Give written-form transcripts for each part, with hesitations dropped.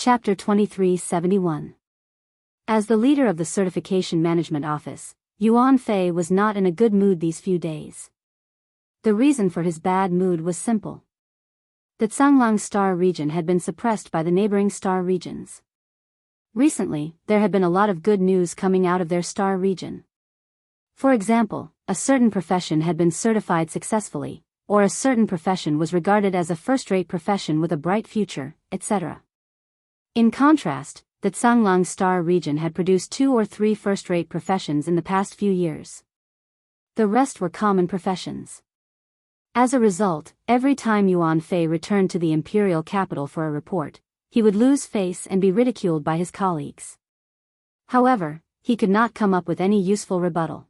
Chapter 2371. As the leader of the Certification Management Office, Yuan Fei was not in a good mood these few days. The reason for his bad mood was simple. The Zhanglang star region had been suppressed by the neighboring star regions. Recently, there had been a lot of good news coming out of their star region. For example, a certain profession had been certified successfully, or a certain profession was regarded as a first-rate profession with a bright future, etc. In contrast, the Zhanglang star region had produced 2 or 3 first-rate professions in the past few years. The rest were common professions. As a result, every time Yuan Fei returned to the imperial capital for a report, he would lose face and be ridiculed by his colleagues. However, he could not come up with any useful rebuttal.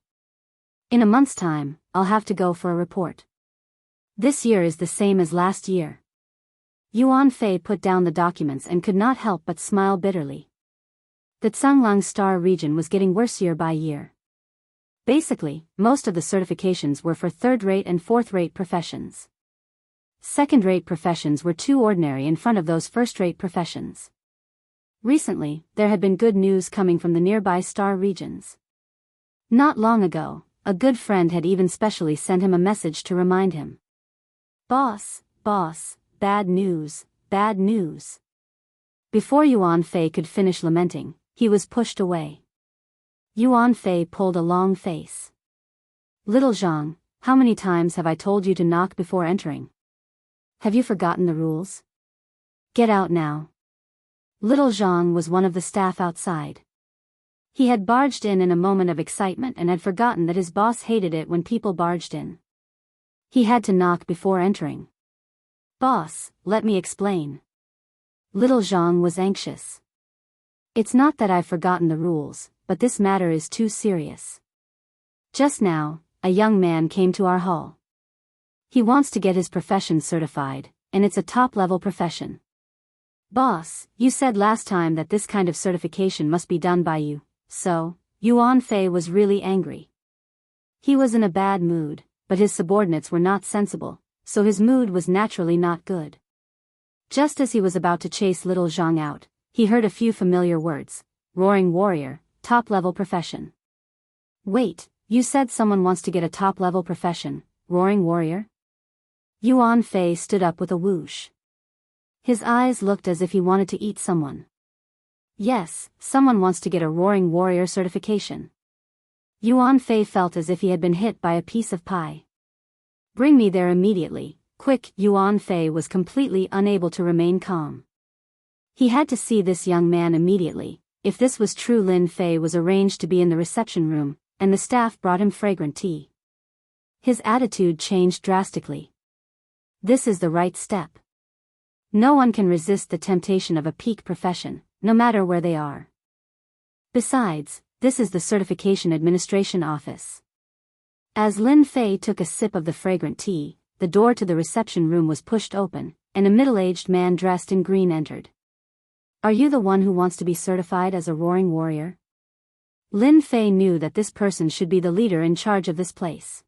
In a month's time, I'll have to go for a report. This year is the same as last year. Yuan Fei put down the documents and could not help but smile bitterly. The Zhanglang star region was getting worse year by year. Basically, most of the certifications were for third-rate and fourth-rate professions. Second-rate professions were too ordinary in front of those first-rate professions. Recently, there had been good news coming from the nearby star regions. Not long ago, a good friend had even specially sent him a message to remind him. Boss, bad news, bad news. Before Yuan Fei could finish lamenting, he was pushed away. Yuan Fei pulled a long face. Little Zhang, how many times have I told you to knock before entering? Have you forgotten the rules? Get out now. Little Zhang was one of the staff outside. He had barged in a moment of excitement and had forgotten that his boss hated it when people barged in. He had to knock before entering. Boss, let me explain. Little Zhang was anxious. It's not that I've forgotten the rules, but this matter is too serious. Just now, a young man came to our hall. He wants to get his profession certified, and it's a top-level profession. Boss, you said last time that this kind of certification must be done by you, so, Yuan Fei was really angry. He was in a bad mood, but his subordinates were not sensible, so his mood was naturally not good. Just as he was about to chase little Zhang out, he heard a few familiar words: roaring warrior, top-level profession. Wait, you said someone wants to get a top-level profession, roaring warrior? Yuan Fei stood up with a whoosh. His eyes looked as if he wanted to eat someone. Yes, someone wants to get a roaring warrior certification. Yuan Fei felt as if he had been hit by a piece of pie. Bring me there immediately, quick! Yuan Fei was completely unable to remain calm. He had to see this young man immediately. If this was true, Lin Fei was arranged to be in the reception room, and the staff brought him fragrant tea. His attitude changed drastically. This is the right step. No one can resist the temptation of a peak profession, no matter where they are. Besides, this is the Certification Administration Office. As Lin Fei took a sip of the fragrant tea, the door to the reception room was pushed open, and a middle-aged man dressed in green entered. Are you the one who wants to be certified as a roaring warrior? Lin Fei knew that this person should be the leader in charge of this place.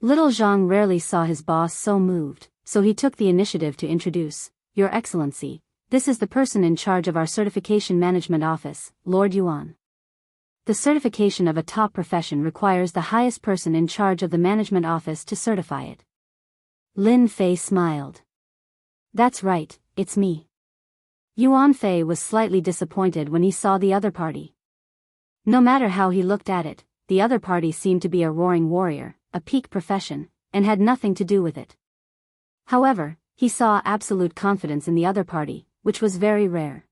Little Zhang rarely saw his boss so moved, so he took the initiative to introduce, Your Excellency, this is the person in charge of our Certification Management Office, Lord Yuan. The certification of a top profession requires the highest person in charge of the management office to certify it. Lin Fei smiled. That's right, it's me. Yuan Fei was slightly disappointed when he saw the other party. No matter how he looked at it, the other party seemed to be a roaring warrior, a peak profession, and had nothing to do with it. However, he saw absolute confidence in the other party, which was very rare.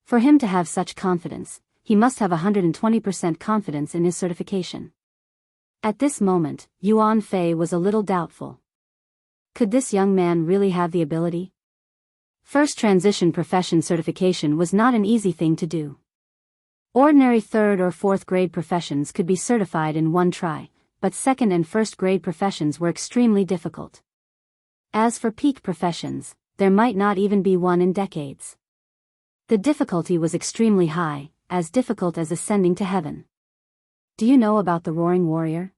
For him to have such confidence, he must have 120% confidence in his certification. At this moment, Yuan Fei was a little doubtful. Could this young man really have the ability? First transition profession certification was not an easy thing to do. Ordinary third or fourth grade professions could be certified in one try, but second and first grade professions were extremely difficult. As for peak professions, there might not even be one in decades. The difficulty was extremely high, as difficult as ascending to heaven. Do you know about the Roaring Warrior?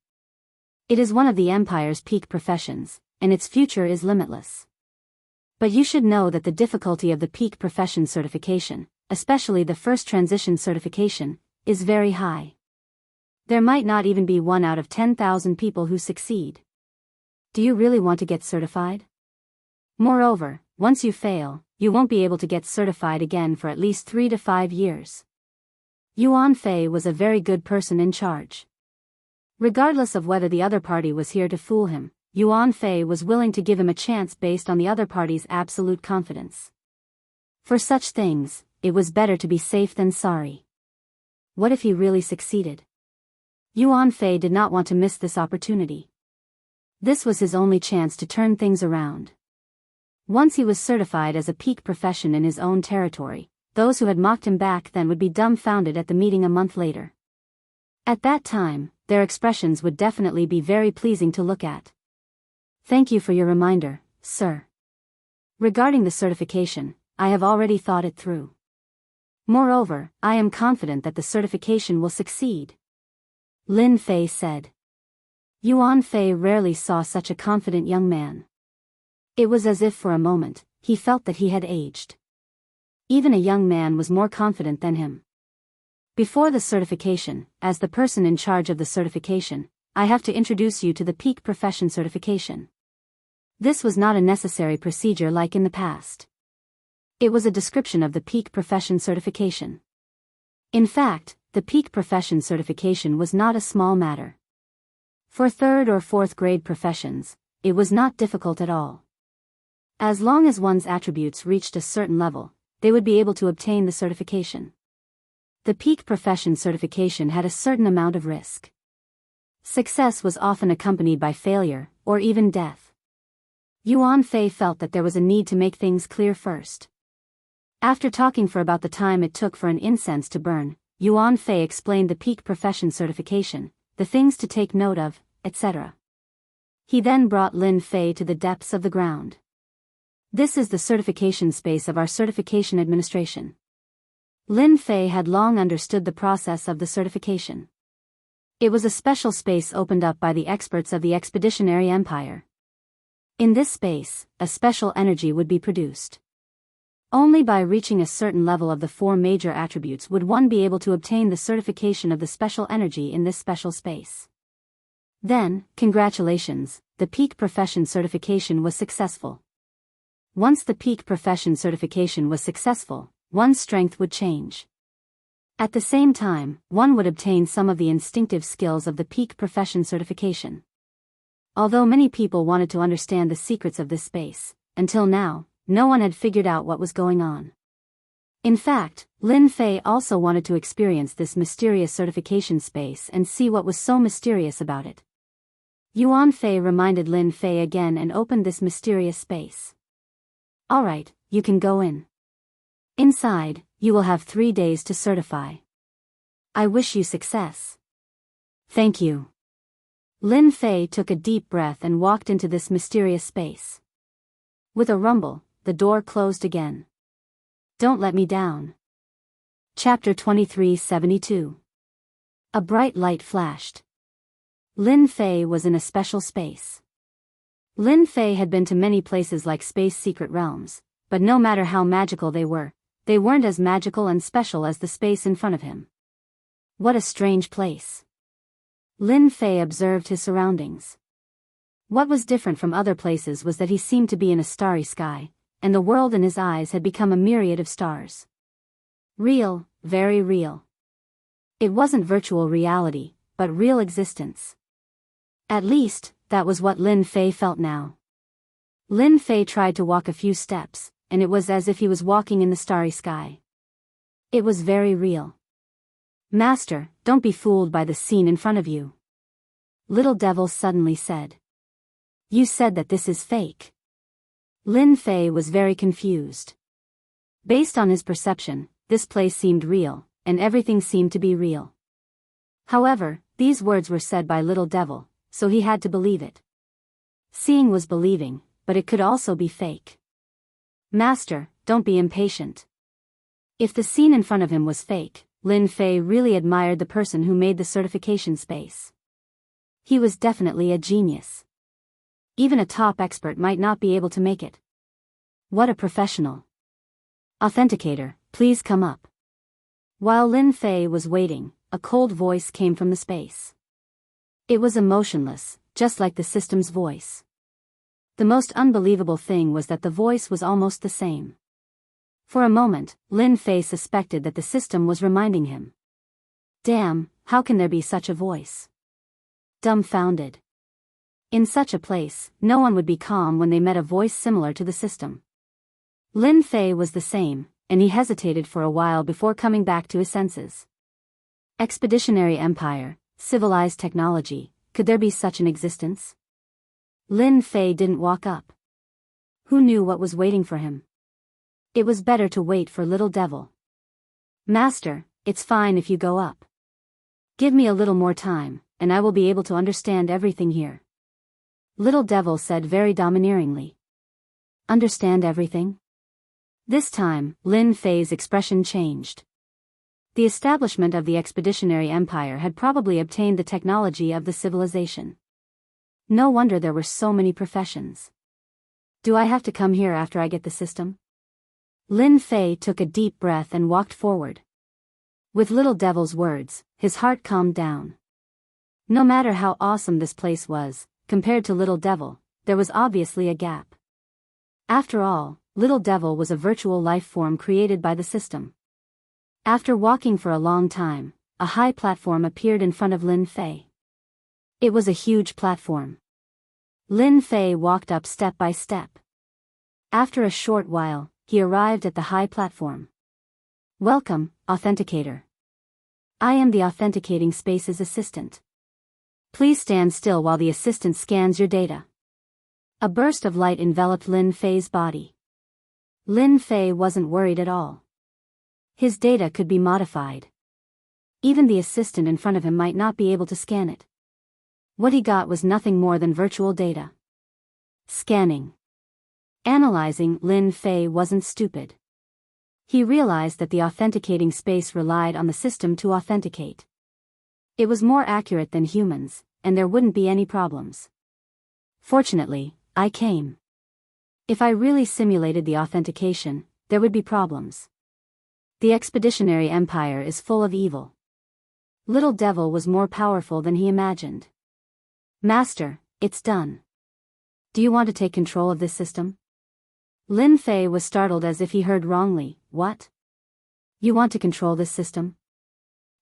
It is one of the Empire's peak professions, and its future is limitless. But you should know that the difficulty of the peak profession certification, especially the first transition certification, is very high. There might not even be 1 out of 10,000 people who succeed. Do you really want to get certified? Moreover, once you fail, you won't be able to get certified again for at least 3 to 5 years. Yuan Fei was a very good person in charge. Regardless of whether the other party was here to fool him, Yuan Fei was willing to give him a chance based on the other party's absolute confidence. For such things, it was better to be safe than sorry. What if he really succeeded? Yuan Fei did not want to miss this opportunity. This was his only chance to turn things around. Once he was certified as a peak profession in his own territory, those who had mocked him back then would be dumbfounded at the meeting a month later. At that time, their expressions would definitely be very pleasing to look at. Thank you for your reminder, sir. Regarding the certification, I have already thought it through. Moreover, I am confident that the certification will succeed. Lin Fei said. Yuan Fei rarely saw such a confident young man. It was as if for a moment, he felt that he had aged. Even a young man was more confident than him. Before the certification, as the person in charge of the certification, I have to introduce you to the peak profession certification. This was not a necessary procedure like in the past. It was a description of the peak profession certification. In fact, the peak profession certification was not a small matter. For 3rd or 4th grade professions, it was not difficult at all. As long as one's attributes reached a certain level, they would be able to obtain the certification. The peak profession certification had a certain amount of risk. Success was often accompanied by failure, or even death. Yuan Fei felt that there was a need to make things clear first. After talking for about the time it took for an incense to burn, Yuan Fei explained the peak profession certification, the things to take note of, etc. He then brought Lin Fei to the depths of the ground. This is the certification space of our certification administration. Lin Fei had long understood the process of the certification. It was a special space opened up by the experts of the Expeditionary Empire. In this space, a special energy would be produced. Only by reaching a certain level of the 4 major attributes would one be able to obtain the certification of the special energy in this special space. Then, congratulations, the peak profession certification was successful. Once the peak profession certification was successful, one's strength would change. At the same time, one would obtain some of the instinctive skills of the peak profession certification. Although many people wanted to understand the secrets of this space, until now, no one had figured out what was going on. In fact, Lin Fei also wanted to experience this mysterious certification space and see what was so mysterious about it. Yuan Fei reminded Lin Fei again and opened this mysterious space. Alright, you can go in. Inside, you will have 3 days to certify. I wish you success. Thank you. Lin Fei took a deep breath and walked into this mysterious space. With a rumble, the door closed again. Don't let me down. Chapter 2372. A bright light flashed. Lin Fei was in a special space. Lin Fei had been to many places like space secret realms, but no matter how magical they weren't as magical and special as the space in front of him. What a strange place. Lin Fei observed his surroundings. What was different from other places was that he seemed to be in a starry sky, and the world in his eyes had become a myriad of stars. Real, very real. It wasn't virtual reality, but real existence. At least, that was what Lin Fei felt now. Lin Fei tried to walk a few steps, and it was as if he was walking in the starry sky. It was very real. Master, don't be fooled by the scene in front of you. Little Devil suddenly said. You said that this is fake. Lin Fei was very confused. Based on his perception, this place seemed real, and everything seemed to be real. However, these words were said by Little Devil, so he had to believe it. Seeing was believing, but it could also be fake. Master, don't be impatient. If the scene in front of him was fake, Lin Fei really admired the person who made the certification space. He was definitely a genius. Even a top expert might not be able to make it. What a professional. Authenticator, please come up. While Lin Fei was waiting, a cold voice came from the space. It was emotionless, just like the system's voice. The most unbelievable thing was that the voice was almost the same. For a moment, Lin Fei suspected that the system was reminding him. Damn, how can there be such a voice? Dumbfounded. In such a place, no one would be calm when they met a voice similar to the system. Lin Fei was the same, and he hesitated for a while before coming back to his senses. Expeditionary Empire, civilized technology, could there be such an existence? Lin Fei didn't walk up. Who knew what was waiting for him? It was better to wait for Little Devil. Master, it's fine if you go up. Give me a little more time, and I will be able to understand everything here. Little Devil said very domineeringly. Understand everything? This time, Lin Fei's expression changed. The establishment of the Expeditionary Empire had probably obtained the technology of the civilization. No wonder there were so many professions. Do I have to come here after I get the system? Lin Fei took a deep breath and walked forward. With Little Devil's words, his heart calmed down. No matter how awesome this place was, compared to Little Devil, there was obviously a gap. After all, Little Devil was a virtual life form created by the system. After walking for a long time, a high platform appeared in front of Lin Fei. It was a huge platform. Lin Fei walked up step by step. After a short while, he arrived at the high platform. Welcome, Authenticator. I am the Authenticating Space's assistant. Please stand still while the assistant scans your data. A burst of light enveloped Lin Fei's body. Lin Fei wasn't worried at all. His data could be modified. Even the assistant in front of him might not be able to scan it. What he got was nothing more than virtual data. Scanning. Analyzing. Lin Fei wasn't stupid. He realized that the authenticating space relied on the system to authenticate. It was more accurate than humans, and there wouldn't be any problems. Fortunately, I came. If I really simulated the authentication, there would be problems. The Expeditionary Empire is full of evil. Little Devil was more powerful than he imagined. Master, it's done. Do you want to take control of this system? Lin Fei was startled as if he heard wrongly. What? You want to control this system?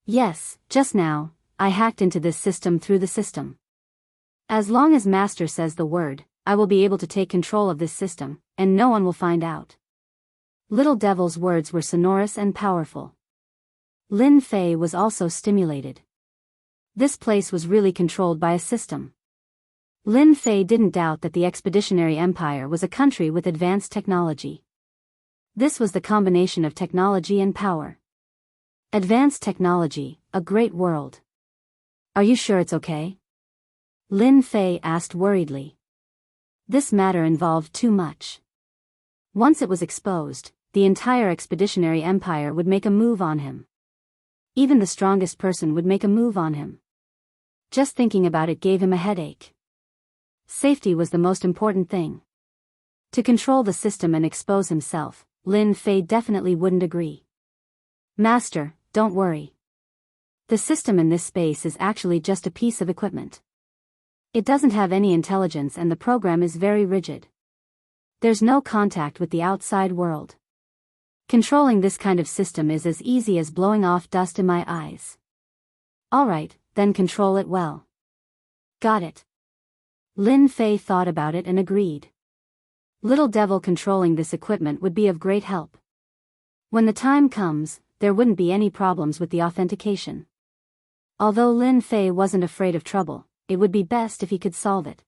Yes, just now, I hacked into this system through the system. As long as Master says the word, I will be able to take control of this system, and no one will find out. Little Devil's words were sonorous and powerful. Lin Fei was also stimulated. This place was really controlled by a system. Lin Fei didn't doubt that the Expeditionary Empire was a country with advanced technology. This was the combination of technology and power. Advanced technology, a great world. Are you sure it's okay? Lin Fei asked worriedly. This matter involved too much. Once it was exposed, the entire Expeditionary Empire would make a move on him. Even the strongest person would make a move on him. Just thinking about it gave him a headache. Safety was the most important thing. To control the system and expose himself, Lin Fei definitely wouldn't agree. Master, don't worry. The system in this space is actually just a piece of equipment. It doesn't have any intelligence and the program is very rigid. There's no contact with the outside world. Controlling this kind of system is as easy as blowing off dust in my eyes. Alright, then control it well. Got it. Lin Fei thought about it and agreed. Little Devil controlling this equipment would be of great help. When the time comes, there wouldn't be any problems with the authentication. Although Lin Fei wasn't afraid of trouble, it would be best if he could solve it.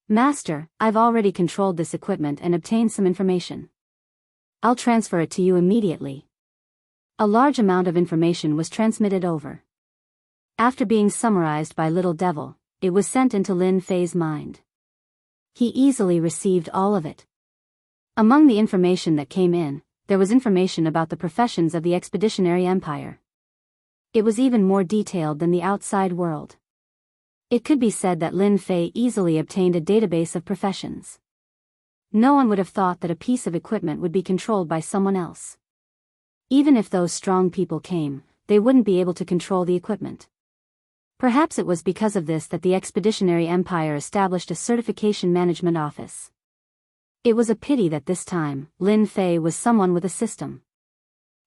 Master, I've already controlled this equipment and obtained some information. I'll transfer it to you immediately. A large amount of information was transmitted over. After being summarized by Little Devil, it was sent into Lin Fei's mind. He easily received all of it. Among the information that came in, there was information about the professions of the Expeditionary Empire. It was even more detailed than the outside world. It could be said that Lin Fei easily obtained a database of professions. No one would have thought that a piece of equipment would be controlled by someone else. Even if those strong people came, they wouldn't be able to control the equipment. Perhaps it was because of this that the Expeditionary Empire established a certification management office. It was a pity that this time, Lin Fei was someone with a system.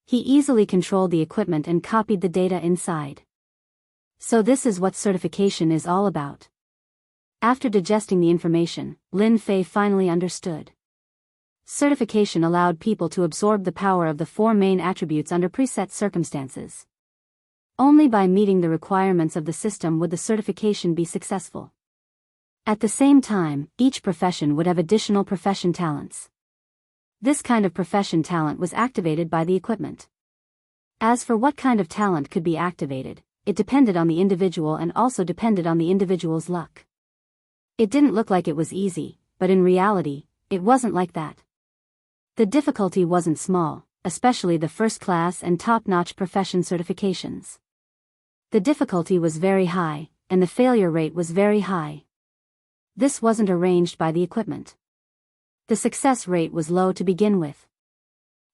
He easily controlled the equipment and copied the data inside. So this is what certification is all about. After digesting the information, Lin Fei finally understood. Certification allowed people to absorb the power of the four main attributes under preset circumstances. Only by meeting the requirements of the system would the certification be successful. At the same time, each profession would have additional profession talents. This kind of profession talent was activated by the equipment. As for what kind of talent could be activated, it depended on the individual and also depended on the individual's luck. It didn't look like it was easy, but in reality, it wasn't like that. The difficulty wasn't small, especially the first-class and top-notch profession certifications. The difficulty was very high, and the failure rate was very high. This wasn't arranged by the equipment. The success rate was low to begin with.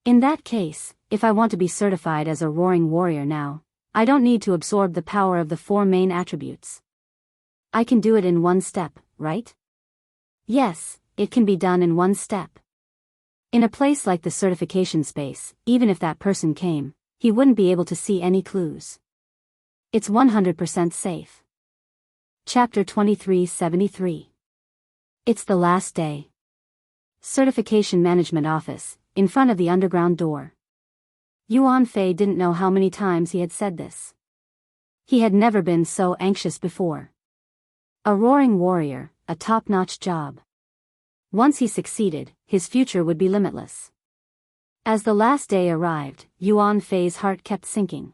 In that case, if I want to be certified as a roaring warrior now, I don't need to absorb the power of the four main attributes. I can do it in one step, right? Yes, it can be done in one step. In a place like the certification space, even if that person came, he wouldn't be able to see any clues. It's 100% safe. Chapter 2373. It's the last day. Certification Management Office, in front of the underground door. Yuan Fei didn't know how many times he had said this. He had never been so anxious before. A roaring warrior, a top-notch job. Once he succeeded, his future would be limitless. As the last day arrived, Yuan Fei's heart kept sinking.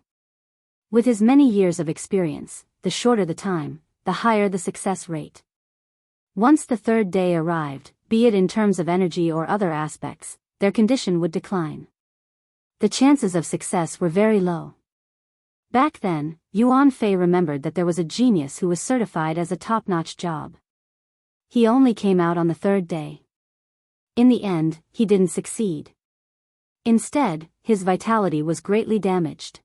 With his many years of experience, the shorter the time, the higher the success rate. Once the third day arrived, be it in terms of energy or other aspects, their condition would decline. The chances of success were very low. Back then, Yuan Fei remembered that there was a genius who was certified as a top-notch job. He only came out on the third day. In the end, he didn't succeed. Instead, his vitality was greatly damaged.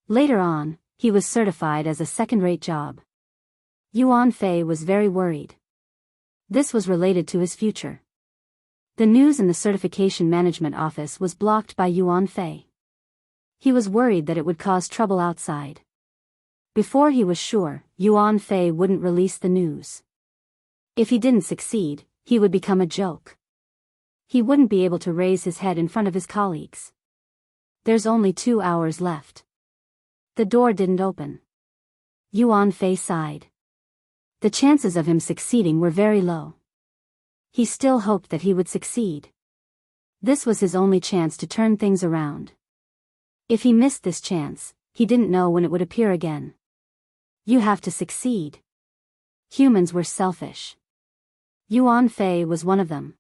Later on, he was certified as a second-rate job. Yuan Fei was very worried. This was related to his future. The news in the Certification Management Office was blocked by Yuan Fei. He was worried that it would cause trouble outside. Before he was sure, Yuan Fei wouldn't release the news. If he didn't succeed, he would become a joke. He wouldn't be able to raise his head in front of his colleagues. There's only 2 hours left. The door didn't open. Yuan Fei sighed. The chances of him succeeding were very low. He still hoped that he would succeed. This was his only chance to turn things around. If he missed this chance, he didn't know when it would appear again. You have to succeed. Humans were selfish. Yuan Fei was one of them.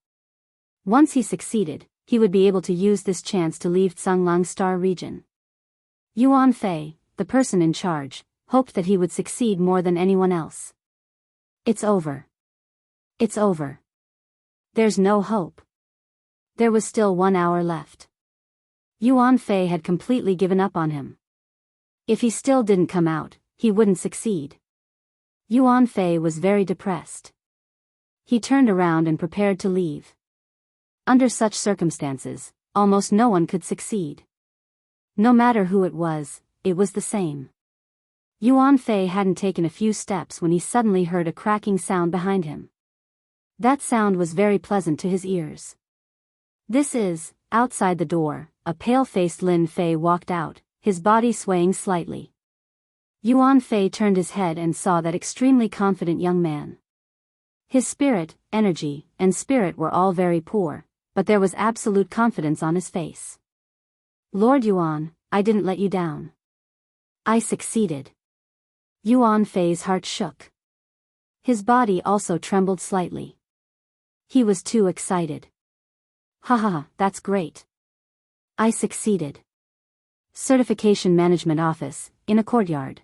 Once he succeeded, he would be able to use this chance to leave Canglang Star region. Yuan Fei, the person in charge, hoped that he would succeed more than anyone else. It's over. It's over. There's no hope. There was still 1 hour left. Yuan Fei had completely given up on him. If he still didn't come out, he wouldn't succeed. Yuan Fei was very depressed. He turned around and prepared to leave. Under such circumstances, almost no one could succeed. No matter who it was the same. Yuan Fei hadn't taken a few steps when he suddenly heard a cracking sound behind him. That sound was very pleasant to his ears. This is, outside the door, a pale-faced Lin Fei walked out, his body swaying slightly. Yuan Fei turned his head and saw that extremely confident young man. His spirit, energy, and spirit were all very poor, but there was absolute confidence on his face. Lord Yuan, I didn't let you down. I succeeded. Yuan Fei's heart shook. His body also trembled slightly. He was too excited. Haha, that's great. I succeeded. Certification Management Office, in a courtyard.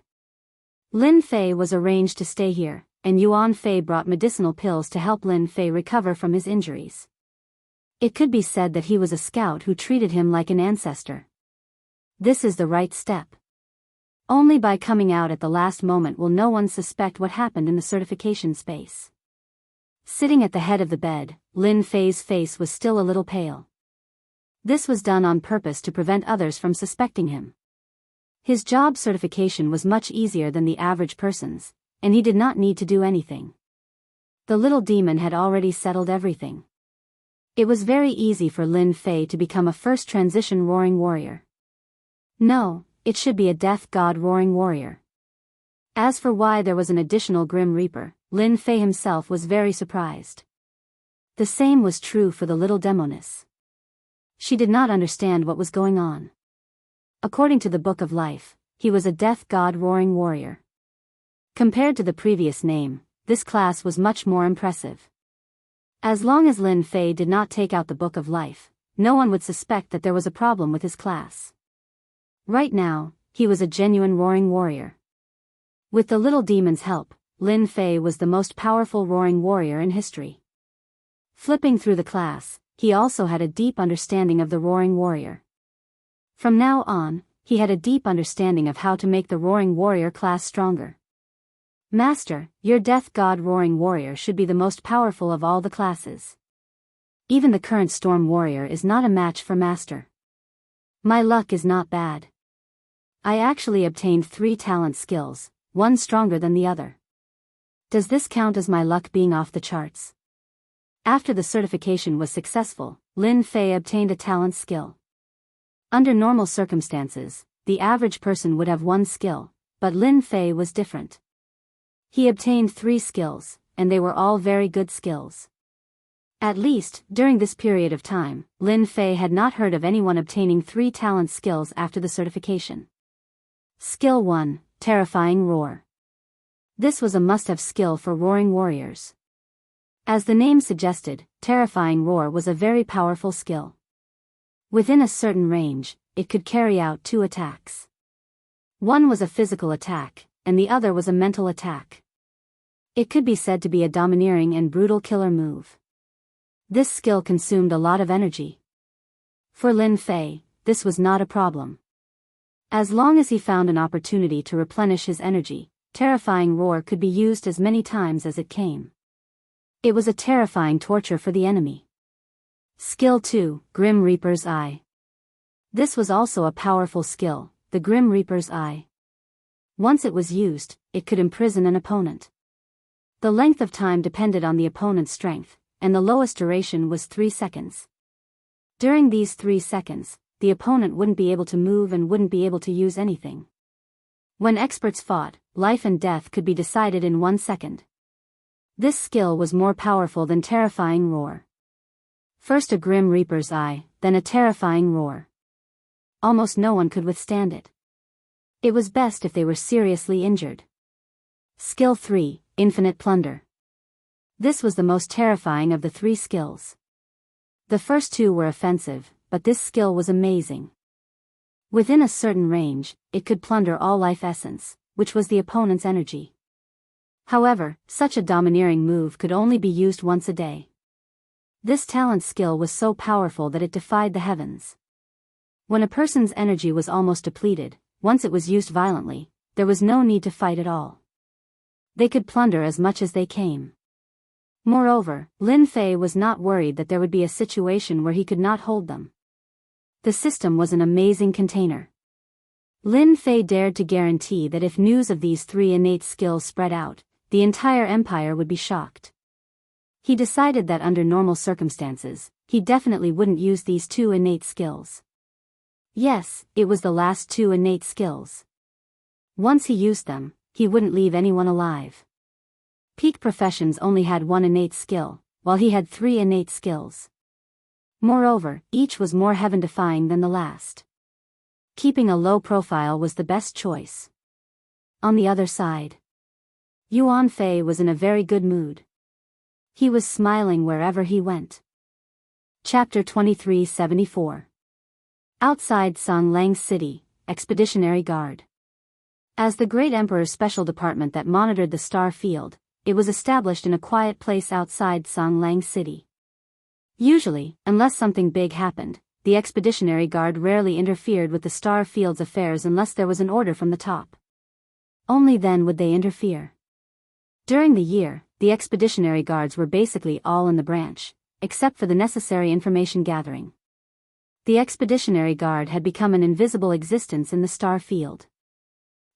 Lin Fei was arranged to stay here, and Yuan Fei brought medicinal pills to help Lin Fei recover from his injuries. It could be said that he was a scout who treated him like an ancestor. This is the right step. Only by coming out at the last moment will no one suspect what happened in the certification space. Sitting at the head of the bed, Lin Fei's face was still a little pale. This was done on purpose to prevent others from suspecting him. His job certification was much easier than the average person's, and he did not need to do anything. The little demon had already settled everything. It was very easy for Lin Fei to become a first transition roaring warrior. No, it should be a death god roaring warrior. As for why there was an additional Grim Reaper, Lin Fei himself was very surprised. The same was true for the little demoness. She did not understand what was going on. According to the Book of Life, he was a death god roaring warrior. Compared to the previous name, this class was much more impressive. As long as Lin Fei did not take out the Book of Life, no one would suspect that there was a problem with his class. Right now, he was a genuine roaring warrior. With the little demon's help, Lin Fei was the most powerful roaring warrior in history. Flipping through the class, he also had a deep understanding of the roaring warrior. From now on, he had a deep understanding of how to make the roaring warrior class stronger. Master, your death god roaring warrior should be the most powerful of all the classes. Even the current storm warrior is not a match for Master. My luck is not bad. I actually obtained 3 talent skills, one stronger than the other. Does this count as my luck being off the charts? After the certification was successful, Lin Fei obtained a talent skill. Under normal circumstances, the average person would have 1 skill, but Lin Fei was different. He obtained 3 skills, and they were all very good skills. At least, during this period of time, Lin Fei had not heard of anyone obtaining 3 talent skills after the certification. Skill 1, Terrifying Roar. This was a must-have skill for roaring warriors. As the name suggested, Terrifying Roar was a very powerful skill. Within a certain range, it could carry out 2 attacks. One was a physical attack, and the other was a mental attack. It could be said to be a domineering and brutal killer move. This skill consumed a lot of energy. For Lin Fei, this was not a problem. As long as he found an opportunity to replenish his energy, Terrifying Roar could be used as many times as it came. It was a terrifying torture for the enemy. Skill 2, Grim Reaper's Eye. This was also a powerful skill, the Grim Reaper's Eye. Once it was used, it could imprison an opponent. The length of time depended on the opponent's strength, and the lowest duration was 3 seconds. During these 3 seconds, the opponent wouldn't be able to move and wouldn't be able to use anything. When experts fought, life and death could be decided in 1 second. This skill was more powerful than Terrifying Roar. First a Grim Reaper's Eye, then a Terrifying Roar. Almost no one could withstand it. It was best if they were seriously injured. Skill 3, Infinite Plunder. This was the most terrifying of the 3 skills. The first 2 were offensive, but this skill was amazing. Within a certain range, it could plunder all life essence, which was the opponent's energy. However, such a domineering move could only be used once a day. This talent skill was so powerful that it defied the heavens. When a person's energy was almost depleted, once it was used violently, there was no need to fight at all. They could plunder as much as they came. Moreover, Lin Fei was not worried that there would be a situation where he could not hold them. The system was an amazing container. Lin Fei dared to guarantee that if news of these 3 innate skills spread out, the entire empire would be shocked. He decided that under normal circumstances, he definitely wouldn't use these 2 innate skills. Yes, it was the last 2 innate skills. Once he used them, he wouldn't leave anyone alive. Peak professions only had 1 innate skill, while he had 3 innate skills. Moreover, each was more heaven-defying than the last. Keeping a low profile was the best choice. On the other side, Yuan Fei was in a very good mood. He was smiling wherever he went. Chapter 2374. Outside Songlang's city, Expeditionary Guard. As the Great Emperor's special department that monitored the star field, it was established in a quiet place outside Songlang's city. Usually, unless something big happened, the Expeditionary Guard rarely interfered with the star field's affairs unless there was an order from the top. Only then would they interfere. During the year, the Expeditionary Guards were basically all in the branch, except for the necessary information gathering. The Expeditionary Guard had become an invisible existence in the star field.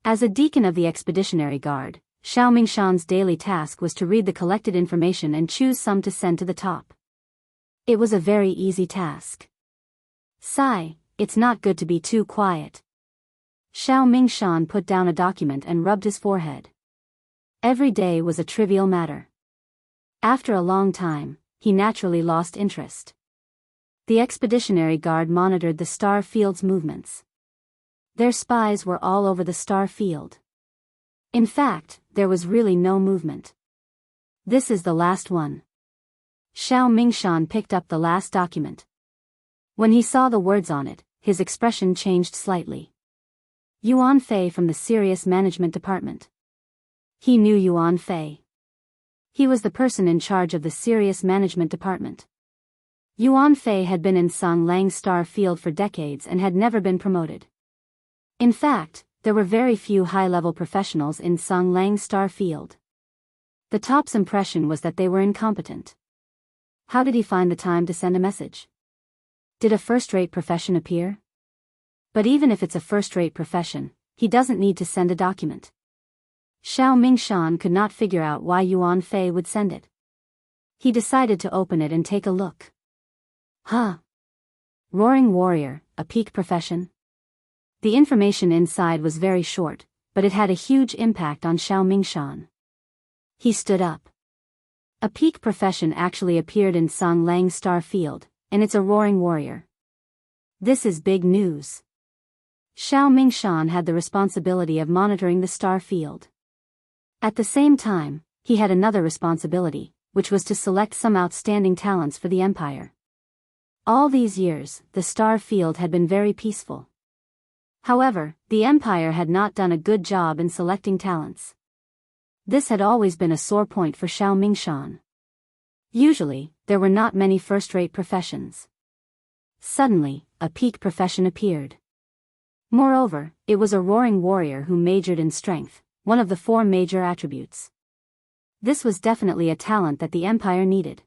As a deacon of the Expeditionary Guard, Xiao Mingshan's daily task was to read the collected information and choose some to send to the top. It was a very easy task. Sigh, it's not good to be too quiet. Xiao Mingshan put down a document and rubbed his forehead. Every day was a trivial matter. After a long time, he naturally lost interest. The Expeditionary Guard monitored the star field's movements. Their spies were all over the star field. In fact, there was really no movement. This is the last one. Xiao Mingshan picked up the last document. When he saw the words on it, his expression changed slightly. Yuan Fei from the Serious Management Department. He knew Yuan Fei. He was the person in charge of the Serious Management Department. Yuan Fei had been in Song Lang's star field for decades and had never been promoted. In fact, there were very few high-level professionals in Song Lang's star field. The top's impression was that they were incompetent. How did he find the time to send a message? Did a first-rate profession appear? But even if it's a first-rate profession, he doesn't need to send a document. Xiao Mingshan could not figure out why Yuan Fei would send it. He decided to open it and take a look. Huh. Roaring Warrior, a peak profession? The information inside was very short, but it had a huge impact on Xiao Mingshan. He stood up. A peak profession actually appeared in Song Lang's star field, and it's a Roaring Warrior. This is big news. Xiao Mingshan had the responsibility of monitoring the star field. At the same time, he had another responsibility, which was to select some outstanding talents for the Empire. All these years, the star field had been very peaceful. However, the Empire had not done a good job in selecting talents. This had always been a sore point for Xiao Mingshan. Usually, there were not many first-rate professions. Suddenly, a peak profession appeared. Moreover, it was a Roaring Warrior who majored in strength, one of the 4 major attributes. This was definitely a talent that the Empire needed.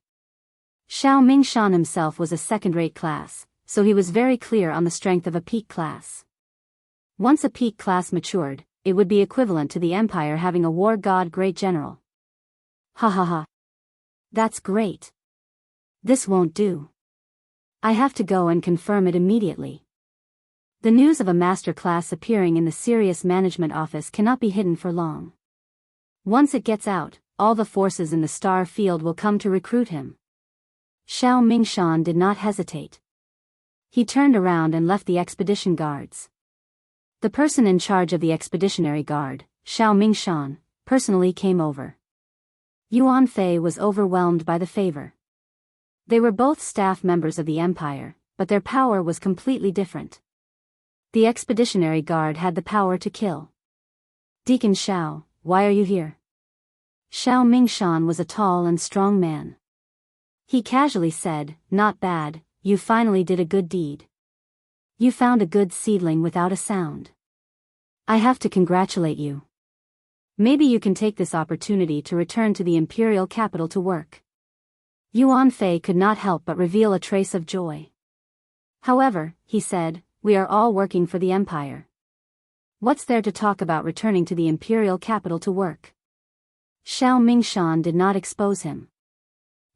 Xiao Mingshan himself was a second-rate class, so he was very clear on the strength of a peak class. Once a peak class matured, it would be equivalent to the Empire having a war god great general. Ha ha ha. That's great. This won't do. I have to go and confirm it immediately. The news of a master class appearing in the Serious Management Office cannot be hidden for long. Once it gets out, all the forces in the star field will come to recruit him. Xiao Mingshan did not hesitate. He turned around and left the expedition guards. The person in charge of the Expeditionary Guard, Xiao Mingshan, personally came over. Yuan Fei was overwhelmed by the favor. They were both staff members of the Empire, but their power was completely different. The Expeditionary Guard had the power to kill. Deacon Xiao, why are you here? Xiao Mingshan was a tall and strong man. He casually said, not bad, you finally did a good deed. You found a good seedling without a sound. I have to congratulate you. Maybe you can take this opportunity to return to the imperial capital to work. Yuan Fei could not help but reveal a trace of joy. However, he said, we are all working for the Empire. What's there to talk about returning to the imperial capital to work? Xiao Mingshan did not expose him.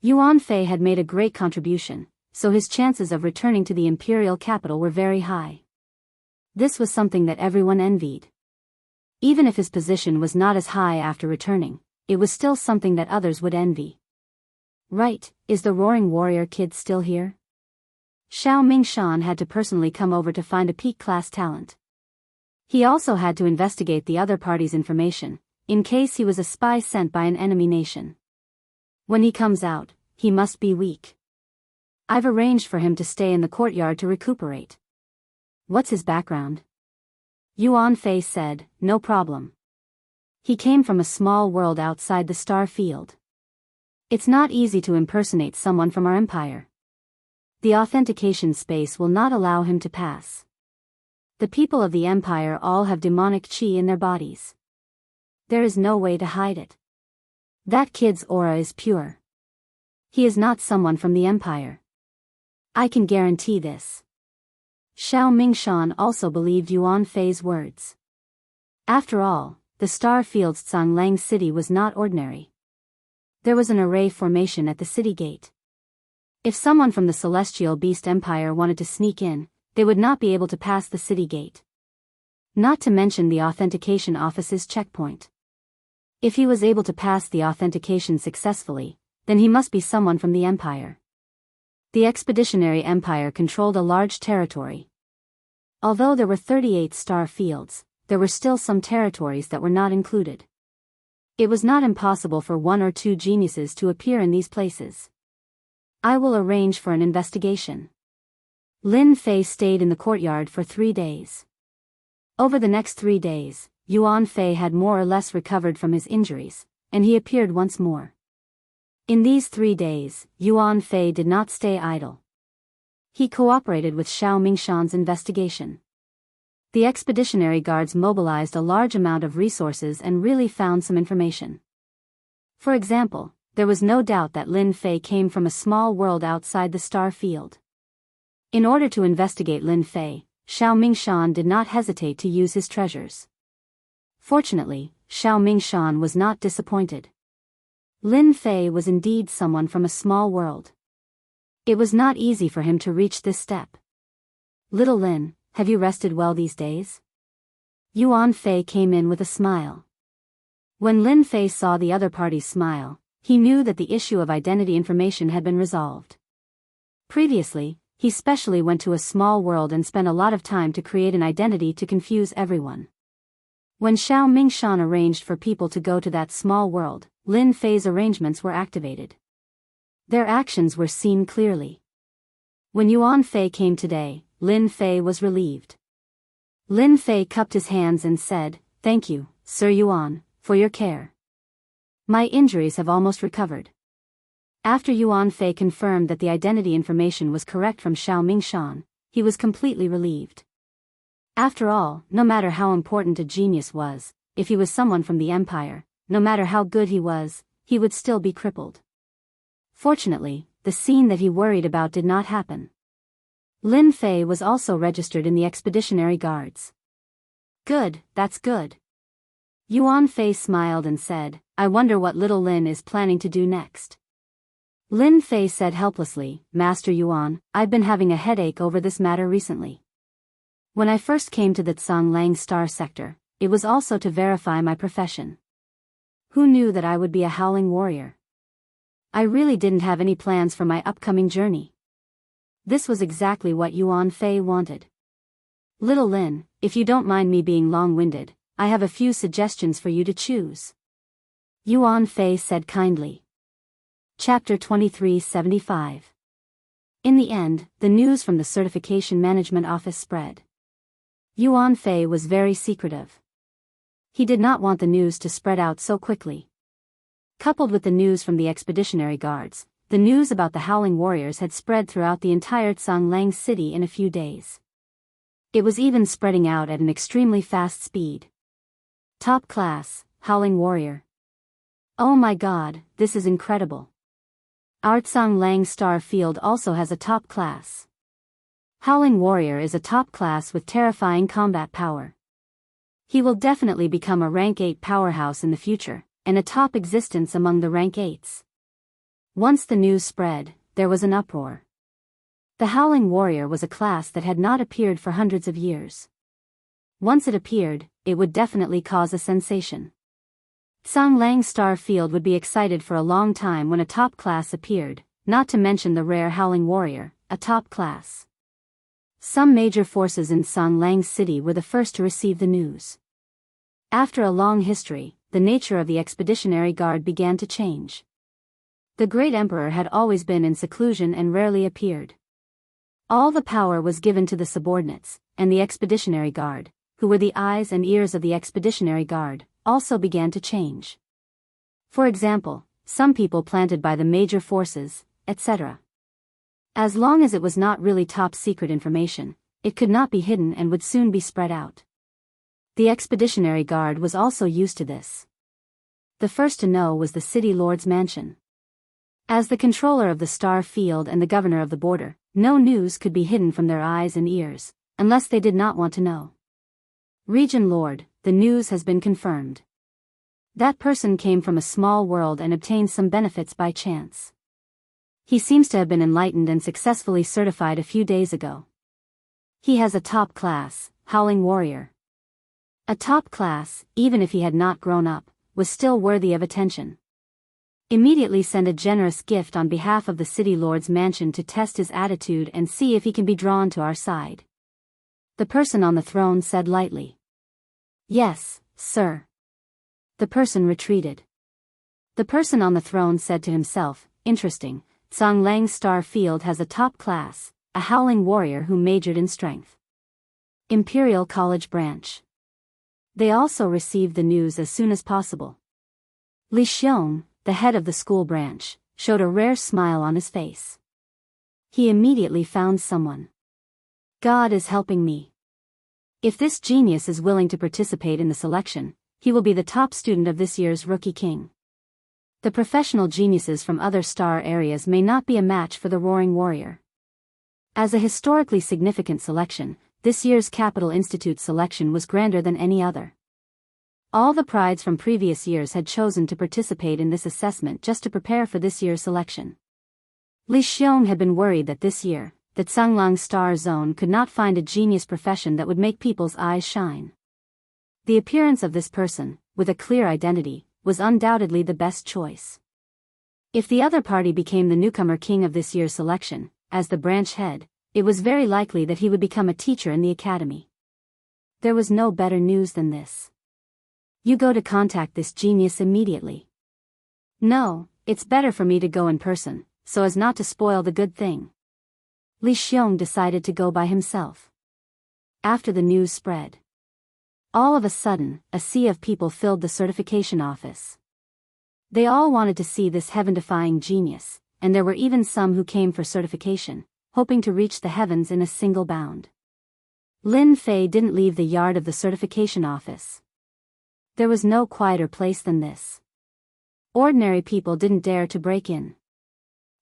Yuan Fei had made a great contribution, so his chances of returning to the imperial capital were very high. This was something that everyone envied. Even if his position was not as high after returning, it was still something that others would envy. Right, is the Roaring Warrior kid still here? Xiao Mingshan had to personally come over to find a peak class talent. He also had to investigate the other party's information, in case he was a spy sent by an enemy nation. When he comes out, he must be weak. I've arranged for him to stay in the courtyard to recuperate. What's his background? Yuan Fei said, no problem. He came from a small world outside the star field. It's not easy to impersonate someone from our empire. The authentication space will not allow him to pass. The people of the Empire all have demonic chi in their bodies. There is no way to hide it. That kid's aura is pure. He is not someone from the Empire. I can guarantee this. Xiao Mingshan also believed Yuan Fei's words. After all, the star field's Zhanglang city was not ordinary. There was an array formation at the city gate. If someone from the Celestial Beast Empire wanted to sneak in, they would not be able to pass the city gate. Not to mention the authentication office's checkpoint. If he was able to pass the authentication successfully, then he must be someone from the Empire. The Expeditionary Empire controlled a large territory. Although there were 38 star fields, there were still some territories that were not included. It was not impossible for 1 or 2 geniuses to appear in these places. I will arrange for an investigation. Lin Fei stayed in the courtyard for 3 days. Over the next 3 days, Yuan Fei had more or less recovered from his injuries, and he appeared once more. In these 3 days, Yuan Fei did not stay idle. He cooperated with Xiao Mingshan's investigation. The expeditionary guards mobilized a large amount of resources and really found some information. For example, there was no doubt that Lin Fei came from a small world outside the star field. In order to investigate Lin Fei, Xiao Mingshan did not hesitate to use his treasures. Fortunately, Xiao Mingshan was not disappointed. Lin Fei was indeed someone from a small world. It was not easy for him to reach this step. Little Lin, have you rested well these days? Yuan Fei came in with a smile. When Lin Fei saw the other party's smile, he knew that the issue of identity information had been resolved. Previously, he specially went to a small world and spent a lot of time to create an identity to confuse everyone. When Xiao Mingshan arranged for people to go to that small world, Lin Fei's arrangements were activated. Their actions were seen clearly. When Yuan Fei came today, Lin Fei was relieved. Lin Fei cupped his hands and said, "Thank you, Sir Yuan, for your care. My injuries have almost recovered." After Yuan Fei confirmed that the identity information was correct from Xiao Mingshan, he was completely relieved. After all, no matter how important a genius was, if he was someone from the Empire, no matter how good he was, he would still be crippled. Fortunately, the scene that he worried about did not happen. Lin Fei was also registered in the Expeditionary Guards. Good, that's good. Yuan Fei smiled and said, "I wonder what little Lin is planning to do next." Lin Fei said helplessly, "Master Yuan, I've been having a headache over this matter recently. When I first came to the Zhanglang Star Sector, it was also to verify my profession. Who knew that I would be a howling warrior? I really didn't have any plans for my upcoming journey." This was exactly what Yuan Fei wanted. "Little Lin, if you don't mind me being long-winded, I have a few suggestions for you to choose," Yuan Fei said kindly. Chapter 2375. In the end, the news from the Certification Management Office spread. Yuan Fei was very secretive. He did not want the news to spread out so quickly. Coupled with the news from the Expeditionary Guards, the news about the Howling Warriors had spread throughout the entire Zhanglang city in a few days. It was even spreading out at an extremely fast speed. Top class, Howling Warrior. Oh my god, this is incredible. Our Zhanglang Star Field also has a top class. Howling Warrior is a top class with terrifying combat power. He will definitely become a rank 8 powerhouse in the future, and a top existence among the rank 8s. Once the news spread, there was an uproar. The Howling Warrior was a class that had not appeared for hundreds of years. Once it appeared, it would definitely cause a sensation. Zhanglang Star Field would be excited for a long time when a top class appeared, not to mention the rare Howling Warrior, a top class. Some major forces in Zhanglang City were the first to receive the news. After a long history, the nature of the Expeditionary Guard began to change. The Great Emperor had always been in seclusion and rarely appeared. All the power was given to the subordinates, and the Expeditionary Guard, who were the eyes and ears of the Expeditionary Guard, also began to change. For example, some people planted by the major forces, etc. As long as it was not really top-secret information, it could not be hidden and would soon be spread out. The Expeditionary Guard was also used to this. The first to know was the City Lord's mansion. As the controller of the star field and the governor of the border, no news could be hidden from their eyes and ears, unless they did not want to know. Region Lord, the news has been confirmed. That person came from a small world and obtained some benefits by chance. He seems to have been enlightened and successfully certified a few days ago. He has a top class, Howling Warrior. A top class, even if he had not grown up, was still worthy of attention. Immediately send a generous gift on behalf of the City Lord's mansion to test his attitude and see if he can be drawn to our side. The person on the throne said lightly. Yes, sir. The person retreated. The person on the throne said to himself, interesting, Songlang's star field has a top class, a Howling Warrior who majored in strength. Imperial College Branch. They also received the news as soon as possible. Li Xiong, the head of the school branch, showed a rare smile on his face. He immediately found someone. God is helping me. If this genius is willing to participate in the selection, he will be the top student of this year's Rookie King. The professional geniuses from other star areas may not be a match for the Roaring Warrior. As a historically significant selection, this year's Capital Institute selection was grander than any other. All the prides from previous years had chosen to participate in this assessment just to prepare for this year's selection. Li Xiong had been worried that this year, the Zhanglang Star Zone could not find a genius profession that would make people's eyes shine. The appearance of this person, with a clear identity, was undoubtedly the best choice. If the other party became the newcomer king of this year's selection, as the branch head, it was very likely that he would become a teacher in the academy. There was no better news than this. You go to contact this genius immediately. No, it's better for me to go in person, so as not to spoil the good thing. Li Xiong decided to go by himself. After the news spread, all of a sudden, a sea of people filled the certification office. They all wanted to see this heaven-defying genius, and there were even some who came for certification, hoping to reach the heavens in a single bound. Lin Fei didn't leave the yard of the certification office. There was no quieter place than this. Ordinary people didn't dare to break in.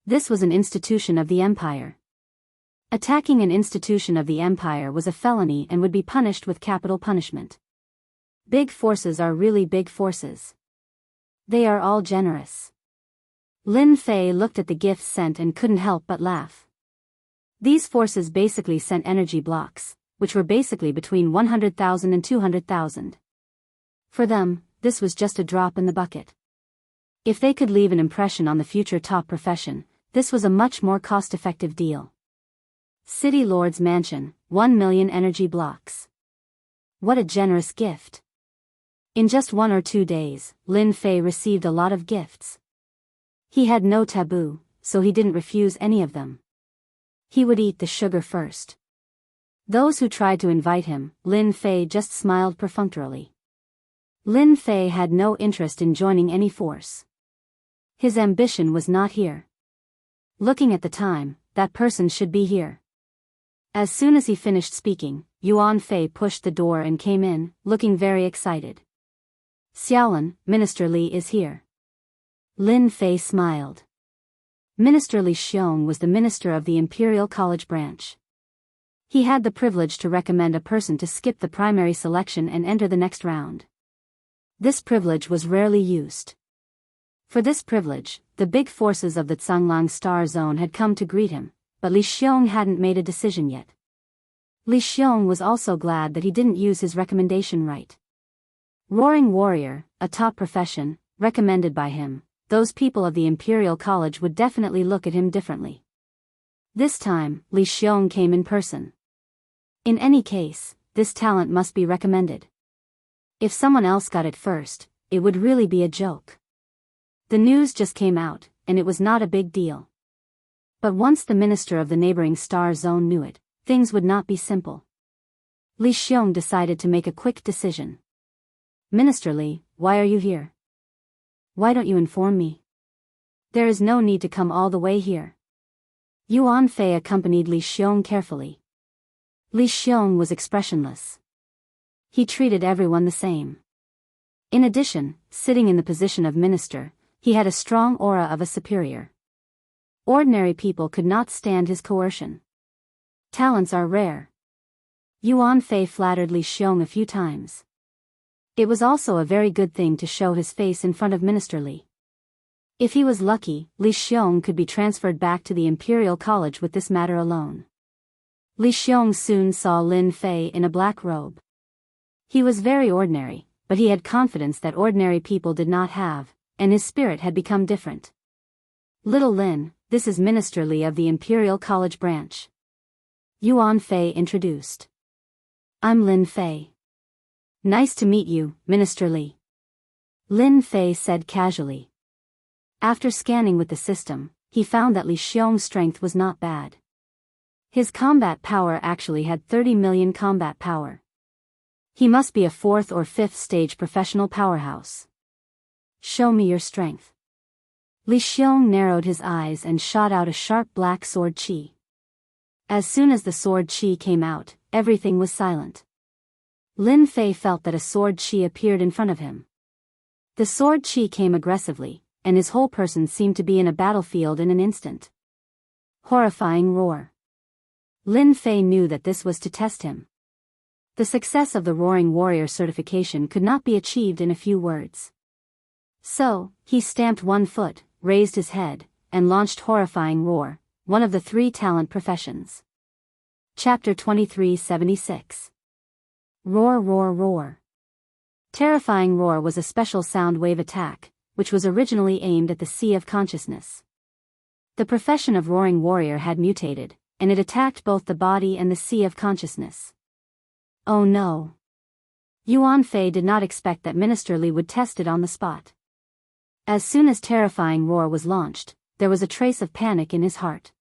This was an institution of the empire. Attacking an institution of the empire was a felony and would be punished with capital punishment. Big forces are really big forces. They are all generous. Lin Fei looked at the gifts sent and couldn't help but laugh. These forces basically sent energy blocks, which were basically between 100,000 and 200,000. For them, this was just a drop in the bucket. If they could leave an impression on the future top profession, this was a much more cost-effective deal. City Lord's Mansion, 1 million energy blocks. What a generous gift. In just 1 or 2 days, Lin Fei received a lot of gifts. He had no taboo, so he didn't refuse any of them. He would eat the sugar first. Those who tried to invite him, Lin Fei just smiled perfunctorily. Lin Fei had no interest in joining any force. His ambition was not here. Looking at the time, that person should be here. As soon as he finished speaking, Yuan Fei pushed the door and came in, looking very excited. Xiaolin, Minister Li is here. Lin Fei smiled. Minister Li Xiong was the minister of the Imperial College Branch. He had the privilege to recommend a person to skip the primary selection and enter the next round. This privilege was rarely used. For this privilege, the big forces of the Zhanglang Star Zone had come to greet him, but Li Xiong hadn't made a decision yet. Li Xiong was also glad that he didn't use his recommendation right. Roaring Warrior, a top profession, recommended by him, those people of the Imperial College would definitely look at him differently. This time, Li Xiong came in person. In any case, this talent must be recommended. If someone else got it first, it would really be a joke. The news just came out, and it was not a big deal. But once the minister of the neighboring star zone knew it, things would not be simple. Li Xiong decided to make a quick decision. Minister Li, why are you here? Why don't you inform me? There is no need to come all the way here. Yuan Fei accompanied Li Xiong carefully. Li Xiong was expressionless. He treated everyone the same. In addition, sitting in the position of minister, he had a strong aura of a superior. Ordinary people could not stand his coercion. Talents are rare. Yuan Fei flattered Li Xiong a few times. It was also a very good thing to show his face in front of Minister Li. If he was lucky, Li Xiong could be transferred back to the Imperial College with this matter alone. Li Xiong soon saw Lin Fei in a black robe. He was very ordinary, but he had confidence that ordinary people did not have, and his spirit had become different. Little Lin, this is Minister Li of the Imperial College branch. Yuan Fei introduced. I'm Lin Fei. Nice to meet you, Minister Li. Lin Fei said casually. After scanning with the system, he found that Li Xiong's strength was not bad. His combat power actually had 30 million combat power. He must be a 4th or 5th stage professional powerhouse. Show me your strength. Li Xiong narrowed his eyes and shot out a sharp black sword qi. As soon as the sword qi came out, everything was silent. Lin Fei felt that a sword qi appeared in front of him. The sword qi came aggressively, and his whole person seemed to be in a battlefield in an instant. Horrifying roar. Lin Fei knew that this was to test him. The success of the Roaring Warrior certification could not be achieved in a few words. So, he stamped one foot, raised his head, and launched Horrifying Roar, one of the 3 talent professions. Chapter 2376. Roar Roar Roar. Terrifying Roar was a special sound wave attack, which was originally aimed at the Sea of Consciousness. The profession of Roaring Warrior had mutated, and it attacked both the body and the Sea of Consciousness. Oh no. Yuan Fei did not expect that Minister Li would test it on the spot. As soon as Terrifying Roar was launched, there was a trace of panic in his heart.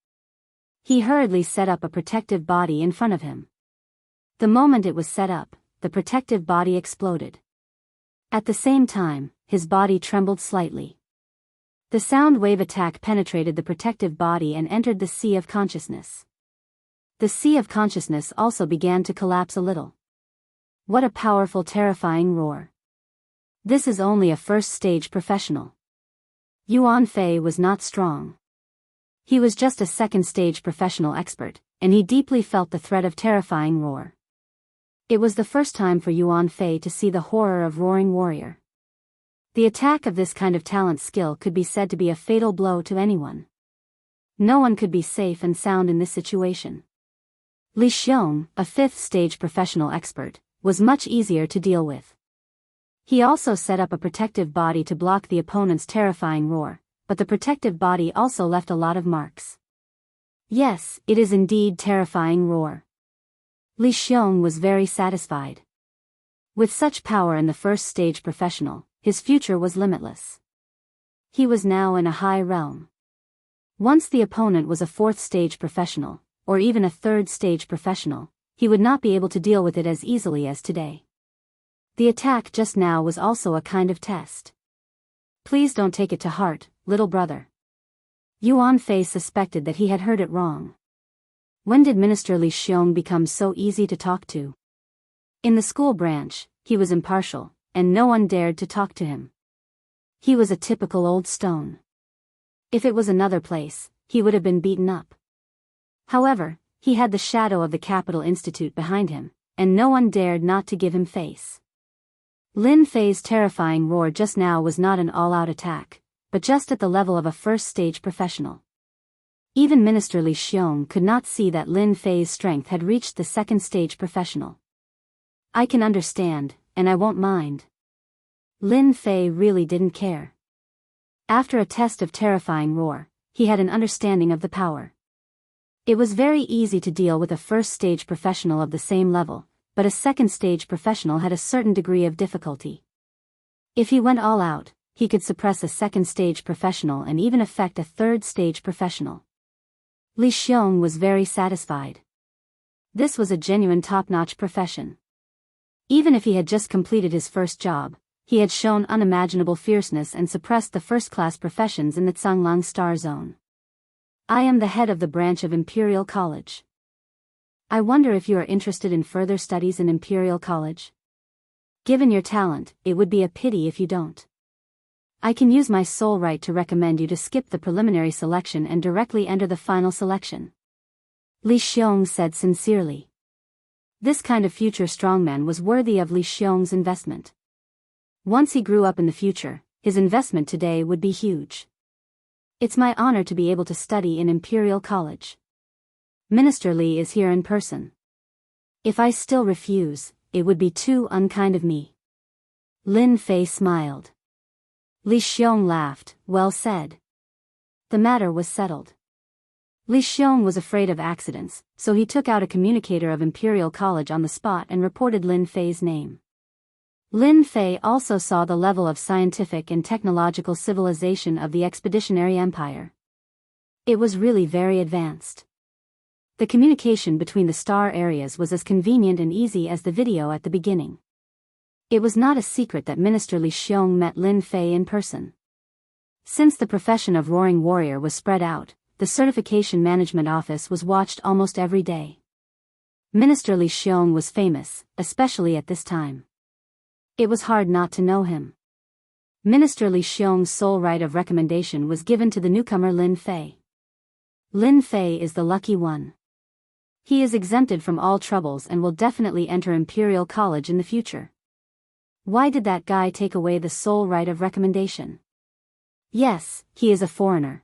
He hurriedly set up a protective body in front of him. The moment it was set up, the protective body exploded. At the same time, his body trembled slightly. The sound wave attack penetrated the protective body and entered the Sea of Consciousness. The Sea of Consciousness also began to collapse a little. What a powerful terrifying roar. This is only a 1st stage professional. Yuan Fei was not strong. He was just a 2nd stage professional expert, and he deeply felt the threat of terrifying roar. It was the first time for Yuan Fei to see the horror of Roaring Warrior. The attack of this kind of talent skill could be said to be a fatal blow to anyone. No one could be safe and sound in this situation. Li Xiong, a 5th stage professional expert, was much easier to deal with. He also set up a protective body to block the opponent's terrifying roar, but the protective body also left a lot of marks. Yes, it is indeed terrifying roar. Li Xiong was very satisfied. With such power in the 1st stage professional, his future was limitless. He was now in a high realm. Once the opponent was a 4th stage professional, or even a 3rd stage professional, he would not be able to deal with it as easily as today. The attack just now was also a kind of test. Please don't take it to heart, little brother. Yuan Fei suspected that he had heard it wrong. When did Minister Li Xiong become so easy to talk to? In the school branch, he was impartial, and no one dared to talk to him. He was a typical old stone. If it was another place, he would have been beaten up. However, he had the shadow of the Capital Institute behind him, and no one dared not to give him face. Lin Fei's terrifying roar just now was not an all-out attack, but just at the level of a 1st stage professional. Even Minister Li Xiong could not see that Lin Fei's strength had reached the 2nd stage professional. I can understand, and I won't mind. Lin Fei really didn't care. After a test of terrifying roar, he had an understanding of the power. It was very easy to deal with a 1st stage professional of the same level, but a 2nd stage professional had a certain degree of difficulty. If he went all out, he could suppress a 2nd stage professional and even affect a 3rd stage professional. Li Xiong was very satisfied. This was a genuine top-notch profession. Even if he had just completed his first job, he had shown unimaginable fierceness and suppressed the first-class professions in the Zhanglang Star Zone. I am the head of the branch of Imperial College. I wonder if you are interested in further studies in Imperial College? Given your talent, it would be a pity if you don't. I can use my sole right to recommend you to skip the preliminary selection and directly enter the final selection. Li Xiong said sincerely. This kind of future strongman was worthy of Li Xiong's investment. Once he grew up in the future, his investment today would be huge. It's my honor to be able to study in Imperial College. Minister Li is here in person. If I still refuse, it would be too unkind of me. Lin Fei smiled. Li Xiong laughed. Well said. The matter was settled. Li Xiong was afraid of accidents, so he took out a communicator of Imperial College on the spot and reported Lin Fei's name. Lin Fei also saw the level of scientific and technological civilization of the Expeditionary Empire. It was really very advanced. The communication between the star areas was as convenient and easy as the video at the beginning. It was not a secret that Minister Li Xiong met Lin Fei in person. Since the profession of Roaring Warrior was spread out, the Certification Management Office was watched almost every day. Minister Li Xiong was famous, especially at this time. It was hard not to know him. Minister Li Xiong's sole right of recommendation was given to the newcomer Lin Fei. Lin Fei is the lucky one. He is exempted from all troubles and will definitely enter Imperial College in the future. Why did that guy take away the sole right of recommendation? Yes, he is a foreigner.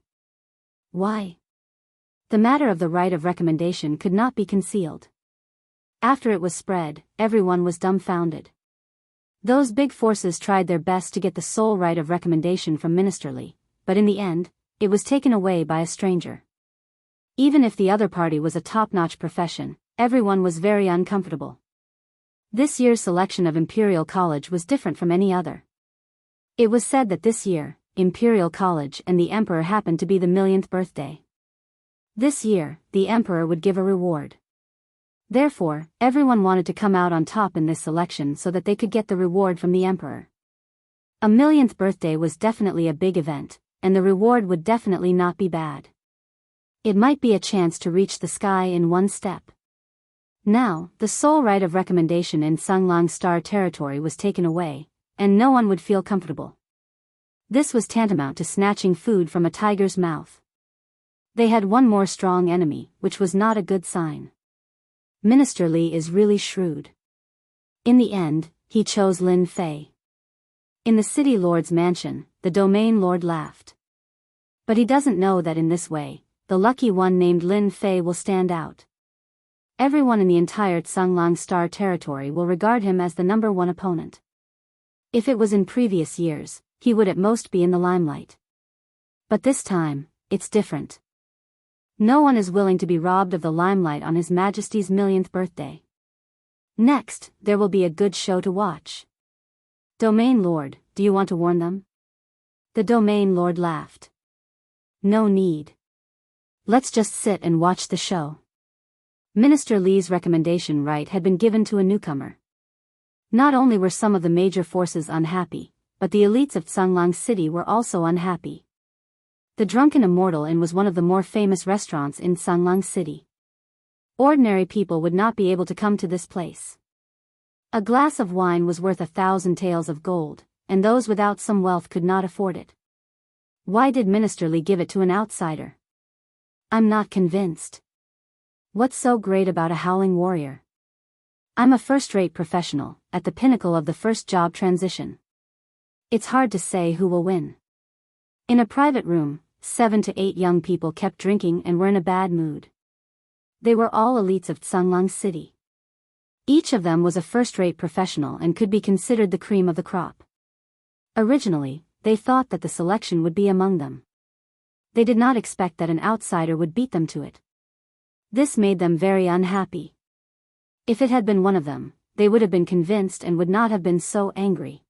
Why? The matter of the right of recommendation could not be concealed. After it was spread, everyone was dumbfounded. Those big forces tried their best to get the sole right of recommendation from Minister Li, but in the end, it was taken away by a stranger. Even if the other party was a top-notch profession, everyone was very uncomfortable. This year's selection of Imperial College was different from any other. It was said that this year, Imperial College and the Emperor happened to be the millionth birthday. This year, the Emperor would give a reward. Therefore, everyone wanted to come out on top in this selection so that they could get the reward from the Emperor. A millionth birthday was definitely a big event, and the reward would definitely not be bad. It might be a chance to reach the sky in one step. Now, the sole right of recommendation in Sunglang Star territory was taken away, and no one would feel comfortable. This was tantamount to snatching food from a tiger's mouth. They had one more strong enemy, which was not a good sign. Minister Li is really shrewd. In the end, he chose Lin Fei. In the city lord's mansion, the domain lord laughed. But he doesn't know that in this way, the lucky one named Lin Fei will stand out. Everyone in the entire Sunglang Star territory will regard him as the number one opponent. If it was in previous years, he would at most be in the limelight. But this time, it's different. No one is willing to be robbed of the limelight on His Majesty's millionth birthday. Next, there will be a good show to watch. Domain Lord, do you want to warn them? The Domain Lord laughed. No need. Let's just sit and watch the show. Minister Li's recommendation right had been given to a newcomer. Not only were some of the major forces unhappy, but the elites of Sunglang City were also unhappy. The Drunken Immortal Inn was one of the more famous restaurants in Sunglang City. Ordinary people would not be able to come to this place. A glass of wine was worth 1,000 taels of gold, and those without some wealth could not afford it. Why did Minister Li give it to an outsider? I'm not convinced. What's so great about a howling warrior? I'm a first-rate professional, at the pinnacle of the first job transition. It's hard to say who will win. In a private room, 7 to 8 young people kept drinking and were in a bad mood. They were all elites of Sunglang City. Each of them was a first-rate professional and could be considered the cream of the crop. Originally, they thought that the selection would be among them. They did not expect that an outsider would beat them to it. This made them very unhappy. If it had been one of them, they would have been convinced and would not have been so angry.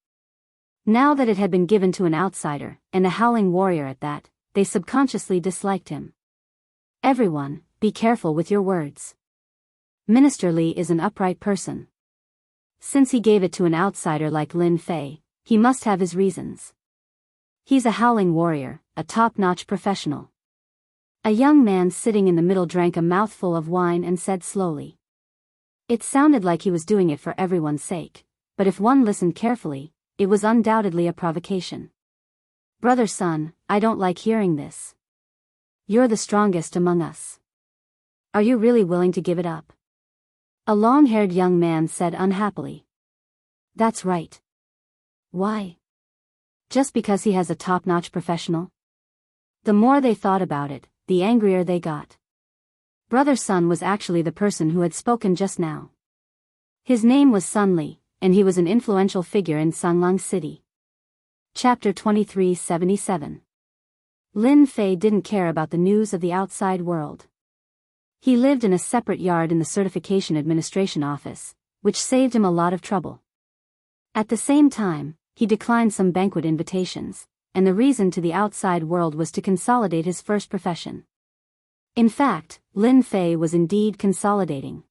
Now that it had been given to an outsider, and a howling warrior at that, they subconsciously disliked him. Everyone, be careful with your words. Minister Li is an upright person. Since he gave it to an outsider like Lin Fei, he must have his reasons. He's a howling warrior, a top-notch professional. A young man sitting in the middle drank a mouthful of wine and said slowly. It sounded like he was doing it for everyone's sake, but if one listened carefully, it was undoubtedly a provocation. Brother Sun, I don't like hearing this. You're the strongest among us. Are you really willing to give it up? A long-haired young man said unhappily. That's right. Why? Just because he has a top-notch professional? The more they thought about it, the angrier they got. Brother Sun was actually the person who had spoken just now. His name was Sun Li, and he was an influential figure in Sanglang City. Chapter 2377. Lin Fei didn't care about the news of the outside world. He lived in a separate yard in the Certification Administration Office, which saved him a lot of trouble. At the same time, he declined some banquet invitations, and the reason to the outside world was to consolidate his first profession. In fact, Lin Fei was indeed consolidating.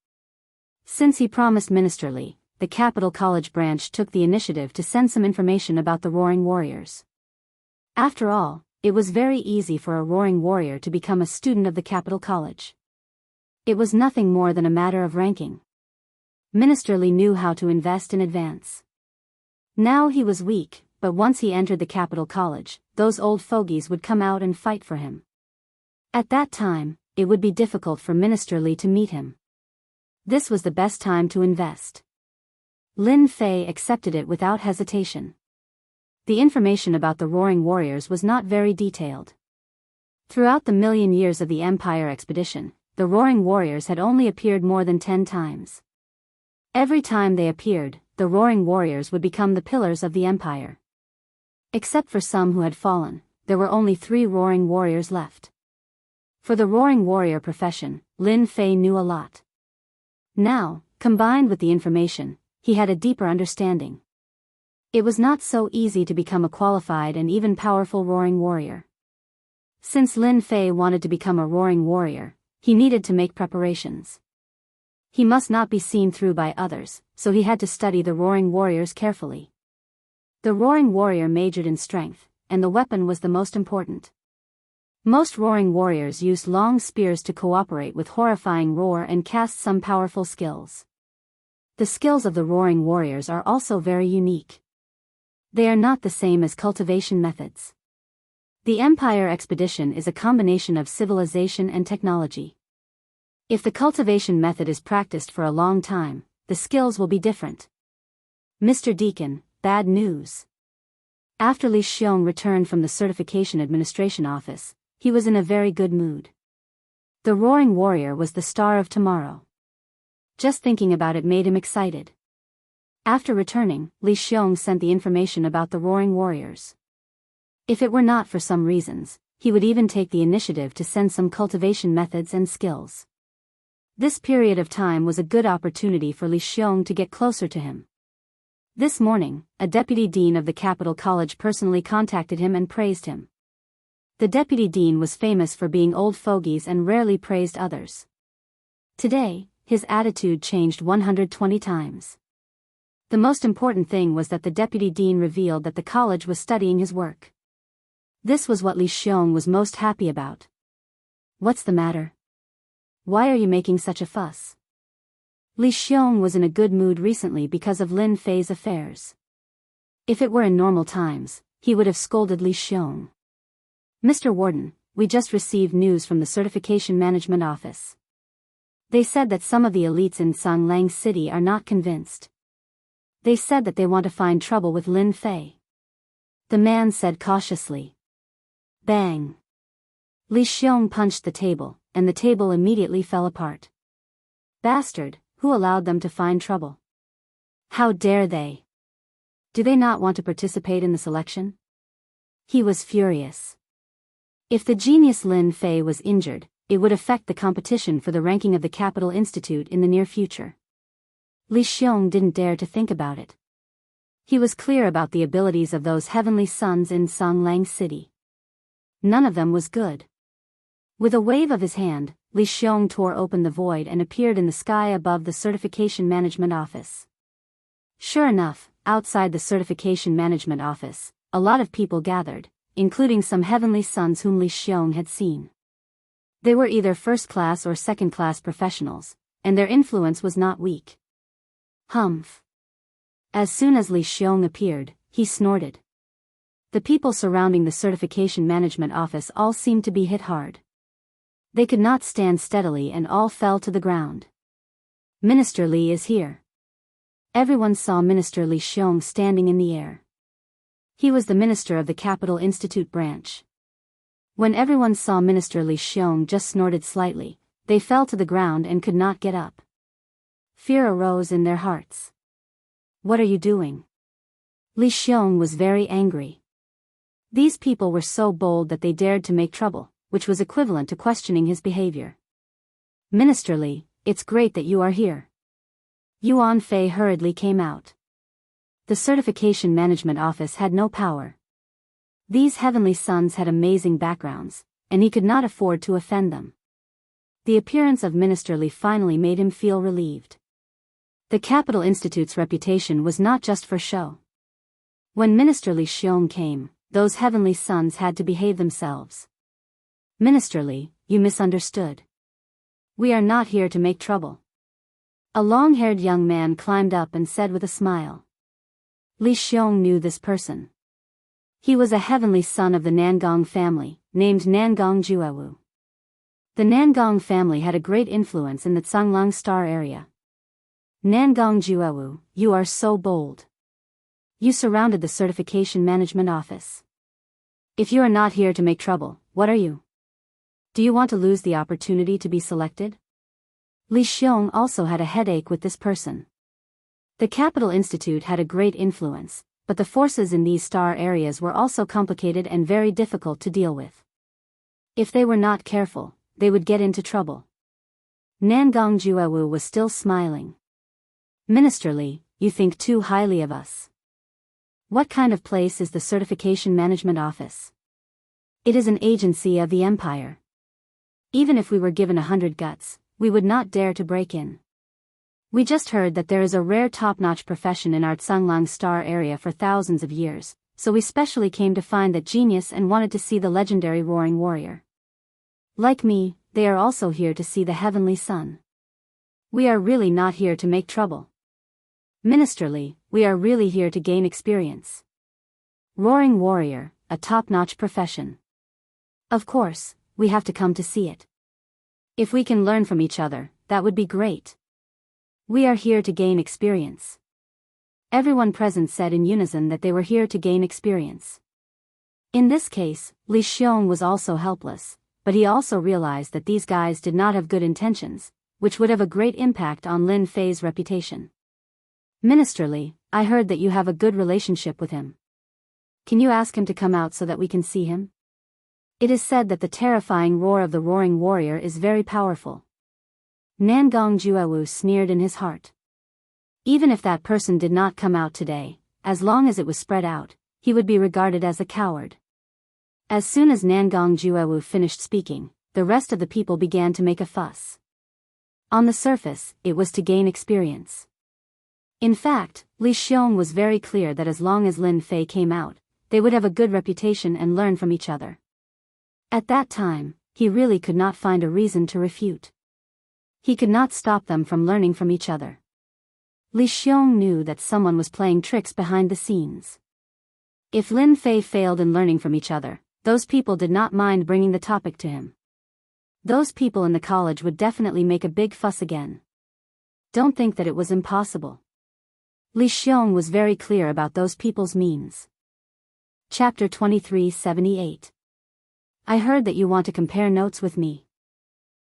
Since he promised Ministerly, the Capital College branch took the initiative to send some information about the Roaring Warriors. After all, it was very easy for a Roaring Warrior to become a student of the Capital College. It was nothing more than a matter of ranking. Ministerly knew how to invest in advance. Now he was weak, but once he entered the Capital College, those old fogies would come out and fight for him. At that time, it would be difficult for Ministerly to meet him. This was the best time to invest. Lin Fei accepted it without hesitation. The information about the Roaring Warriors was not very detailed. Throughout the million years of the Empire expedition, the Roaring Warriors had only appeared more than 10 times. Every time they appeared, the Roaring Warriors would become the pillars of the Empire. Except for some who had fallen, there were only 3 Roaring Warriors left. For the Roaring Warrior profession, Lin Fei knew a lot. Now, combined with the information, he had a deeper understanding. It was not so easy to become a qualified and even powerful Roaring Warrior. Since Lin Fei wanted to become a Roaring Warrior, he needed to make preparations. He must not be seen through by others, so he had to study the Roaring Warriors carefully. The Roaring Warrior majored in strength, and the weapon was the most important. Most Roaring Warriors used long spears to cooperate with horrifying roar and cast some powerful skills. The skills of the Roaring Warriors are also very unique. They are not the same as cultivation methods. The Empire expedition is a combination of civilization and technology. If the cultivation method is practiced for a long time, the skills will be different. Mr. Deacon, bad news. After Li Xiong returned from the Certification Administration Office, he was in a very good mood. The Roaring Warrior was the star of tomorrow. Just thinking about it made him excited. After returning, Li Xiong sent the information about the Roaring Warriors. If it were not for some reasons, he would even take the initiative to send some cultivation methods and skills. This period of time was a good opportunity for Li Xiong to get closer to him. This morning, a deputy dean of the Capital College personally contacted him and praised him. The deputy dean was famous for being old fogies and rarely praised others. Today, his attitude changed 120 times. The most important thing was that the deputy dean revealed that the college was studying his work. This was what Li Xiong was most happy about. What's the matter? Why are you making such a fuss? Li Xiong was in a good mood recently because of Lin Fei's affairs. If it were in normal times, he would have scolded Li Xiong. Mr. Warden, we just received news from the Certification Management Office. They said that some of the elites in Sanglang City are not convinced. They said that they want to find trouble with Lin Fei. The man said cautiously. Bang! Li Xiong punched the table, and the table immediately fell apart. Bastard, who allowed them to find trouble? How dare they? Do they not want to participate in the selection? He was furious. If the genius Lin Fei was injured, it would affect the competition for the ranking of the Capital Institute in the near future. Li Xiong didn't dare to think about it. He was clear about the abilities of those heavenly sons in Sanglang City. None of them was good. With a wave of his hand, Li Xiong tore open the void and appeared in the sky above the Certification Management Office. Sure enough, outside the Certification Management Office, a lot of people gathered, including some heavenly sons whom Li Xiong had seen. They were either first-class or second-class professionals, and their influence was not weak. Humph. As soon as Li Xiong appeared, he snorted. The people surrounding the certification management office all seemed to be hit hard. They could not stand steadily and all fell to the ground. Minister Li is here. Everyone saw Minister Li Xiong standing in the air. He was the minister of the Capital Institute branch. When everyone saw Minister Li Xiong just snorted slightly, they fell to the ground and could not get up. Fear arose in their hearts. What are you doing? Li Xiong was very angry. These people were so bold that they dared to make trouble, which was equivalent to questioning his behavior. Minister Li, it's great that you are here. Yuan Fei hurriedly came out. The certification management office had no power. These heavenly sons had amazing backgrounds, and he could not afford to offend them. The appearance of Minister Li finally made him feel relieved. The Capital Institute's reputation was not just for show. When Minister Li Xiong came, those heavenly sons had to behave themselves. Minister Li, you misunderstood. We are not here to make trouble. A long-haired young man climbed up and said with a smile. Li Xiong knew this person. He was a heavenly son of the Nangong family, named Nangong Juewu. The Nangong family had a great influence in the Zhanglang Star area. Nangong Juewu, you are so bold. You surrounded the certification management office. If you are not here to make trouble, what are you? Do you want to lose the opportunity to be selected? Li Xiong also had a headache with this person. The Capital Institute had a great influence, but the forces in these star areas were also complicated and very difficult to deal with. If they were not careful, they would get into trouble. Nangong Juewu was still smiling. Minister Li, you think too highly of us. What kind of place is the Certification Management Office? It is an agency of the Empire. Even if we were given 100 guts, we would not dare to break in. We just heard that there is a rare top-notch profession in our Zhanglang Star area for thousands of years, so we specially came to find that genius and wanted to see the legendary Roaring Warrior. Like me, they are also here to see the Heavenly Sun. We are really not here to make trouble. Minister Li, we are really here to gain experience. Roaring Warrior, a top-notch profession. Of course, we have to come to see it. If we can learn from each other, that would be great. We are here to gain experience. Everyone present said in unison that they were here to gain experience. In this case, Li Xiong was also helpless, but he also realized that these guys did not have good intentions, which would have a great impact on Lin Fei's reputation. Minister Li, I heard that you have a good relationship with him. Can you ask him to come out so that we can see him? It is said that the terrifying roar of the Roaring Warrior is very powerful. Nangong Juewu sneered in his heart. Even if that person did not come out today, as long as it was spread out, he would be regarded as a coward. As soon as Nangong Juewu finished speaking, the rest of the people began to make a fuss. On the surface, it was to gain experience. In fact, Li Xiong was very clear that as long as Lin Fei came out, they would have a good reputation and learn from each other. At that time, he really could not find a reason to refute. He could not stop them from learning from each other. Li Xiong knew that someone was playing tricks behind the scenes. If Lin Fei failed in learning from each other, those people did not mind bringing the topic to him. Those people in the college would definitely make a big fuss again. Don't think that it was impossible. Li Xiong was very clear about those people's means. Chapter 2378. I heard that you want to compare notes with me.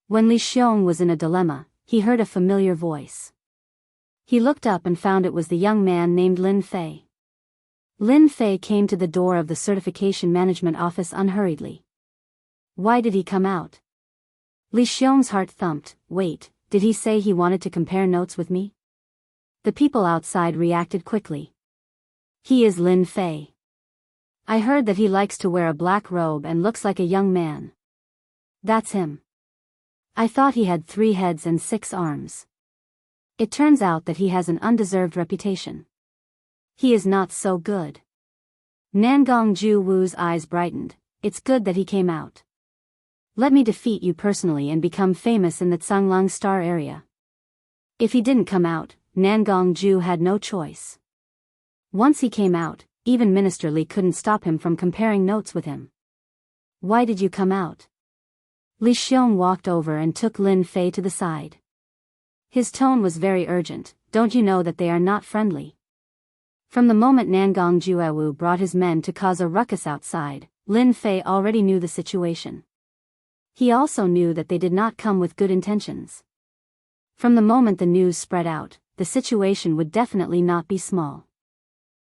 When Li Xiong was in a dilemma, he heard a familiar voice. He looked up and found it was the young man named Lin Fei. Lin Fei came to the door of the certification management office unhurriedly. Why did he come out? Li Xiong's heart thumped. Wait, did he say he wanted to compare notes with me? The people outside reacted quickly. He is Lin Fei. I heard that he likes to wear a black robe and looks like a young man. That's him. I thought he had 3 heads and 6 arms. It turns out that he has an undeserved reputation. He is not so good. Nangong Juewu's eyes brightened. It's good that he came out. Let me defeat you personally and become famous in the Tsanglang Star area. If he didn't come out, Nangongju had no choice. Once he came out, even Minister Li couldn't stop him from comparing notes with him. Why did you come out? Li Xiong walked over and took Lin Fei to the side. His tone was very urgent. Don't you know that they are not friendly? From the moment Nangongju brought his men to cause a ruckus outside, Lin Fei already knew the situation. He also knew that they did not come with good intentions. From the moment the news spread out, the situation would definitely not be small.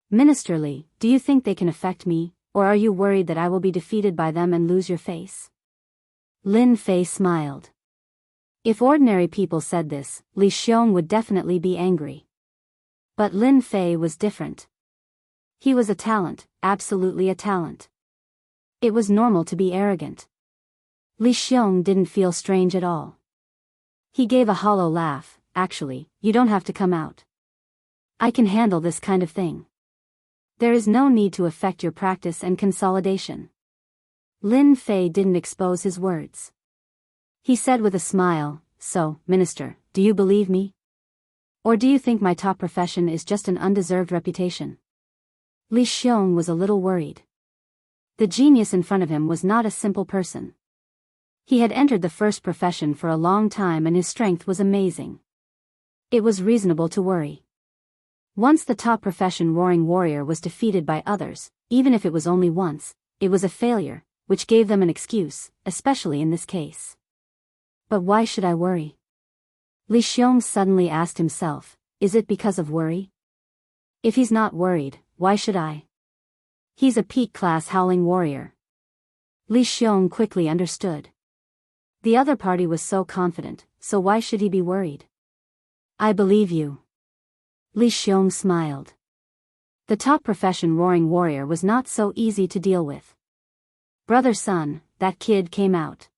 Minister Li, do you think they can affect me, or are you worried that I will be defeated by them and lose your face? Lin Fei smiled. If ordinary people said this, Li Xiong would definitely be angry. But Lin Fei was different. He was a talent, absolutely a talent. It was normal to be arrogant. Li Xiong didn't feel strange at all. He gave a hollow laugh. Actually, you don't have to come out. I can handle this kind of thing. There is no need to affect your practice and consolidation. Lin Fei didn't expose his words. He said with a smile, so, Minister, do you believe me? Or do you think my top profession is just an undeserved reputation? Li Xiong was a little worried. The genius in front of him was not a simple person. He had entered the first profession for a long time and his strength was amazing. It was reasonable to worry. Once the top profession Roaring Warrior was defeated by others, even if it was only once, it was a failure, which gave them an excuse, especially in this case. But why should I worry? Li Xiong suddenly asked himself, is it because of worry? If he's not worried, why should I? He's a peak-class Howling Warrior. Li Xiong quickly understood. The other party was so confident, so why should he be worried? I believe you. Li Xiong smiled. The top profession Roaring Warrior was not so easy to deal with. Brother Sun, that kid came out.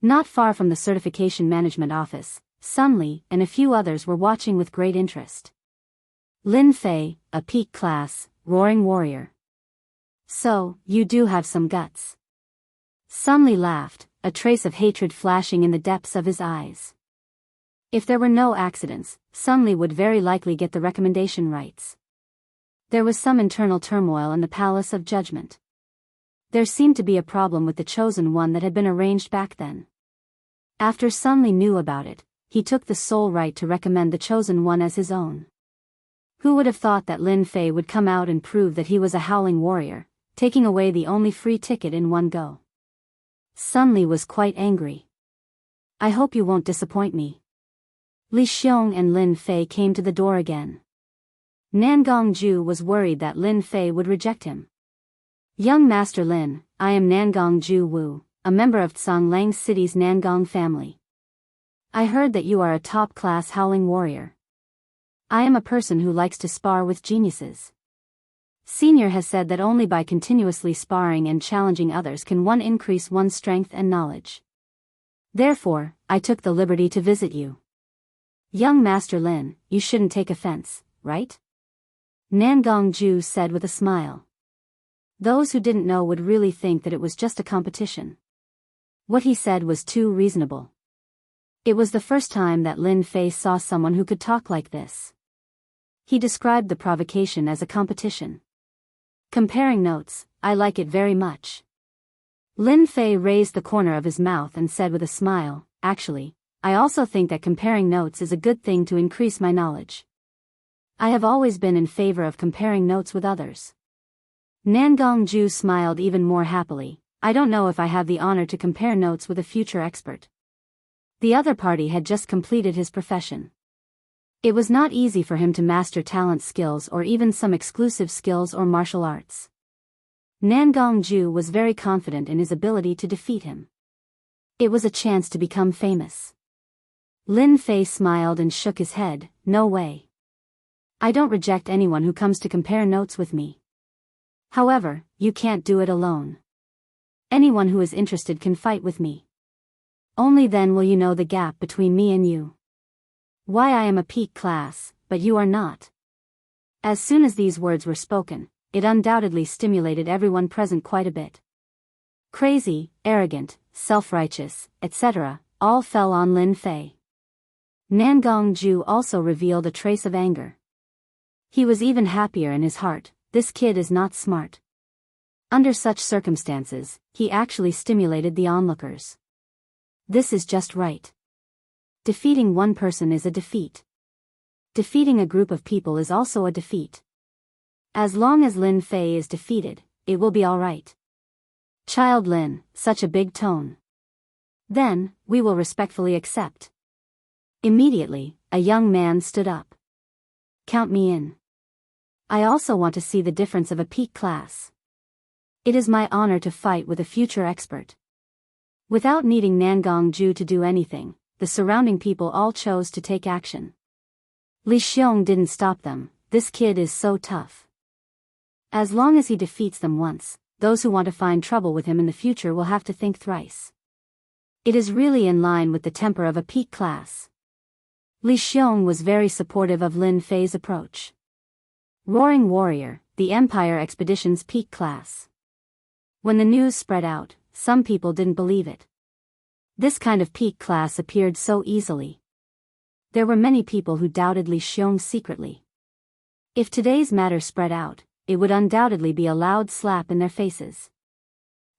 Not far from the certification management office, Sun Li and a few others were watching with great interest. Lin Fei, a peak class, Roaring Warrior. So, you do have some guts. Sun Li laughed, a trace of hatred flashing in the depths of his eyes. If there were no accidents, Sun Li would very likely get the recommendation rights. There was some internal turmoil in the Palace of Judgment. There seemed to be a problem with the Chosen One that had been arranged back then. After Sun Li knew about it, he took the sole right to recommend the Chosen One as his own. Who would have thought that Lin Fei would come out and prove that he was a Howling Warrior, taking away the only free ticket in one go? Sun Li was quite angry. I hope you won't disappoint me. Li Xiong and Lin Fei came to the door again. Nangongju was worried that Lin Fei would reject him. Young Master Lin, I am Nangongju Wu, a member of Tsanglang City's Nangong family. I heard that you are a top-class Howling Warrior. I am a person who likes to spar with geniuses. Senior has said that only by continuously sparring and challenging others can one increase one's strength and knowledge. Therefore, I took the liberty to visit you. Young Master Lin, you shouldn't take offense, right? Nangongju said with a smile. Those who didn't know would really think that it was just a competition. What he said was too reasonable. It was the first time that Lin Fei saw someone who could talk like this. He described the provocation as a competition. Comparing notes, I like it very much. Lin Fei raised the corner of his mouth and said with a smile, actually, I also think that comparing notes is a good thing to increase my knowledge. I have always been in favor of comparing notes with others. Nangongju smiled even more happily. I don't know if I have the honor to compare notes with a future expert. The other party had just completed his profession. It was not easy for him to master talent skills or even some exclusive skills or martial arts. Nangongju was very confident in his ability to defeat him. It was a chance to become famous. Lin Fei smiled and shook his head, no way. I don't reject anyone who comes to compare notes with me. However, you can't do it alone. Anyone who is interested can fight with me. Only then will you know the gap between me and you. Why I am a peak class, but you are not. As soon as these words were spoken, it undoubtedly stimulated everyone present quite a bit. Crazy, arrogant, self-righteous, etc., all fell on Lin Fei. Nangongju also revealed a trace of anger. He was even happier in his heart. This kid is not smart. Under such circumstances, he actually stimulated the onlookers. This is just right. Defeating one person is a defeat. Defeating a group of people is also a defeat. As long as Lin Fei is defeated, it will be alright. Child Lin, such a big tone. Then, we will respectfully accept. Immediately, a young man stood up. Count me in. I also want to see the difference of a peak class. It is my honor to fight with a future expert. Without needing Nangongju to do anything, the surrounding people all chose to take action. Li Xiong didn't stop them. This kid is so tough. As long as he defeats them once, those who want to find trouble with him in the future will have to think thrice. It is really in line with the temper of a peak class. Li Xiong was very supportive of Lin Fei's approach. Roaring Warrior, the Empire Expedition's peak class. When the news spread out, some people didn't believe it. This kind of peak class appeared so easily. There were many people who doubted Li Xiong secretly. If today's matter spread out, it would undoubtedly be a loud slap in their faces.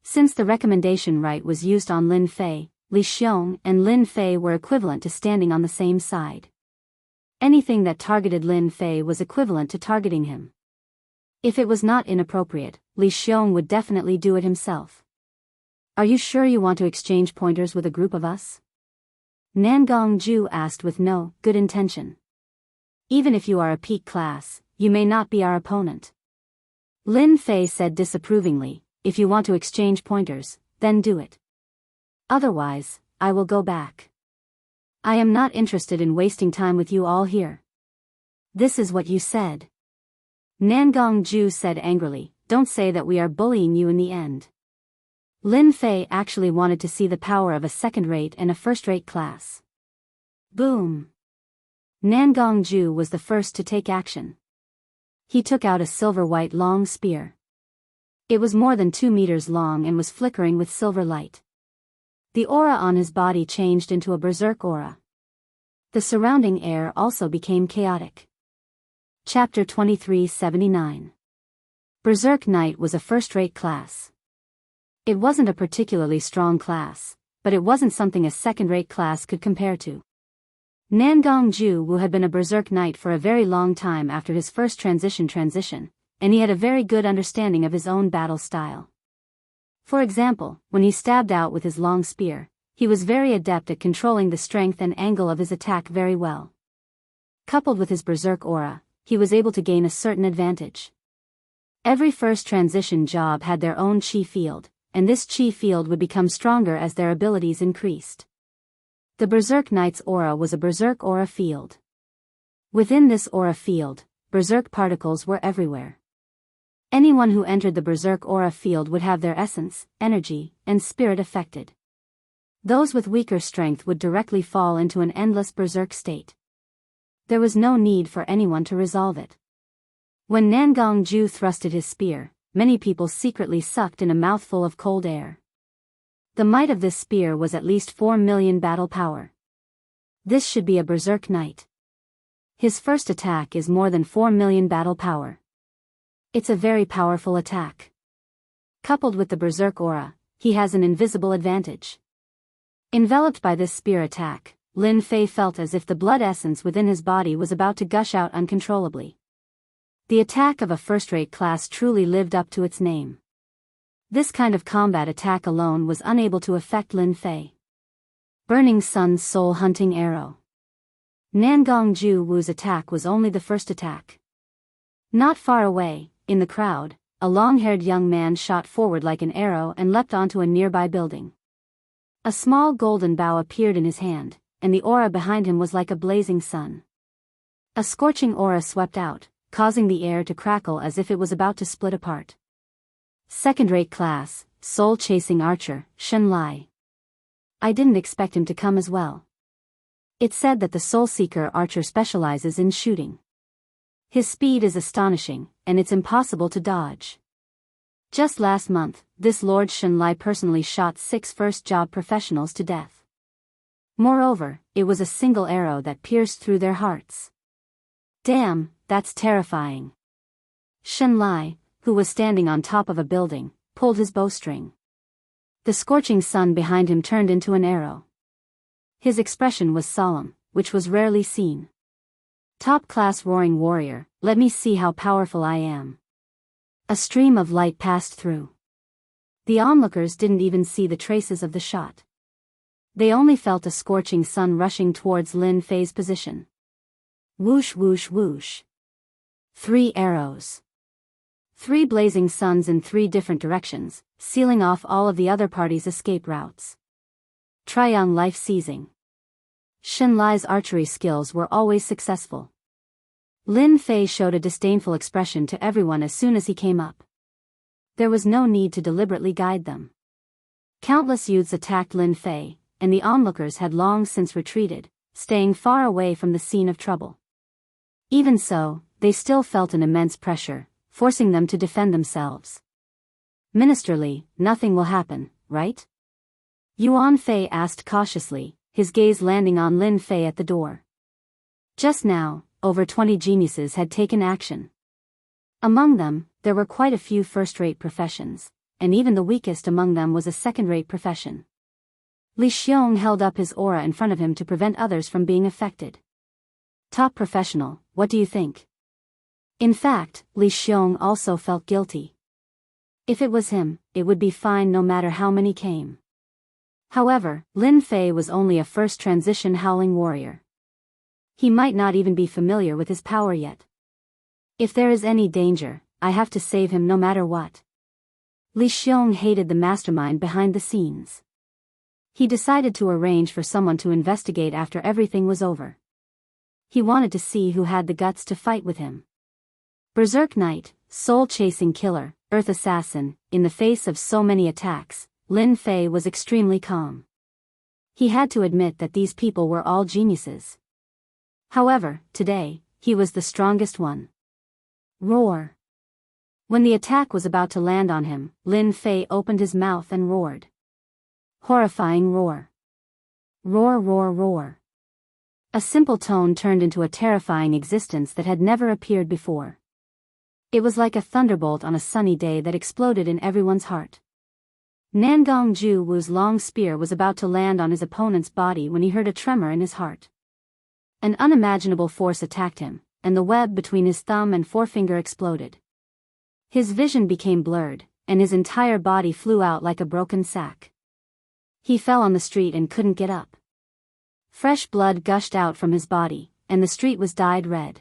Since the recommendation right was used on Lin Fei, Li Xiong and Lin Fei were equivalent to standing on the same side. Anything that targeted Lin Fei was equivalent to targeting him. If it was not inappropriate, Li Xiong would definitely do it himself. Are you sure you want to exchange pointers with a group of us? Nangongju asked with no good intention. Even if you are a peak class, you may not be our opponent. Lin Fei said disapprovingly, if you want to exchange pointers, then do it. Otherwise, I will go back. I am not interested in wasting time with you all here. This is what you said. Nangongju said angrily, don't say that we are bullying you in the end. Lin Fei actually wanted to see the power of a second-rate and a first-rate class. Boom! Nangongju was the first to take action. He took out a silver-white long spear. It was more than 2 meters long and was flickering with silver light. The aura on his body changed into a berserk aura. The surrounding air also became chaotic. Chapter 2379. Berserk Knight was a first-rate class. It wasn't a particularly strong class, but it wasn't something a second-rate class could compare to. Nangongju, who had been a Berserk Knight for a very long time after his first transition, and he had a very good understanding of his own battle style. For example, when he stabbed out with his long spear, he was very adept at controlling the strength and angle of his attack very well. Coupled with his Berserk aura, he was able to gain a certain advantage. Every first transition job had their own chi field, and this chi field would become stronger as their abilities increased. The Berserk Knight's aura was a Berserk aura field. Within this aura field, Berserk particles were everywhere. Anyone who entered the Berserk aura field would have their essence, energy, and spirit affected. Those with weaker strength would directly fall into an endless Berserk state. There was no need for anyone to resolve it. When Nangongju thrusted his spear, many people secretly sucked in a mouthful of cold air. The might of this spear was at least 4 million battle power. This should be a Berserk Knight. His first attack is more than 4 million battle power. It's a very powerful attack. Coupled with the Berserk aura, he has an invisible advantage. Enveloped by this spear attack, Lin Fei felt as if the blood essence within his body was about to gush out uncontrollably. The attack of a first-rate class truly lived up to its name. This kind of combat attack alone was unable to affect Lin Fei. Burning Sun's soul-hunting arrow. Nangongju Wu's attack was only the first attack. Not far away, in the crowd, a long-haired young man shot forward like an arrow and leapt onto a nearby building. A small golden bow appeared in his hand, and the aura behind him was like a blazing sun. A scorching aura swept out, causing the air to crackle as if it was about to split apart. Second-rate class, soul-chasing archer, Shen Lai. I didn't expect him to come as well. It's said that the soul-seeker archer specializes in shooting. His speed is astonishing, and it's impossible to dodge. Just last month, this Lord Shenlai personally shot 6 first-job professionals to death. Moreover, it was a single arrow that pierced through their hearts. Damn, that's terrifying. Shenlai, who was standing on top of a building, pulled his bowstring. The scorching sun behind him turned into an arrow. His expression was solemn, which was rarely seen. Top-class roaring warrior, let me see how powerful I am. A stream of light passed through. The onlookers didn't even see the traces of the shot. They only felt a scorching sun rushing towards Lin Fei's position. Whoosh whoosh whoosh. 3 arrows. 3 blazing suns in 3 different directions, sealing off all of the other party's escape routes. Triang life seizing. Shenlai's archery skills were always successful. Lin Fei showed a disdainful expression to everyone as soon as he came up. There was no need to deliberately guide them. Countless youths attacked Lin Fei, and the onlookers had long since retreated, staying far away from the scene of trouble. Even so, they still felt an immense pressure, forcing them to defend themselves. Ministerly, nothing will happen, right? Yuan Fei asked cautiously, his gaze landing on Lin Fei at the door. Just now, over 20 geniuses had taken action. Among them, there were quite a few first-rate professions, and even the weakest among them was a second-rate profession. Li Xiong held up his aura in front of him to prevent others from being affected. Top professional, what do you think? In fact, Li Xiong also felt guilty. If it was him, it would be fine no matter how many came. However, Lin Fei was only a first transition howling warrior. He might not even be familiar with his power yet. If there is any danger, I have to save him no matter what. Li Xiong hated the mastermind behind the scenes. He decided to arrange for someone to investigate after everything was over. He wanted to see who had the guts to fight with him. Berserk Knight, soul-chasing killer, Earth Assassin, in the face of so many attacks, Lin Fei was extremely calm. He had to admit that these people were all geniuses. However, today, he was the strongest one. Roar. When the attack was about to land on him, Lin Fei opened his mouth and roared. Horrifying roar. Roar roar roar. A simple tone turned into a terrifying existence that had never appeared before. It was like a thunderbolt on a sunny day that exploded in everyone's heart. Nangong Ju Wu's long spear was about to land on his opponent's body when he heard a tremor in his heart. An unimaginable force attacked him, and the web between his thumb and forefinger exploded. His vision became blurred, and his entire body flew out like a broken sack. He fell on the street and couldn't get up. Fresh blood gushed out from his body, and the street was dyed red.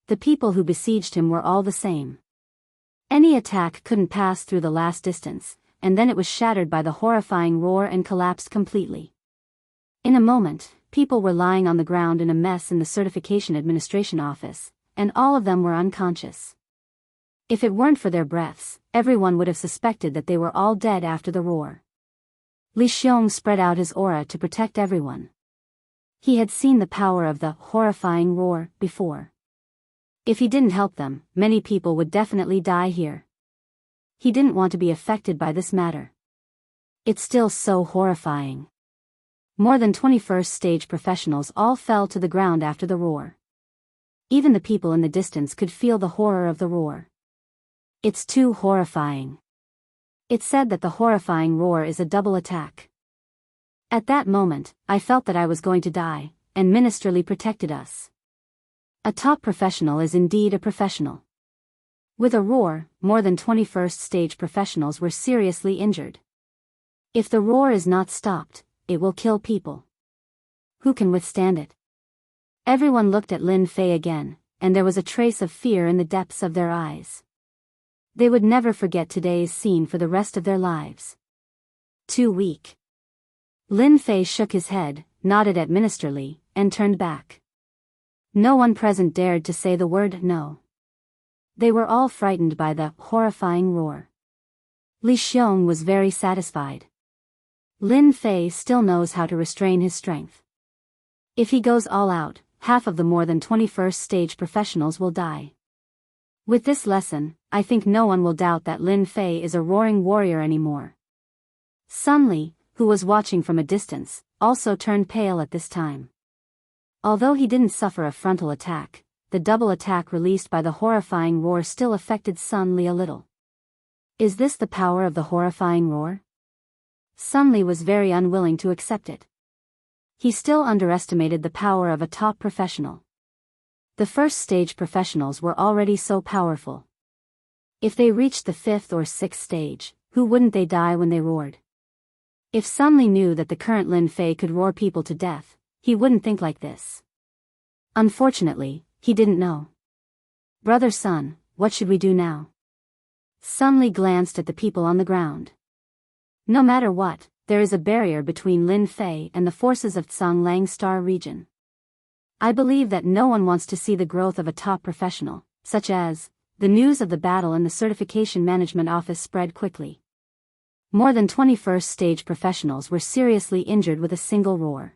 The people who besieged him were all the same. Any attack couldn't pass through the last distance, and then it was shattered by the horrifying roar and collapsed completely. In a moment, people were lying on the ground in a mess in the Certification Administration office, and all of them were unconscious. If it weren't for their breaths, everyone would have suspected that they were all dead after the roar. Li Xiong spread out his aura to protect everyone. He had seen the power of the horrifying roar before. If he didn't help them, many people would definitely die here. He didn't want to be affected by this matter. It's still so horrifying. More than 21st stage professionals all fell to the ground after the roar. Even the people in the distance could feel the horror of the roar. It's too horrifying. It's said that the horrifying roar is a double attack. At that moment, I felt that I was going to die, and Ministerly protected us. A top professional is indeed a professional. With a roar, more than 21st stage professionals were seriously injured. If the roar is not stopped, it will kill people. Who can withstand it? Everyone looked at Lin Fei again, and there was a trace of fear in the depths of their eyes. They would never forget today's scene for the rest of their lives. Too weak. Lin Fei shook his head, nodded at Ministerly, and turned back. No one present dared to say the word no. They were all frightened by the horrifying roar. Li Xiong was very satisfied. Lin Fei still knows how to restrain his strength. If he goes all out, half of the more than 21st stage professionals will die. With this lesson, I think no one will doubt that Lin Fei is a roaring warrior anymore. Sun Li, who was watching from a distance, also turned pale at this time. Although he didn't suffer a frontal attack, the double attack released by the horrifying roar still affected Sun Li a little. Is this the power of the horrifying roar? Sun Li was very unwilling to accept it. He still underestimated the power of a top professional. The first stage professionals were already so powerful. If they reached the 5th or 6th stage, who wouldn't they die when they roared? If Sun Li knew that the current Lin Fei could roar people to death, he wouldn't think like this. Unfortunately, he didn't know. Brother Sun, what should we do now? Sun Li glanced at the people on the ground. No matter what, there is a barrier between Lin Fei and the forces of Tsanglang Star region. I believe that no one wants to see the growth of a top professional, such as, the news of the battle in the Certification Management Office spread quickly. More than 21st stage professionals were seriously injured with a single roar.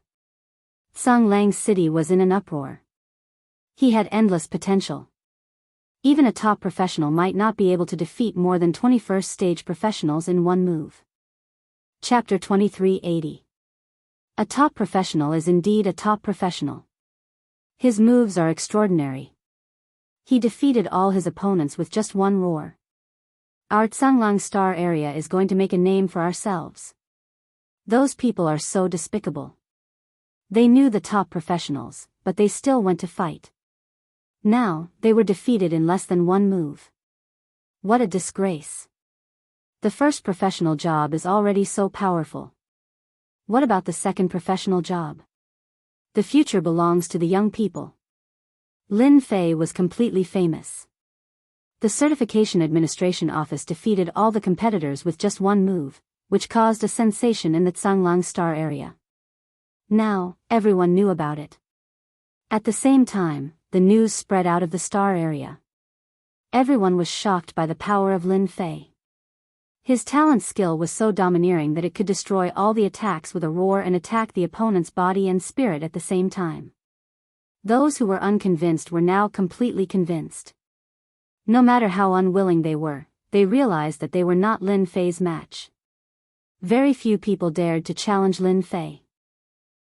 Tsanglang City was in an uproar. He had endless potential. Even a top professional might not be able to defeat more than 21st stage professionals in one move. Chapter 2380. A top professional is indeed a top professional. His moves are extraordinary. He defeated all his opponents with just one roar. Our Tsanglang Star area is going to make a name for ourselves. Those people are so despicable. They knew the top professionals, but they still went to fight. Now, they were defeated in less than one move. What a disgrace. The first professional job is already so powerful. What about the second professional job? The future belongs to the young people. Lin Fei was completely famous. The Certification Administration Office defeated all the competitors with just one move, which caused a sensation in the Tsanglang Star area. Now, everyone knew about it. At the same time, the news spread out of the star area. Everyone was shocked by the power of Lin Fei. His talent skill was so domineering that it could destroy all the attacks with a roar and attack the opponent's body and spirit at the same time. Those who were unconvinced were now completely convinced. No matter how unwilling they were, they realized that they were not Lin Fei's match. Very few people dared to challenge Lin Fei.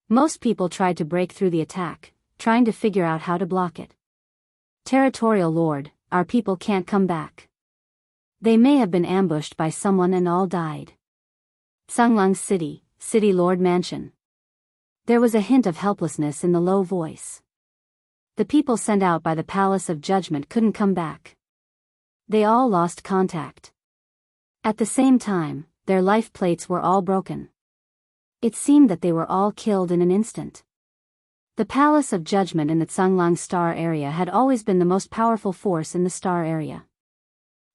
Most people tried to break through the attack, trying to figure out how to block it. Territorial Lord, our people can't come back. They may have been ambushed by someone and all died. Tsanglang City, City Lord Mansion. There was a hint of helplessness in the low voice. The people sent out by the Palace of Judgment couldn't come back. They all lost contact. At the same time, their life plates were all broken. It seemed that they were all killed in an instant. The Palace of Judgment in the Tsanglang Star area had always been the most powerful force in the star area.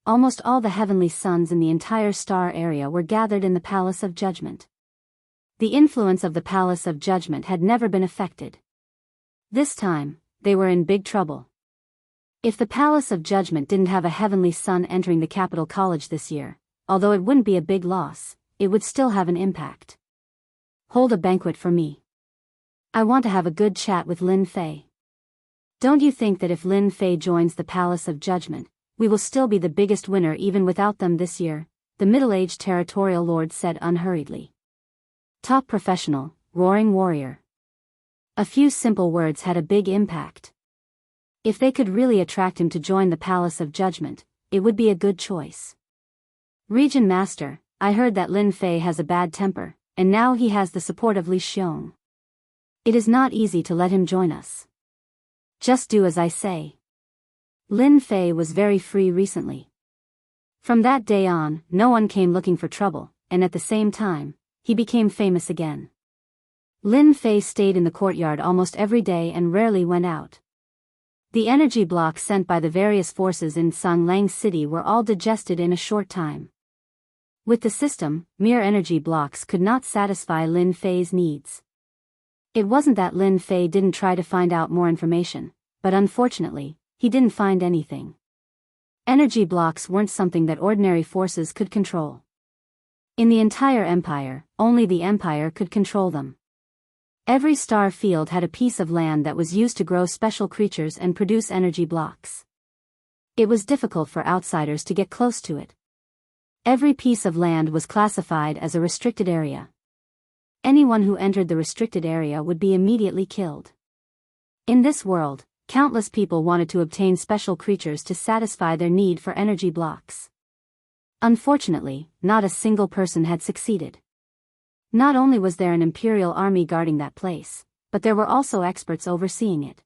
Almost all the heavenly suns in the entire star area were gathered in the Palace of Judgment. The influence of the Palace of Judgment had never been affected. This time, they were in big trouble. If the Palace of Judgment didn't have a heavenly sun entering the capital college this year, although it wouldn't be a big loss, it would still have an impact. Hold a banquet for me. I want to have a good chat with Lin Fei. Don't you think that if Lin Fei joins the Palace of Judgment, we will still be the biggest winner even without them this year? The middle-aged territorial lord said unhurriedly. Top professional, roaring warrior. A few simple words had a big impact. If they could really attract him to join the Palace of Judgment, it would be a good choice. Region Master, I heard that Lin Fei has a bad temper, and now he has the support of Li Xiong. It is not easy to let him join us. Just do as I say. Lin Fei was very free recently. From that day on, no one came looking for trouble, and at the same time, he became famous again. Lin Fei stayed in the courtyard almost every day and rarely went out. The energy blocks sent by the various forces in Tsanglang City were all digested in a short time. With the system, mere energy blocks could not satisfy Lin Fei's needs. It wasn't that Lin Fei didn't try to find out more information, but unfortunately, he didn't find anything. Energy blocks weren't something that ordinary forces could control. In the entire empire, only the empire could control them. Every star field had a piece of land that was used to grow special creatures and produce energy blocks. It was difficult for outsiders to get close to it. Every piece of land was classified as a restricted area. Anyone who entered the restricted area would be immediately killed. In this world, countless people wanted to obtain special creatures to satisfy their need for energy blocks. Unfortunately, not a single person had succeeded. Not only was there an imperial army guarding that place, but there were also experts overseeing it.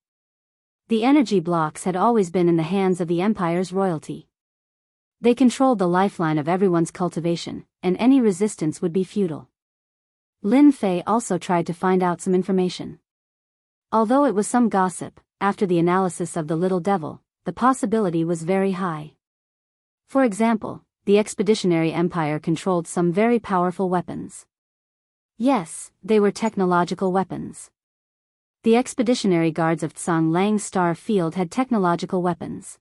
The energy blocks had always been in the hands of the Empire's royalty. They controlled the lifeline of everyone's cultivation, and any resistance would be futile. Lin Fei also tried to find out some information. Although it was some gossip, after the analysis of the little devil, the possibility was very high. For example, the Expeditionary Empire controlled some very powerful weapons. Yes, they were technological weapons. The Expeditionary Guards of Tsang Lang Star Field had technological weapons.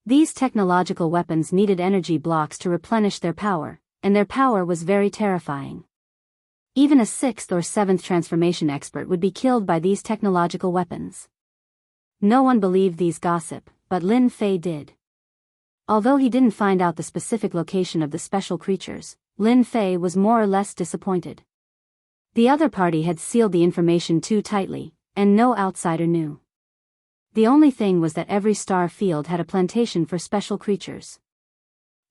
These technological weapons needed energy blocks to replenish their power, and their power was very terrifying. Even a 6th or 7th transformation expert would be killed by these technological weapons. No one believed these gossip, but Lin Fei did. Although he didn't find out the specific location of the special creatures, Lin Fei was more or less disappointed. The other party had sealed the information too tightly, and no outsider knew. The only thing was that every star field had a plantation for special creatures.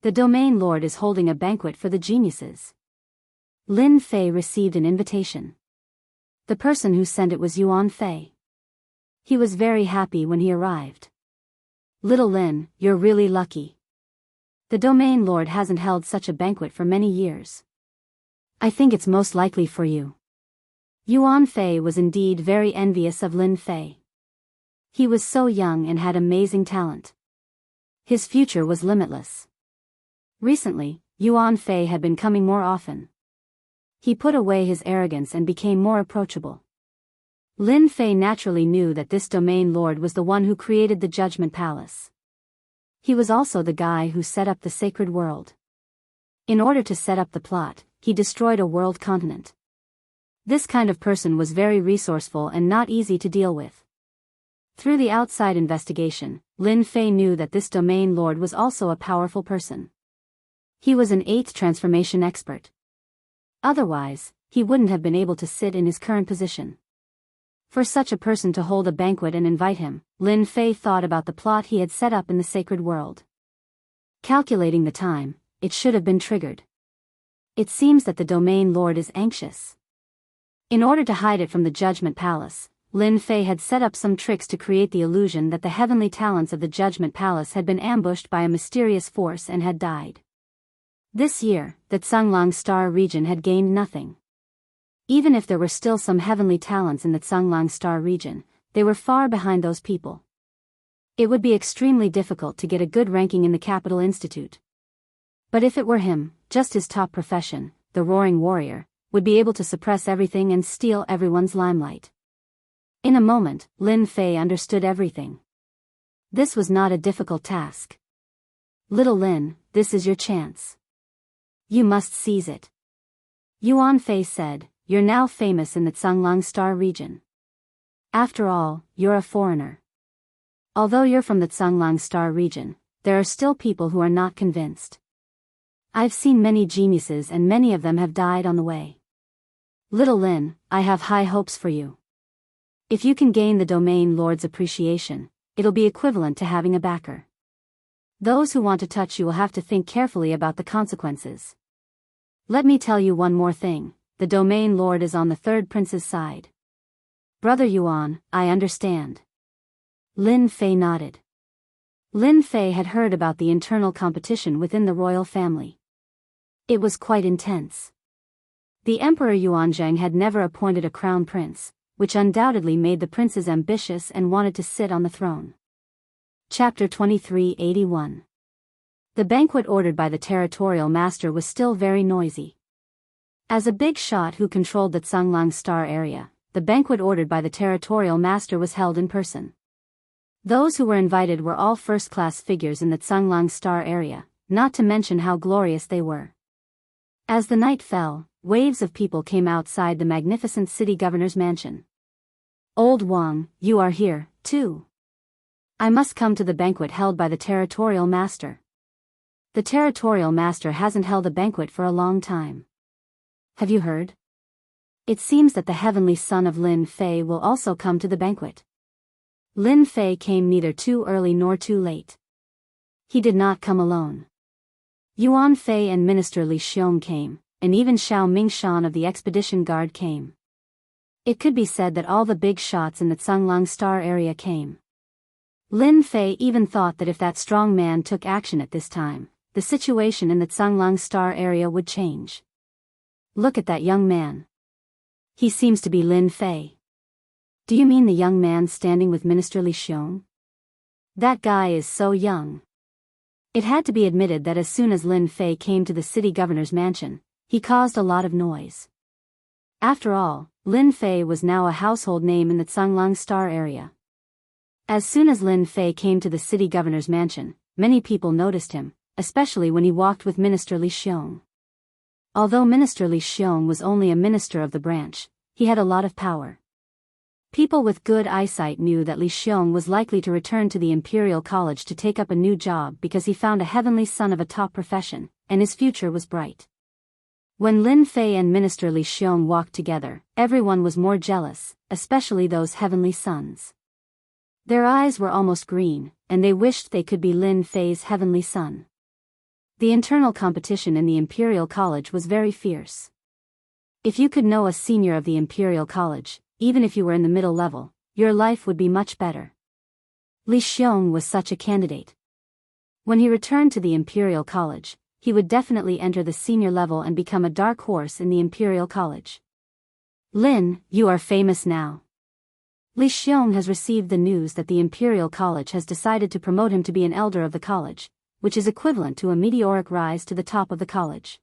The Domain Lord is holding a banquet for the geniuses. Lin Fei received an invitation. The person who sent it was Yuan Fei. He was very happy when he arrived. Little Lin, you're really lucky. The Domain Lord hasn't held such a banquet for many years. I think it's most likely for you. Yuan Fei was indeed very envious of Lin Fei. He was so young and had amazing talent. His future was limitless. Recently, Yuan Fei had been coming more often. He put away his arrogance and became more approachable. Lin Fei naturally knew that this Domain Lord was the one who created the Judgment Palace. He was also the guy who set up the Sacred World. In order to set up the plot, he destroyed a world continent. This kind of person was very resourceful and not easy to deal with. Through the outside investigation, Lin Fei knew that this Domain Lord was also a powerful person. He was an 8th transformation expert. Otherwise, he wouldn't have been able to sit in his current position. For such a person to hold a banquet and invite him, Lin Fei thought about the plot he had set up in the Sacred World. Calculating the time, it should have been triggered. It seems that the Domain Lord is anxious. In order to hide it from the Judgment Palace, Lin Fei had set up some tricks to create the illusion that the heavenly talents of the Judgment Palace had been ambushed by a mysterious force and had died. This year, the Tsanglang Star region had gained nothing. Even if there were still some heavenly talents in the Tsanglang Star region, they were far behind those people. It would be extremely difficult to get a good ranking in the Capital Institute. But if it were him, just his top profession, the Roaring Warrior, would be able to suppress everything and steal everyone's limelight. In a moment, Lin Fei understood everything. This was not a difficult task. Little Lin, this is your chance. You must seize it. Yuan Fei said, you're now famous in the Tsanglang Star region. After all, you're a foreigner. Although you're from the Tsanglang Star region, there are still people who are not convinced. I've seen many geniuses and many of them have died on the way. Little Lin, I have high hopes for you. If you can gain the Domain Lord's appreciation, it'll be equivalent to having a backer. Those who want to touch you will have to think carefully about the consequences. Let me tell you one more thing, the Domain Lord is on the 3rd prince's side. Brother Yuan, I understand. Lin Fei nodded. Lin Fei had heard about the internal competition within the royal family. It was quite intense. The Emperor Yuanzhang had never appointed a crown prince, which undoubtedly made the princes ambitious and wanted to sit on the throne. Chapter 2381. The banquet ordered by the territorial master was still very noisy. As a big shot who controlled the Tsanglang Star area, the banquet ordered by the territorial master was held in person. Those who were invited were all first-class figures in the Tsanglang Star area, not to mention how glorious they were. As the night fell, waves of people came outside the magnificent city governor's mansion. Old Wang, you are here, too. I must come to the banquet held by the territorial master. The territorial master hasn't held a banquet for a long time. Have you heard? It seems that the heavenly son of Lin Fei will also come to the banquet. Lin Fei came neither too early nor too late. He did not come alone. Yuan Fei and Minister Li Xiong came, and even Xiao Mingshan of the expedition guard came. It could be said that all the big shots in the Canglang Star area came. Lin Fei even thought that if that strong man took action at this time, the situation in the Canglang Star area would change. Look at that young man. He seems to be Lin Fei. Do you mean the young man standing with Minister Li Xiong? That guy is so young. It had to be admitted that as soon as Lin Fei came to the city governor's mansion, he caused a lot of noise. After all, Lin Fei was now a household name in the Canglang Star area. As soon as Lin Fei came to the city governor's mansion, many people noticed him, especially when he walked with Minister Li Xiong. Although Minister Li Xiong was only a minister of the branch, he had a lot of power. People with good eyesight knew that Li Xiong was likely to return to the Imperial College to take up a new job because he found a heavenly son of a top profession, and his future was bright. When Lin Fei and Minister Li Xiong walked together, everyone was more jealous, especially those heavenly sons. Their eyes were almost green, and they wished they could be Lin Fei's heavenly son. The internal competition in the Imperial College was very fierce. If you could know a senior of the Imperial College, even if you were in the middle level, your life would be much better. Li Xiong was such a candidate. When he returned to the Imperial College, he would definitely enter the senior level and become a dark horse in the Imperial College. Lin, you are famous now. Li Xiong has received the news that the Imperial College has decided to promote him to be an elder of the college, which is equivalent to a meteoric rise to the top of the college.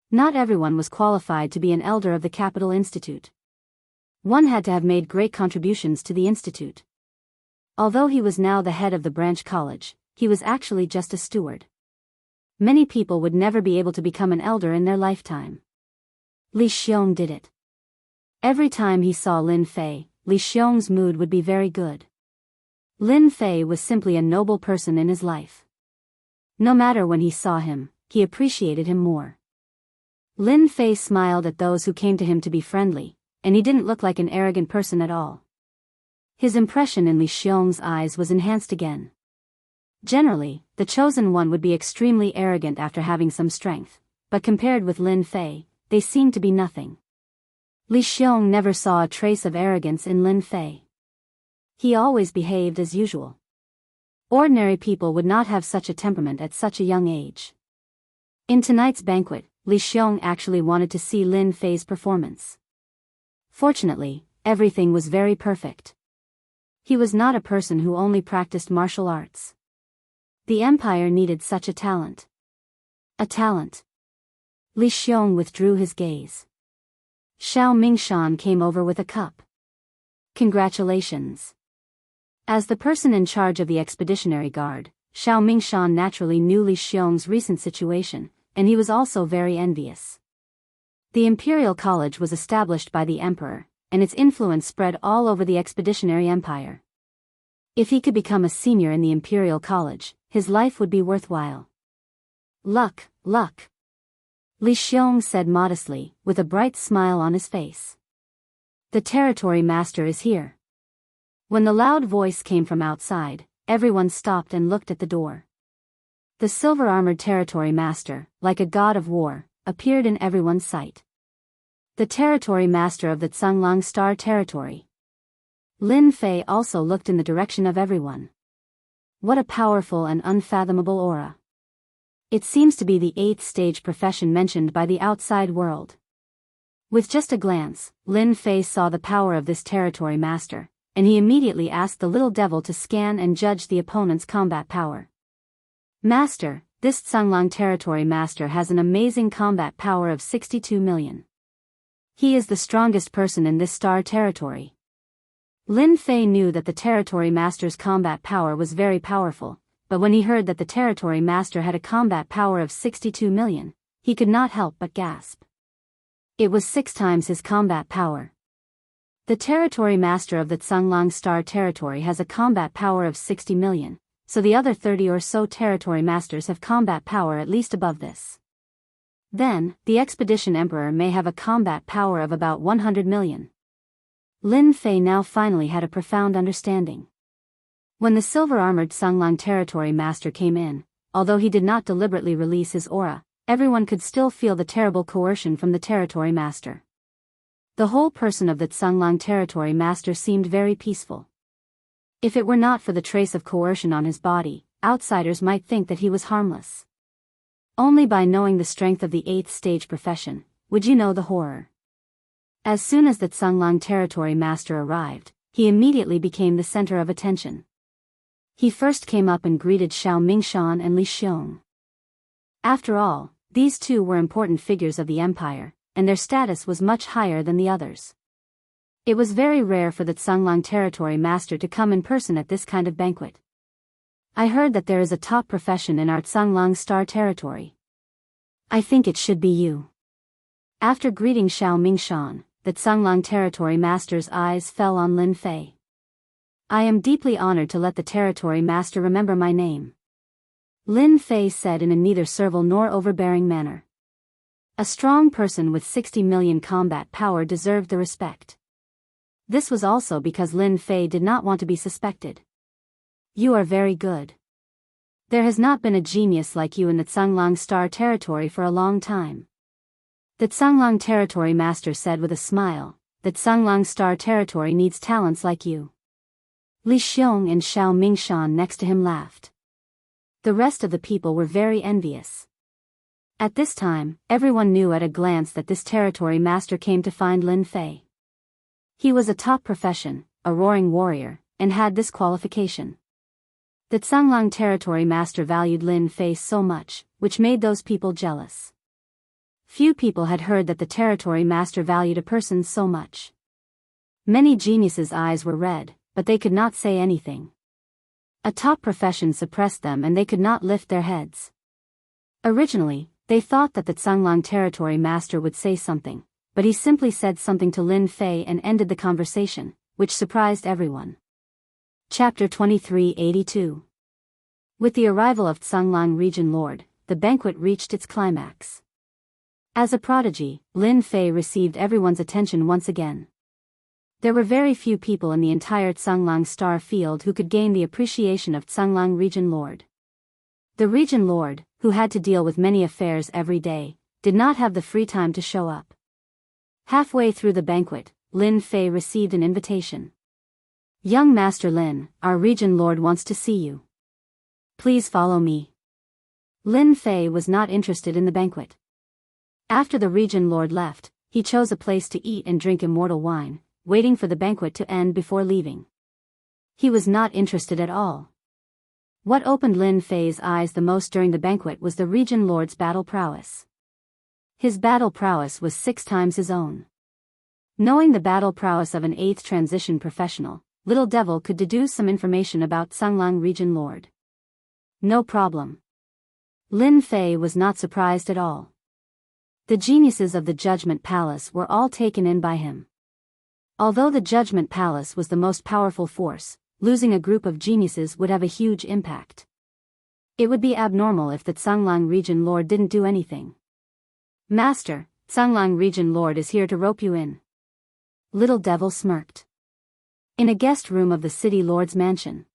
Not everyone was qualified to be an elder of the Capital Institute. One had to have made great contributions to the institute. Although he was now the head of the branch college, he was actually just a steward. Many people would never be able to become an elder in their lifetime. Li Xiong did it. Every time he saw Lin Fei, Li Xiong's mood would be very good. Lin Fei was simply a noble person in his life. No matter when he saw him, he appreciated him more. Lin Fei smiled at those who came to him to be friendly, and he didn't look like an arrogant person at all. His impression in Li Xiong's eyes was enhanced again. Generally, the chosen one would be extremely arrogant after having some strength, but compared with Lin Fei, they seemed to be nothing. Li Xiong never saw a trace of arrogance in Lin Fei. He always behaved as usual. Ordinary people would not have such a temperament at such a young age. In tonight's banquet, Li Xiong actually wanted to see Lin Fei's performance. Fortunately, everything was very perfect. He was not a person who only practiced martial arts. The empire needed such a talent. A talent. Li Xiong withdrew his gaze. Xiao Mingshan came over with a cup. Congratulations. As the person in charge of the expeditionary guard, Xiao Mingshan naturally knew Li Xiong's recent situation, and he was also very envious. The Imperial College was established by the Emperor, and its influence spread all over the Expeditionary Empire. If he could become a senior in the Imperial College, his life would be worthwhile. Luck, luck. Li Xiong said modestly, with a bright smile on his face. The territory master is here. When the loud voice came from outside, everyone stopped and looked at the door. The silver-armored territory master, like a god of war, appeared in everyone's sight. The territory master of the Canglang Star territory. Lin Fei also looked in the direction of everyone. What a powerful and unfathomable aura. It seems to be the 8th stage profession mentioned by the outside world. With just a glance, Lin Fei saw the power of this territory master, and he immediately asked the little devil to scan and judge the opponent's combat power. Master, this Canglang territory master has an amazing combat power of 62 million. He is the strongest person in this star territory. Lin Fei knew that the territory master's combat power was very powerful, but when he heard that the territory master had a combat power of 62 million, he could not help but gasp. It was 6 times his combat power. The territory master of the Tsunglong Star territory has a combat power of 60 million, so the other 30 or so territory masters have combat power at least above this. Then, the expedition emperor may have a combat power of about 100 million. Lin Fei now finally had a profound understanding. When the silver-armored Tsunglong territory master came in, although he did not deliberately release his aura, everyone could still feel the terrible coercion from the territory master. The whole person of the Tsunglong territory master seemed very peaceful. If it were not for the trace of coercion on his body, outsiders might think that he was harmless. Only by knowing the strength of the 8th stage profession would you know the horror. As soon as the Tsunglong territory master arrived, he immediately became the center of attention. He first came up and greeted Xiao Mingshan and Li Xiong. After all, these two were important figures of the empire, and their status was much higher than the others. It was very rare for the Tsunglong territory master to come in person at this kind of banquet. I heard that there is a top profession in our Tsunglong Star territory. I think it should be you. After greeting Xiao Mingshan, the Tsunglong territory master's eyes fell on Lin Fei. I am deeply honored to let the territory master remember my name. Lin Fei said in a neither servile nor overbearing manner. A strong person with 60 million combat power deserved the respect. This was also because Lin Fei did not want to be suspected. You are very good. There has not been a genius like you in the Tsunglong Star territory for a long time. The Tsunglong territory master said with a smile, the Tsunglong Star territory needs talents like you. Li Xiong and Xiao Mingshan next to him laughed. The rest of the people were very envious. At this time, everyone knew at a glance that this territory master came to find Lin Fei. He was a top profession, a roaring warrior, and had this qualification. The Tsunglong territory master valued Lin Fei so much, which made those people jealous. Few people had heard that the territory master valued a person so much. Many geniuses' eyes were red, but they could not say anything. A top profession suppressed them and they could not lift their heads. Originally, they thought that the Tsunglong territory master would say something, but he simply said something to Lin Fei and ended the conversation, which surprised everyone. Chapter 2382. With the arrival of Tsunglong Region Lord, the banquet reached its climax. As a prodigy, Lin Fei received everyone's attention once again. There were very few people in the entire Tsunglong Star field who could gain the appreciation of Tsunglong Region Lord. The Region Lord, who had to deal with many affairs every day, did not have the free time to show up. Halfway through the banquet, Lin Fei received an invitation. Young Master Lin, our Region Lord wants to see you. Please follow me. Lin Fei was not interested in the banquet. After the Region Lord left, he chose a place to eat and drink immortal wine, waiting for the banquet to end before leaving. He was not interested at all. What opened Lin Fei's eyes the most during the banquet was the Region Lord's battle prowess. His battle prowess was 6 times his own. Knowing the battle prowess of an 8th transition professional, Little Devil could deduce some information about Tsunglong Region Lord. No problem. Lin Fei was not surprised at all. The geniuses of the Judgment Palace were all taken in by him. Although the Judgment Palace was the most powerful force, losing a group of geniuses would have a huge impact. It would be abnormal if the Tsunglong Region Lord didn't do anything. Master, Tsunglong Region Lord is here to rope you in. Little Devil smirked. In a guest room of the City Lord's mansion.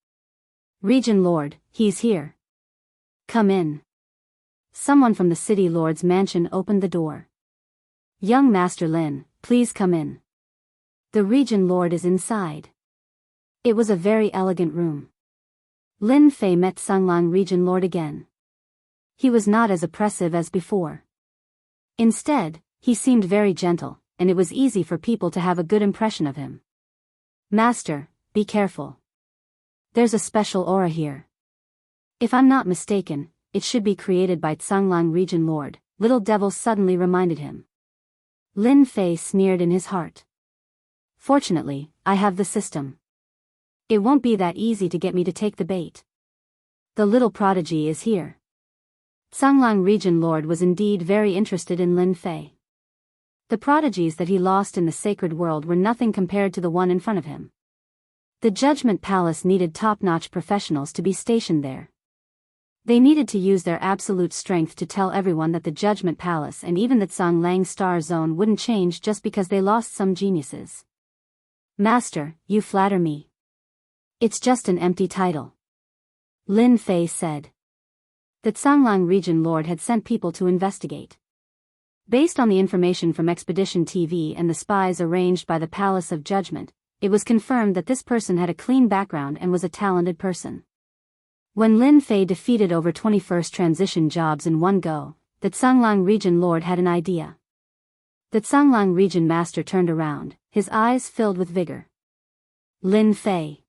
Region Lord, he's here. Come in. Someone from the City Lord's mansion opened the door. Young Master Lin, please come in. The Region Lord is inside. It was a very elegant room. Lin Fei met Tsunglong Region Lord again. He was not as oppressive as before. Instead, he seemed very gentle, and it was easy for people to have a good impression of him. Master, be careful. There's a special aura here. If I'm not mistaken, it should be created by Tsunglong Region Lord, Little Devil suddenly reminded him. Lin Fei sneered in his heart. Fortunately, I have the system. It won't be that easy to get me to take the bait. The little prodigy is here. Tsunglong Region Lord was indeed very interested in Lin Fei. The prodigies that he lost in the sacred world were nothing compared to the one in front of him. The Judgment Palace needed top-notch professionals to be stationed there. They needed to use their absolute strength to tell everyone that the Judgment Palace and even the Tsang Lang Star Zone wouldn't change just because they lost some geniuses. Master, you flatter me. It's just an empty title. Lin Fei said. The Tsanglang region lord had sent people to investigate. Based on the information from Expedition TV and the spies arranged by the Palace of Judgment, it was confirmed that this person had a clean background and was a talented person. When Lin Fei defeated over 21st transition jobs in one go, the Tsanglang region lord had an idea. The Tsanglang region master turned around, his eyes filled with vigor. Lin Fei.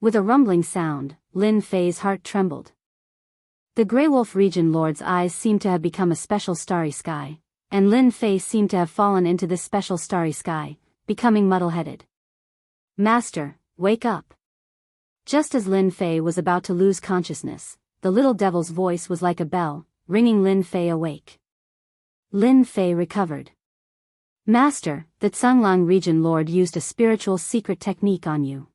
With a rumbling sound, Lin Fei's heart trembled. The Grey Wolf region lord's eyes seemed to have become a special starry sky, and Lin Fei seemed to have fallen into this special starry sky, becoming muddle-headed. Master, wake up. Just as Lin Fei was about to lose consciousness, the little devil's voice was like a bell, ringing Lin Fei awake. Lin Fei recovered. Master, the Tsanglang region lord used a spiritual secret technique on you.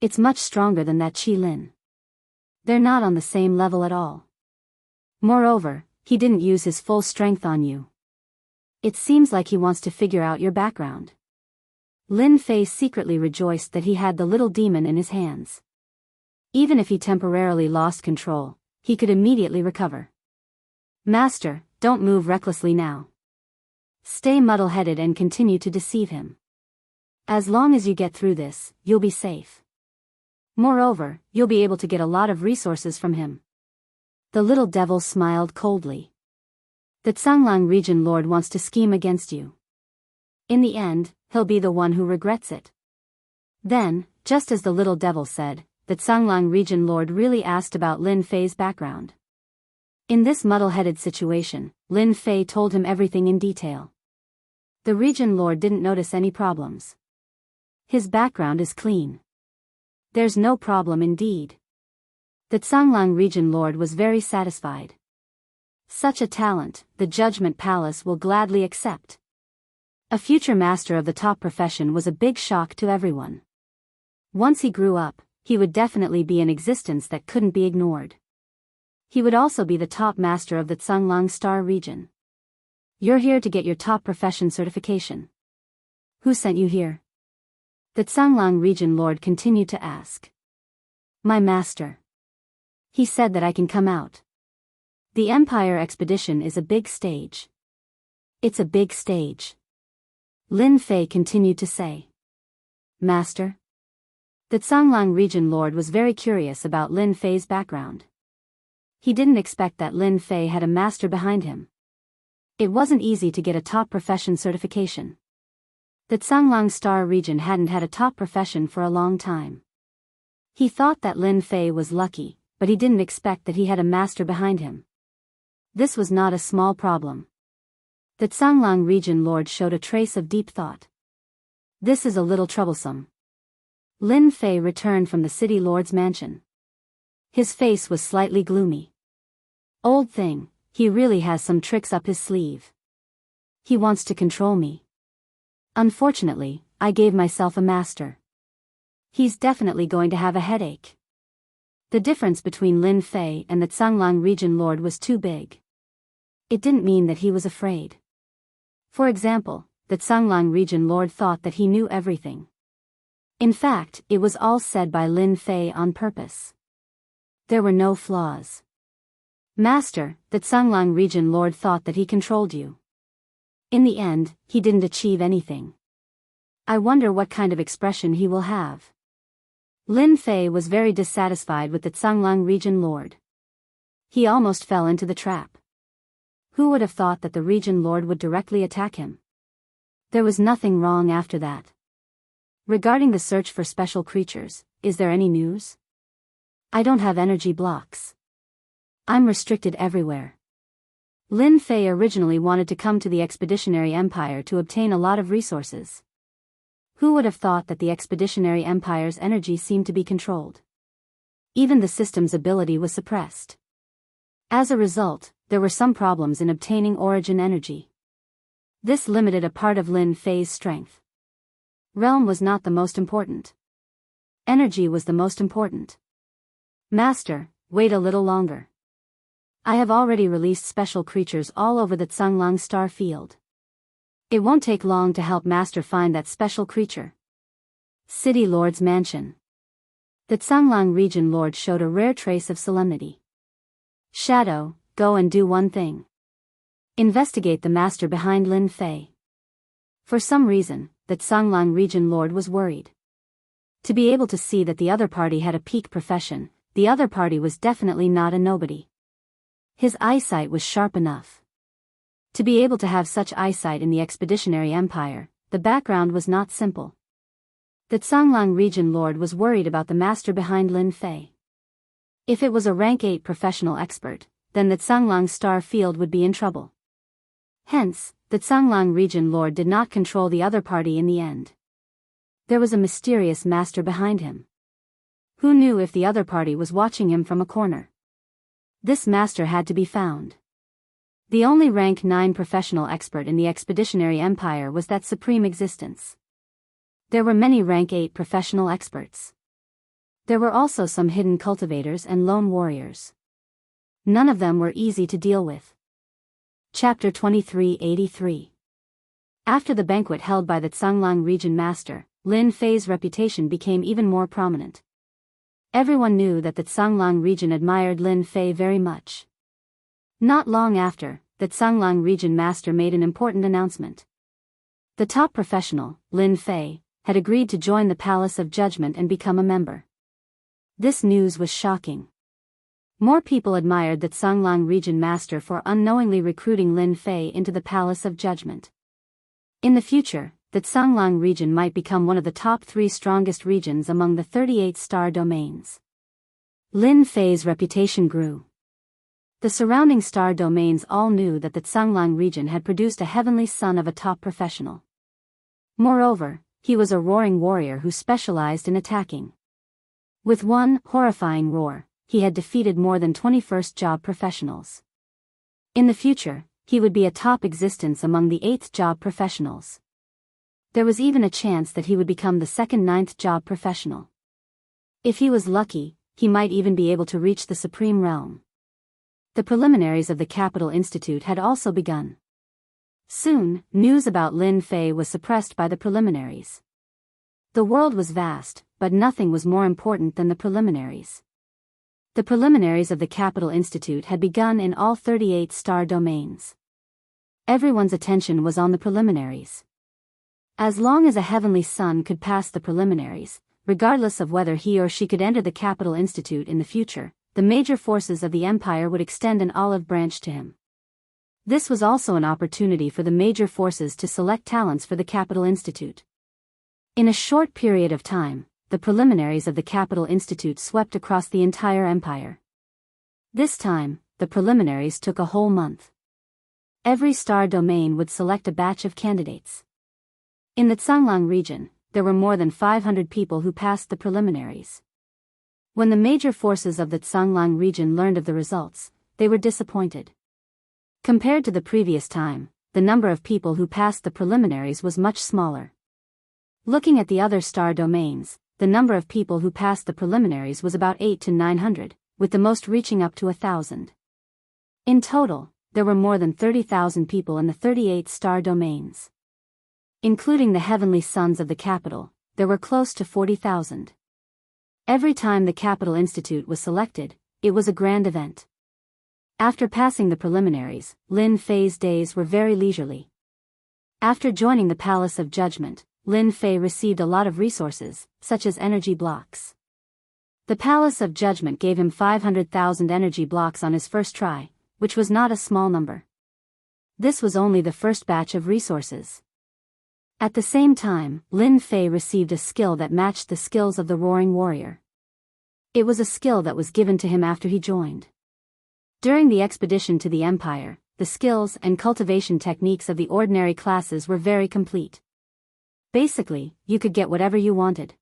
It's much stronger than that Qi Lin. They're not on the same level at all. Moreover, he didn't use his full strength on you. It seems like he wants to figure out your background. Lin Fei secretly rejoiced that he had the little demon in his hands. Even if he temporarily lost control, he could immediately recover. Master, don't move recklessly now. Stay muddle-headed and continue to deceive him. As long as you get through this, you'll be safe. Moreover, you'll be able to get a lot of resources from him. The little devil smiled coldly. The Tsanglang region lord wants to scheme against you. In the end, he'll be the one who regrets it. Then, just as the little devil said, the Tsanglang region lord really asked about Lin Fei's background. In this muddle-headed situation, Lin Fei told him everything in detail. The region lord didn't notice any problems. His background is clean. There's no problem indeed. The Tsanglang region lord was very satisfied. Such a talent, the Judgment Palace will gladly accept. A future master of the top profession was a big shock to everyone. Once he grew up, he would definitely be an existence that couldn't be ignored. He would also be the top master of the Tsanglang Star region. You're here to get your top profession certification. Who sent you here? The Tsanglang region lord continued to ask. My master. He said that I can come out. The Empire expedition is a big stage. It's a big stage. Lin Fei continued to say. Master? The Tsanglang region lord was very curious about Lin Fei's background. He didn't expect that Lin Fei had a master behind him. It wasn't easy to get a top profession certification. The Tsanglang Star region hadn't had a top profession for a long time. He thought that Lin Fei was lucky, but he didn't expect that he had a master behind him. This was not a small problem. The Tsanglang region lord showed a trace of deep thought. This is a little troublesome. Lin Fei returned from the city lord's mansion. His face was slightly gloomy. Old thing, he really has some tricks up his sleeve. He wants to control me. Unfortunately, I gave myself a master. He's definitely going to have a headache. The difference between Lin Fei and the Tsanglang region lord was too big. It didn't mean that he was afraid. For example, the Tsanglang region lord thought that he knew everything. In fact, it was all said by Lin Fei on purpose. There were no flaws. Master, the Tsanglang region lord thought that he controlled you. In the end, he didn't achieve anything. I wonder what kind of expression he will have. Lin Fei was very dissatisfied with the Tsanglang region lord. He almost fell into the trap. Who would have thought that the region lord would directly attack him? There was nothing wrong after that. Regarding the search for special creatures, is there any news? I don't have energy blocks. I'm restricted everywhere. Lin Fei originally wanted to come to the Expeditionary Empire to obtain a lot of resources. Who would have thought that the Expeditionary Empire's energy seemed to be controlled? Even the system's ability was suppressed. As a result, there were some problems in obtaining origin energy. This limited a part of Lin Fei's strength. Realm was not the most important. Energy was the most important. Master, wait a little longer. I have already released special creatures all over the Tsanglang star field. It won't take long to help Master find that special creature. City Lord's Mansion. The Tsanglang region lord showed a rare trace of solemnity. Shadow, go and do one thing. Investigate the master behind Lin Fei. For some reason, the Tsanglang region lord was worried. To be able to see that the other party had a peak profession, the other party was definitely not a nobody. His eyesight was sharp enough. To be able to have such eyesight in the expeditionary empire, the background was not simple. The Tsanglang region lord was worried about the master behind Lin Fei. If it was a rank 8 professional expert, then the Tsanglang star field would be in trouble. Hence, the Tsanglang region lord did not control the other party in the end. There was a mysterious master behind him. Who knew if the other party was watching him from a corner? This master had to be found. The only rank 9 professional expert in the expeditionary empire was that supreme existence. There were many rank 8 professional experts. There were also some hidden cultivators and lone warriors. None of them were easy to deal with. Chapter 2383. After the banquet held by the Tsanglang region master, Lin Fei's reputation became even more prominent. Everyone knew that the Tsanglang region admired Lin Fei very much. Not long after, the Tsanglang region master made an important announcement. The top professional, Lin Fei, had agreed to join the Palace of Judgment and become a member. This news was shocking. More people admired the Tsanglang region master for unknowingly recruiting Lin Fei into the Palace of Judgment. In the future, the Tsanglang region might become one of the top 3 strongest regions among the 38 star domains. Lin Fei's reputation grew. The surrounding star domains all knew that the Tsanglang region had produced a heavenly son of a top professional. Moreover, he was a roaring warrior who specialized in attacking. With one horrifying roar, he had defeated more than 21st job professionals. In the future, he would be a top existence among the 8th job professionals. There was even a chance that he would become the second 9th job professional. If he was lucky, he might even be able to reach the supreme realm. The preliminaries of the Capital Institute had also begun. Soon, news about Lin Fei was suppressed by the preliminaries. The world was vast, but nothing was more important than the preliminaries. The preliminaries of the Capital Institute had begun in all 38 star domains. Everyone's attention was on the preliminaries. As long as a heavenly son could pass the preliminaries, regardless of whether he or she could enter the Capital Institute in the future, the major forces of the empire would extend an olive branch to him. This was also an opportunity for the major forces to select talents for the Capital Institute. In a short period of time, the preliminaries of the Capital Institute swept across the entire empire. This time, the preliminaries took a whole month. Every star domain would select a batch of candidates. In the Tsanglang region, there were more than 500 people who passed the preliminaries. When the major forces of the Tsanglang region learned of the results, they were disappointed. Compared to the previous time, the number of people who passed the preliminaries was much smaller. Looking at the other star domains, the number of people who passed the preliminaries was about 800 to 900, with the most reaching up to 1,000. In total, there were more than 30,000 people in the 38 star domains. Including the heavenly sons of the capital, there were close to 40,000. Every time the Capital Institute was selected, it was a grand event. After passing the preliminaries, Lin Fei's days were very leisurely. After joining the Palace of Judgment, Lin Fei received a lot of resources, such as energy blocks. The Palace of Judgment gave him 500,000 energy blocks on his first try, which was not a small number. This was only the first batch of resources. At the same time, Lin Fei received a skill that matched the skills of the Roaring Warrior. It was a skill that was given to him after he joined. During the expedition to the Empire, the skills and cultivation techniques of the ordinary classes were very complete. Basically, you could get whatever you wanted.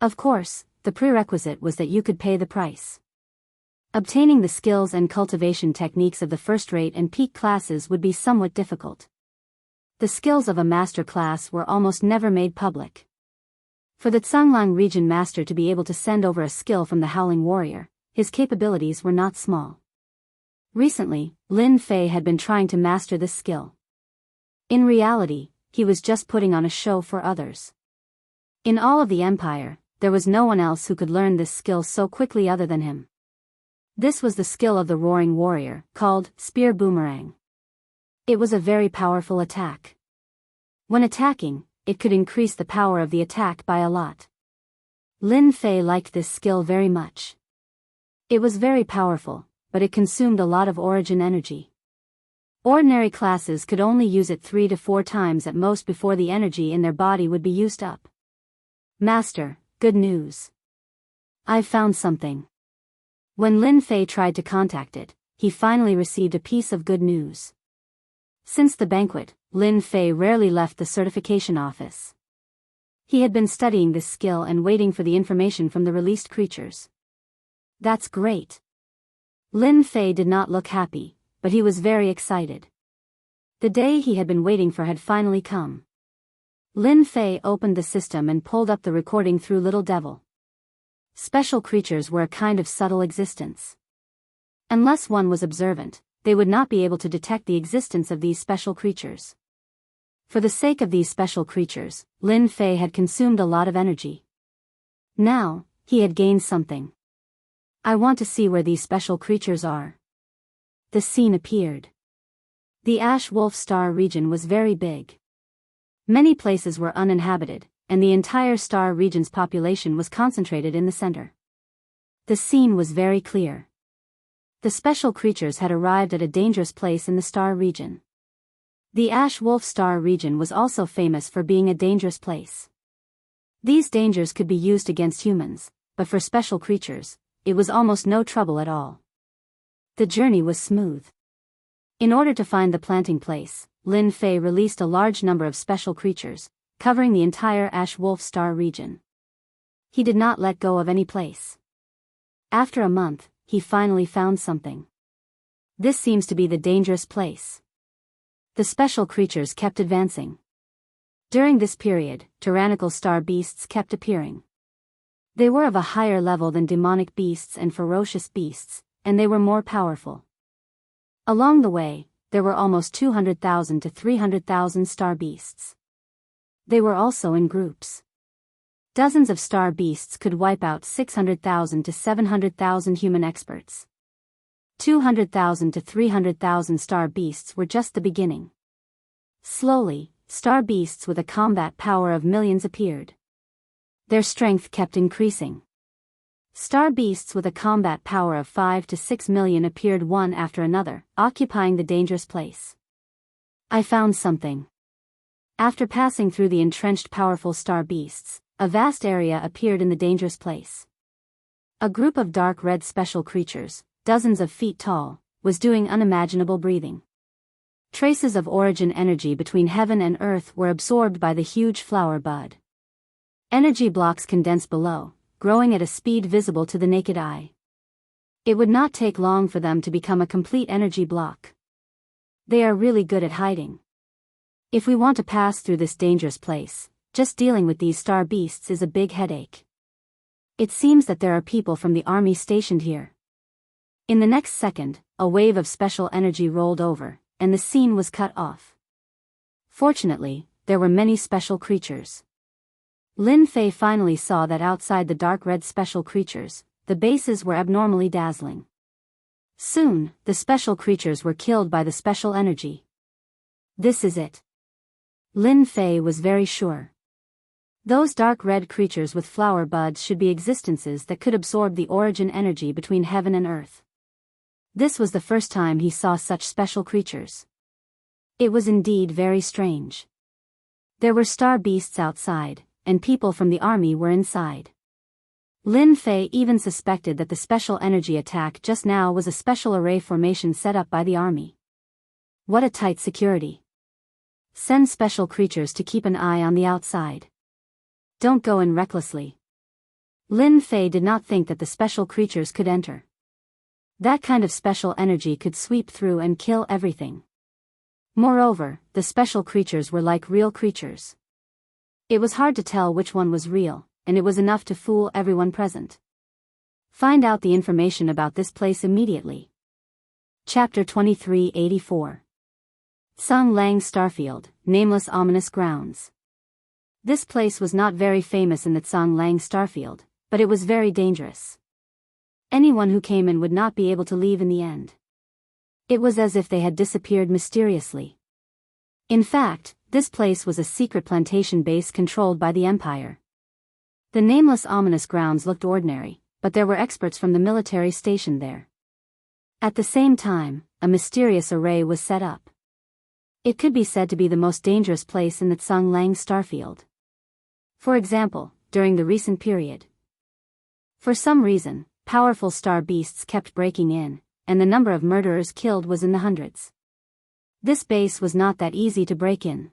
Of course, the prerequisite was that you could pay the price. Obtaining the skills and cultivation techniques of the first-rate and peak classes would be somewhat difficult. The skills of a master class were almost never made public. For the Zhanglang region master to be able to send over a skill from the Howling Warrior, his capabilities were not small. Recently, Lin Fei had been trying to master this skill. In reality, he was just putting on a show for others. In all of the empire, there was no one else who could learn this skill so quickly other than him. This was the skill of the Roaring Warrior, called Spear Boomerang. It was a very powerful attack. When attacking, it could increase the power of the attack by a lot. Lin Fei liked this skill very much. It was very powerful, but it consumed a lot of origin energy. Ordinary classes could only use it 3 to 4 times at most before the energy in their body would be used up. Master, good news. I've found something. When Lin Fei tried to contact it, he finally received a piece of good news. Since the banquet, Lin Fei rarely left the certification office. He had been studying this skill and waiting for the information from the released creatures. That's great. Lin Fei did not look happy, but he was very excited. The day he had been waiting for had finally come. Lin Fei opened the system and pulled up the recording through Little Devil. Special creatures were a kind of subtle existence. Unless one was observant, they would not be able to detect the existence of these special creatures. For the sake of these special creatures, Lin Fei had consumed a lot of energy. Now, he had gained something. I want to see where these special creatures are. The scene appeared. The Ash Wolf Star region was very big. Many places were uninhabited, and the entire star region's population was concentrated in the center. The scene was very clear. The special creatures had arrived at a dangerous place in the star region. The Ash Wolf Star region was also famous for being a dangerous place. These dangers could be used against humans, but for special creatures, it was almost no trouble at all. The journey was smooth. In order to find the planting place, Lin Fei released a large number of special creatures, covering the entire Ash Wolf Star region. He did not let go of any place. After a month, he finally found something. This seems to be the dangerous place. The special creatures kept advancing. During this period, tyrannical star beasts kept appearing. They were of a higher level than demonic beasts and ferocious beasts, and they were more powerful. Along the way, there were almost 200,000 to 300,000 star beasts. They were also in groups. Dozens of star beasts could wipe out 600,000 to 700,000 human experts. 200,000 to 300,000 star beasts were just the beginning. Slowly, star beasts with a combat power of millions appeared. Their strength kept increasing. Star beasts with a combat power of 5 to 6 million appeared one after another, occupying the dangerous place. I found something. After passing through the entrenched powerful star beasts, a vast area appeared in the dangerous place. A group of dark red special creatures, dozens of feet tall, was doing unimaginable breathing. Traces of origin energy between heaven and earth were absorbed by the huge flower bud. Energy blocks condensed below, growing at a speed visible to the naked eye. It would not take long for them to become a complete energy block. They are really good at hiding. If we want to pass through this dangerous place, just dealing with these star beasts is a big headache. It seems that there are people from the army stationed here. In the next second, a wave of special energy rolled over, and the scene was cut off. Fortunately, there were many special creatures. Lin Fei finally saw that outside the dark red special creatures, the bases were abnormally dazzling. Soon, the special creatures were killed by the special energy. This is it. Lin Fei was very sure. Those dark red creatures with flower buds should be existences that could absorb the origin energy between heaven and earth. This was the first time he saw such special creatures. It was indeed very strange. There were star beasts outside, and people from the army were inside. Lin Fei even suspected that the special energy attack just now was a special array formation set up by the army. What a tight security. Send special creatures to keep an eye on the outside. Don't go in recklessly. Lin Fei did not think that the special creatures could enter. That kind of special energy could sweep through and kill everything. Moreover, the special creatures were like real creatures. It was hard to tell which one was real, and it was enough to fool everyone present. Find out the information about this place immediately. Chapter 2384. Tsang Lang Starfield, Nameless Ominous Grounds. This place was not very famous in the Tsang Lang Starfield, but it was very dangerous. Anyone who came in would not be able to leave in the end. It was as if they had disappeared mysteriously. In fact, this place was a secret plantation base controlled by the Empire. The Nameless Ominous Grounds looked ordinary, but there were experts from the military stationed there. At the same time, a mysterious array was set up. It could be said to be the most dangerous place in the Tsang Lang Starfield. For example, during the recent period. For some reason, powerful star beasts kept breaking in, and the number of murderers killed was in the hundreds. This base was not that easy to break in.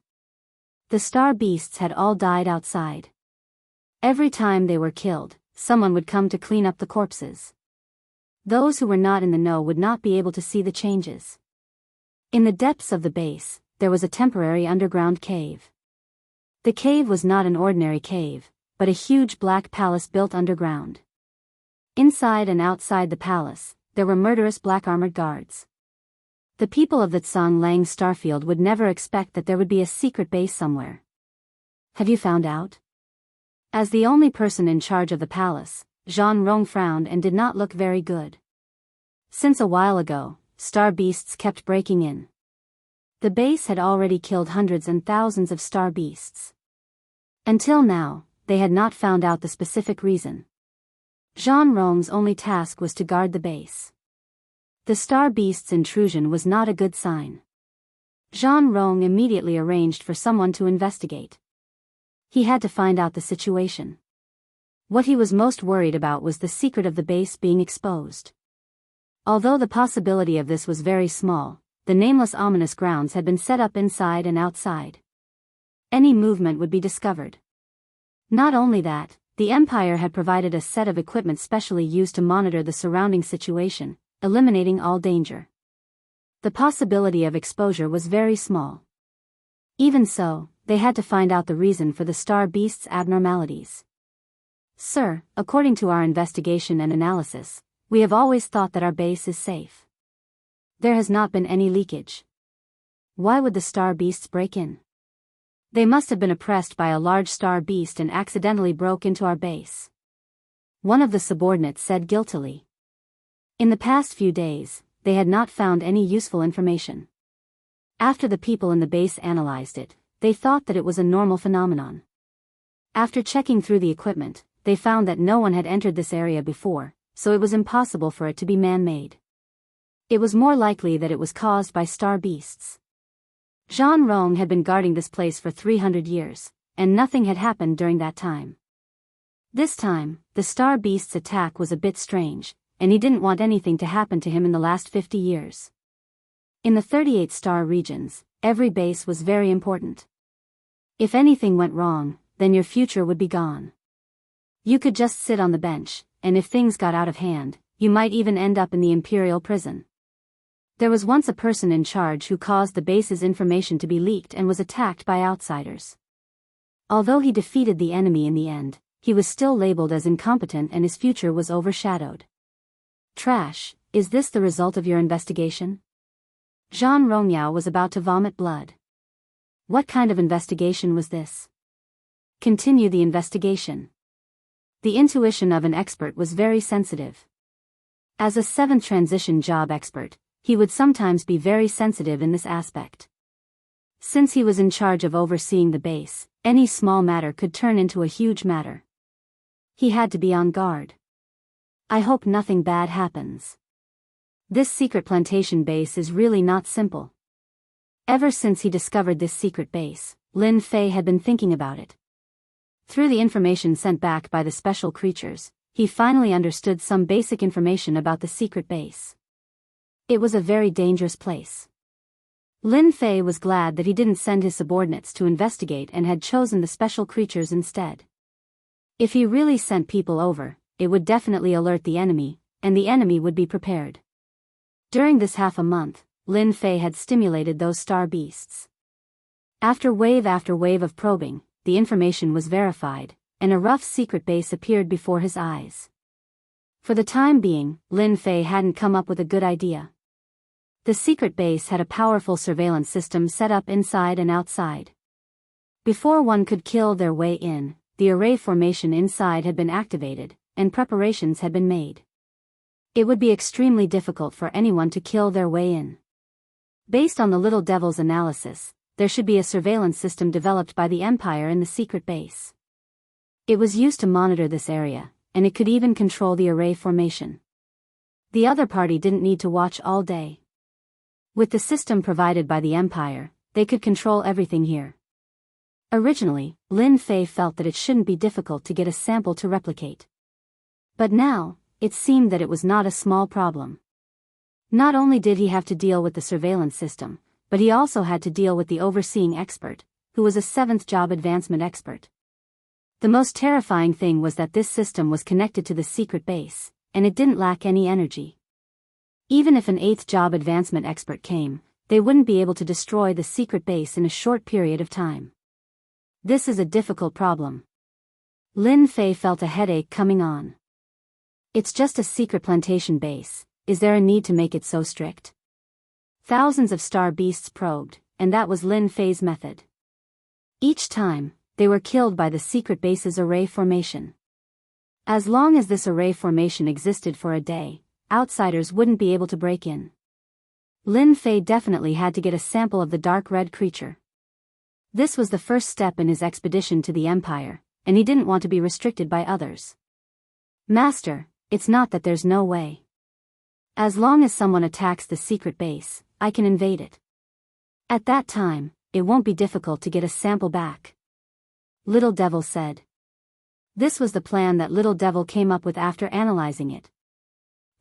The star beasts had all died outside. Every time they were killed, someone would come to clean up the corpses. Those who were not in the know would not be able to see the changes. In the depths of the base, there was a temporary underground cave. The cave was not an ordinary cave, but a huge black palace built underground. Inside and outside the palace, there were murderous black armored guards. The people of the Tsang Lang Starfield would never expect that there would be a secret base somewhere. Have you found out? As the only person in charge of the palace, Jean Rong frowned and did not look very good. Since a while ago, star beasts kept breaking in. The base had already killed hundreds and thousands of star beasts. Until now, they had not found out the specific reason. Jean Rong's only task was to guard the base. The star beast's intrusion was not a good sign. Jean Rong immediately arranged for someone to investigate. He had to find out the situation. What he was most worried about was the secret of the base being exposed. Although the possibility of this was very small, the Nameless Ominous Grounds had been set up inside and outside. Any movement would be discovered. Not only that, the Empire had provided a set of equipment specially used to monitor the surrounding situation, eliminating all danger. The possibility of exposure was very small. Even so, they had to find out the reason for the star beast's abnormalities. Sir, according to our investigation and analysis, we have always thought that our base is safe. There has not been any leakage. Why would the star beasts break in? They must have been oppressed by a large star beast and accidentally broke into our base. One of the subordinates said guiltily. In the past few days, they had not found any useful information. After the people in the base analyzed it, they thought that it was a normal phenomenon. After checking through the equipment, they found that no one had entered this area before, so it was impossible for it to be man-made. It was more likely that it was caused by star beasts. Jean Rong had been guarding this place for 300 years, and nothing had happened during that time. This time, the star beast's attack was a bit strange, and he didn't want anything to happen to him in the last 50 years. In the 38 star regions, every base was very important. If anything went wrong, then your future would be gone. You could just sit on the bench, and if things got out of hand, you might even end up in the imperial prison. There was once a person in charge who caused the base's information to be leaked and was attacked by outsiders. Although he defeated the enemy in the end, he was still labeled as incompetent and his future was overshadowed. Trash, is this the result of your investigation? Jean Rongyao was about to vomit blood. What kind of investigation was this? Continue the investigation. The intuition of an expert was very sensitive. As a 7th transition job expert, he would sometimes be very sensitive in this aspect. Since he was in charge of overseeing the base, any small matter could turn into a huge matter. He had to be on guard. I hope nothing bad happens. This secret plantation base is really not simple. Ever since he discovered this secret base, Lin Fei had been thinking about it. Through the information sent back by the special creatures, he finally understood some basic information about the secret base. It was a very dangerous place. Lin Fei was glad that he didn't send his subordinates to investigate and had chosen the special creatures instead. If he really sent people over, it would definitely alert the enemy, and the enemy would be prepared. During this half a month, Lin Fei had stimulated those star beasts. After wave of probing, the information was verified, and a rough secret base appeared before his eyes. For the time being, Lin Fei hadn't come up with a good idea. The secret base had a powerful surveillance system set up inside and outside. Before one could kill their way in, the array formation inside had been activated, and preparations had been made. It would be extremely difficult for anyone to kill their way in. Based on the Little Devil's analysis, there should be a surveillance system developed by the Empire in the secret base. It was used to monitor this area, and it could even control the array formation. The other party didn't need to watch all day. With the system provided by the Empire, they could control everything here. Originally, Lin Fei felt that it shouldn't be difficult to get a sample to replicate. But now, it seemed that it was not a small problem. Not only did he have to deal with the surveillance system, but he also had to deal with the overseeing expert, who was a 7th job advancement expert. The most terrifying thing was that this system was connected to the secret base, and it didn't lack any energy. Even if an 8th job advancement expert came, they wouldn't be able to destroy the secret base in a short period of time. This is a difficult problem. Lin Fei felt a headache coming on. It's just a secret plantation base, is there a need to make it so strict? Thousands of star beasts probed, and that was Lin Fei's method. Each time, they were killed by the secret base's array formation. As long as this array formation existed for a day, outsiders wouldn't be able to break in. Lin Fei definitely had to get a sample of the dark red creature. This was the first step in his expedition to the Empire, and he didn't want to be restricted by others. Master, it's not that there's no way. As long as someone attacks the secret base, I can invade it. At that time, it won't be difficult to get a sample back. Little Devil said. This was the plan that Little Devil came up with after analyzing it.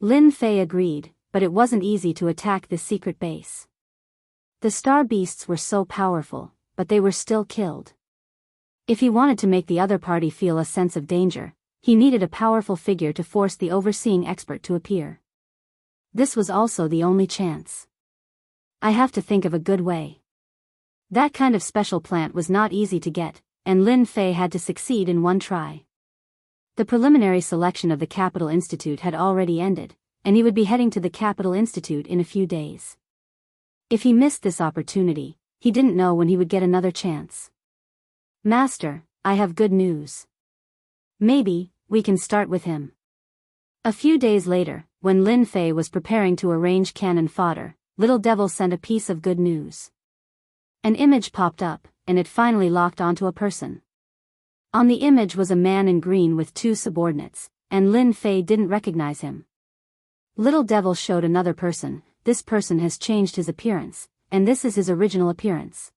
Lin Fei agreed, but it wasn't easy to attack this secret base. The star beasts were so powerful, but they were still killed. If he wanted to make the other party feel a sense of danger, he needed a powerful figure to force the overseeing expert to appear. This was also the only chance. I have to think of a good way. That kind of special plant was not easy to get, and Lin Fei had to succeed in one try. The preliminary selection of the Capital Institute had already ended, and he would be heading to the Capital Institute in a few days. If he missed this opportunity, he didn't know when he would get another chance. Master, I have good news. Maybe, we can start with him. A few days later, when Lin Fei was preparing to arrange cannon fodder, Little Devil sent a piece of good news. An image popped up, and it finally locked onto a person. On the image was a man in green with 2 subordinates, and Lin Fei didn't recognize him. Little Devil showed another person. This person has changed his appearance, and this is his original appearance.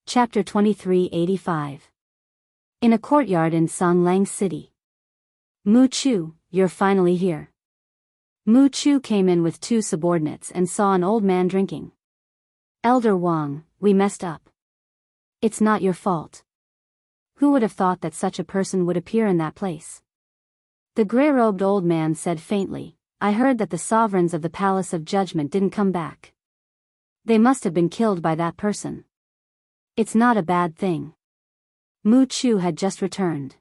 Chapter 2385. In a courtyard in Songlang City. Mu Chu, you're finally here. Mu Chu came in with 2 subordinates and saw an old man drinking. Elder Wang, we messed up. It's not your fault. Who would have thought that such a person would appear in that place? The gray-robed old man said faintly, I heard that the sovereigns of the Palace of Judgment didn't come back. They must have been killed by that person. It's not a bad thing. Mu Chu had just returned.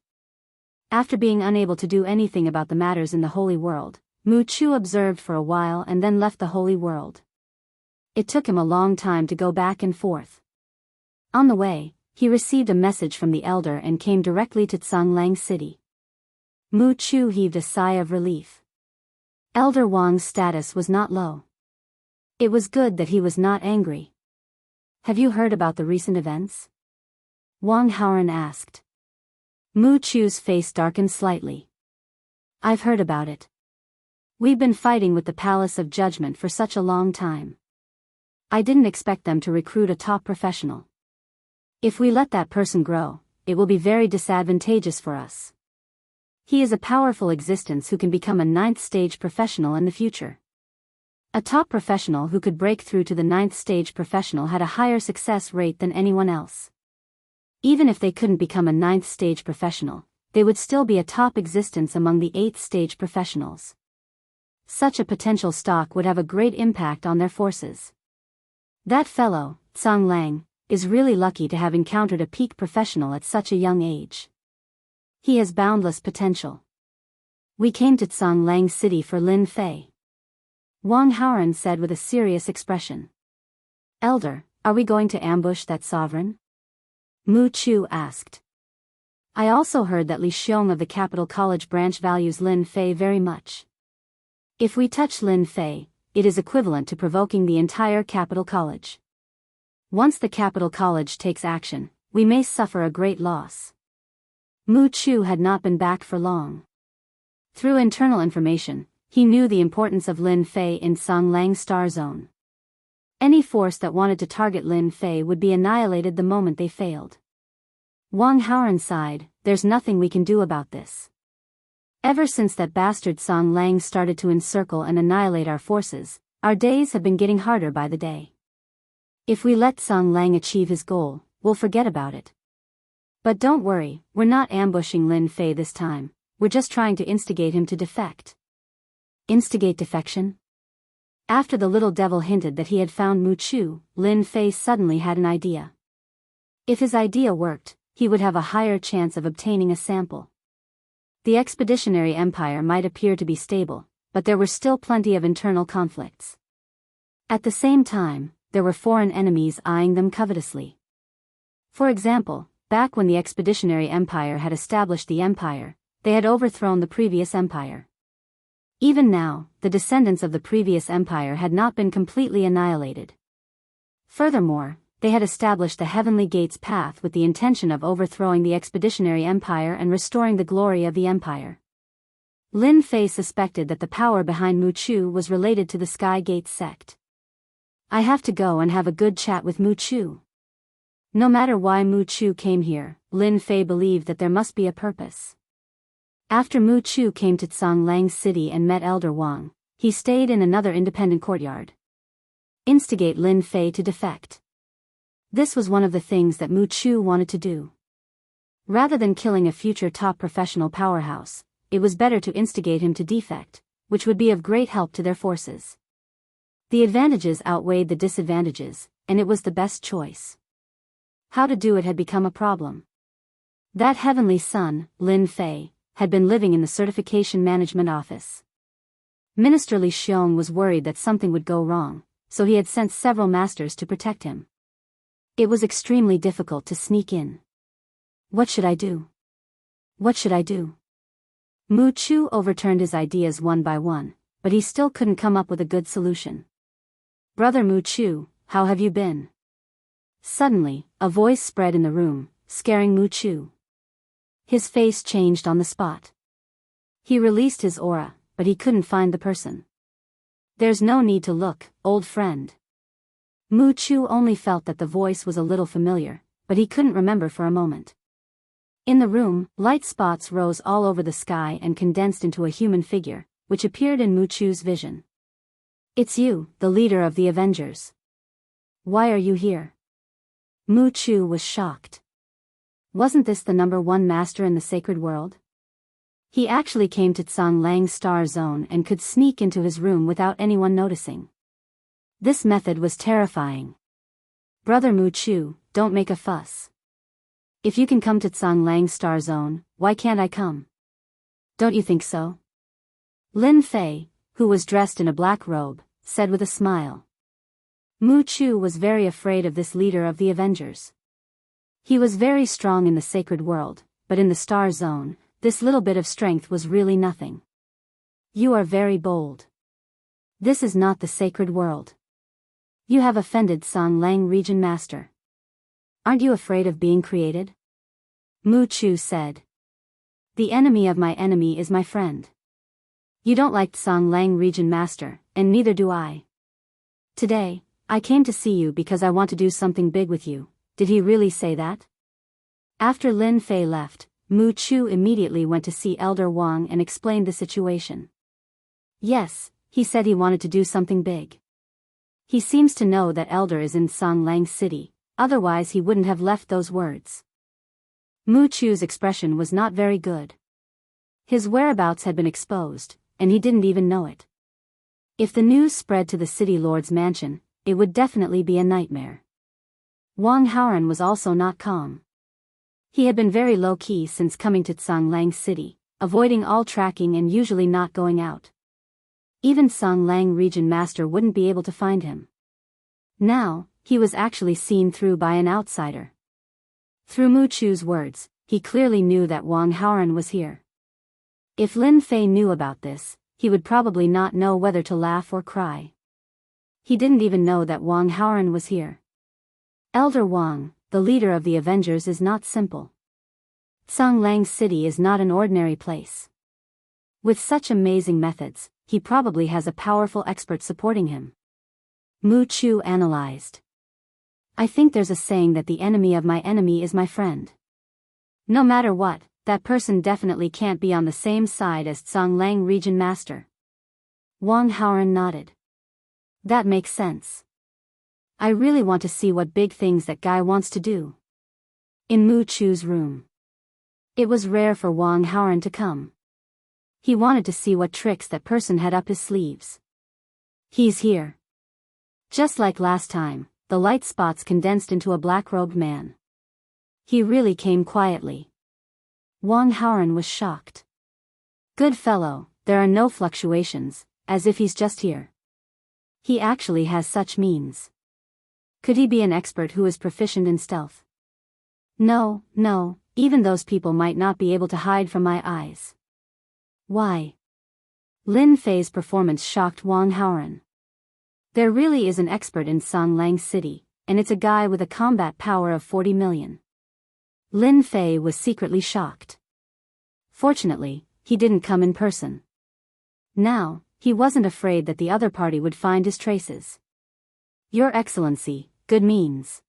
After being unable to do anything about the matters in the Holy World, Mu Chu observed for a while and then left the Holy World. It took him a long time to go back and forth. On the way, he received a message from the elder and came directly to Songlang City. Mu Chu heaved a sigh of relief. Elder Wang's status was not low. It was good that he was not angry. Have you heard about the recent events? Wang Haoran asked. Mu Chu's face darkened slightly. I've heard about it. We've been fighting with the Palace of Judgment for such a long time. I didn't expect them to recruit a top professional. If we let that person grow, it will be very disadvantageous for us. He is a powerful existence who can become a 9th stage professional in the future. A top professional who could break through to the 9th stage professional had a higher success rate than anyone else. Even if they couldn't become a 9th stage professional, they would still be a top existence among the 8th stage professionals. Such a potential stock would have a great impact on their forces. That fellow, Tsang Lang, is really lucky to have encountered a peak professional at such a young age. He has boundless potential. We came to Tsang Lang City for Lin Fei. Wang Haoran said with a serious expression. Elder, are we going to ambush that sovereign? Mu Chu asked. I also heard that Li Xiong of the Capital College branch values Lin Fei very much. If we touch Lin Fei, it is equivalent to provoking the entire Capital College. Once the Capital College takes action, we may suffer a great loss. Mu Chu had not been back for long. Through internal information, he knew the importance of Lin Fei in Tsang Lang's star zone. Any force that wanted to target Lin Fei would be annihilated the moment they failed. Wang Haoran sighed, there's nothing we can do about this. Ever since that bastard Tsang Lang started to encircle and annihilate our forces, our days have been getting harder by the day. If we let Tsang Lang achieve his goal, we'll forget about it. But don't worry, we're not ambushing Lin Fei this time, we're just trying to instigate him to defect. Instigate defection? After the little devil hinted that he had found Mu Chu, Lin Fei suddenly had an idea. If his idea worked, he would have a higher chance of obtaining a sample. The expeditionary empire might appear to be stable, but there were still plenty of internal conflicts. At the same time, there were foreign enemies eyeing them covetously. For example, back when the expeditionary empire had established the empire, they had overthrown the previous empire. Even now, the descendants of the previous empire had not been completely annihilated. Furthermore, they had established the Heavenly Gates path with the intention of overthrowing the expeditionary empire and restoring the glory of the empire. Lin Fei suspected that the power behind Mu Chu was related to the Sky Gates sect. I have to go and have a good chat with Mu Chu. No matter why Mu Chu came here, Lin Fei believed that there must be a purpose. After Mu Chu came to Tsang Lang City and met Elder Wang, he stayed in another independent courtyard. Instigate Lin Fei to defect. This was one of the things that Mu Chu wanted to do. Rather than killing a future top professional powerhouse, it was better to instigate him to defect, which would be of great help to their forces. The advantages outweighed the disadvantages, and it was the best choice. How to do it had become a problem. That heavenly son, Lin Fei, had been living in the certification management office. Minister Li Xiong was worried that something would go wrong, so he had sent several masters to protect him. It was extremely difficult to sneak in. What should I do? What should I do? Mu Chu overturned his ideas one by one, but he still couldn't come up with a good solution. Brother Mu Chu, how have you been? Suddenly, a voice spread in the room, scaring Mu Chu. His face changed on the spot. He released his aura, but he couldn't find the person. There's no need to look, old friend. Mu Chu only felt that the voice was a little familiar, but he couldn't remember for a moment. In the room, light spots rose all over the sky and condensed into a human figure, which appeared in Mu Chu's vision. It's you, the leader of the Avengers. Why are you here? Mu Chu was shocked. Wasn't this the #1 master in the sacred world? He actually came to Tsang Lang's star zone and could sneak into his room without anyone noticing. This method was terrifying. Brother Mu Chu, don't make a fuss. If you can come to Tsang Lang's star zone, why can't I come? Don't you think so? Lin Fei, who was dressed in a black robe, said with a smile. Mu Chu was very afraid of this leader of the Avengers. He was very strong in the sacred world, but in the star zone, this little bit of strength was really nothing. You are very bold. This is not the sacred world. You have offended Tsang Lang region master. Aren't you afraid of being created? Mu Chu said. The enemy of my enemy is my friend. You don't like Tsang Lang region master, and neither do I. Today, I came to see you because I want to do something big with you. Did he really say that? After Lin Fei left, Mu Chu immediately went to see Elder Wang and explained the situation. Yes, he said he wanted to do something big. He seems to know that Elder is in Tsang Lang City, otherwise he wouldn't have left those words. Mu Chu's expression was not very good. His whereabouts had been exposed, and he didn't even know it. If the news spread to the city lord's mansion, it would definitely be a nightmare. Wang Haoran was also not calm. He had been very low-key since coming to Tsanglang City, avoiding all tracking and usually not going out. Even Tsanglang region master wouldn't be able to find him. Now, he was actually seen through by an outsider. Through Mu Chu's words, he clearly knew that Wang Haoran was here. If Lin Fei knew about this, he would probably not know whether to laugh or cry. He didn't even know that Wang Haoran was here. Elder Wang, the leader of the Avengers, is not simple. Tsanglang City is not an ordinary place. With such amazing methods, he probably has a powerful expert supporting him. Mu Chu analyzed. I think there's a saying that the enemy of my enemy is my friend. No matter what, that person definitely can't be on the same side as Tsanglang region master. Wang Haoran nodded. That makes sense. I really want to see what big things that guy wants to do. In Mu Chu's room. It was rare for Wang Haoran to come. He wanted to see what tricks that person had up his sleeves. He's here. Just like last time, the light spots condensed into a black-robed man. He really came quietly. Wang Haoran was shocked. Good fellow, there are no fluctuations, as if he's just here. He actually has such means. Could he be an expert who is proficient in stealth? No, even those people might not be able to hide from my eyes. Why? Lin Fei's performance shocked Wang Haoran. There really is an expert in Tsanglang City, and it's a guy with a combat power of 40 million. Lin Fei was secretly shocked. Fortunately, he didn't come in person. Now, he wasn't afraid that the other party would find his traces. Your Excellency, good means.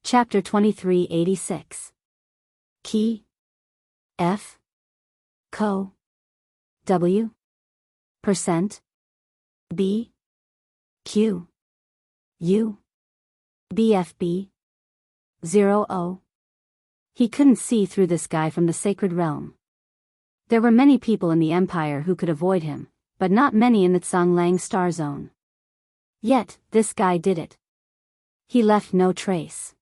Chapter 2386. Key. F. Co. W. Percent. B. Q. U. BFB. 00. He couldn't see through this guy from the sacred realm. There were many people in the Empire who could avoid him, but not many in the Tsanglang Star Zone. Yet, this guy did it. He left no trace.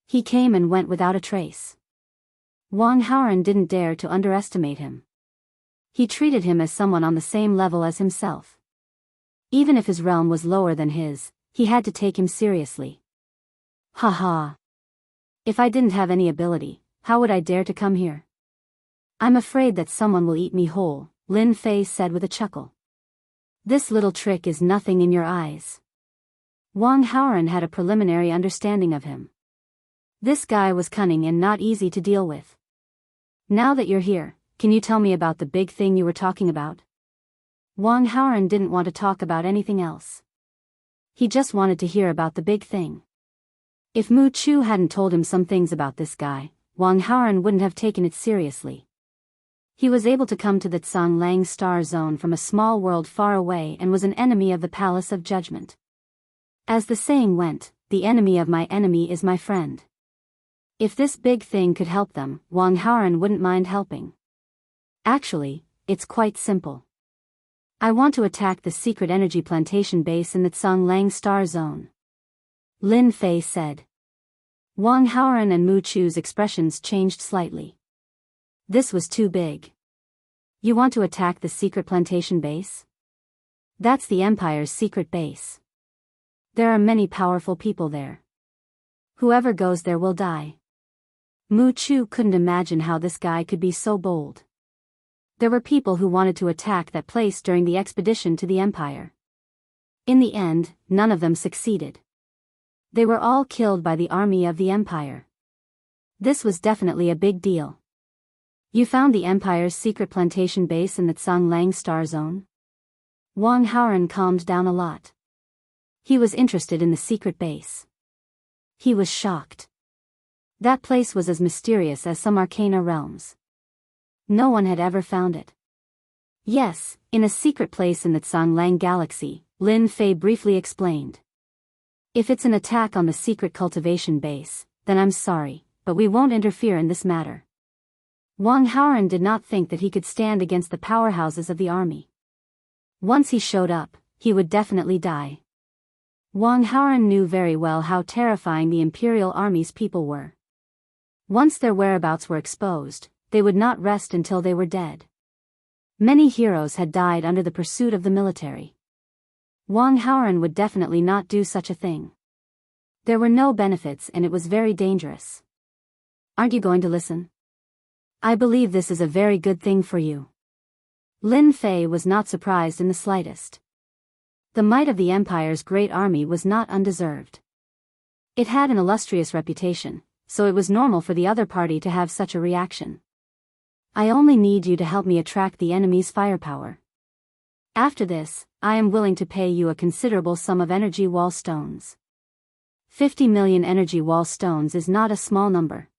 He came and went without a trace. Wang Haoran didn't dare to underestimate him. He treated him as someone on the same level as himself. Even if his realm was lower than his, he had to take him seriously. Haha. If I didn't have any ability, how would I dare to come here? I'm afraid that someone will eat me whole, Lin Fei said with a chuckle. This little trick is nothing in your eyes. Wang Haoran had a preliminary understanding of him. This guy was cunning and not easy to deal with. Now that you're here, can you tell me about the big thing you were talking about? Wang Haoran didn't want to talk about anything else. He just wanted to hear about the big thing. If Mu Chu hadn't told him some things about this guy, Wang Haoran wouldn't have taken it seriously. He was able to come to the Tsanglang Star Zone from a small world far away and was an enemy of the Palace of Judgment. As the saying went, the enemy of my enemy is my friend. If this big thing could help them, Wang Haoran wouldn't mind helping. Actually, it's quite simple. I want to attack the secret energy plantation base in the Tsanglang Star Zone. Lin Fei said. Wang Haoran and Mu Chu's expressions changed slightly. This was too big. You want to attack the secret plantation base? That's the Empire's secret base. There are many powerful people there. Whoever goes there will die. Mu Chu couldn't imagine how this guy could be so bold. There were people who wanted to attack that place during the expedition to the Empire. In the end, none of them succeeded. They were all killed by the army of the Empire. This was definitely a big deal. You found the Empire's secret plantation base in the Tsanglang Star Zone? Wang Haoran calmed down a lot. He was interested in the secret base. He was shocked. That place was as mysterious as some arcana realms. No one had ever found it. Yes, in a secret place in the Tsanglang Galaxy, Lin Fei briefly explained. If it's an attack on the secret cultivation base, then I'm sorry, but we won't interfere in this matter. Wang Haoran did not think that he could stand against the powerhouses of the army. Once he showed up, he would definitely die. Wang Haoran knew very well how terrifying the Imperial Army's people were. Once their whereabouts were exposed, they would not rest until they were dead. Many heroes had died under the pursuit of the military. Wang Haoran would definitely not do such a thing. There were no benefits and it was very dangerous. Aren't you going to listen? I believe this is a very good thing for you. Lin Fei was not surprised in the slightest. The might of the Empire's great army was not undeserved. It had an illustrious reputation, so it was normal for the other party to have such a reaction. I only need you to help me attract the enemy's firepower. After this, I am willing to pay you a considerable sum of energy wall stones. 50 million energy wall stones is not a small number.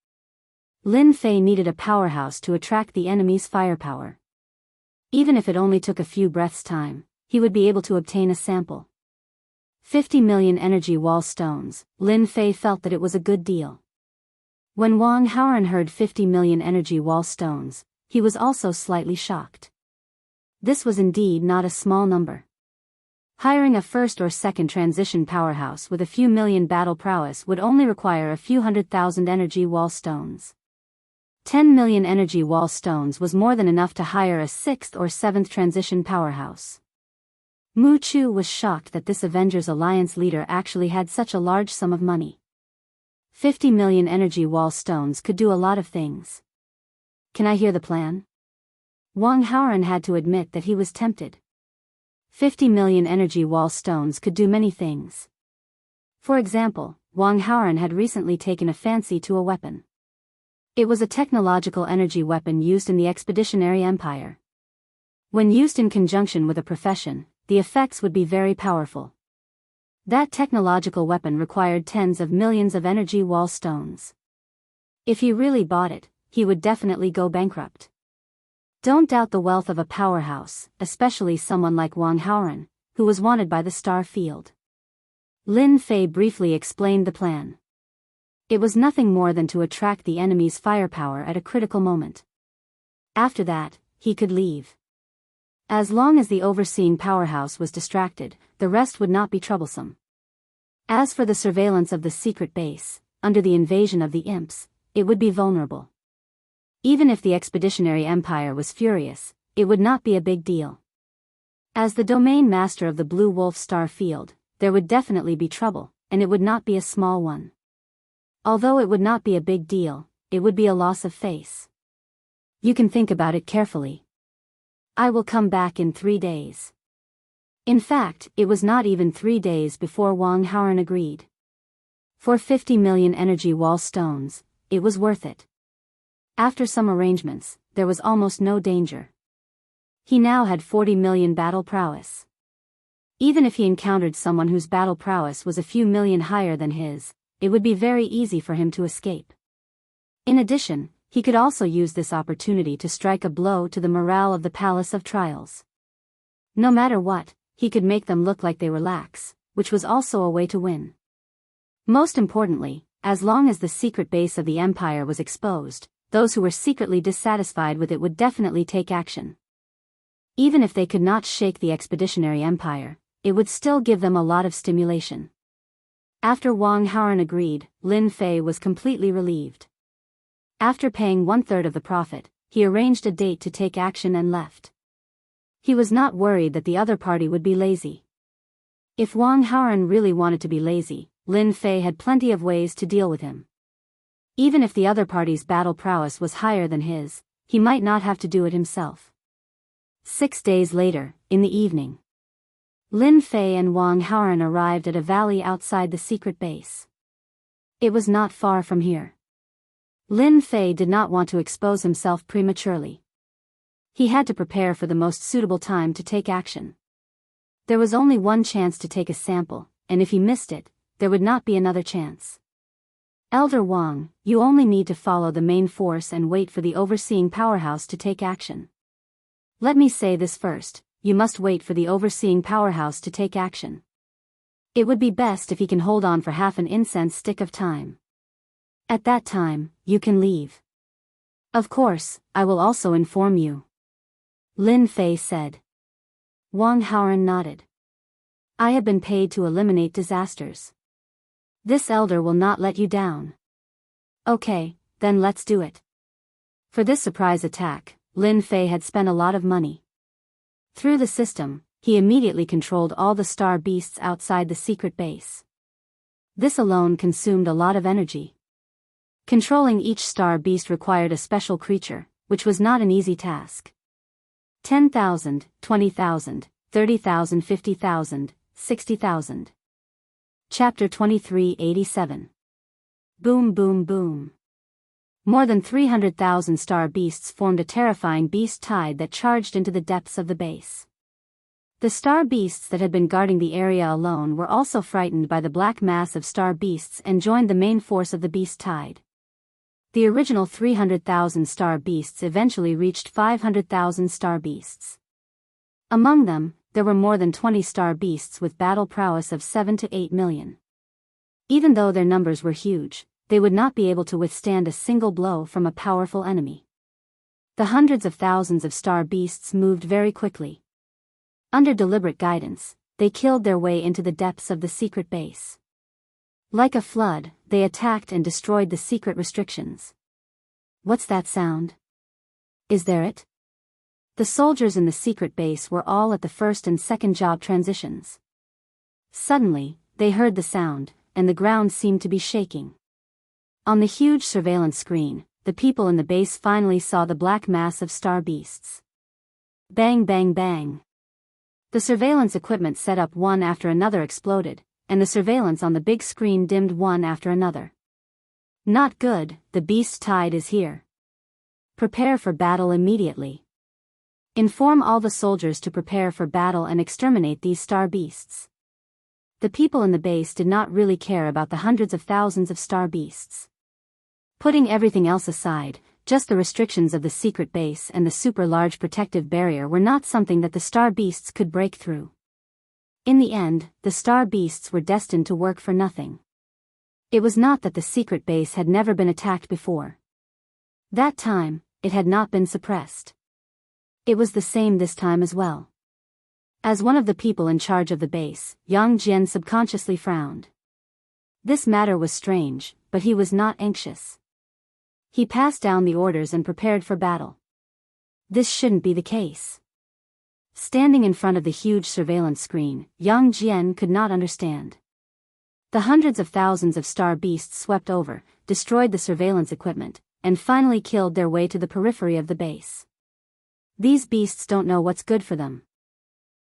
Lin Fei needed a powerhouse to attract the enemy's firepower. Even if it only took a few breaths' time, he would be able to obtain a sample. 50 million energy wall stones, Lin Fei felt that it was a good deal. When Wang Haoran heard 50 million energy wall stones, he was also slightly shocked. This was indeed not a small number. Hiring a first or second transition powerhouse with a few million battle prowess would only require a few 100,000 energy wall stones. 10 million energy wall stones was more than enough to hire a sixth or seventh transition powerhouse. Mu Chu was shocked that this Avengers Alliance leader actually had such a large sum of money. 50 million energy wall stones could do a lot of things. Can I hear the plan? Wang Haoran had to admit that he was tempted. 50 million energy wall stones could do many things. For example, Wang Haoran had recently taken a fancy to a weapon. It was a technological energy weapon used in the Expeditionary Empire. When used in conjunction with a profession, the effects would be very powerful. That technological weapon required tens of millions of energy wall stones. If he really bought it, he would definitely go bankrupt. Don't doubt the wealth of a powerhouse, especially someone like Wang Haoran, who was wanted by the Star Field. Lin Fei briefly explained the plan. It was nothing more than to attract the enemy's firepower at a critical moment. After that, he could leave. As long as the overseeing powerhouse was distracted, the rest would not be troublesome. As for the surveillance of the secret base, under the invasion of the imps, it would be vulnerable. Even if the Expeditionary Empire was furious, it would not be a big deal. As the domain master of the Blue Wolf Star Field, there would definitely be trouble, and it would not be a small one. Although it would not be a big deal, it would be a loss of face. You can think about it carefully. I will come back in 3 days. In fact, it was not even 3 days before Wang Haoran agreed. For 50 million energy wall stones, it was worth it. After some arrangements, there was almost no danger. He now had 40 million battle prowess. Even if he encountered someone whose battle prowess was a few million higher than his, it would be very easy for him to escape. In addition, he could also use this opportunity to strike a blow to the morale of the Palace of Trials. No matter what, he could make them look like they were lax, which was also a way to win. Most importantly, as long as the secret base of the Empire was exposed, those who were secretly dissatisfied with it would definitely take action. Even if they could not shake the Expeditionary Empire, it would still give them a lot of stimulation. After Wang Haoran agreed, Lin Fei was completely relieved. After paying 1/3 of the profit, he arranged a date to take action and left. He was not worried that the other party would be lazy. If Wang Haoran really wanted to be lazy, Lin Fei had plenty of ways to deal with him. Even if the other party's battle prowess was higher than his, he might not have to do it himself. 6 days later, in the evening, Lin Fei and Wang Haoran arrived at a valley outside the secret base. It was not far from here. Lin Fei did not want to expose himself prematurely. He had to prepare for the most suitable time to take action. There was only one chance to take a sample, and if he missed it, there would not be another chance. Elder Wang, you only need to follow the main force and wait for the overseeing powerhouse to take action. Let me say this first, you must wait for the overseeing powerhouse to take action. It would be best if he can hold on for half an incense stick of time. At that time, you can leave. Of course, I will also inform you. Lin Fei said. Wang Haoran nodded. I have been paid to eliminate disasters. This elder will not let you down. Okay, then let's do it. For this surprise attack, Lin Fei had spent a lot of money. Through the system, he immediately controlled all the star beasts outside the secret base. This alone consumed a lot of energy. Controlling each star beast required a special creature, which was not an easy task. 10,000, 20,000, 30,000, 50,000, 60,000. Chapter 2387. Boom boom boom. More than 300,000 star beasts formed a terrifying beast tide that charged into the depths of the base. The star beasts that had been guarding the area alone were also frightened by the black mass of star beasts and joined the main force of the beast tide. The original 300,000 star beasts eventually reached 500,000 star beasts. Among them, there were more than 20 star beasts with battle prowess of 7 to 8 million. Even though their numbers were huge, they would not be able to withstand a single blow from a powerful enemy. The hundreds of thousands of star beasts moved very quickly. Under deliberate guidance, they killed their way into the depths of the secret base. Like a flood, they attacked and destroyed the secret restrictions. What's that sound? Is there it? The soldiers in the secret base were all at the first and second job transitions. Suddenly, they heard the sound, and the ground seemed to be shaking. On the huge surveillance screen, the people in the base finally saw the black mass of star beasts. Bang bang bang. The surveillance equipment set up one after another exploded, and the surveillance on the big screen dimmed one after another. Not good, the beast tide is here. Prepare for battle immediately. Inform all the soldiers to prepare for battle and exterminate these star beasts. The people in the base did not really care about the hundreds of thousands of star beasts. Putting everything else aside, just the restrictions of the secret base and the super large protective barrier were not something that the star beasts could break through. In the end, the star beasts were destined to work for nothing. It was not that the secret base had never been attacked before. That time, it had not been suppressed. It was the same this time as well. As one of the people in charge of the base, Yang Jian subconsciously frowned. This matter was strange, but he was not anxious. He passed down the orders and prepared for battle. This shouldn't be the case. Standing in front of the huge surveillance screen, Yang Jian could not understand. The hundreds of thousands of star beasts swept over, destroyed the surveillance equipment, and finally killed their way to the periphery of the base. These beasts don't know what's good for them.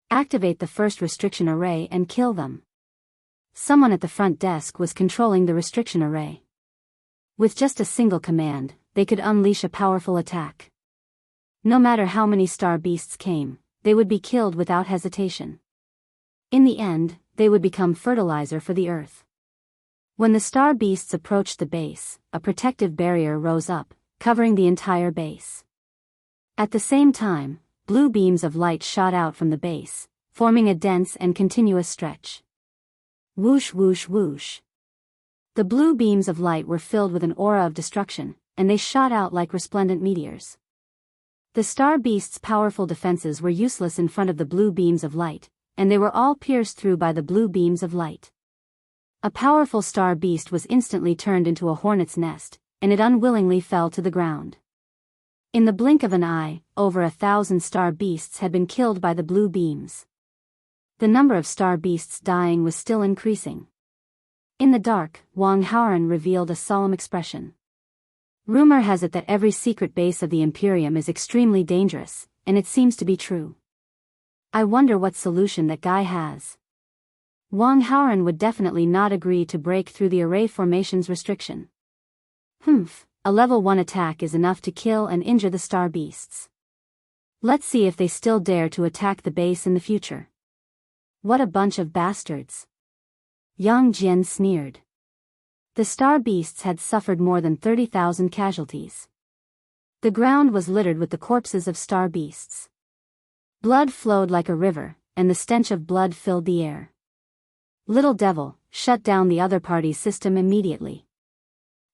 Activate the first restriction array and kill them. Someone at the front desk was controlling the restriction array. With just a single command, they could unleash a powerful attack. No matter how many star beasts came, they would be killed without hesitation. In the end, they would become fertilizer for the earth. When the star beasts approached the base, a protective barrier rose up, covering the entire base. At the same time, blue beams of light shot out from the base, forming a dense and continuous stretch. Whoosh whoosh whoosh. The blue beams of light were filled with an aura of destruction, and they shot out like resplendent meteors. The star beasts' powerful defenses were useless in front of the blue beams of light, and they were all pierced through by the blue beams of light. A powerful star beast was instantly turned into a hornet's nest, and it unwillingly fell to the ground. In the blink of an eye, over 1,000 star beasts had been killed by the blue beams. The number of star beasts dying was still increasing. In the dark, Wang Haoran revealed a solemn expression. Rumor has it that every secret base of the Imperium is extremely dangerous, and it seems to be true. I wonder what solution that guy has. Wang Haoran would definitely not agree to break through the array formation's restriction. A level 1 attack is enough to kill and injure the star beasts. Let's see if they still dare to attack the base in the future. What a bunch of bastards. Yang Jian sneered. The star beasts had suffered more than 30,000 casualties. The ground was littered with the corpses of star beasts. Blood flowed like a river, and the stench of blood filled the air. Little devil, shut down the other party's system immediately.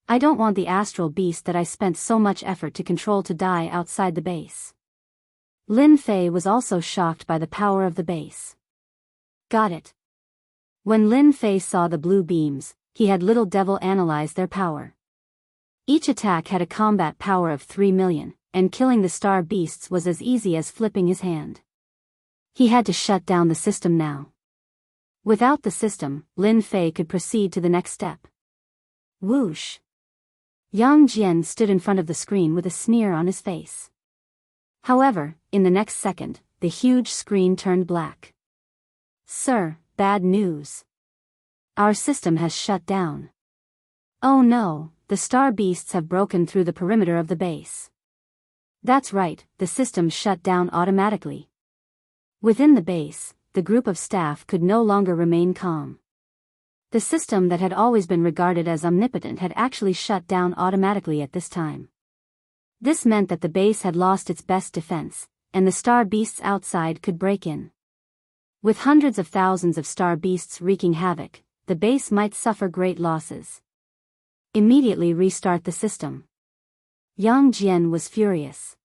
I don't want the astral beast that I spent so much effort to control to die outside the base. Lin Fei was also shocked by the power of the base. Got it. When Lin Fei saw the blue beams, he had Little Devil analyze their power. Each attack had a combat power of 3 million, and killing the star beasts was as easy as flipping his hand. He had to shut down the system now. Without the system, Lin Fei could proceed to the next step. Whoosh! Yang Jian stood in front of the screen with a sneer on his face. However, in the next second, the huge screen turned black. Sir, bad news. Our system has shut down. Oh no, the star beasts have broken through the perimeter of the base. That's right, the system shut down automatically. Within the base, the group of staff could no longer remain calm. The system that had always been regarded as omnipotent had actually shut down automatically at this time. This meant that the base had lost its best defense, and the star beasts outside could break in. With hundreds of thousands of star beasts wreaking havoc, the base might suffer great losses. Immediately restart the system. Yang Jian was furious.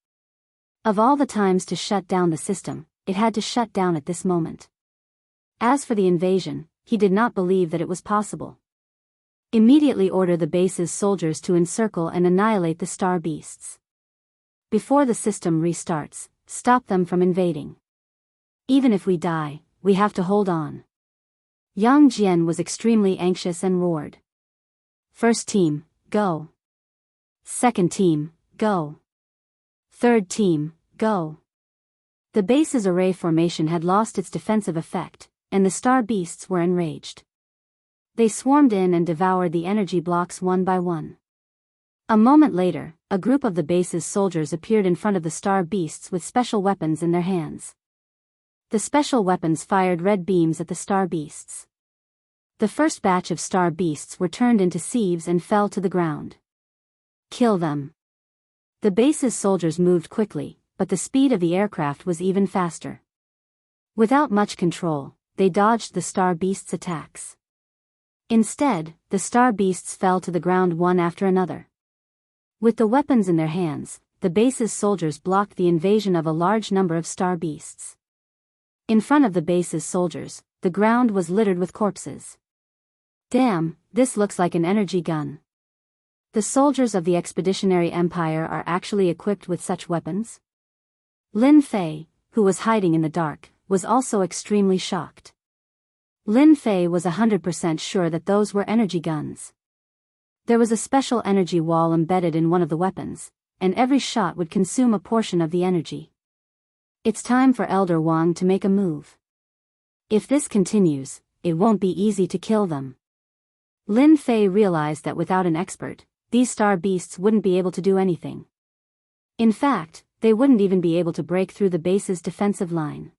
Of all the times to shut down the system, it had to shut down at this moment. As for the invasion, he did not believe that it was possible. Immediately order the base's soldiers to encircle and annihilate the star beasts. Before the system restarts, stop them from invading. Even if we die, we have to hold on. Yang Jian was extremely anxious and roared. First team, go. Second team, go. Third team, go. The base's array formation had lost its defensive effect, and the star beasts were enraged. They swarmed in and devoured the energy blocks one by one. A moment later, a group of the base's soldiers appeared in front of the star beasts with special weapons in their hands. The special weapons fired red beams at the star beasts. The first batch of star beasts were turned into sieves and fell to the ground. Kill them. The base's soldiers moved quickly, but the speed of the aircraft was even faster. Without much control, they dodged the star beasts' attacks. Instead, the star beasts fell to the ground one after another. With the weapons in their hands, the base's soldiers blocked the invasion of a large number of star beasts. In front of the base's soldiers, the ground was littered with corpses. Damn, this looks like an energy gun. The soldiers of the Expeditionary Empire are actually equipped with such weapons? Lin Fei, who was hiding in the dark, was also extremely shocked. Lin Fei was 100% sure that those were energy guns. There was a special energy wall embedded in one of the weapons, and every shot would consume a portion of the energy. It's time for Elder Wang to make a move. If this continues, it won't be easy to kill them. Lin Fei realized that without an expert, these star beasts wouldn't be able to do anything. In fact, they wouldn't even be able to break through the base's defensive line.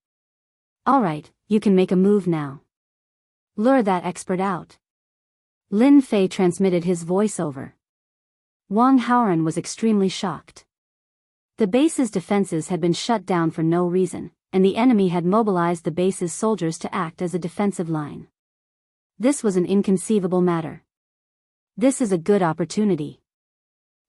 Alright, you can make a move now. Lure that expert out. Lin Fei transmitted his voice over. Wang Haoran was extremely shocked. The base's defenses had been shut down for no reason, and the enemy had mobilized the base's soldiers to act as a defensive line. This was an inconceivable matter. This is a good opportunity.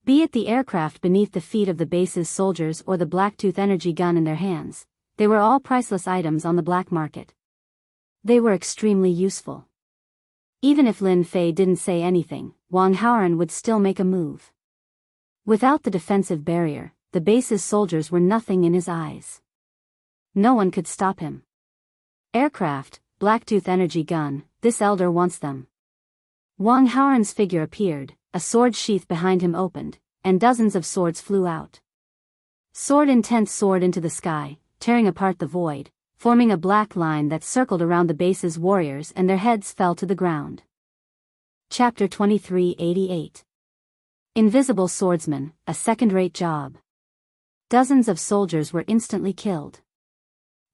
Be it the aircraft beneath the feet of the base's soldiers or the Blacktooth energy gun in their hands, they were all priceless items on the black market. They were extremely useful. Even if Lin Fei didn't say anything, Wang Haoran would still make a move. Without the defensive barrier, the base's soldiers were nothing in his eyes. No one could stop him. Aircraft, Blacktooth energy gun, this elder wants them. Wang Haoran's figure appeared, a sword sheath behind him opened, and dozens of swords flew out. Sword intense soared into the sky, tearing apart the void, forming a black line that circled around the base's warriors and their heads fell to the ground. Chapter 2388. Invisible Swordsman, a second-rate job. Dozens of soldiers were instantly killed.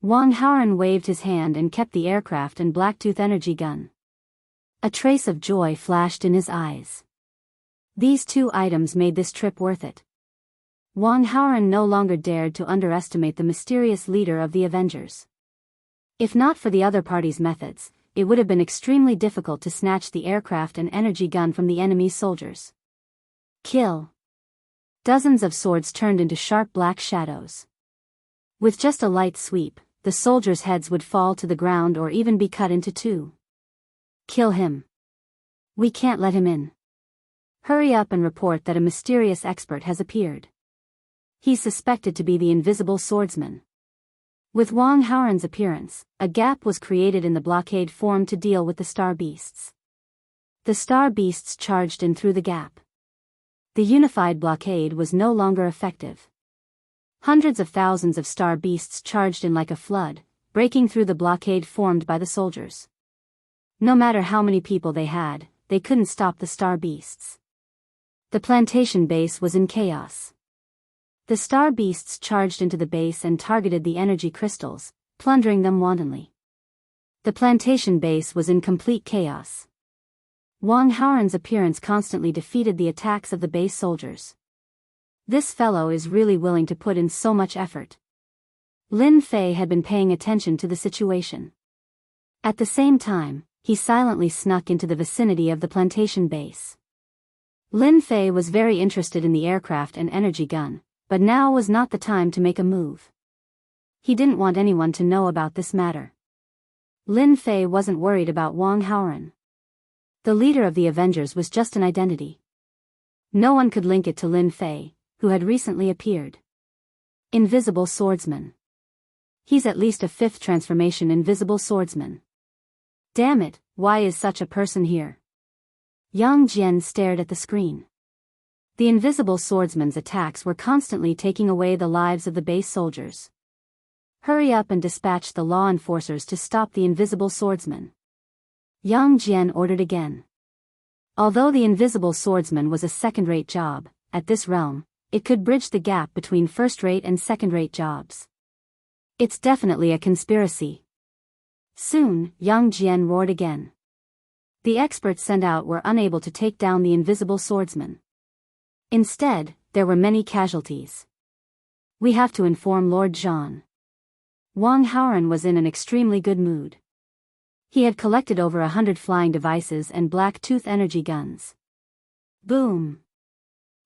Wang Haoran waved his hand and kept the aircraft and Blacktooth energy gun. A trace of joy flashed in his eyes. These two items made this trip worth it. Wang Haoran no longer dared to underestimate the mysterious leader of the Avengers. If not for the other party's methods, it would have been extremely difficult to snatch the aircraft and energy gun from the enemy's soldiers. Kill. Dozens of swords turned into sharp black shadows. With just a light sweep, the soldiers' heads would fall to the ground or even be cut into two. Kill him. We can't let him in. Hurry up and report that a mysterious expert has appeared. He's suspected to be the invisible swordsman. With Wang Haoran's appearance, a gap was created in the blockade formed to deal with the star beasts. The star beasts charged in through the gap. The unified blockade was no longer effective. Hundreds of thousands of star beasts charged in like a flood, breaking through the blockade formed by the soldiers. No matter how many people they had, they couldn't stop the star beasts. The plantation base was in chaos. The star beasts charged into the base and targeted the energy crystals, plundering them wantonly. The plantation base was in complete chaos. Wang Haoran's appearance constantly defeated the attacks of the base soldiers. This fellow is really willing to put in so much effort. Lin Fei had been paying attention to the situation. At the same time, he silently snuck into the vicinity of the plantation base. Lin Fei was very interested in the aircraft and energy gun, but now was not the time to make a move. He didn't want anyone to know about this matter. Lin Fei wasn't worried about Wang Haoran. The leader of the Avengers was just an identity. No one could link it to Lin Fei, who had recently appeared. Invisible swordsman. He's at least a fifth transformation invisible swordsman. Damn it, why is such a person here? Yang Jian stared at the screen. The invisible swordsman's attacks were constantly taking away the lives of the base soldiers. Hurry up and dispatch the law enforcers to stop the invisible swordsman. Yang Jian ordered again. Although the invisible swordsman was a second-rate job, at this realm, it could bridge the gap between first-rate and second-rate jobs. It's definitely a conspiracy. Soon, Yang Jian roared again. The experts sent out were unable to take down the invisible swordsman. Instead, there were many casualties. We have to inform Lord Zhan. Wang Haoran was in an extremely good mood. He had collected over 100 flying devices and black tooth energy guns. Boom!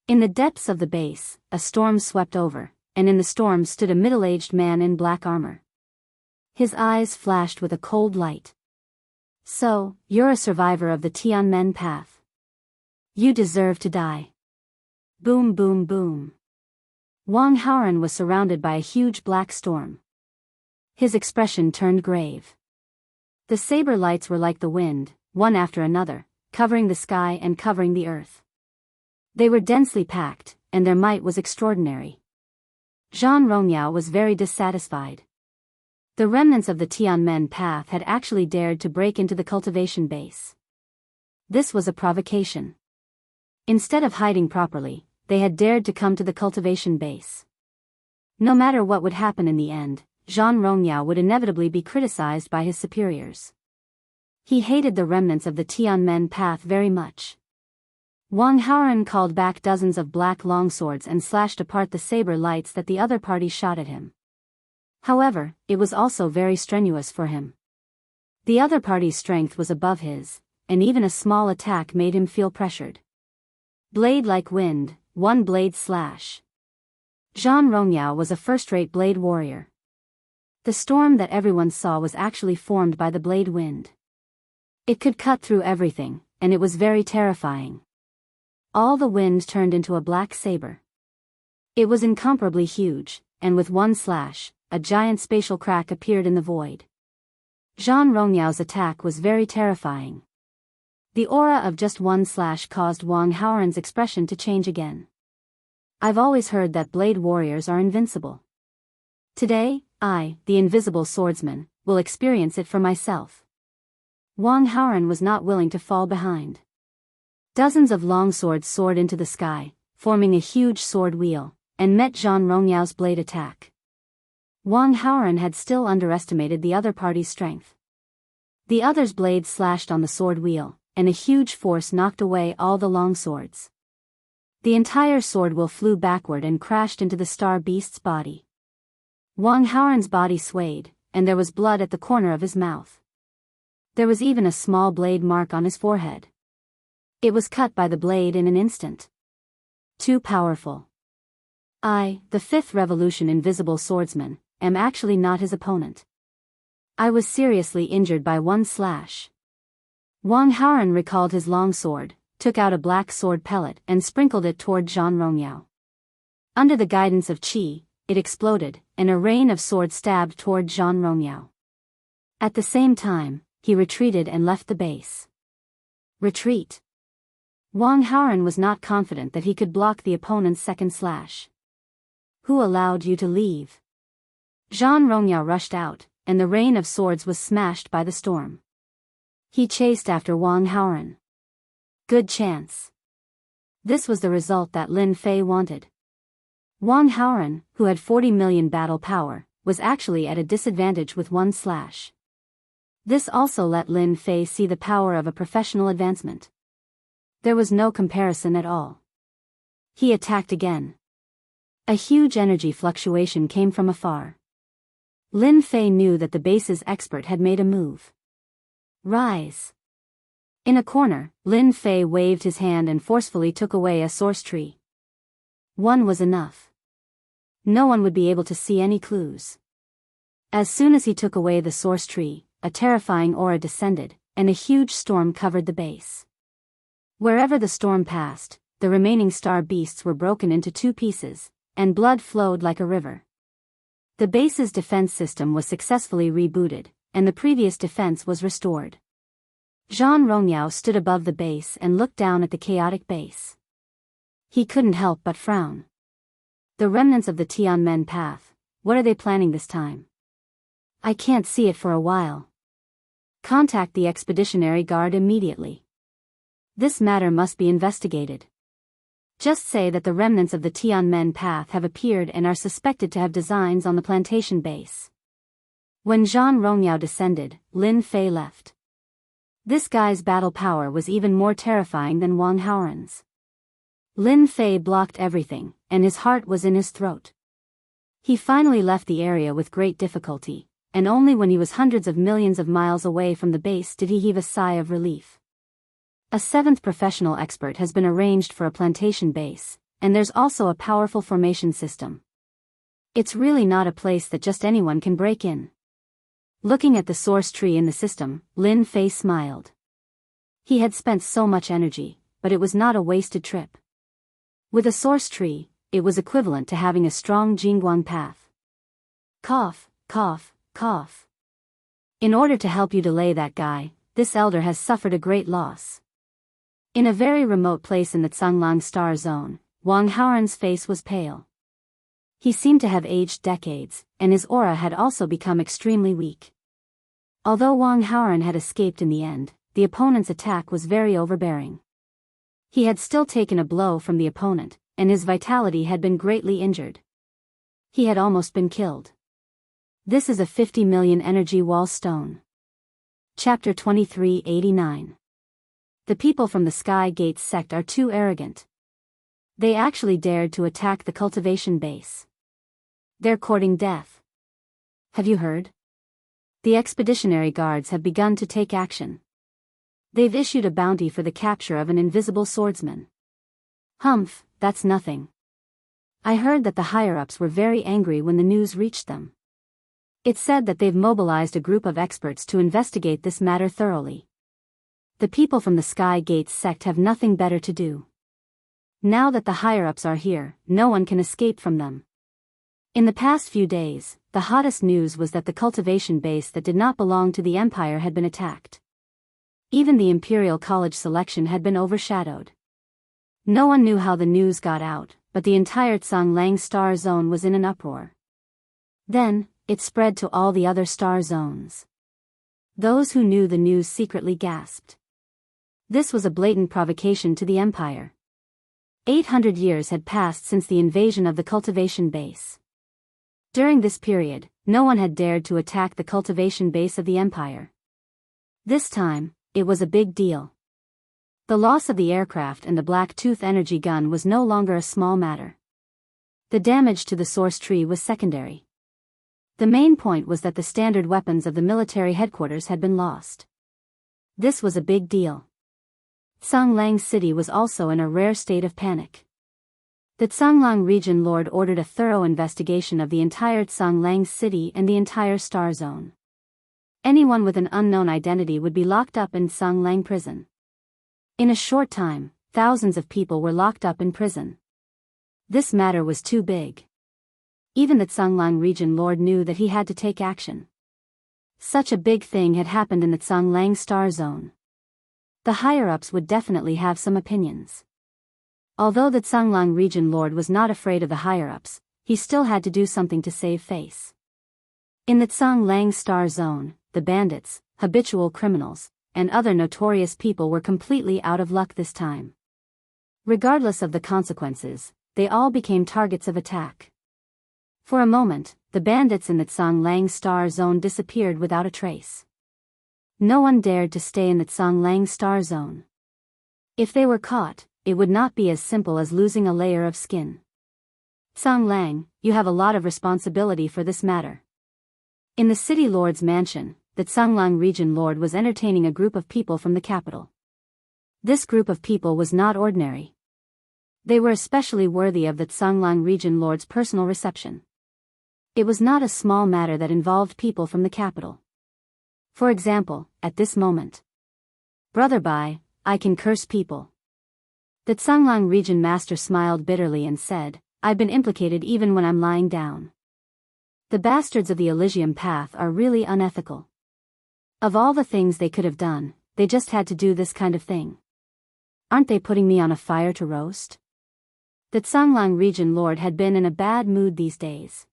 In the depths of the base, a storm swept over, and in the storm stood a middle-aged man in black armor. His eyes flashed with a cold light. So, you're a survivor of the Tianmen path. You deserve to die. Boom boom boom. Wang Haoran was surrounded by a huge black storm. His expression turned grave. The saber lights were like the wind, one after another, covering the sky and covering the earth. They were densely packed, and their might was extraordinary. Zhan Rongyao was very dissatisfied. The remnants of the Tianmen path had actually dared to break into the cultivation base. This was a provocation. Instead of hiding properly, they had dared to come to the cultivation base. No matter what would happen in the end, Zhan Rongyao would inevitably be criticized by his superiors. He hated the remnants of the Tianmen path very much. Wang Haoran called back dozens of black longswords and slashed apart the saber lights that the other party shot at him. However, it was also very strenuous for him. The other party's strength was above his, and even a small attack made him feel pressured. Blade like wind, one blade slash. Zhan Rongyao was a first-rate blade warrior. The storm that everyone saw was actually formed by the blade wind. It could cut through everything, and it was very terrifying. All the wind turned into a black saber. It was incomparably huge, and with one slash, a giant spatial crack appeared in the void. Zhan Rongyao's attack was very terrifying. The aura of just one slash caused Wang Haoran's expression to change again. I've always heard that blade warriors are invincible. Today, I, the invisible swordsman, will experience it for myself. Wang Haoran was not willing to fall behind. Dozens of longswords soared into the sky, forming a huge sword wheel, and met Zhan Rongyao's blade attack. Wang Haoran had still underestimated the other party's strength. The other's blades slashed on the sword wheel, and a huge force knocked away all the longswords. The entire sword wheel flew backward and crashed into the star beast's body. Wang Haoran's body swayed, and there was blood at the corner of his mouth. There was even a small blade mark on his forehead. It was cut by the blade in an instant. Too powerful. I, the fifth revolution invisible swordsman, am actually not his opponent. I was seriously injured by one slash. Wang Haoran recalled his long sword, took out a black sword pellet and sprinkled it toward Zhang Rongyao. Under the guidance of Qi, it exploded, and a rain of swords stabbed toward Zhang Rongyao. At the same time, he retreated and left the base. Retreat. Wang Haoran was not confident that he could block the opponent's second slash. Who allowed you to leave? Zhang Rongyao rushed out, and the rain of swords was smashed by the storm. He chased after Wang Haoran. Good chance. This was the result that Lin Fei wanted. Wang Haoran, who had 40 million battle power, was actually at a disadvantage with one slash. This also let Lin Fei see the power of a professional advancement. There was no comparison at all. He attacked again. A huge energy fluctuation came from afar. Lin Fei knew that the base's expert had made a move. Rise. In a corner, Lin Fei waved his hand and forcefully took away a source tree. One was enough. No one would be able to see any clues. As soon as he took away the source tree, a terrifying aura descended, and a huge storm covered the base. Wherever the storm passed, the remaining star beasts were broken into two pieces, and blood flowed like a river. The base's defense system was successfully rebooted, and the previous defense was restored. Zhang Rongyao stood above the base and looked down at the chaotic base. He couldn't help but frown. The remnants of the Tianmen path, what are they planning this time? I can't see it for a while. Contact the Expeditionary Guard immediately. This matter must be investigated. Just say that the remnants of the Tianmen path have appeared and are suspected to have designs on the plantation base. When Zhang Rongyao descended, Lin Fei left. This guy's battle power was even more terrifying than Wang Haoran's. Lin Fei blocked everything, and his heart was in his throat. He finally left the area with great difficulty, and only when he was hundreds of millions of miles away from the base did he heave a sigh of relief. A seventh professional expert has been arranged for a plantation base, and there's also a powerful formation system. It's really not a place that just anyone can break in. Looking at the source tree in the system, Lin Fei smiled. He had spent so much energy, but it was not a wasted trip. With a source tree, it was equivalent to having a strong Jingguang path. Cough, cough, cough. In order to help you delay that guy, this elder has suffered a great loss. In a very remote place in the Tsanglang star zone, Wang Haoran's face was pale. He seemed to have aged decades, and his aura had also become extremely weak. Although Wang Haoran had escaped in the end, the opponent's attack was very overbearing. He had still taken a blow from the opponent, and his vitality had been greatly injured. He had almost been killed. This is a 50 million energy wall stone. Chapter 2389. The people from the Sky Gates sect are too arrogant. They actually dared to attack the cultivation base. They're courting death. Have you heard? The Expeditionary Guards have begun to take action. They've issued a bounty for the capture of an invisible swordsman. Humph, that's nothing. I heard that the higher-ups were very angry when the news reached them. It's said that they've mobilized a group of experts to investigate this matter thoroughly. The people from the Sky Gates sect have nothing better to do. Now that the higher-ups are here, no one can escape from them. In the past few days, the hottest news was that the cultivation base that did not belong to the Empire had been attacked. Even the Imperial College selection had been overshadowed. No one knew how the news got out, but the entire Tsanglang star zone was in an uproar. Then, it spread to all the other star zones. Those who knew the news secretly gasped. This was a blatant provocation to the Empire. 800 years had passed since the invasion of the cultivation base. During this period, no one had dared to attack the cultivation base of the Empire. This time, it was a big deal. The loss of the aircraft and the Black Tooth energy gun was no longer a small matter. The damage to the source tree was secondary. The main point was that the standard weapons of the military headquarters had been lost. This was a big deal. Tsanglang City was also in a rare state of panic. The Tsanglang region lord ordered a thorough investigation of the entire Tsanglang city and the entire star zone. Anyone with an unknown identity would be locked up in Tsanglang prison. In a short time, thousands of people were locked up in prison. This matter was too big. Even the Tsanglang region lord knew that he had to take action. Such a big thing had happened in the Tsanglang star zone. The higher-ups would definitely have some opinions. Although the Tsanglang region lord was not afraid of the higher-ups, he still had to do something to save face. In the Tsanglang star zone, the bandits, habitual criminals, and other notorious people were completely out of luck this time. Regardless of the consequences, they all became targets of attack. For a moment, the bandits in the Tsanglang star zone disappeared without a trace. No one dared to stay in the Tsanglang star zone. If they were caught, it would not be as simple as losing a layer of skin. Tsanglang, you have a lot of responsibility for this matter. In the city lord's mansion, the Tsanglang region lord was entertaining a group of people from the capital. This group of people was not ordinary. They were especially worthy of the Tsanglang region lord's personal reception. It was not a small matter that involved people from the capital. For example, at this moment. Brother Bai, I can curse people. The Tsanglang region master smiled bitterly and said, I've been implicated even when I'm lying down. The bastards of the Elysium path are really unethical. Of all the things they could have done, they just had to do this kind of thing. Aren't they putting me on a fire to roast? The Tsanglang region lord had been in a bad mood these days.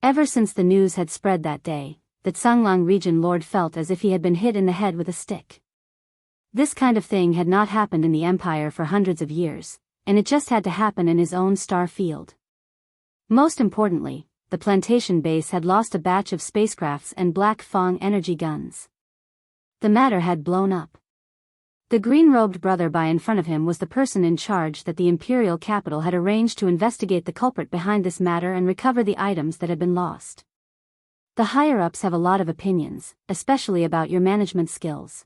Ever since the news had spread that day, the Tsanglang region lord felt as if he had been hit in the head with a stick. This kind of thing had not happened in the Empire for hundreds of years, and it just had to happen in his own star field. Most importantly, the plantation base had lost a batch of spacecrafts and Black Fong energy guns. The matter had blown up. The green-robed brother Bai in front of him was the person in charge that the imperial capital had arranged to investigate the culprit behind this matter and recover the items that had been lost. The higher-ups have a lot of opinions, especially about your management skills.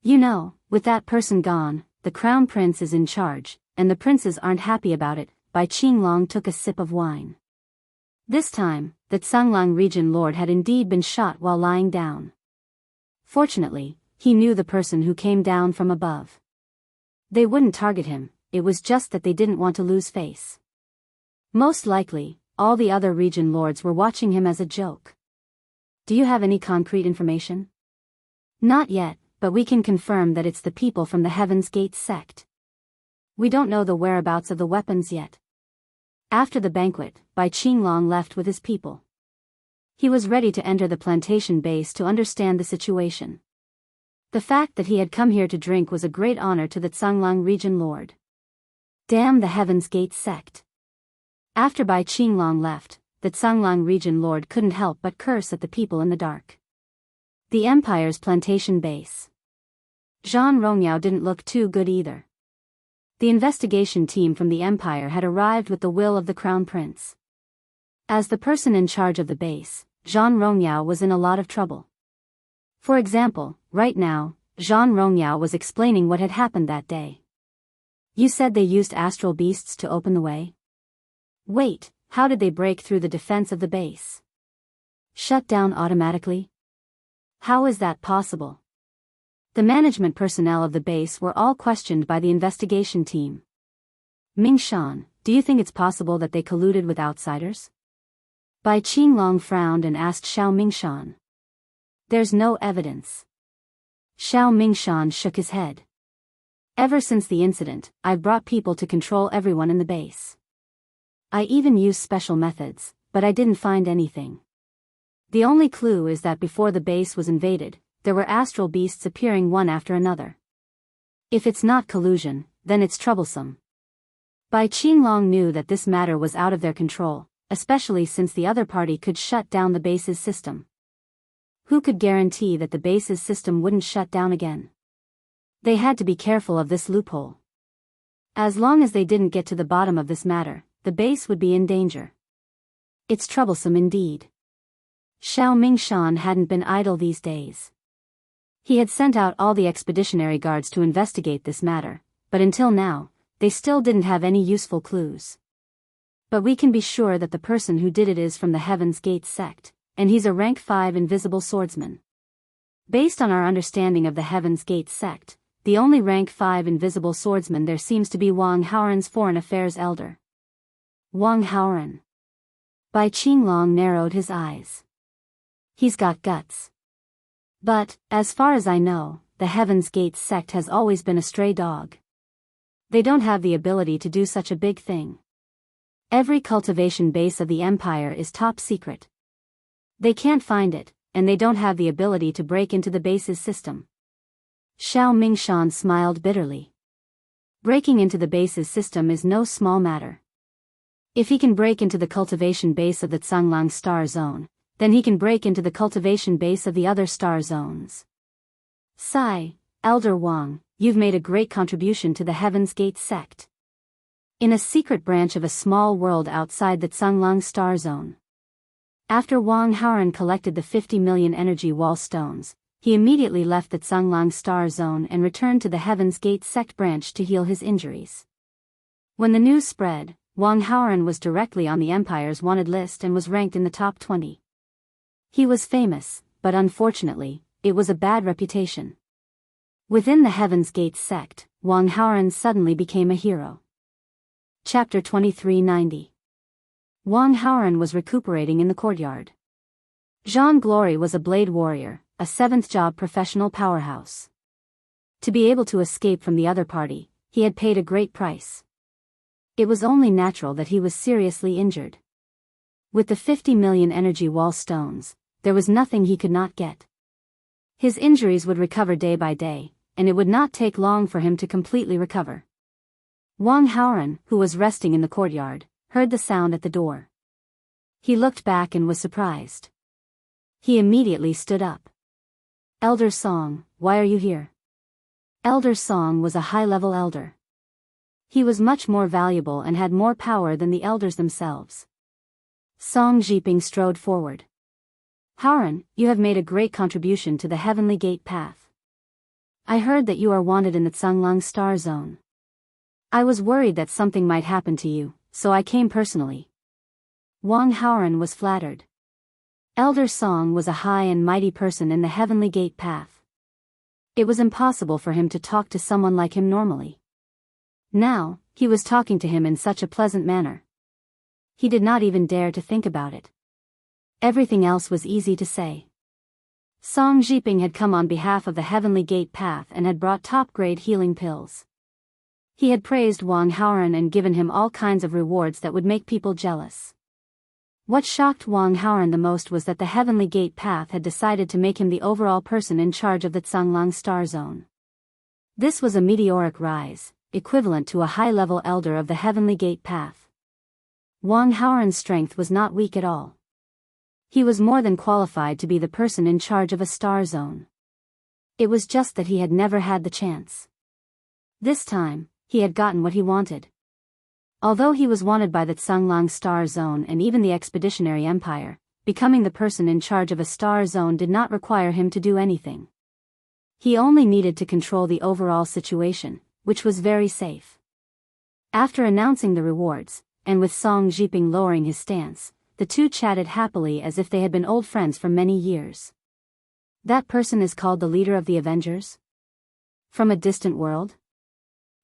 You know, with that person gone, the crown prince is in charge, and the princes aren't happy about it. Bai Qinglong took a sip of wine. This time, the Tsanglang region lord had indeed been shot while lying down. Fortunately, he knew the person who came down from above. They wouldn't target him, it was just that they didn't want to lose face. Most likely, all the other region lords were watching him as a joke. Do you have any concrete information? Not yet, but we can confirm that it's the people from the Heaven's Gate sect. We don't know the whereabouts of the weapons yet. After the banquet, Bai Qinglong left with his people. He was ready to enter the plantation base to understand the situation. The fact that he had come here to drink was a great honor to the Tsanglang region lord. Damn the Heaven's Gate sect. After Bai Qinglong left, the Tsanglang region lord couldn't help but curse at the people in the dark. The Empire's plantation base. Zhang Rongyao didn't look too good either. The investigation team from the Empire had arrived with the will of the Crown Prince. As the person in charge of the base, Zhang Rongyao was in a lot of trouble. For example, right now, Zhang Rongyao was explaining what had happened that day. You said they used astral beasts to open the way? Wait, how did they break through the defense of the base? Shut down automatically? How is that possible? The management personnel of the base were all questioned by the investigation team. Mingshan, do you think it's possible that they colluded with outsiders? Bai Qinglong frowned and asked Xiao Mingshan. There's no evidence. Xiao Mingshan shook his head. Ever since the incident, I've brought people to control everyone in the base. I even used special methods, but I didn't find anything. The only clue is that before the base was invaded, there were astral beasts appearing one after another. If it's not collusion, then it's troublesome. Bai Qinglong knew that this matter was out of their control, especially since the other party could shut down the base's system. Who could guarantee that the base's system wouldn't shut down again? They had to be careful of this loophole. As long as they didn't get to the bottom of this matter, the base would be in danger. It's troublesome indeed. Xiao Mingshan hadn't been idle these days. He had sent out all the expeditionary guards to investigate this matter, but until now, they still didn't have any useful clues. But we can be sure that the person who did it is from the Heaven's Gate sect, and he's a rank 5 invisible swordsman. Based on our understanding of the Heaven's Gate sect, the only rank 5 invisible swordsman there seems to be Wang Haoran's foreign affairs elder. Wang Haoran. Bai Qinglong narrowed his eyes. He's got guts. But, as far as I know, the Heaven's Gate sect has always been a stray dog. They don't have the ability to do such a big thing. Every cultivation base of the Empire is top secret. They can't find it, and they don't have the ability to break into the base's system. Xiao Mingshan smiled bitterly. Breaking into the base's system is no small matter. If he can break into the cultivation base of the Zhanglang star zone, then he can break into the cultivation base of the other star zones. Sigh, Elder Wang, you've made a great contribution to the Heaven's Gate sect. In a secret branch of a small world outside the Zhanglang star zone. After Wang Haoran collected the 50 million energy wall stones, he immediately left the Zhanglang star zone and returned to the Heaven's Gate sect branch to heal his injuries. When the news spread, Wang Haoran was directly on the Empire's wanted list and was ranked in the top 20. He was famous, but unfortunately, it was a bad reputation. Within the Heaven's Gate sect, Wang Haoran suddenly became a hero. Chapter 2390. Wang Haoran was recuperating in the courtyard. Jean Glory was a blade warrior, a 7th job professional powerhouse. To be able to escape from the other party, he had paid a great price. It was only natural that he was seriously injured. With the 50 million energy wall stones, there was nothing he could not get. His injuries would recover day by day, and it would not take long for him to completely recover. Wang Haoran, who was resting in the courtyard, heard the sound at the door. He looked back and was surprised. He immediately stood up. Elder Song, why are you here? Elder Song was a high-level elder. He was much more valuable and had more power than the elders themselves. Song Jiping strode forward. Haoran, you have made a great contribution to the Heavenly Gate path. I heard that you are wanted in the Zhanglang star zone. I was worried that something might happen to you, so I came personally. Wang Haoran was flattered. Elder Song was a high and mighty person in the Heavenly Gate path. It was impossible for him to talk to someone like him normally. Now, he was talking to him in such a pleasant manner. He did not even dare to think about it. Everything else was easy to say. Song Jiping had come on behalf of the Heavenly Gate path and had brought top-grade healing pills. He had praised Wang Haoran and given him all kinds of rewards that would make people jealous. What shocked Wang Haoran the most was that the Heavenly Gate path had decided to make him the overall person in charge of the Zhanglang star zone. This was a meteoric rise, equivalent to a high-level elder of the Heavenly Gate path. Wang Haoran's strength was not weak at all. He was more than qualified to be the person in charge of a star zone. It was just that he had never had the chance. This time, he had gotten what he wanted. Although he was wanted by the Zhanglang star zone and even the Expeditionary Empire, becoming the person in charge of a star zone did not require him to do anything. He only needed to control the overall situation, which was very safe. After announcing the rewards, and with Song Jiping lowering his stance, the two chatted happily as if they had been old friends for many years. That person is called the leader of the Avengers? From a distant world?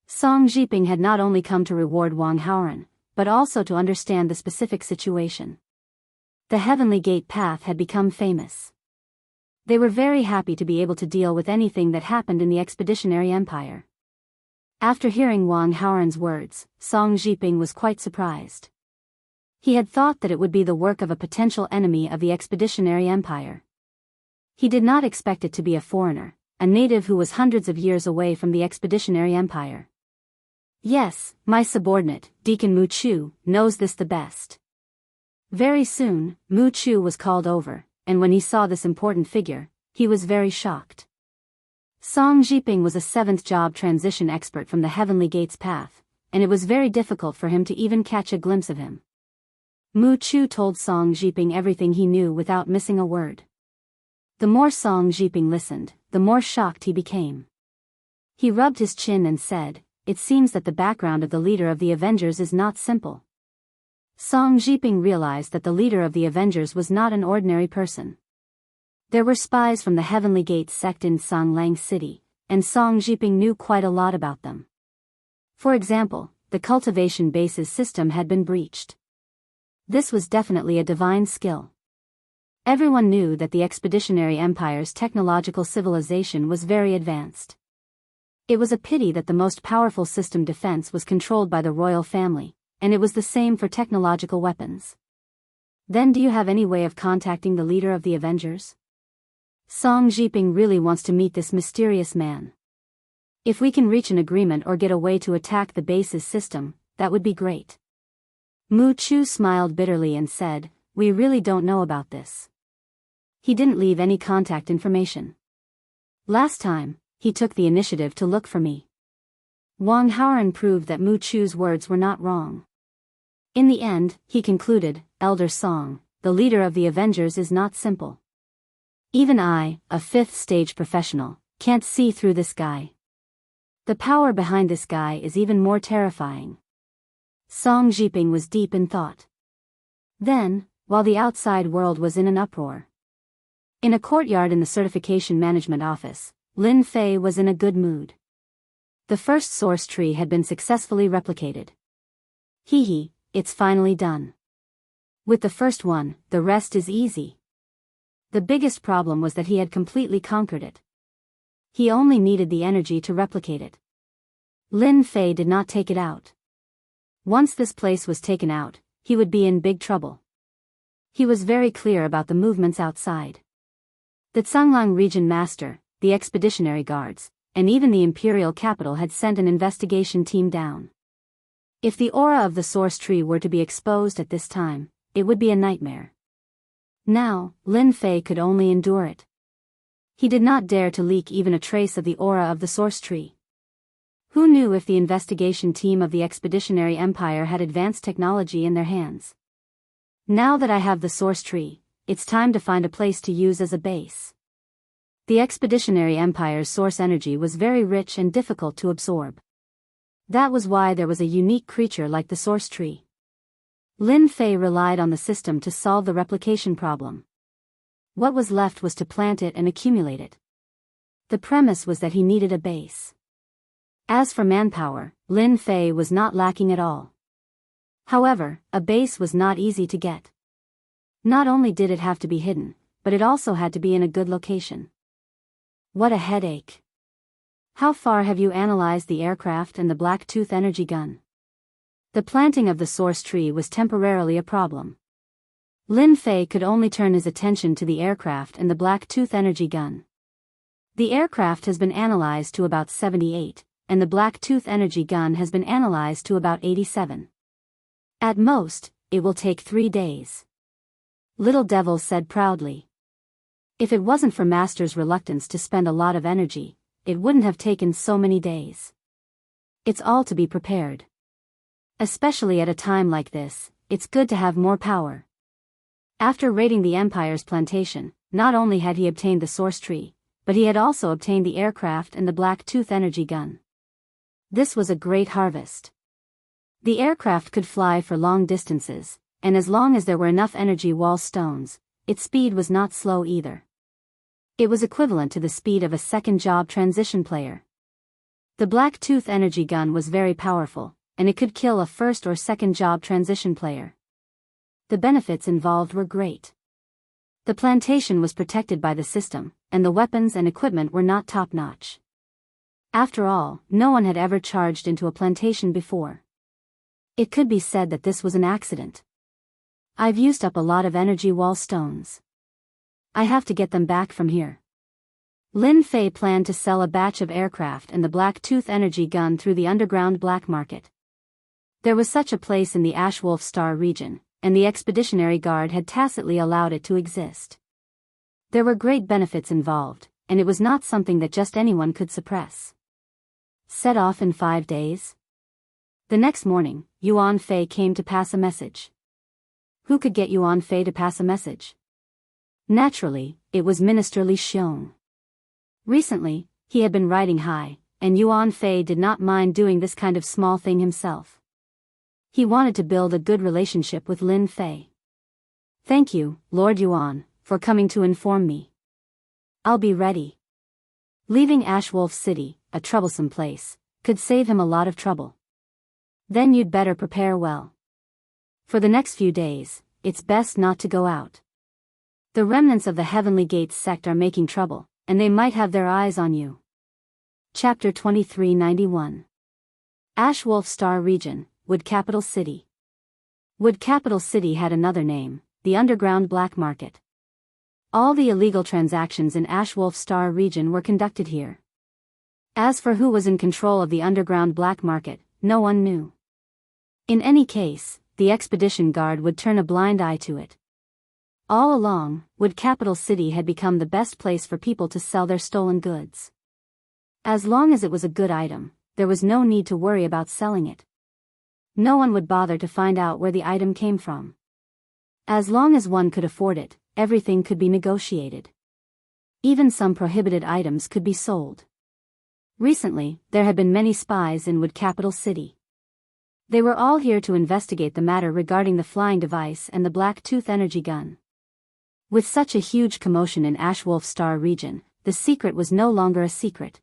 Song Jiping had not only come to reward Wang Haoran, but also to understand the specific situation. The Heavenly Gate path had become famous. They were very happy to be able to deal with anything that happened in the Expeditionary Empire. After hearing Wang Haoran's words, Song Jiping was quite surprised. He had thought that it would be the work of a potential enemy of the Expeditionary Empire. He did not expect it to be a foreigner, a native who was hundreds of years away from the Expeditionary Empire. Yes, my subordinate, Deacon Mu Chu, knows this the best. Very soon, Mu Chu was called over, and when he saw this important figure, he was very shocked. Song Jiping was a 7th job transition expert from the Heavenly Gates path, and it was very difficult for him to even catch a glimpse of him. Mu Chu told Song Jiping everything he knew without missing a word. The more Song Jiping listened, the more shocked he became. He rubbed his chin and said, it seems that the background of the leader of the Avengers is not simple. Song Jiping realized that the leader of the Avengers was not an ordinary person. There were spies from the Heavenly Gate sect in Songlang City, and Song Jiping knew quite a lot about them. For example, the cultivation bases system had been breached. This was definitely a divine skill. Everyone knew that the Expeditionary Empire's technological civilization was very advanced. It was a pity that the most powerful system defense was controlled by the royal family, and it was the same for technological weapons. Then do you have any way of contacting the leader of the Avengers? Song Jiping really wants to meet this mysterious man. If we can reach an agreement or get a way to attack the base's system, that would be great. Mu Chu smiled bitterly and said, "We really don't know about this." He didn't leave any contact information. Last time, he took the initiative to look for me. Wang Haoran proved that Mu Chu's words were not wrong. In the end, he concluded, "Elder Song, the leader of the Avengers is not simple. Even I, a 5th stage professional, can't see through this guy. The power behind this guy is even more terrifying." Song Jiping was deep in thought. Then, while the outside world was in an uproar, in a courtyard in the Certification Management Office, Lin Fei was in a good mood. The first source tree had been successfully replicated. Hee, it's finally done. With the first one, the rest is easy. The biggest problem was that he had completely conquered it. He only needed the energy to replicate it. Lin Fei did not take it out. Once this place was taken out, he would be in big trouble. He was very clear about the movements outside. The Zhanglang region master, the expeditionary guards, and even the imperial capital had sent an investigation team down. If the aura of the source tree were to be exposed at this time, it would be a nightmare. Now, Lin Fei could only endure it. He did not dare to leak even a trace of the aura of the source tree. Who knew if the investigation team of the Expeditionary Empire had advanced technology in their hands? Now that I have the source tree, it's time to find a place to use as a base. The Expeditionary Empire's source energy was very rich and difficult to absorb. That was why there was a unique creature like the source tree. Lin Fei relied on the system to solve the replication problem. What was left was to plant it and accumulate it. The premise was that he needed a base. As for manpower, Lin Fei was not lacking at all. However, a base was not easy to get. Not only did it have to be hidden, but it also had to be in a good location. What a headache. How far have you analyzed the aircraft and the Blacktooth energy gun? The planting of the source tree was temporarily a problem. Lin Fei could only turn his attention to the aircraft and the Blacktooth energy gun. The aircraft has been analyzed to about 78, and the Blacktooth energy gun has been analyzed to about 87. At most, it will take 3 days. Little Devil said proudly. If it wasn't for Master's reluctance to spend a lot of energy, it wouldn't have taken so many days. It's all to be prepared. Especially at a time like this, it's good to have more power. After raiding the Empire's plantation, not only had he obtained the source tree, but he had also obtained the aircraft and the Blacktooth energy gun. This was a great harvest. The aircraft could fly for long distances, and as long as there were enough energy wall stones, its speed was not slow either. It was equivalent to the speed of a second job transition player. The Blacktooth energy gun was very powerful, and it could kill a first or second job transition player. The benefits involved were great. The plantation was protected by the system, and the weapons and equipment were not top-notch. After all, no one had ever charged into a plantation before. It could be said that this was an accident. I've used up a lot of energy wall stones. I have to get them back from here. Lin Fei planned to sell a batch of aircraft and the Blacktooth energy gun through the underground black market. There was such a place in the Ashwolf Star region, and the Expeditionary Guard had tacitly allowed it to exist. There were great benefits involved, and it was not something that just anyone could suppress. Set off in 5 days? The next morning, Yuan Fei came to pass a message. Who could get Yuan Fei to pass a message? Naturally, it was Minister Li Xiong. Recently, he had been riding high, and Yuan Fei did not mind doing this kind of small thing himself. He wanted to build a good relationship with Lin Fei. "Thank you, Lord Yuan, for coming to inform me. I'll be ready." Leaving Ashwolf City, a troublesome place, could save him a lot of trouble. "Then you'd better prepare well. For the next few days, it's best not to go out. The remnants of the Heavenly Gates sect are making trouble, and they might have their eyes on you." Chapter 2391. Ashwolf Star Region, Wood Capital City. Wood Capital City had another name, the Underground Black Market. All the illegal transactions in Ashwolf Star Region were conducted here. As for who was in control of the Underground Black Market, no one knew. In any case, the Expedition Guard would turn a blind eye to it. All along, Wood Capital City had become the best place for people to sell their stolen goods. As long as it was a good item, there was no need to worry about selling it. No one would bother to find out where the item came from. As long as one could afford it, everything could be negotiated. Even some prohibited items could be sold. Recently, there had been many spies in Wood Capital City. They were all here to investigate the matter regarding the flying device and the Black Tooth energy gun. With such a huge commotion in Ashwolf Star Region, the secret was no longer a secret.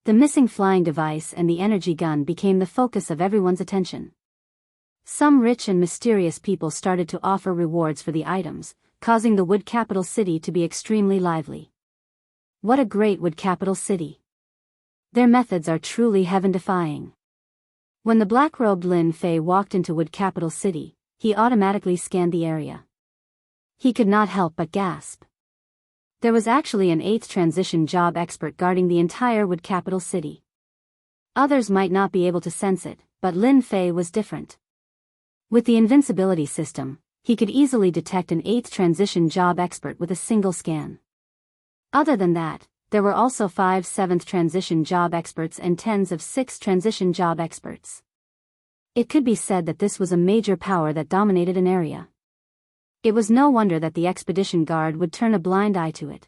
The missing flying device and the energy gun became the focus of everyone's attention. Some rich and mysterious people started to offer rewards for the items, causing the Wood Capital City to be extremely lively. What a great Wood Capital City! Their methods are truly heaven-defying. When the black-robed Lin Fei walked into Wood Capital City, he automatically scanned the area. He could not help but gasp. There was actually an 8th transition job expert guarding the entire Wood Capital City. Others might not be able to sense it, but Lin Fei was different. With the invincibility system, he could easily detect an 8th transition job expert with a single scan. Other than that, there were also 5 7th transition job experts and tens of 6th transition job experts. It could be said that this was a major power that dominated an area. It was no wonder that the Expedition Guard would turn a blind eye to it.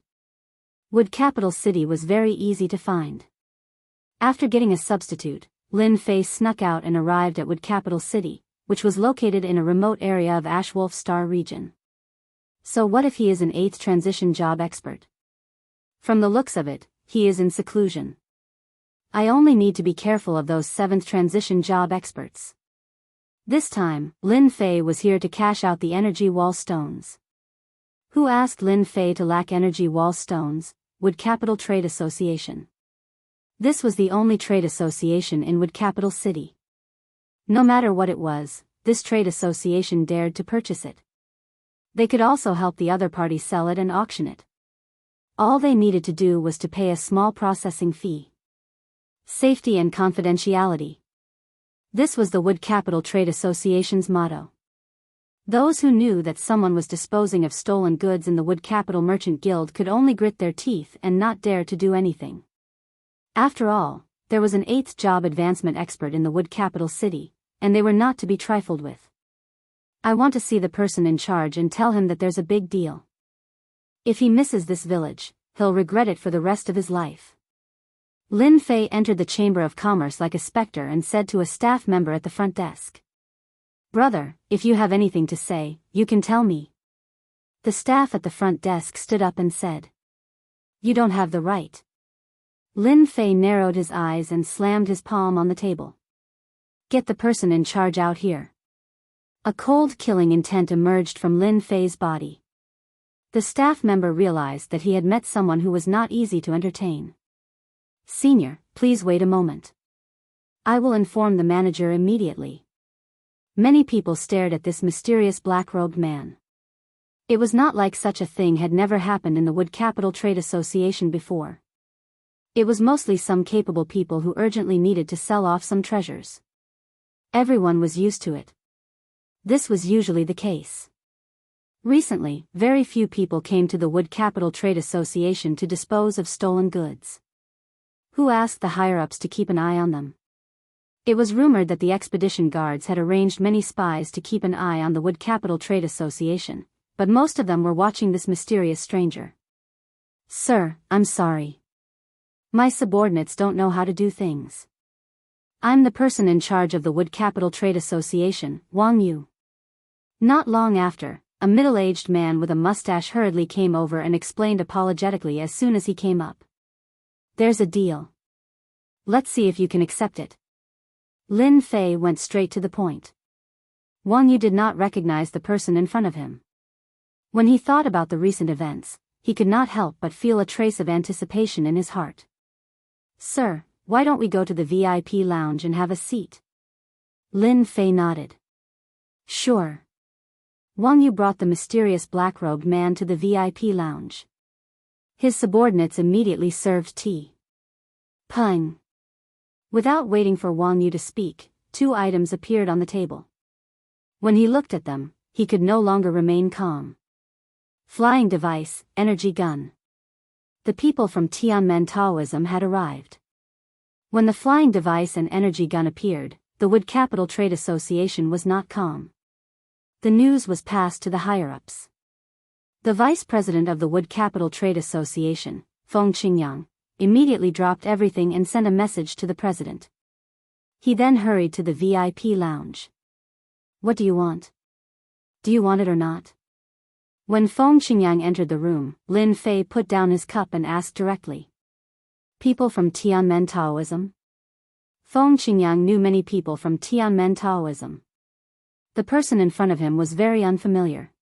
Wood Capital City was very easy to find. After getting a substitute, Lin Fei snuck out and arrived at Wood Capital City, which was located in a remote area of Ashwolf Star Region. So what if he is an 8th transition job expert? From the looks of it, he is in seclusion. I only need to be careful of those 7th transition job experts. This time, Lin Fei was here to cash out the energy wall stones. Who asked Lin Fei to lack energy wall stones? Wood Capital Trade Association. This was the only trade association in Wood Capital City. No matter what it was, this trade association dared to purchase it. They could also help the other party sell it and auction it. All they needed to do was to pay a small processing fee. Safety and confidentiality. This was the Wood Capital Trade Association's motto. Those who knew that someone was disposing of stolen goods in the Wood Capital Merchant Guild could only grit their teeth and not dare to do anything. After all, there was an 8th job advancement expert in the Wood Capital City, and they were not to be trifled with. I want to see the person in charge and tell him that there's a big deal. If he misses this village, he'll regret it for the rest of his life. Lin Fei entered the Chamber of Commerce like a specter and said to a staff member at the front desk, "Brother, if you have anything to say, you can tell me." The staff at the front desk stood up and said, "You don't have the right." Lin Fei narrowed his eyes and slammed his palm on the table. "Get the person in charge out here." A cold killing intent emerged from Lin Fei's body. The staff member realized that he had met someone who was not easy to entertain. "Senior, please wait a moment. I will inform the manager immediately." Many people stared at this mysterious black-robed man. It was not like such a thing had never happened in the Wood Capital Trade Association before. It was mostly some capable people who urgently needed to sell off some treasures. Everyone was used to it. This was usually the case. Recently, very few people came to the Wood Capital Trade Association to dispose of stolen goods. Who asked the higher-ups to keep an eye on them? It was rumored that the expedition guards had arranged many spies to keep an eye on the Wood Capital Trade Association, but most of them were watching this mysterious stranger. "Sir, I'm sorry. My subordinates don't know how to do things. I'm the person in charge of the Wood Capital Trade Association, Wang Yu. Not long after, a middle-aged man with a mustache hurriedly came over and explained apologetically as soon as he came up. There's a deal. Let's see if you can accept it. Lin Fei went straight to the point. Wang Yu did not recognize the person in front of him. When he thought about the recent events, he could not help but feel a trace of anticipation in his heart. Sir, why don't we go to the VIP lounge and have a seat? Lin Fei nodded. Sure. Wang Yu brought the mysterious black-robed man to the VIP lounge. His subordinates immediately served tea. Pung. Without waiting for Wang Yu to speak, 2 items appeared on the table. When he looked at them, he could no longer remain calm. Flying device, energy gun. The people from Tianmen Taoism had arrived. When the flying device and energy gun appeared, the Wood Capital Trade Association was not calm. The news was passed to the higher-ups. The vice president of the Wood Capital Trade Association, Feng Qingyang, immediately dropped everything and sent a message to the president. He then hurried to the VIP lounge. What do you want? Do you want it or not? When Feng Qingyang entered the room, Lin Fei put down his cup and asked directly. People from Tianmen Taoism? Feng Qingyang knew many people from Tianmen Taoism. The person in front of him was very unfamiliar.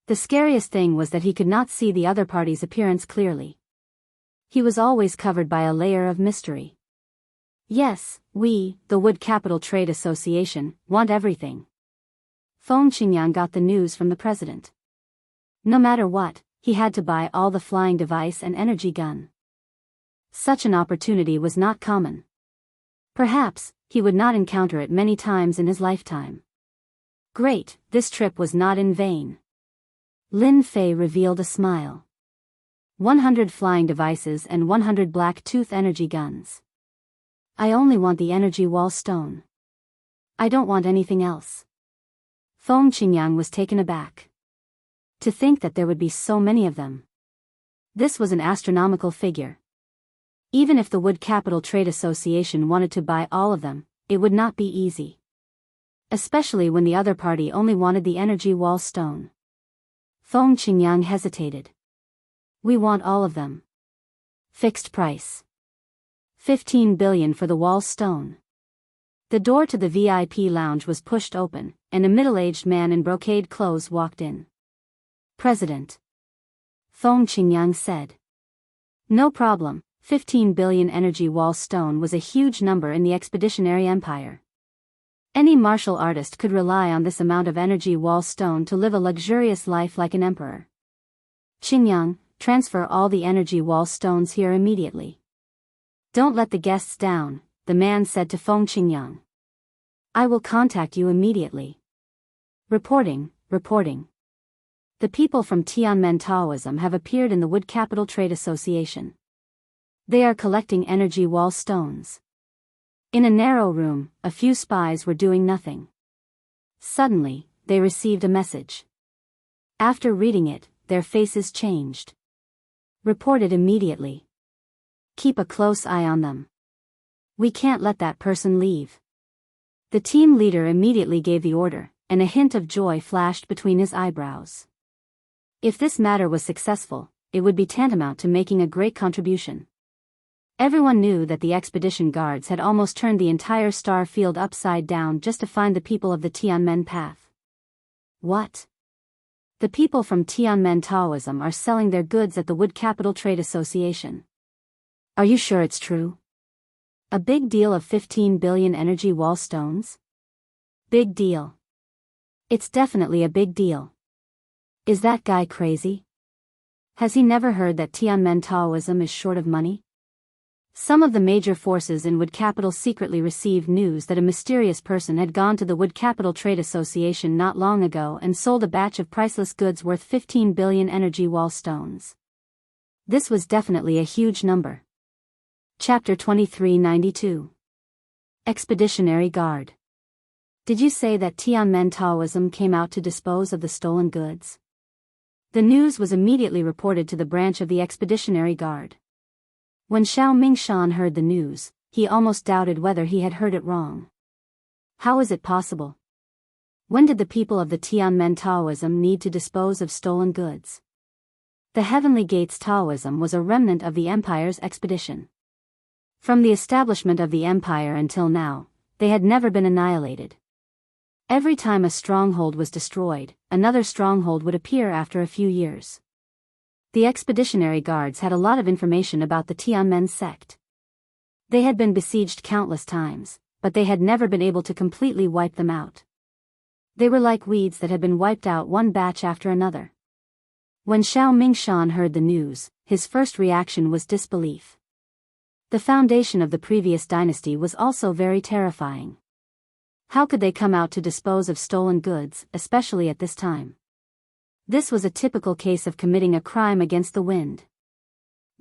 The scariest thing was that he could not see the other party's appearance clearly. He was always covered by a layer of mystery. Yes, we, the Wood Capital Trade Association, want everything. Feng Qingyang got the news from the president. No matter what, he had to buy all the flying device and energy gun. Such an opportunity was not common. Perhaps, he would not encounter it many times in his lifetime. Great, this trip was not in vain. Lin Fei revealed a smile. 100 flying devices and 100 black tooth energy guns. I only want the energy wall stone. I don't want anything else. Feng Qingyang was taken aback. To think that there would be so many of them. This was an astronomical figure. Even if the Wood Capital Trade Association wanted to buy all of them, it would not be easy. Especially when the other party only wanted the energy wall stone. Feng Qingyang hesitated. We want all of them. Fixed price. 15 billion for the wall stone. The door to the VIP lounge was pushed open, and a middle-aged man in brocade clothes walked in. President. Feng Qingyang said. No problem. 15 billion energy wall stone was a huge number in the expeditionary empire. Any martial artist could rely on this amount of energy wall stone to live a luxurious life like an emperor. Qingyang, transfer all the energy wall stones here immediately. Don't let the guests down, the man said to Feng Qingyang. I will contact you immediately. Reporting. The people from Tianmen Taoism have appeared in the Wood Capital Trade Association. They are collecting energy wall stones. In a narrow room, a few spies were doing nothing. Suddenly, they received a message. After reading it, their faces changed. Reported immediately. Keep a close eye on them. We can't let that person leave. The team leader immediately gave the order, and a hint of joy flashed between his eyebrows. If this matter was successful, it would be tantamount to making a great contribution. Everyone knew that the expedition guards had almost turned the entire star field upside down just to find the people of the Tianmen path. What? The people from Tianmen Taoism are selling their goods at the Wood Capital Trade Association. Are you sure it's true? A big deal of 15 billion energy wall stones? Big deal. It's definitely a big deal. Is that guy crazy? Has he never heard that Tianmen Taoism is short of money? Some of the major forces in Wood Capital secretly received news that a mysterious person had gone to the Wood Capital Trade Association not long ago and sold a batch of priceless goods worth 15 billion energy wall stones. This was definitely a huge number. Chapter 2392. Expeditionary Guard. Did you say that Tianmen Taoism came out to dispose of the stolen goods? The news was immediately reported to the branch of the Expeditionary Guard. When Xiao Mingshan heard the news, he almost doubted whether he had heard it wrong. How is it possible? When did the people of the Tianmen Taoism need to dispose of stolen goods? The Heavenly Gates Taoism was a remnant of the Empire's expedition. From the establishment of the Empire until now, they had never been annihilated. Every time a stronghold was destroyed, another stronghold would appear after a few years. The Expeditionary Guards had a lot of information about the Tianmen sect. They had been besieged countless times, but they had never been able to completely wipe them out. They were like weeds that had been wiped out one batch after another. When Xiao Mingshan heard the news, his first reaction was disbelief. The foundation of the previous dynasty was also very terrifying. How could they come out to dispose of stolen goods, especially at this time? This was a typical case of committing a crime against the wind.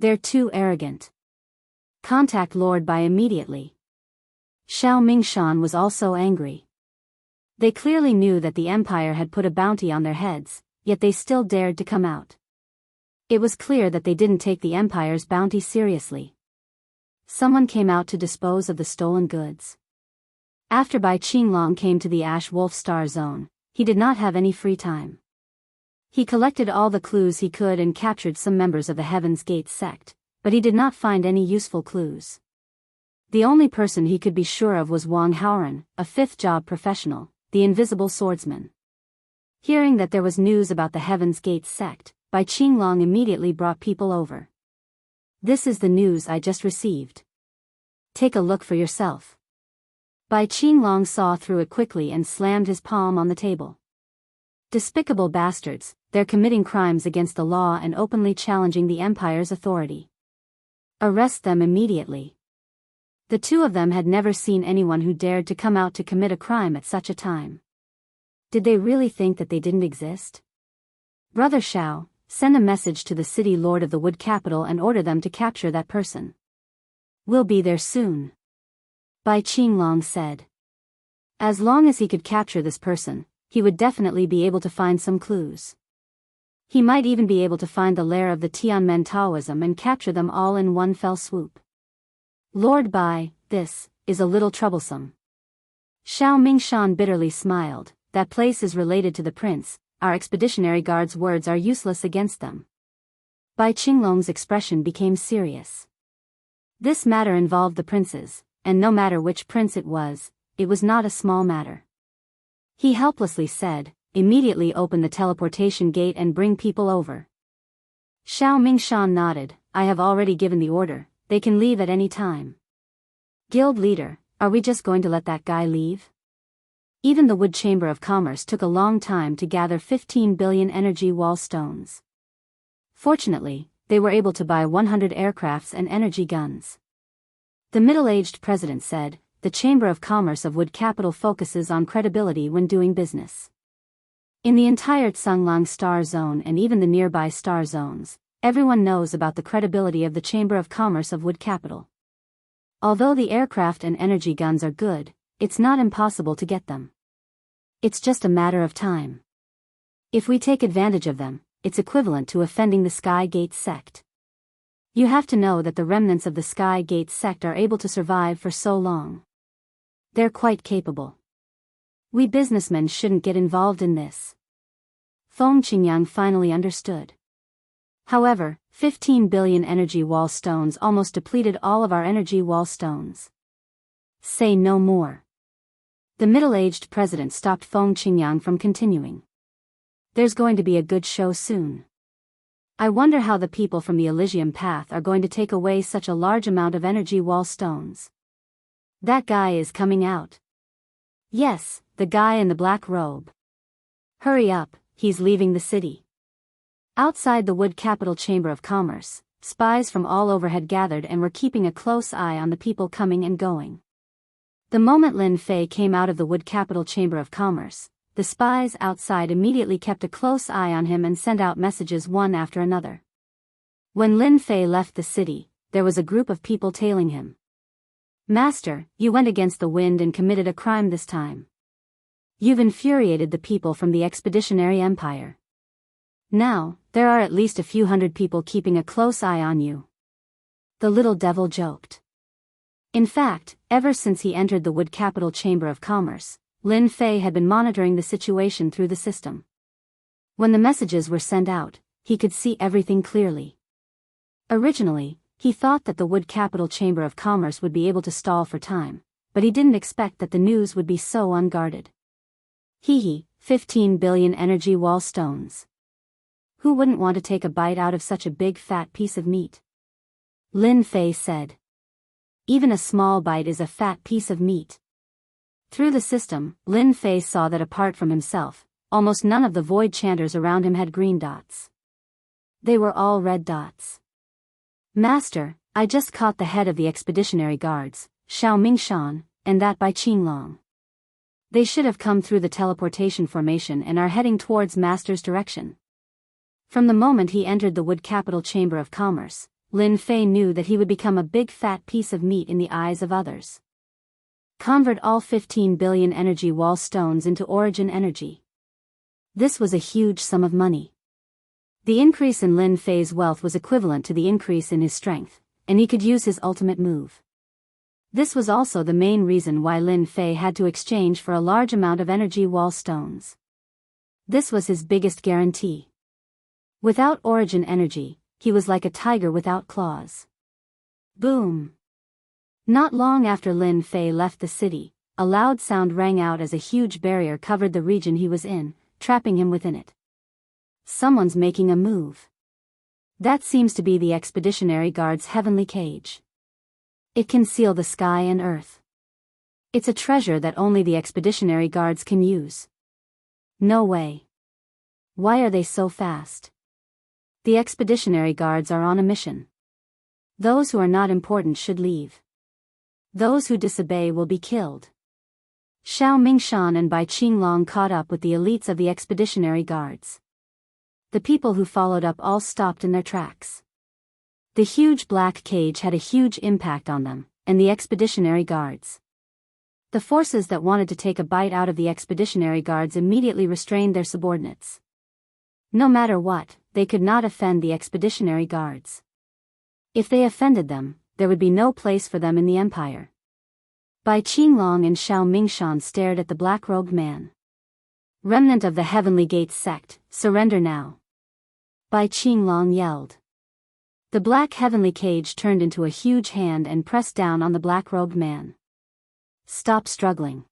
They're too arrogant. Contact Lord Bai immediately. Xiao Mingshan was also angry. They clearly knew that the Empire had put a bounty on their heads, yet they still dared to come out. It was clear that they didn't take the Empire's bounty seriously. Someone came out to dispose of the stolen goods. After Bai Qinglong came to the Ash Wolf Star Zone, he did not have any free time. He collected all the clues he could and captured some members of the Heaven's Gate sect, but he did not find any useful clues. The only person he could be sure of was Wang Haoran, a fifth-job professional, the invisible swordsman. Hearing that there was news about the Heaven's Gate sect, Bai Qinglong immediately brought people over. This is the news I just received. Take a look for yourself. Bai Qinglong saw through it quickly and slammed his palm on the table. Despicable bastards, they're committing crimes against the law and openly challenging the Empire's authority. Arrest them immediately. The two of them had never seen anyone who dared to come out to commit a crime at such a time. Did they really think that they didn't exist? Brother Xiao, send a message to the city lord of the Wood Capital and order them to capture that person. We'll be there soon. Bai Qinglong said. As long as he could capture this person, he would definitely be able to find some clues. He might even be able to find the lair of the Tianmen Taoism and capture them all in one fell swoop. Lord Bai, this is a little troublesome. Xiao Mingshan bitterly smiled. That place is related to the prince, our expeditionary guard's words are useless against them. Bai Qinglong's expression became serious. This matter involved the princes, and no matter which prince it was not a small matter. He helplessly said, immediately open the teleportation gate and bring people over. Xiao Mingshan nodded, I have already given the order, they can leave at any time. Guild leader, are we just going to let that guy leave? Even the Wood Chamber of Commerce took a long time to gather 15 billion energy wall stones. Fortunately, they were able to buy 100 aircrafts and energy guns. The middle-aged president said, the Chamber of Commerce of Wood Capital focuses on credibility when doing business. In the entire Tsunglang Star Zone and even the nearby star zones, everyone knows about the credibility of the Chamber of Commerce of Wood Capital. Although the aircraft and energy guns are good, it's not impossible to get them. It's just a matter of time. If we take advantage of them, it's equivalent to offending the Sky Gate sect. You have to know that the remnants of the Sky Gate sect are able to survive for so long. They're quite capable. We businessmen shouldn't get involved in this. Feng Qingyang finally understood. However, 15 billion energy wall stones almost depleted all of our energy wall stones. Say no more. The middle-aged president stopped Feng Qingyang from continuing. There's going to be a good show soon. I wonder how the people from the Elysium Path are going to take away such a large amount of energy wall stones. That guy is coming out. Yes, the guy in the black robe. Hurry up, he's leaving the city. Outside the Wood Capital Chamber of Commerce, spies from all over had gathered and were keeping a close eye on the people coming and going. The moment Lin Fei came out of the Wood Capital Chamber of Commerce, the spies outside immediately kept a close eye on him and sent out messages one after another. When Lin Fei left the city, there was a group of people tailing him. Master, you went against the wind and committed a crime this time. You've infuriated the people from the Expeditionary Empire. Now, there are at least a few hundred people keeping a close eye on you. the little devil joked. In fact, ever since he entered the Wood Capital Chamber of Commerce, Lin Fei had been monitoring the situation through the system. When the messages were sent out, he could see everything clearly. Originally, he thought that the Wood Capital Chamber of Commerce would be able to stall for time, but he didn't expect that the news would be so unguarded. 15 billion energy wall stones. Who wouldn't want to take a bite out of such a big fat piece of meat? Lin Fei said. Even a small bite is a fat piece of meat. Through the system, Lin Fei saw that apart from himself, almost none of the void chanters around him had green dots. They were all red dots. Master, I just caught the head of the expeditionary guards, Xiao Mingshan, and that by Qinglong. They should have come through the teleportation formation and are heading towards Master's direction. From the moment he entered the Wood Capital Chamber of Commerce, Lin Fei knew that he would become a big fat piece of meat in the eyes of others. Convert all 15 billion energy wall stones into origin energy. This was a huge sum of money. The increase in Lin Fei's wealth was equivalent to the increase in his strength, and he could use his ultimate move. This was also the main reason why Lin Fei had to exchange for a large amount of energy wall stones. This was his biggest guarantee. Without origin energy, he was like a tiger without claws. Boom! Not long after Lin Fei left the city, a loud sound rang out as a huge barrier covered the region he was in, trapping him within it. Someone's making a move. That seems to be the Expeditionary Guard's heavenly cage. It can seal the sky and earth. It's a treasure that only the Expeditionary Guards can use. No way. Why are they so fast? The Expeditionary Guards are on a mission. Those who are not important should leave. Those who disobey will be killed. Xiao Mingshan and Bai Qinglong caught up with the elites of the Expeditionary Guards. The people who followed up all stopped in their tracks. The huge black cage had a huge impact on them, and the Expeditionary Guards. The forces that wanted to take a bite out of the Expeditionary Guards immediately restrained their subordinates. No matter what, they could not offend the Expeditionary Guards. If they offended them, there would be no place for them in the Empire. Bai Qinglong and Xiao Mingshan stared at the black-robed man. Remnant of the Heavenly Gates sect, surrender now. Bai Qinglong yelled. The black heavenly cage turned into a huge hand and pressed down on the black-robed man. Stop struggling.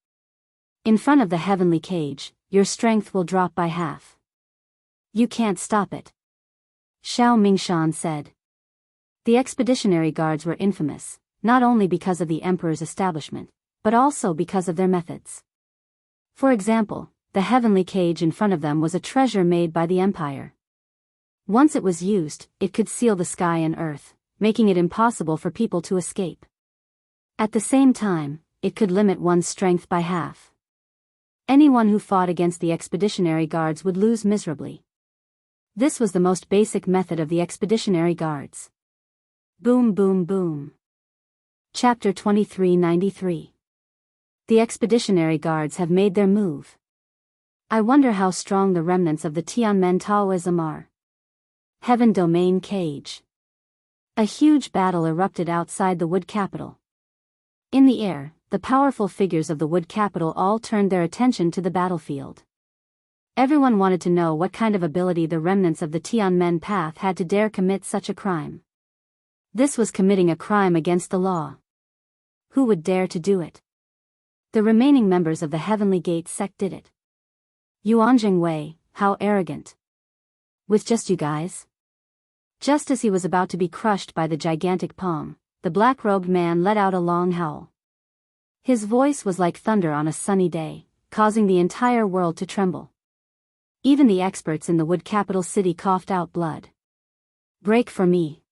In front of the heavenly cage, your strength will drop by half. You can't stop it. Xiao Mingshan said. The Expeditionary Guards were infamous, not only because of the Emperor's establishment, but also because of their methods. For example, the heavenly cage in front of them was a treasure made by the Empire. Once it was used, it could seal the sky and earth, making it impossible for people to escape. At the same time, it could limit one's strength by half. Anyone who fought against the Expeditionary Guards would lose miserably. This was the most basic method of the Expeditionary Guards. Boom boom boom. Chapter 2393. The Expeditionary Guards have made their move. I wonder how strong the remnants of the Tianmen Taoism are. Heaven Domain Cage. A huge battle erupted outside the Wood Capital. In the air, the powerful figures of the Wood Capital all turned their attention to the battlefield. Everyone wanted to know what kind of ability the remnants of the Tianmen path had to dare commit such a crime. This was committing a crime against the law. Who would dare to do it? The remaining members of the Heavenly Gate sect did it. Yuanjing Wei, how arrogant. With just you guys? Just as he was about to be crushed by the gigantic palm, the black-robed man let out a long howl. His voice was like thunder on a sunny day, causing the entire world to tremble. Even the experts in the Wood Capital City coughed out blood. Break for me.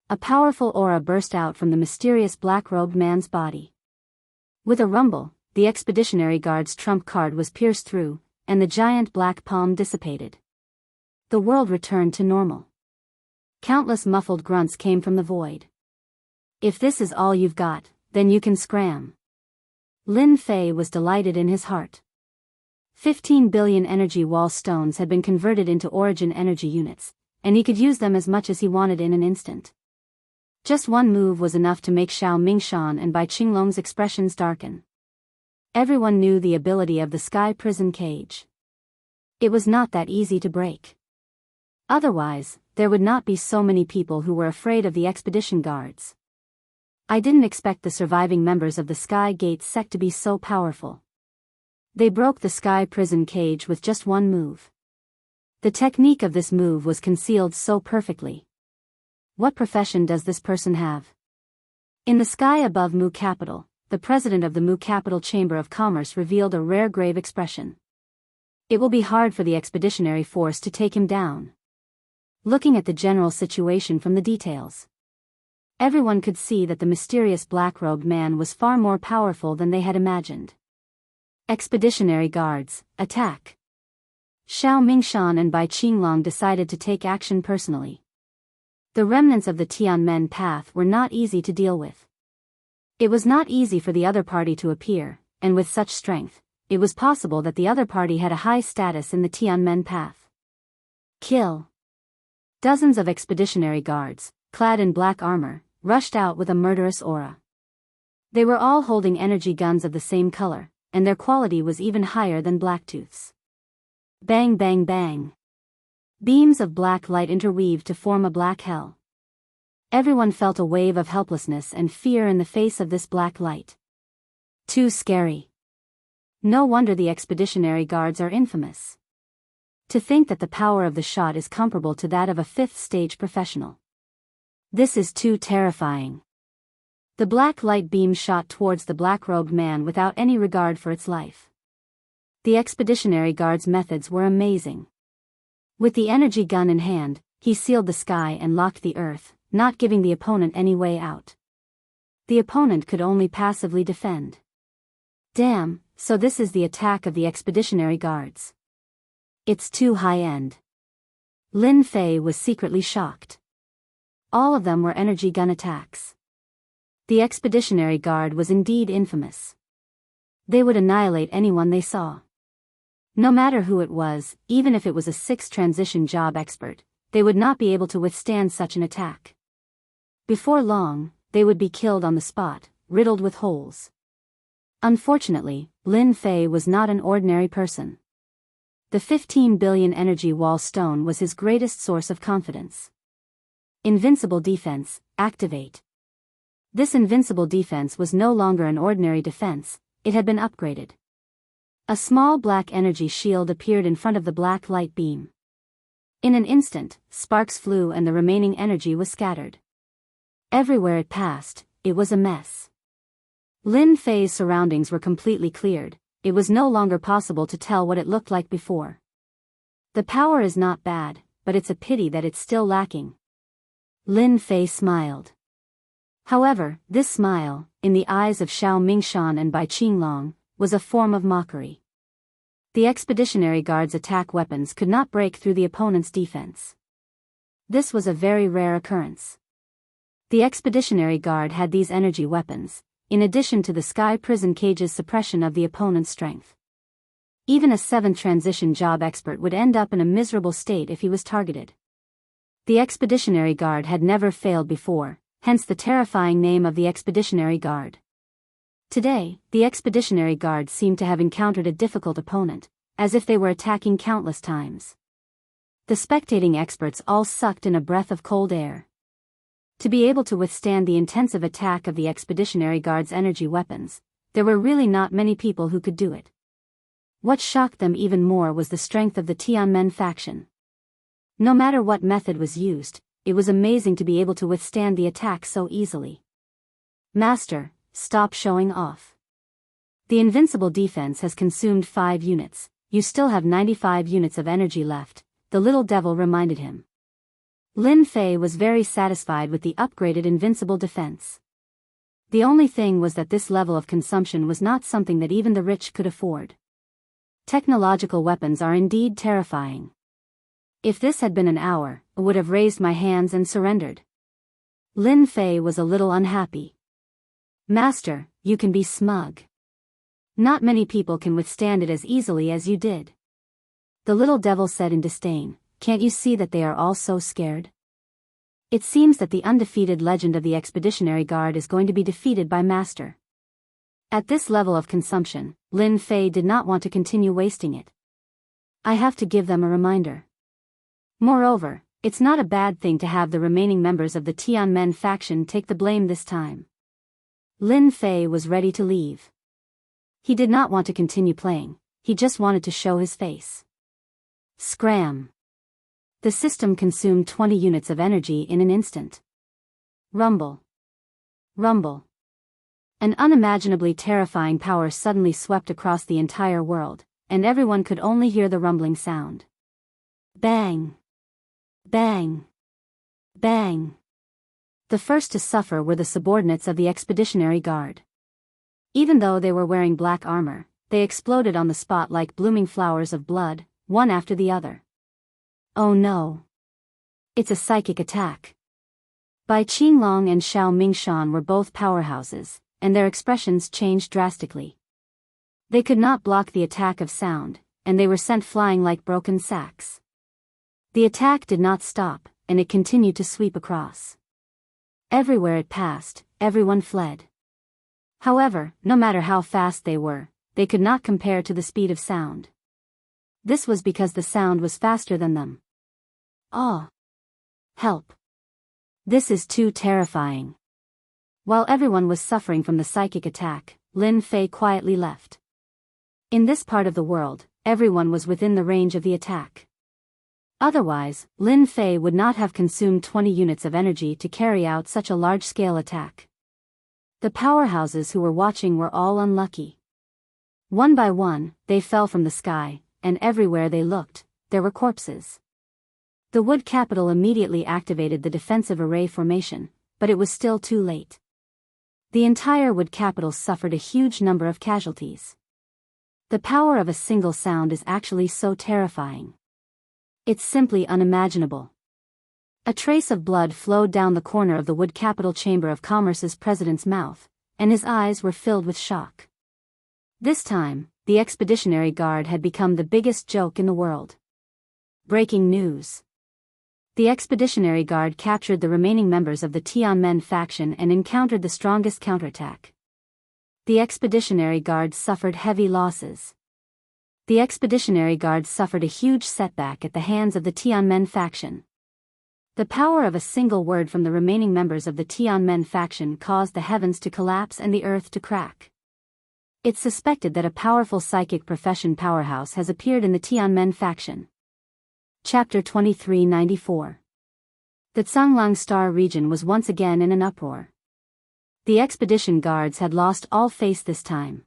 A powerful aura burst out from the mysterious black-robed man's body. With a rumble, the Expeditionary Guard's trump card was pierced through, and the giant black palm dissipated. The world returned to normal. Countless muffled grunts came from the void. If this is all you've got, then you can scram. Lin Fei was delighted in his heart. 15 billion energy wall stones had been converted into origin energy units, and he could use them as much as he wanted in an instant. Just one move was enough to make Xiao Mingshan and Bai Qinglong's expressions darken. Everyone knew the ability of the sky prison cage. It was not that easy to break. Otherwise, there would not be so many people who were afraid of the expedition guards. I didn't expect the surviving members of the Sky Gate sect to be so powerful. They broke the sky prison cage with just one move. The technique of this move was concealed so perfectly. What profession does this person have? In the sky above Mu Capital, the president of the Mu Capital Chamber of Commerce revealed a rare grave expression. It will be hard for the expeditionary force to take him down. Looking at the general situation from the details, everyone could see that the mysterious black-robed man was far more powerful than they had imagined. Expeditionary guards, attack! Xiao Mingshan and Bai Qinglong decided to take action personally. The remnants of the Tianmen path were not easy to deal with. It was not easy for the other party to appear, and with such strength, it was possible that the other party had a high status in the Tianmen path. Kill! Dozens of expeditionary guards, clad in black armor, rushed out with a murderous aura. They were all holding energy guns of the same color, and their quality was even higher than Blacktooth's. Bang bang bang. Beams of black light interweaved to form a black hell. Everyone felt a wave of helplessness and fear in the face of this black light. Too scary. No wonder the expeditionary guards are infamous. To think that the power of the shot is comparable to that of a fifth-stage professional. This is too terrifying. The black light beam shot towards the black-robed man without any regard for its life. The expeditionary guard's methods were amazing. With the energy gun in hand, he sealed the sky and locked the earth, not giving the opponent any way out. The opponent could only passively defend. Damn, so this is the attack of the expeditionary guards. It's too high-end. Lin Fei was secretly shocked. All of them were energy gun attacks. The expeditionary guard was indeed infamous. They would annihilate anyone they saw. No matter who it was, even if it was a 6th transition job expert, they would not be able to withstand such an attack. Before long, they would be killed on the spot, riddled with holes. Unfortunately, Lin Fei was not an ordinary person. The 15 billion energy wall stone was his greatest source of confidence. Invincible defense, activate. This invincible defense was no longer an ordinary defense, it had been upgraded. A small black energy shield appeared in front of the black light beam. In an instant, sparks flew and the remaining energy was scattered. Everywhere it passed, it was a mess. Lin Fei's surroundings were completely cleared. It was no longer possible to tell what it looked like before. The power is not bad, but it's a pity that it's still lacking. Lin Fei smiled. However, this smile, in the eyes of Xiao Mingshan and Bai Qinglong, was a form of mockery. The expeditionary guard's attack weapons could not break through the opponent's defense. This was a very rare occurrence. The expeditionary guard had these energy weapons, in addition to the sky prison cage's suppression of the opponent's strength. Even a 7th transition job expert would end up in a miserable state if he was targeted. The expeditionary guard had never failed before, hence the terrifying name of the expeditionary guard. Today, the expeditionary guard seemed to have encountered a difficult opponent, as if they were attacking countless times. The spectating experts all sucked in a breath of cold air. To be able to withstand the intensive attack of the expeditionary guard's energy weapons, there were really not many people who could do it. What shocked them even more was the strength of the Tianmen faction. No matter what method was used, it was amazing to be able to withstand the attack so easily. Master, stop showing off. The invincible defense has consumed 5 units, you still have 95 units of energy left, the little devil reminded him. Lin Fei was very satisfied with the upgraded invincible defense. The only thing was that this level of consumption was not something that even the rich could afford. Technological weapons are indeed terrifying. If this had been an hour, I would have raised my hands and surrendered. Lin Fei was a little unhappy. Master, you can be smug. Not many people can withstand it as easily as you did. The little devil said in disdain, can't you see that they are all so scared? It seems that the undefeated legend of the Expeditionary Guard is going to be defeated by Master. At this level of consumption, Lin Fei did not want to continue wasting it. I have to give them a reminder. Moreover, it's not a bad thing to have the remaining members of the Tianmen faction take the blame this time. Lin Fei was ready to leave. He did not want to continue playing, he just wanted to show his face. Scram! The system consumed 20 units of energy in an instant. Rumble. Rumble. An unimaginably terrifying power suddenly swept across the entire world, and everyone could only hear the rumbling sound. Bang! Bang! Bang! The first to suffer were the subordinates of the Expeditionary Guard. Even though they were wearing black armor, they exploded on the spot like blooming flowers of blood, one after the other. Oh no! It's a psychic attack. Bai Qinglong and Xiao Mingshan were both powerhouses, and their expressions changed drastically. They could not block the attack of sound, and they were sent flying like broken sacks. The attack did not stop, and it continued to sweep across. Everywhere it passed, everyone fled. However, no matter how fast they were, they could not compare to the speed of sound. This was because the sound was faster than them. Oh! Help! This is too terrifying. While everyone was suffering from the psychic attack, Lin Fei quietly left. In this part of the world, everyone was within the range of the attack. Otherwise, Lin Fei would not have consumed 20 units of energy to carry out such a large-scale attack. The powerhouses who were watching were all unlucky. One by one, they fell from the sky, and everywhere they looked, there were corpses. The wood capital immediately activated the defensive array formation, but it was still too late. The entire wood capital suffered a huge number of casualties. The power of a single sound is actually so terrifying. It's simply unimaginable. A trace of blood flowed down the corner of the wood capital Chamber of Commerce's president's mouth, and his eyes were filled with shock. This time, the Expeditionary Guard had become the biggest joke in the world. Breaking news. The Expeditionary Guard captured the remaining members of the Tianmen faction and encountered the strongest counterattack. The Expeditionary Guard suffered heavy losses. The Expeditionary Guard suffered a huge setback at the hands of the Tianmen faction. The power of a single word from the remaining members of the Tianmen faction caused the heavens to collapse and the earth to crack. It's suspected that a powerful psychic profession powerhouse has appeared in the Tianmen faction. Chapter 2394. The Zhanglang Star region was once again in an uproar. The expedition guards had lost all face this time.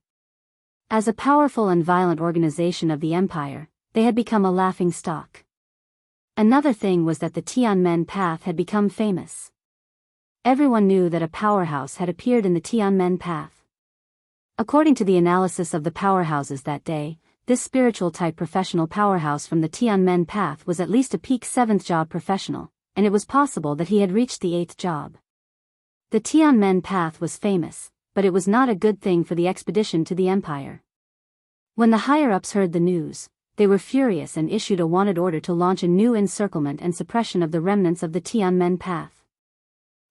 As a powerful and violent organization of the empire, they had become a laughing stock. Another thing was that the Tianmen Path had become famous. Everyone knew that a powerhouse had appeared in the Tianmen Path. According to the analysis of the powerhouses that day, this spiritual-type professional powerhouse from the Tianmen Path was at least a peak 7th job professional, and it was possible that he had reached the 8th job. The Tianmen Path was famous, but it was not a good thing for the expedition to the empire. When the higher-ups heard the news, they were furious and issued a wanted order to launch a new encirclement and suppression of the remnants of the Tianmen Path.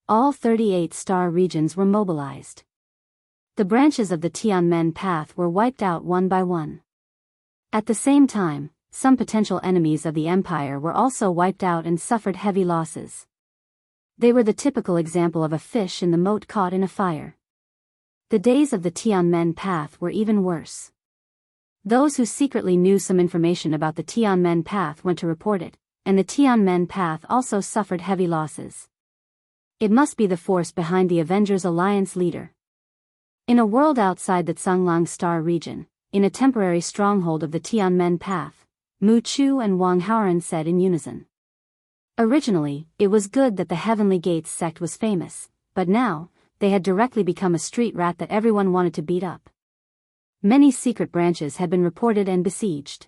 All 38 star regions were mobilized. The branches of the Tianmen Path were wiped out one by one. At the same time, some potential enemies of the empire were also wiped out and suffered heavy losses. They were the typical example of a fish in the moat caught in a fire. The days of the Tianmen Path were even worse. Those who secretly knew some information about the Tianmen Path went to report it, and the Tianmen Path also suffered heavy losses. It must be the force behind the Avengers Alliance leader. In a world outside the Zhanglang Star region, in a temporary stronghold of the Tianmen Path, Mu Chu and Wang Haoran said in unison. Originally, it was good that the Heavenly Gates sect was famous, but now, they had directly become a street rat that everyone wanted to beat up. Many secret branches had been reported and besieged.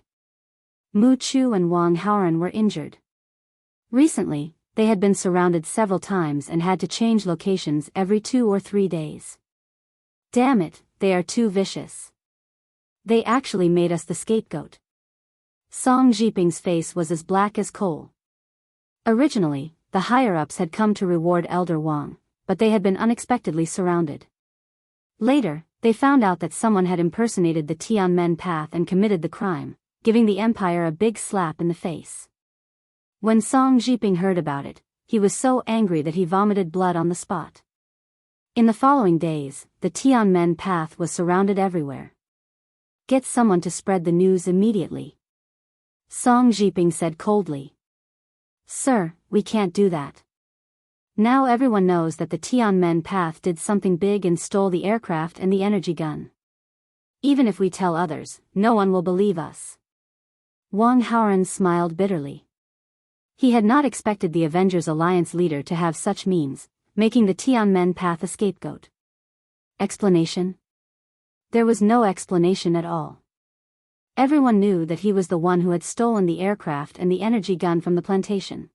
Mu Chu and Wang Haoran were injured. Recently, they had been surrounded several times and had to change locations every 2 or 3 days. Damn it, they are too vicious. They actually made us the scapegoat. Song Jiping's face was as black as coal. Originally, the higher-ups had come to reward Elder Wang, but they had been unexpectedly surrounded. Later, they found out that someone had impersonated the Tianmen path and committed the crime, giving the Empire a big slap in the face. When Song Jiping heard about it, he was so angry that he vomited blood on the spot. In the following days, the Tianmen path was surrounded everywhere. Get someone to spread the news immediately. Song Jiping said coldly. Sir, we can't do that. Now everyone knows that the Tianmen path did something big and stole the aircraft and the energy gun. Even if we tell others, no one will believe us. Wang Haoran smiled bitterly. He had not expected the Avengers Alliance leader to have such means, making the Tianmen path a scapegoat. Explanation? There was no explanation at all. Everyone knew that he was the one who had stolen the aircraft and the energy gun from the plantation.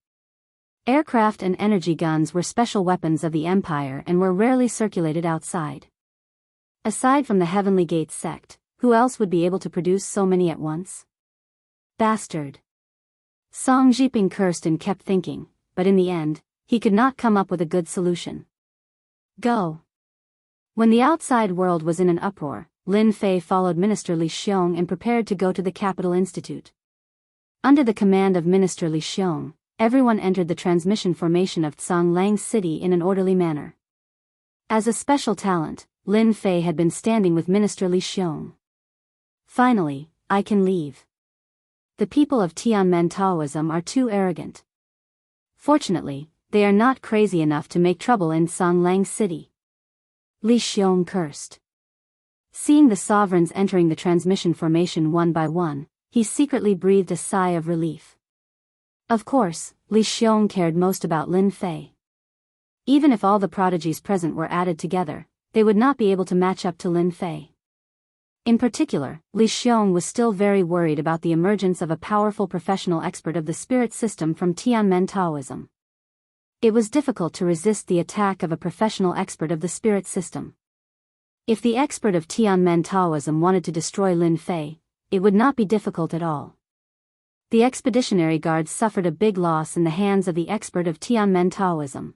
Aircraft and energy guns were special weapons of the Empire and were rarely circulated outside. Aside from the Heavenly Gate sect, who else would be able to produce so many at once? Bastard. Song Jiping cursed and kept thinking, but in the end, he could not come up with a good solution. Go. When the outside world was in an uproar, Lin Fei followed Minister Li Xiong and prepared to go to the Capital Institute. Under the command of Minister Li Xiong, everyone entered the transmission formation of Tsanglang City in an orderly manner. As a special talent, Lin Fei had been standing with Minister Li Xiong. Finally, I can leave. The people of Tianmen Taoism are too arrogant. Fortunately, they are not crazy enough to make trouble in Tsanglang City. Li Xiong cursed. Seeing the sovereigns entering the transmission formation one by one, he secretly breathed a sigh of relief. Of course, Li Xiong cared most about Lin Fei. Even if all the prodigies present were added together, they would not be able to match up to Lin Fei. In particular, Li Xiong was still very worried about the emergence of a powerful professional expert of the spirit system from Tianmen Taoism. It was difficult to resist the attack of a professional expert of the spirit system. If the expert of Tianmen Taoism wanted to destroy Lin Fei, it would not be difficult at all. The expeditionary guards suffered a big loss in the hands of the expert of Tianmen Taoism.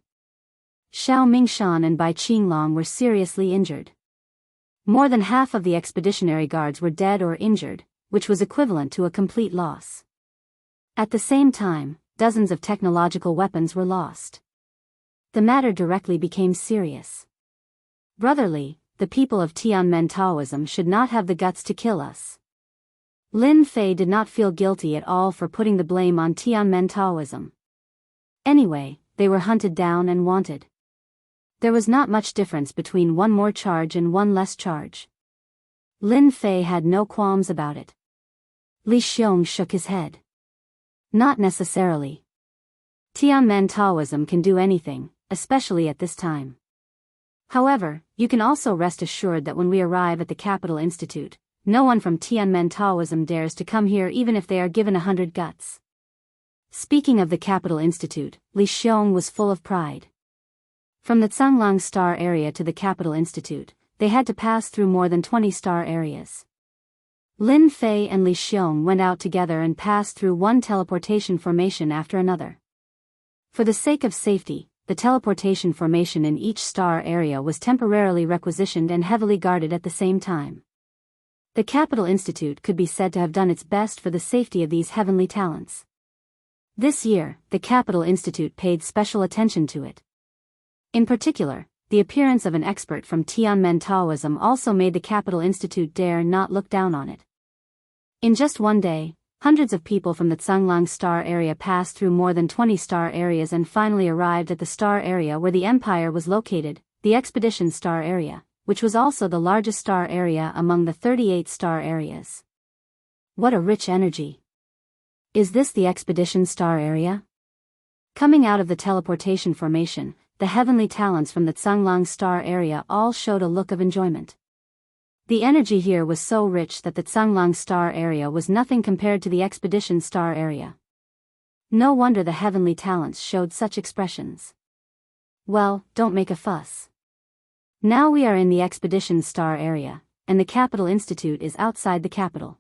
Xiao Mingshan and Bai Qinglong were seriously injured. More than half of the expeditionary guards were dead or injured, which was equivalent to a complete loss. At the same time, dozens of technological weapons were lost. The matter directly became serious. Brotherly, the people of Tianmen Taoism should not have the guts to kill us. Lin Fei did not feel guilty at all for putting the blame on Tianmen Taoism. Anyway, they were hunted down and wanted. There was not much difference between one more charge and one less charge. Lin Fei had no qualms about it. Li Xiong shook his head. Not necessarily. Tianmen Taoism can do anything, especially at this time. However, you can also rest assured that when we arrive at the Capital Institute, no one from Tianmen Taoism dares to come here even if they are given 100 guts. Speaking of the Capital Institute, Li Xiong was full of pride. From the Tsanglang star area to the Capital Institute, they had to pass through more than 20 star areas. Lin Fei and Li Xiong went out together and passed through one teleportation formation after another. For the sake of safety, the teleportation formation in each star area was temporarily requisitioned and heavily guarded at the same time. The Capital Institute could be said to have done its best for the safety of these heavenly talents. This year, the Capital Institute paid special attention to it. In particular, the appearance of an expert from Tianmen Taoism also made the Capital Institute dare not look down on it. In just one day, hundreds of people from the Tsanglang star area passed through more than 20 star areas and finally arrived at the star area where the Empire was located, the Expedition star area, which was also the largest star area among the 38 star areas. What a rich energy! Is this the Expedition star area? Coming out of the teleportation formation, the heavenly talents from the Tsanglang star area all showed a look of enjoyment. The energy here was so rich that the Tsanglang star area was nothing compared to the Expedition star area. No wonder the heavenly talents showed such expressions. Well, don't make a fuss. Now we are in the Expedition star area, and the Capital Institute is outside the capital.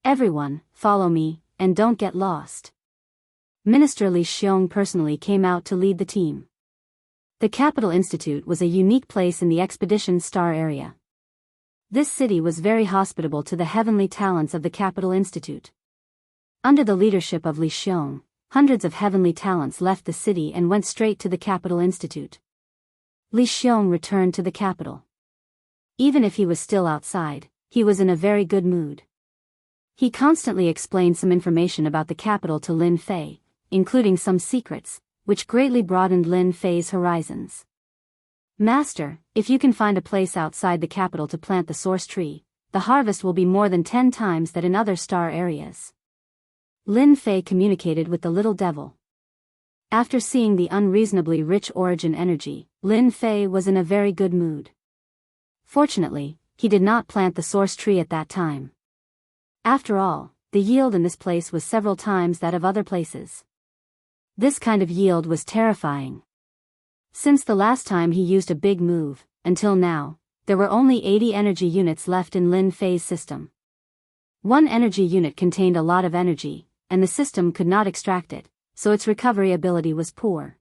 Everyone, follow me, and don't get lost. Minister Li Xiong personally came out to lead the team. The Capital Institute was a unique place in the Expedition Star area. This city was very hospitable to the heavenly talents of the Capital Institute. Under the leadership of Li Xiong, hundreds of heavenly talents left the city and went straight to the Capital Institute. Li Xiong returned to the capital. Even if he was still outside, he was in a very good mood. He constantly explained some information about the capital to Lin Fei, including some secrets, which greatly broadened Lin Fei's horizons. Master, if you can find a place outside the capital to plant the source tree, the harvest will be more than 10 times that in other star areas. Lin Fei communicated with the little devil. After seeing the unreasonably rich origin energy, Lin Fei was in a very good mood. Fortunately, he did not plant the source tree at that time. After all, the yield in this place was several times that of other places. This kind of yield was terrifying. Since the last time he used a big move, until now, there were only 80 energy units left in Lin Fei's system. One energy unit contained a lot of energy, and the system could not extract it, so its recovery ability was poor.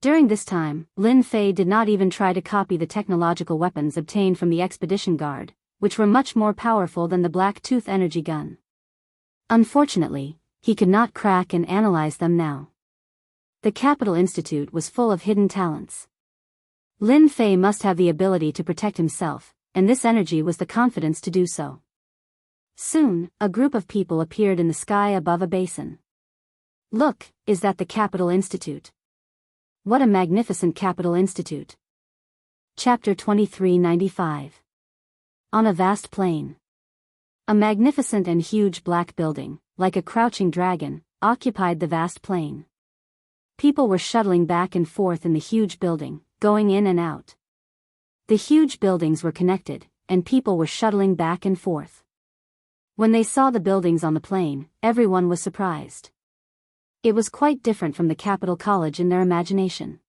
During this time, Lin Fei did not even try to copy the technological weapons obtained from the Expedition Guard, which were much more powerful than the Black Tooth energy gun. Unfortunately, he could not crack and analyze them now. The Capital Institute was full of hidden talents. Lin Fei must have the ability to protect himself, and this energy was the confidence to do so. Soon, a group of people appeared in the sky above a basin. Look, is that the Capital Institute? What a magnificent Capital Institute! Chapter 2395. On a vast plain. A magnificent and huge black building, like a crouching dragon, occupied the vast plain. People were shuttling back and forth in the huge building, going in and out. The huge buildings were connected, and people were shuttling back and forth. When they saw the buildings on the plain, everyone was surprised. It was quite different from the Capital College in their imagination.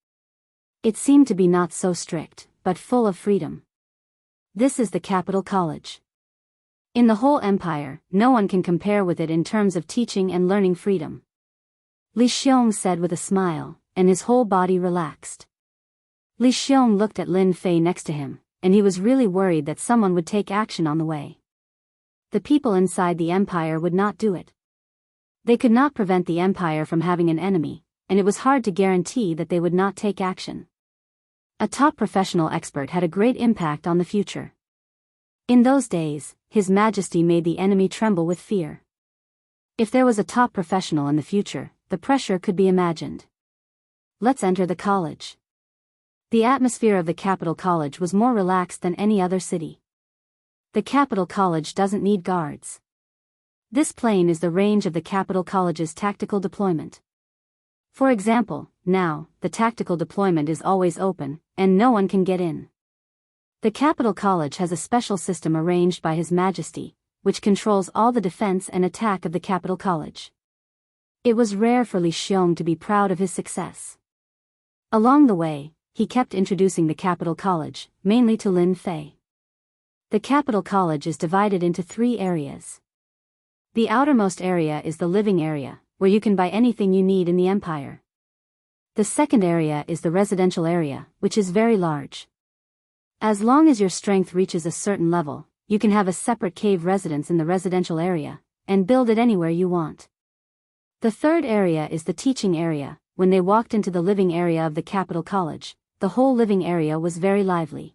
It seemed to be not so strict, but full of freedom. This is the Capital College. In the whole empire, no one can compare with it in terms of teaching and learning freedom. Li Xiong said with a smile, and his whole body relaxed. Li Xiong looked at Lin Fei next to him, and he was really worried that someone would take action on the way. The people inside the empire would not do it. They could not prevent the empire from having an enemy, and it was hard to guarantee that they would not take action. A top professional expert had a great impact on the future. In those days, His Majesty made the enemy tremble with fear. If there was a top professional in the future, the pressure could be imagined. Let's enter the college. The atmosphere of the Capital College was more relaxed than any other city. The Capital College doesn't need guards. This plain is the range of the Capital College's tactical deployment. For example, now, the tactical deployment is always open, and no one can get in. The Capital College has a special system arranged by His Majesty, which controls all the defense and attack of the Capital College. It was rare for Li Xiong to be proud of his success. Along the way, he kept introducing the Capital College, mainly to Lin Fei. The Capital College is divided into 3 areas. The outermost area is the living area, where you can buy anything you need in the empire. The second area is the residential area, which is very large. As long as your strength reaches a certain level, you can have a separate cave residence in the residential area, and build it anywhere you want. The third area is the teaching area. When they walked into the living area of the Capital College, the whole living area was very lively.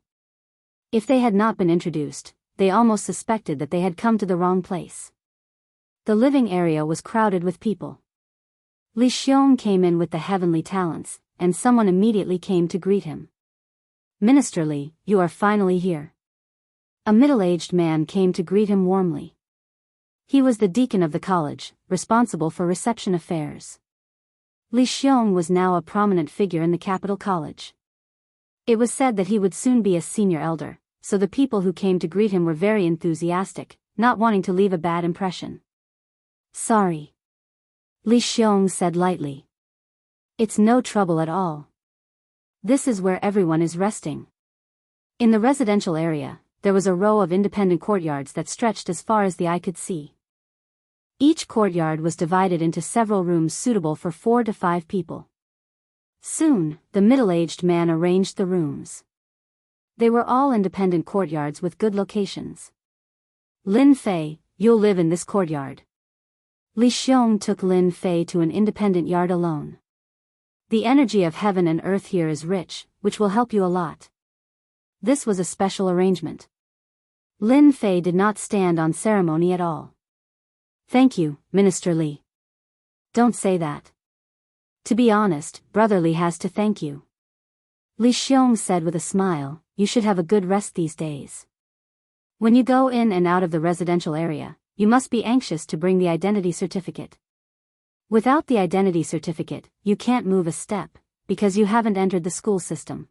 If they had not been introduced, they almost suspected that they had come to the wrong place. The living area was crowded with people. Li Xiong came in with the heavenly talents, and someone immediately came to greet him. Minister Li, you are finally here. A middle-aged man came to greet him warmly. He was the deacon of the college, responsible for reception affairs. Li Xiong was now a prominent figure in the Capital College. It was said that he would soon be a senior elder, so the people who came to greet him were very enthusiastic, not wanting to leave a bad impression. Sorry. Li Xiong said lightly. It's no trouble at all. This is where everyone is resting. In the residential area, there was a row of independent courtyards that stretched as far as the eye could see. Each courtyard was divided into several rooms suitable for 4 to 5 people. Soon, the middle-aged man arranged the rooms. They were all independent courtyards with good locations. Lin Fei, you'll live in this courtyard. Li Xiong took Lin Fei to an independent yard alone. The energy of heaven and earth here is rich, which will help you a lot. This was a special arrangement. Lin Fei did not stand on ceremony at all. Thank you, Minister Li. Don't say that. To be honest, Brother Li has to thank you. Li Xiong said with a smile, you should have a good rest these days. When you go in and out of the residential area, you must be anxious to bring the identity certificate. Without the identity certificate, you can't move a step, because you haven't entered the school system.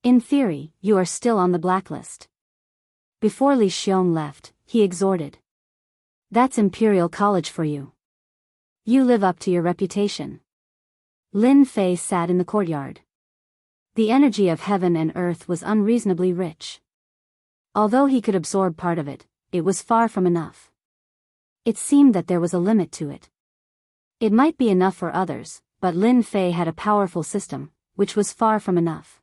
In theory, you are still on the blacklist. Before Li Xiong left, he exhorted. That's Imperial College for you. You live up to your reputation. Lin Fei sat in the courtyard. The energy of heaven and earth was unreasonably rich. Although he could absorb part of it, it was far from enough. It seemed that there was a limit to it. It might be enough for others, but Lin Fei had a powerful system, which was far from enough.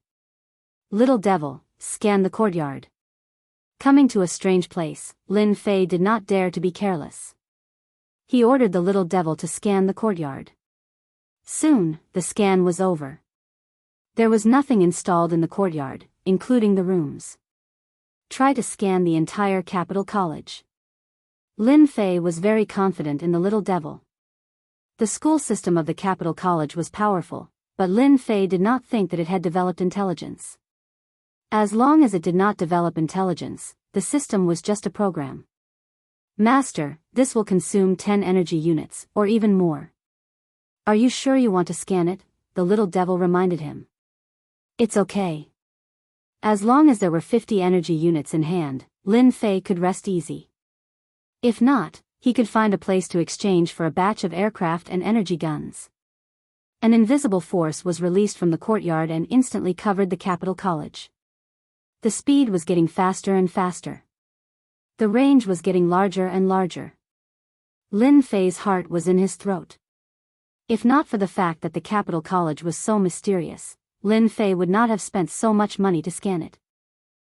Little devil, scan the courtyard. Coming to a strange place, Lin Fei did not dare to be careless. He ordered the little devil to scan the courtyard. Soon, the scan was over. There was nothing installed in the courtyard, including the rooms. Try to scan the entire Capital College. Lin Fei was very confident in the little devil. The school system of the Capital College was powerful, but Lin Fei did not think that it had developed intelligence. As long as it did not develop intelligence, the system was just a program. Master, this will consume 10 energy units, or even more. Are you sure you want to scan it? The little devil reminded him. It's okay. As long as there were 50 energy units in hand, Lin Fei could rest easy. If not, he could find a place to exchange for a batch of aircraft and energy guns. An invisible force was released from the courtyard and instantly covered the Capital College. The speed was getting faster and faster. The range was getting larger and larger. Lin Fei's heart was in his throat. If not for the fact that the Capital College was so mysterious, Lin Fei would not have spent so much money to scan it.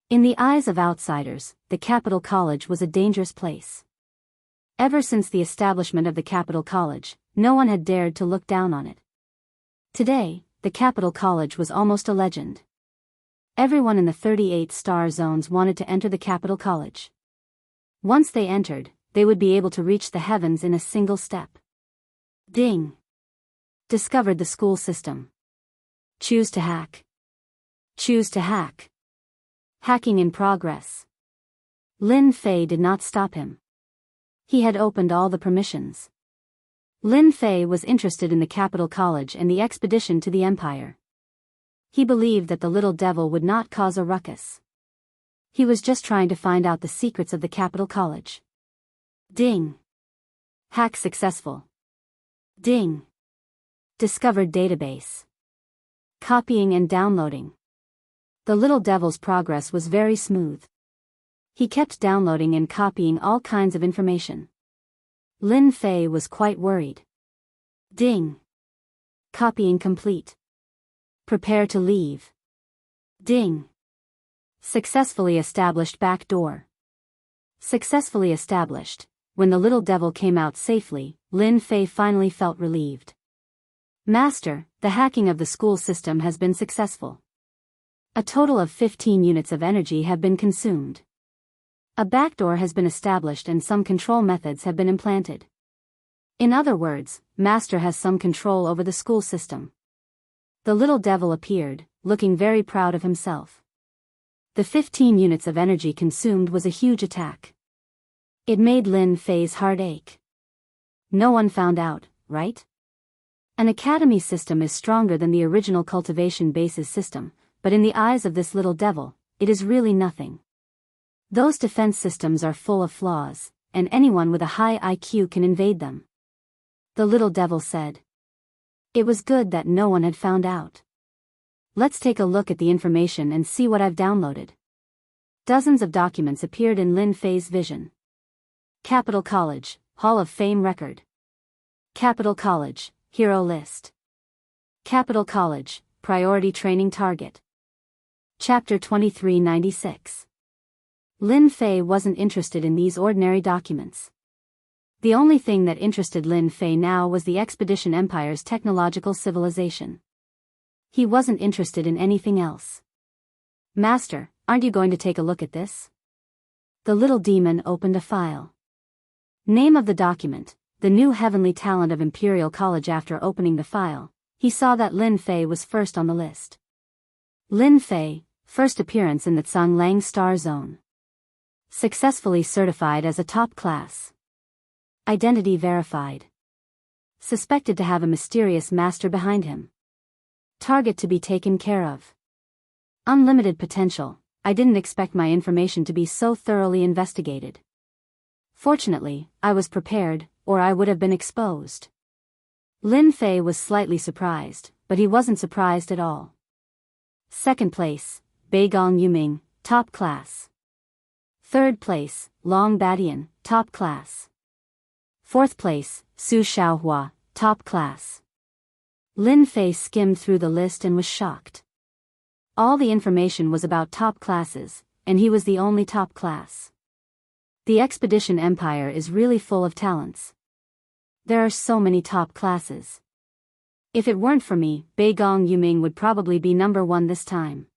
In the eyes of outsiders, the Capital College was a dangerous place. Ever since the establishment of the Capital College, no one had dared to look down on it. Today, the Capital College was almost a legend. Everyone in the 38 star zones wanted to enter the Capital College. Once they entered, they would be able to reach the heavens in a single step. Ding! Discovered the school system. Choose to hack. Choose to hack. Hacking in progress. Lin Fei did not stop him. He had opened all the permissions. Lin Fei was interested in the Capital College and the expedition to the Empire. He believed that the little devil would not cause a ruckus. He was just trying to find out the secrets of the Capital College. Ding! Hack successful. Ding! Discovered database. Copying and downloading. The little devil's progress was very smooth. He kept downloading and copying all kinds of information. Lin Fei was quite worried. Ding! Copying complete. Prepare to leave. Ding! Successfully established back door. Successfully established. When the little devil came out safely, Lin Fei finally felt relieved. Master, the hacking of the school system has been successful. A total of 15 units of energy have been consumed. A backdoor has been established and some control methods have been implanted. In other words, Master has some control over the school system. The little devil appeared, looking very proud of himself. The 15 units of energy consumed was a huge attack. It made Lin Fei's heart ache. No one found out, right? An academy system is stronger than the original cultivation bases system, but in the eyes of this little devil, it is really nothing. Those defense systems are full of flaws, and anyone with a high IQ can invade them. The little devil said. It was good that no one had found out. Let's take a look at the information and see what I've downloaded. Dozens of documents appeared in Lin Fei's vision. Capital College, Hall of Fame record. Capital College, hero list. Capital College, priority training target. Chapter 2396. Lin Fei wasn't interested in these ordinary documents. The only thing that interested Lin Fei now was the Expedition Empire's technological civilization. He wasn't interested in anything else. Master, aren't you going to take a look at this? The little demon opened a file. Name of the document, the new heavenly talent of Imperial College. After opening the file, he saw that Lin Fei was first on the list. Lin Fei, first appearance in the Tsanglang Star Zone. Successfully certified as a top class. Identity verified. Suspected to have a mysterious master behind him. Target to be taken care of. Unlimited potential. I didn't expect my information to be so thoroughly investigated. Fortunately, I was prepared, or I would have been exposed. Lin Fei was slightly surprised, but he wasn't surprised at all. Second place, Beigong Yuming, top class. Third place, Long Badian, top class. Fourth place, Su Xiaohua, top class. Lin Fei skimmed through the list and was shocked. All the information was about top classes, and he was the only top class. The Expedition Empire is really full of talents. There are so many top classes. If it weren't for me, Beigong Yuming would probably be number 1 this time.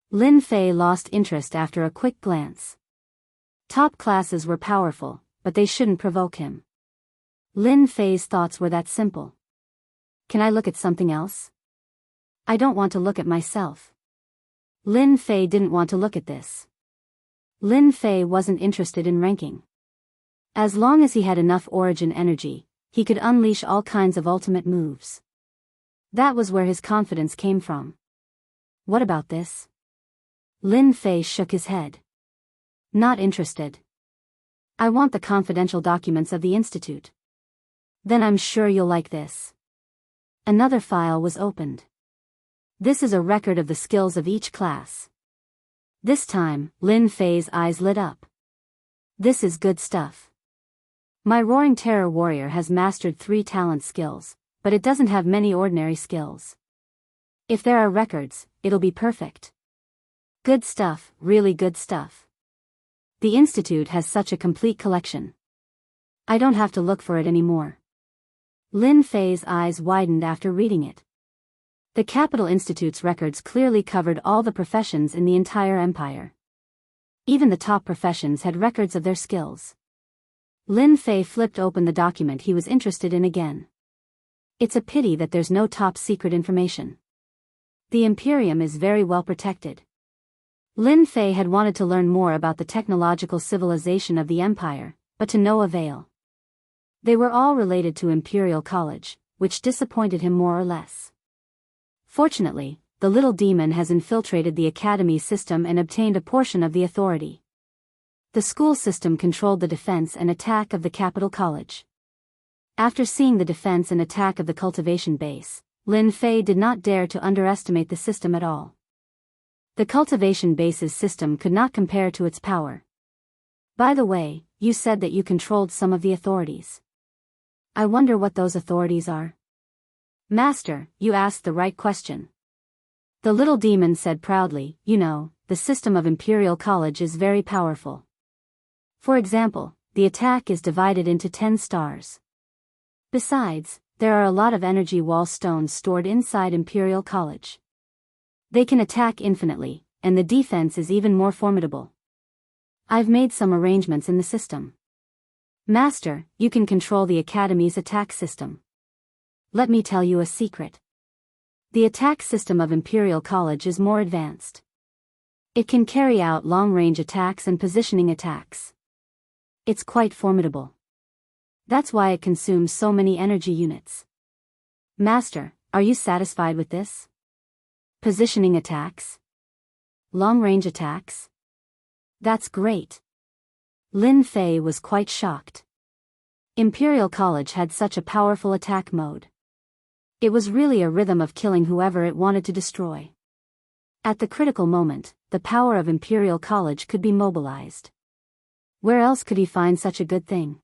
Lin Fei lost interest after a quick glance. Top classes were powerful, but they shouldn't provoke him. Lin Fei's thoughts were that simple. Can I look at something else? I don't want to look at myself. Lin Fei didn't want to look at this. Lin Fei wasn't interested in ranking. As long as he had enough origin energy, he could unleash all kinds of ultimate moves. That was where his confidence came from. What about this? Lin Fei shook his head. Not interested. I want the confidential documents of the Institute. Then I'm sure you'll like this. Another file was opened. This is a record of the skills of each class. This time, Lin Fei's eyes lit up. This is good stuff. My Roaring Terror Warrior has mastered 3 talent skills, but it doesn't have many ordinary skills. If there are records, it'll be perfect. Good stuff, really good stuff. The Institute has such a complete collection. I don't have to look for it anymore. Lin Fei's eyes widened after reading it. The Capital Institute's records clearly covered all the professions in the entire empire. Even the top professions had records of their skills. Lin Fei flipped open the document he was interested in again. It's a pity that there's no top secret information. The Imperium is very well protected. Lin Fei had wanted to learn more about the technological civilization of the empire, but to no avail. They were all related to Imperial College, which disappointed him more or less. Fortunately, the little demon has infiltrated the academy system and obtained a portion of the authority. The school system controlled the defense and attack of the Capital College. After seeing the defense and attack of the cultivation base, Lin Fei did not dare to underestimate the system at all. The cultivation base's system could not compare to its power. By the way, you said that you controlled some of the authorities. I wonder what those authorities are. Master, you asked the right question. The little demon said proudly, you know, the system of Imperial College is very powerful. For example, the attack is divided into 10 stars. Besides, there are a lot of energy wall stones stored inside Imperial College. They can attack infinitely, and the defense is even more formidable. I've made some arrangements in the system. Master, you can control the Academy's attack system. Let me tell you a secret. The attack system of Imperial College is more advanced. It can carry out long-range attacks and positioning attacks. It's quite formidable. That's why it consumes so many energy units. Master, are you satisfied with this? Positioning attacks? Long-range attacks? That's great. Lin Fei was quite shocked. Imperial College had such a powerful attack mode. It was really a rhythm of killing whoever it wanted to destroy. At the critical moment, the power of Imperial College could be mobilized. Where else could he find such a good thing?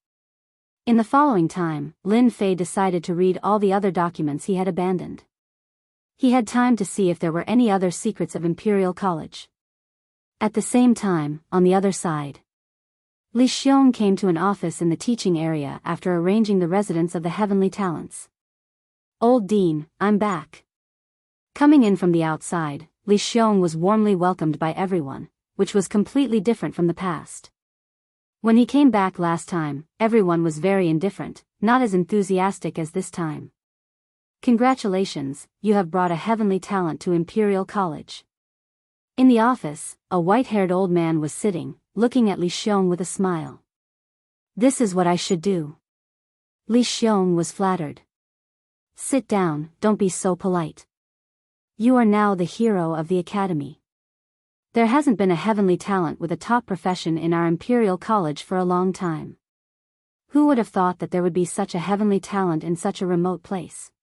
In the following time, Lin Fei decided to read all the other documents he had abandoned. He had time to see if there were any other secrets of Imperial College. At the same time, on the other side, Li Xiong came to an office in the teaching area after arranging the residence of the heavenly talents. "Old Dean, I'm back." Coming in from the outside, Li Xiong was warmly welcomed by everyone, which was completely different from the past. When he came back last time, everyone was very indifferent, not as enthusiastic as this time. "Congratulations, you have brought a heavenly talent to Imperial College." In the office, a white-haired old man was sitting, looking at Li Xiong with a smile. "This is what I should do." Li Xiong was flattered. "Sit down, don't be so polite. You are now the hero of the academy. There hasn't been a heavenly talent with a top profession in our Imperial College for a long time. Who would have thought that there would be such a heavenly talent in such a remote place?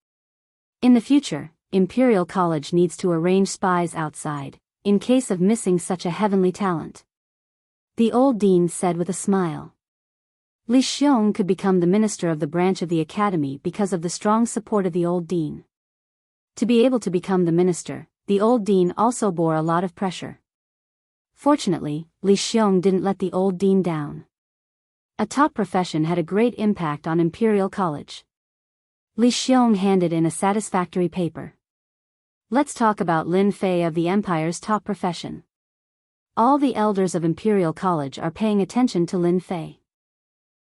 In the future, Imperial College needs to arrange spies outside, in case of missing such a heavenly talent." The old dean said with a smile. Li Xiong could become the minister of the branch of the academy because of the strong support of the old dean. To be able to become the minister, the old dean also bore a lot of pressure. Fortunately, Li Xiong didn't let the old dean down. A top profession had a great impact on Imperial College. Li Xiong handed in a satisfactory paper. "Let's talk about Lin Fei of the Empire's top profession. All the elders of Imperial College are paying attention to Lin Fei.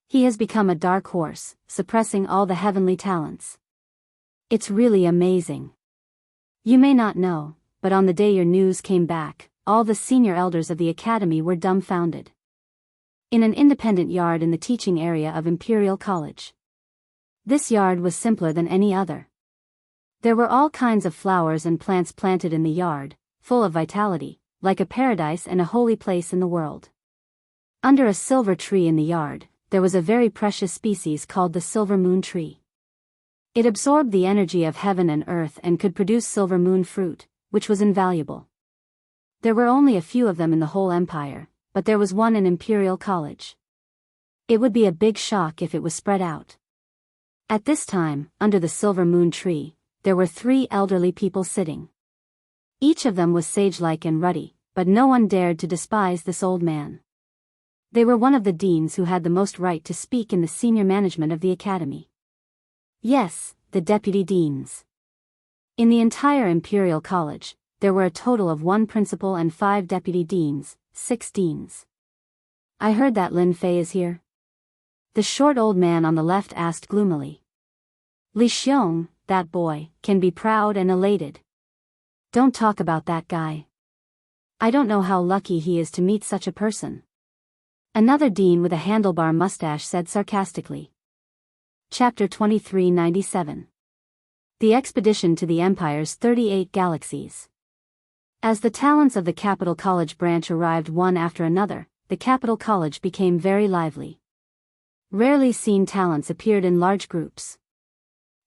He has become a dark horse, suppressing all the heavenly talents. It's really amazing. You may not know, but on the day your news came back, all the senior elders of the academy were dumbfounded. In an independent yard in the teaching area of Imperial College. This yard was simpler than any other. There were all kinds of flowers and plants planted in the yard, full of vitality, like a paradise and a holy place in the world. Under a silver tree in the yard, there was a very precious species called the silver moon tree. It absorbed the energy of heaven and earth and could produce silver moon fruit, which was invaluable. There were only a few of them in the whole empire, but there was one in Imperial College. It would be a big shock if it was spread out. At this time, under the silver moon tree, there were 3 elderly people sitting. Each of them was sage-like and ruddy, but no one dared to despise this old man. They were one of the deans who had the most right to speak in the senior management of the academy. Yes, the deputy deans. In the entire Imperial College, there were a total of 1 principal and 5 deputy deans, 6 deans. "I heard that Lin Fei is here?" The short old man on the left asked gloomily. Li Xiong, that boy, can be proud and elated. "Don't talk about that guy. I don't know how lucky he is to meet such a person." Another dean with a handlebar mustache said sarcastically. Chapter 2397. The Expedition to the Empire's 38 Galaxies. As the talents of the Capital College branch arrived one after another, the Capital College became very lively. Rarely seen talents appeared in large groups.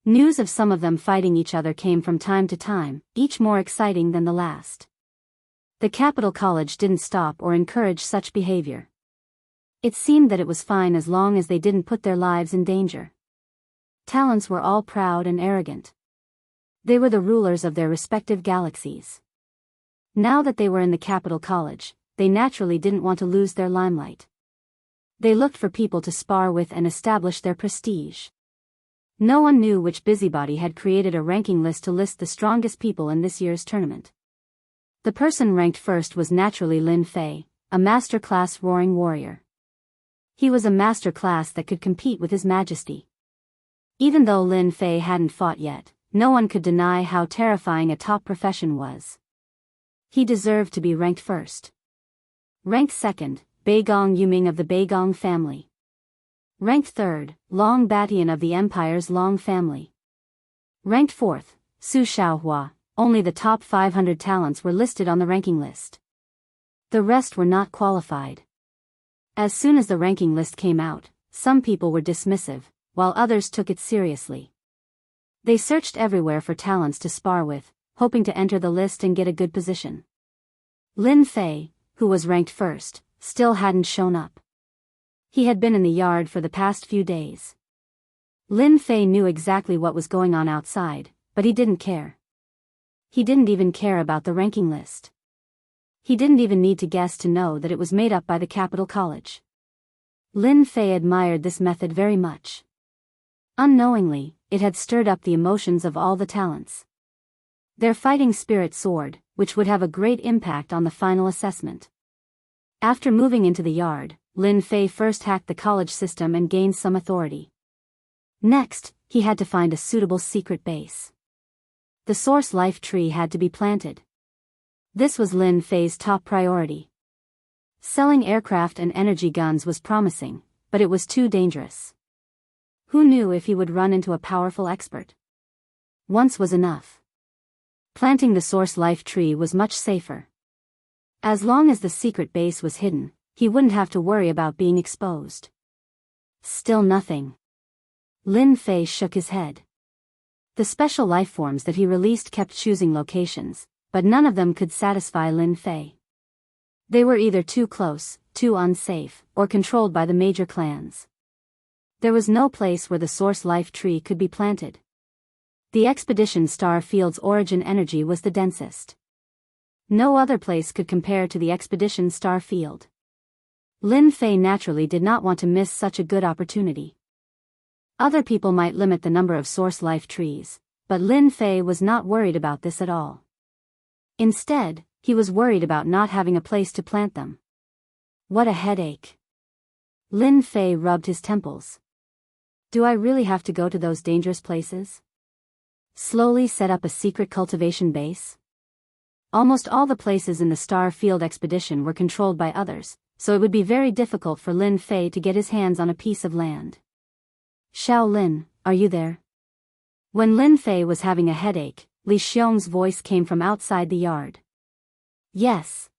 News of some of them fighting each other came from time to time, each more exciting than the last. The Capital College didn't stop or encourage such behavior. It seemed that it was fine as long as they didn't put their lives in danger. Talents were all proud and arrogant. They were the rulers of their respective galaxies. Now that they were in the Capital College, they naturally didn't want to lose their limelight. They looked for people to spar with and establish their prestige. No one knew which busybody had created a ranking list to list the strongest people in this year's tournament. The person ranked first was naturally Lin Fei, a master-class roaring warrior. He was a master-class that could compete with His Majesty. Even though Lin Fei hadn't fought yet, no one could deny how terrifying a top profession was. He deserved to be ranked first. Ranked second, Beigong Yuming of the Beigong family. Ranked third, Long Batian of the Empire's Long family. Ranked fourth, Su Xiaohua. Only the top 500 talents were listed on the ranking list. The rest were not qualified. As soon as the ranking list came out, some people were dismissive, while others took it seriously. They searched everywhere for talents to spar with, hoping to enter the list and get a good position. Lin Fei, who was ranked first, still hadn't shown up. He had been in the yard for the past few days. Lin Fei knew exactly what was going on outside, but he didn't care. He didn't even care about the ranking list. He didn't even need to guess to know that it was made up by the Capital College. Lin Fei admired this method very much. Unknowingly, it had stirred up the emotions of all the talents. Their fighting spirit soared, which would have a great impact on the final assessment. After moving into the yard, Lin Fei first hacked the college system and gained some authority. Next, he had to find a suitable secret base. The source life tree had to be planted. This was Lin Fei's top priority. Selling aircraft and energy guns was promising, but it was too dangerous. Who knew if he would run into a powerful expert? Once was enough. Planting the source life tree was much safer. As long as the secret base was hidden, he wouldn't have to worry about being exposed. Still nothing. Lin Fei shook his head. The special life forms that he released kept choosing locations, but none of them could satisfy Lin Fei. They were either too close, too unsafe, or controlled by the major clans. There was no place where the source life tree could be planted. The expedition star field's origin energy was the densest. No other place could compare to the expedition star field. Lin Fei naturally did not want to miss such a good opportunity. Other people might limit the number of source life trees, but Lin Fei was not worried about this at all. Instead, he was worried about not having a place to plant them. What a headache. Lin Fei rubbed his temples. Do I really have to go to those dangerous places? Slowly set up a secret cultivation base? Almost all the places in the Star Field expedition were controlled by others, so it would be very difficult for Lin Fei to get his hands on a piece of land. Xiao Lin, are you there? When Lin Fei was having a headache, Li Xiong's voice came from outside the yard. Yes.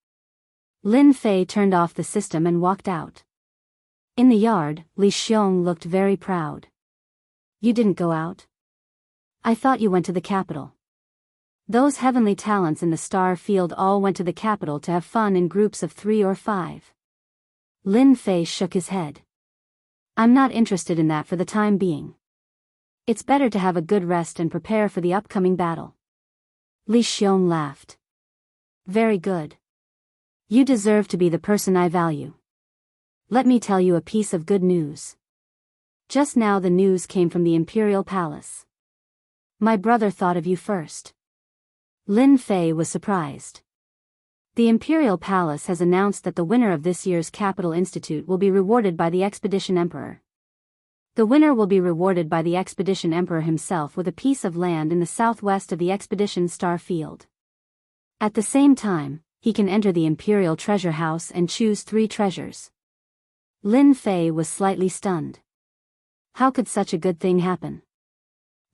Lin Fei turned off the system and walked out. In the yard, Li Xiong looked very proud. You didn't go out? I thought you went to the capital. Those heavenly talents in the star field all went to the capital to have fun in groups of 3 or 5. Lin Fei shook his head. I'm not interested in that for the time being. It's better to have a good rest and prepare for the upcoming battle. Li Xiong laughed. Very good. You deserve to be the person I value. Let me tell you a piece of good news. Just now the news came from the Imperial Palace. My brother thought of you first. Lin Fei was surprised. The Imperial Palace has announced that the winner of this year's Capital Institute will be rewarded by the Expedition Emperor. The winner will be rewarded by the Expedition Emperor himself with a piece of land in the southwest of the Expedition Star Field. At the same time, he can enter the Imperial Treasure House and choose 3 treasures. Lin Fei was slightly stunned. How could such a good thing happen?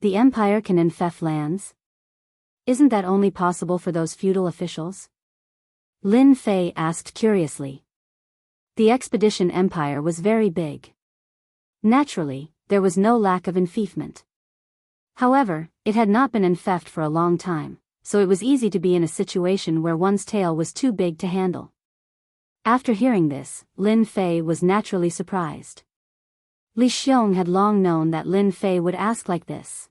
The Empire can infect lands? Isn't that only possible for those feudal officials? Lin Fei asked curiously. The Expedition Empire was very big. Naturally, there was no lack of enfeoffment. However, it had not been infected for a long time, so it was easy to be in a situation where one's tail was too big to handle. After hearing this, Lin Fei was naturally surprised. Li Xiong had long known that Lin Fei would ask like this.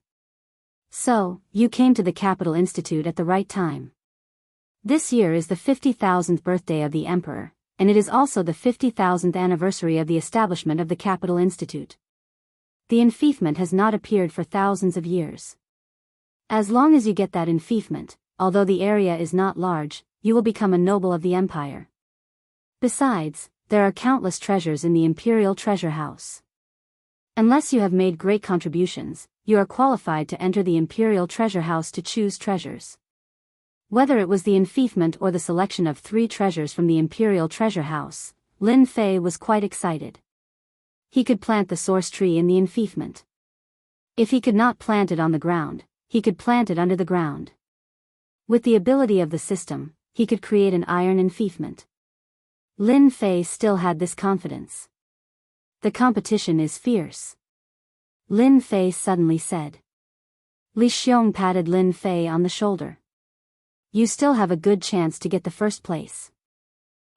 So, you came to the Capital Institute at the right time. This year is the 50,000th birthday of the Emperor, and it is also the 50,000th anniversary of the establishment of the Capital Institute. The enfeoffment has not appeared for thousands of years. As long as you get that enfeoffment, although the area is not large, you will become a noble of the Empire. Besides, there are countless treasures in the Imperial Treasure House. Unless you have made great contributions, you are qualified to enter the Imperial Treasure House to choose treasures. Whether it was the enfeoffment or the selection of 3 treasures from the Imperial Treasure House, Lin Fei was quite excited. He could plant the source tree in the enfeoffment. If he could not plant it on the ground, he could plant it under the ground. With the ability of the system, he could create an iron enfeoffment. Lin Fei still had this confidence. The competition is fierce. Lin Fei suddenly said. Li Xiong patted Lin Fei on the shoulder. You still have a good chance to get the first place.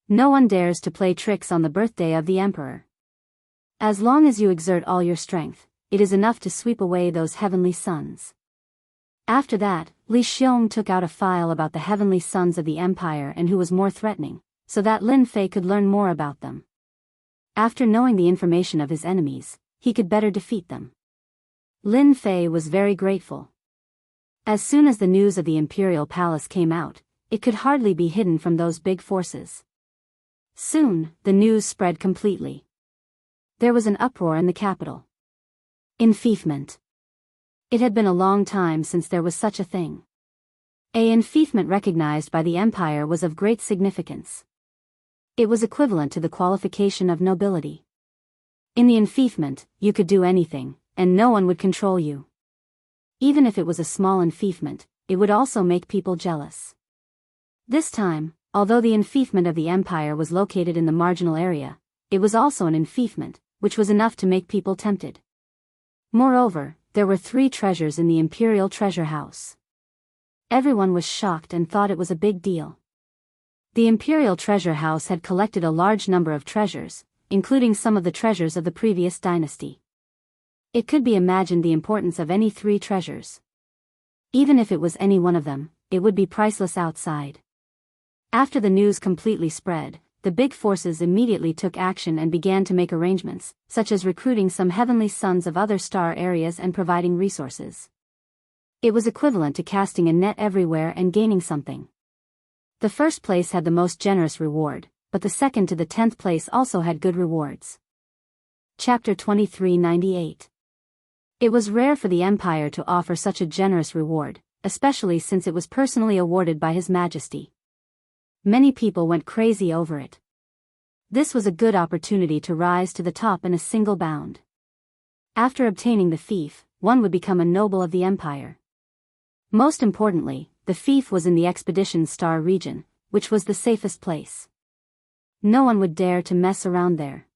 No one dares to play tricks on the birthday of the Emperor. As long as you exert all your strength, it is enough to sweep away those heavenly sons. After that, Li Xiong took out a file about the heavenly sons of the empire and who was more threatening, so that Lin Fei could learn more about them. After knowing the information of his enemies, he could better defeat them. Lin Fei was very grateful. As soon as the news of the imperial palace came out, it could hardly be hidden from those big forces. Soon, the news spread completely. There was an uproar in the capital. Enfeoffment. It had been a long time since there was such a thing. An enfeoffment recognized by the empire was of great significance. It was equivalent to the qualification of nobility. In the enfeoffment, you could do anything, and no one would control you. Even if it was a small enfeoffment, it would also make people jealous. This time, although the enfeoffment of the empire was located in the marginal area, it was also an enfeoffment, which was enough to make people tempted. Moreover, there were 3 treasures in the imperial treasure house. Everyone was shocked and thought it was a big deal. The imperial treasure house had collected a large number of treasures, including some of the treasures of the previous dynasty. It could be imagined the importance of any 3 treasures. Even if it was any one of them, it would be priceless outside. After the news completely spread, the big forces immediately took action and began to make arrangements, such as recruiting some heavenly sons of other star areas and providing resources. It was equivalent to casting a net everywhere and gaining something. The first place had the most generous reward, but the second to the 10th place also had good rewards. Chapter 2398. It was rare for the empire to offer such a generous reward, especially since it was personally awarded by His Majesty. Many people went crazy over it. This was a good opportunity to rise to the top in a single bound. After obtaining the fief, one would become a noble of the empire. Most importantly, the fief was in the Expedition Star region, which was the safest place. No one would dare to mess around there.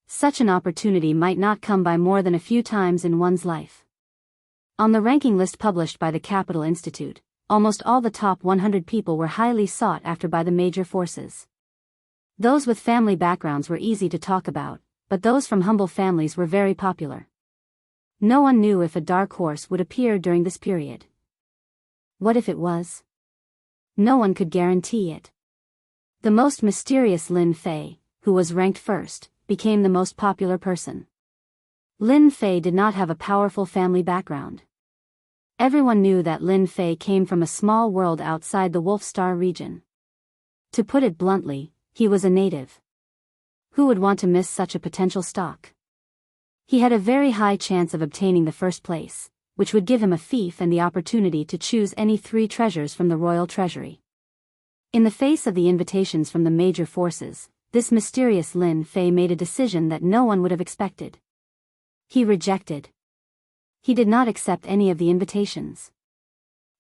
Such an opportunity might not come by more than a few times in one's life. On the ranking list published by the Capital Institute, almost all the top 100 people were highly sought after by the major forces. Those with family backgrounds were easy to talk about, but those from humble families were very popular. No one knew if a dark horse would appear during this period. What if it was? No one could guarantee it. The most mysterious Lin Fei, who was ranked first, became the most popular person. Lin Fei did not have a powerful family background. Everyone knew that Lin Fei came from a small world outside the Wolf Star region. To put it bluntly, he was a native. Who would want to miss such a potential stock? He had a very high chance of obtaining the first place, which would give him a fief and the opportunity to choose any 3 treasures from the royal treasury. In the face of the invitations from the major forces, this mysterious Lin Fei made a decision that no one would have expected. He rejected. He did not accept any of the invitations.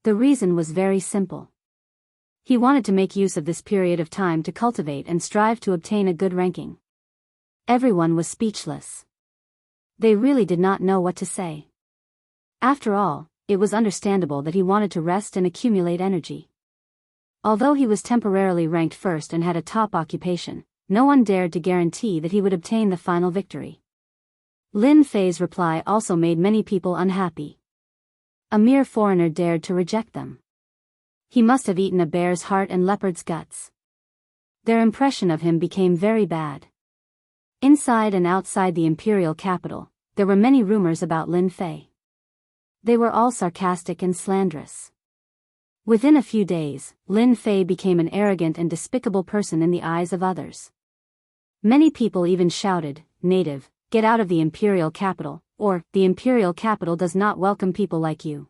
The reason was very simple. He wanted to make use of this period of time to cultivate and strive to obtain a good ranking. Everyone was speechless. They really did not know what to say. After all, it was understandable that he wanted to rest and accumulate energy. Although he was temporarily ranked first and had a top occupation, no one dared to guarantee that he would obtain the final victory. Lin Fei's reply also made many people unhappy. A mere foreigner dared to reject them. He must have eaten a bear's heart and leopard's guts. Their impression of him became very bad. Inside and outside the imperial capital, there were many rumors about Lin Fei. They were all sarcastic and slanderous. Within a few days, Lin Fei became an arrogant and despicable person in the eyes of others. Many people even shouted, "Native, get out of the imperial capital," or, "The imperial capital does not welcome people like you."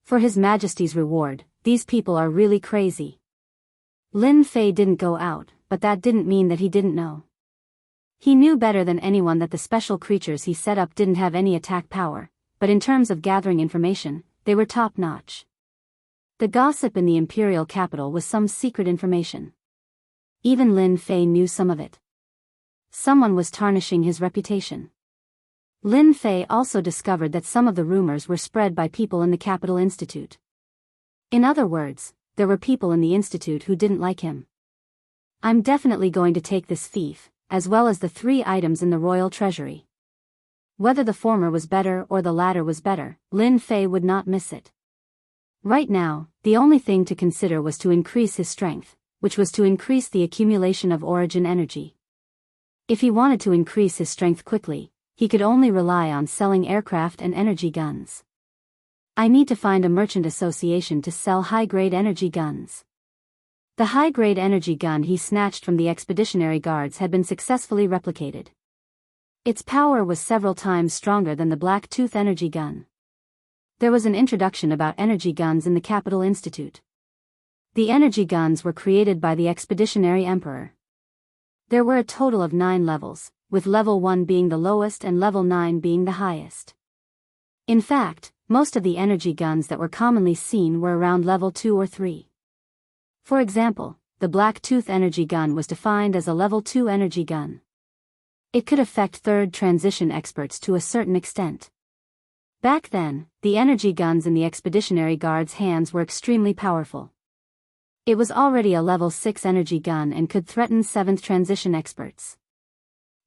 For His Majesty's reward, these people are really crazy. Lin Fei didn't go out, but that didn't mean that he didn't know. He knew better than anyone that the special creatures he set up didn't have any attack power, but in terms of gathering information, they were top-notch. The gossip in the imperial capital was some secret information. Even Lin Fei knew some of it. Someone was tarnishing his reputation. Lin Fei also discovered that some of the rumors were spread by people in the Capital Institute. In other words, there were people in the institute who didn't like him. "I'm definitely going to take this fief, as well as the 3 items in the royal treasury." Whether the former was better or the latter was better, Lin Fei would not miss it. Right now, the only thing to consider was to increase his strength, which was to increase the accumulation of origin energy. If he wanted to increase his strength quickly, he could only rely on selling aircraft and energy guns. I need to find a merchant association to sell high-grade energy guns. The high-grade energy gun he snatched from the expeditionary guards had been successfully replicated. Its power was several times stronger than the Black Tooth energy gun. There was an introduction about energy guns in the Capital Institute. The energy guns were created by the Expeditionary Emperor. There were a total of 9 levels, with level 1 being the lowest and level 9 being the highest. In fact, most of the energy guns that were commonly seen were around level 2 or 3. For example, the Black Tooth energy gun was defined as a level 2 energy gun. It could affect third transition experts to a certain extent. Back then, the energy guns in the Expeditionary Guard's hands were extremely powerful. It was already a level 6 energy gun and could threaten 7th transition experts.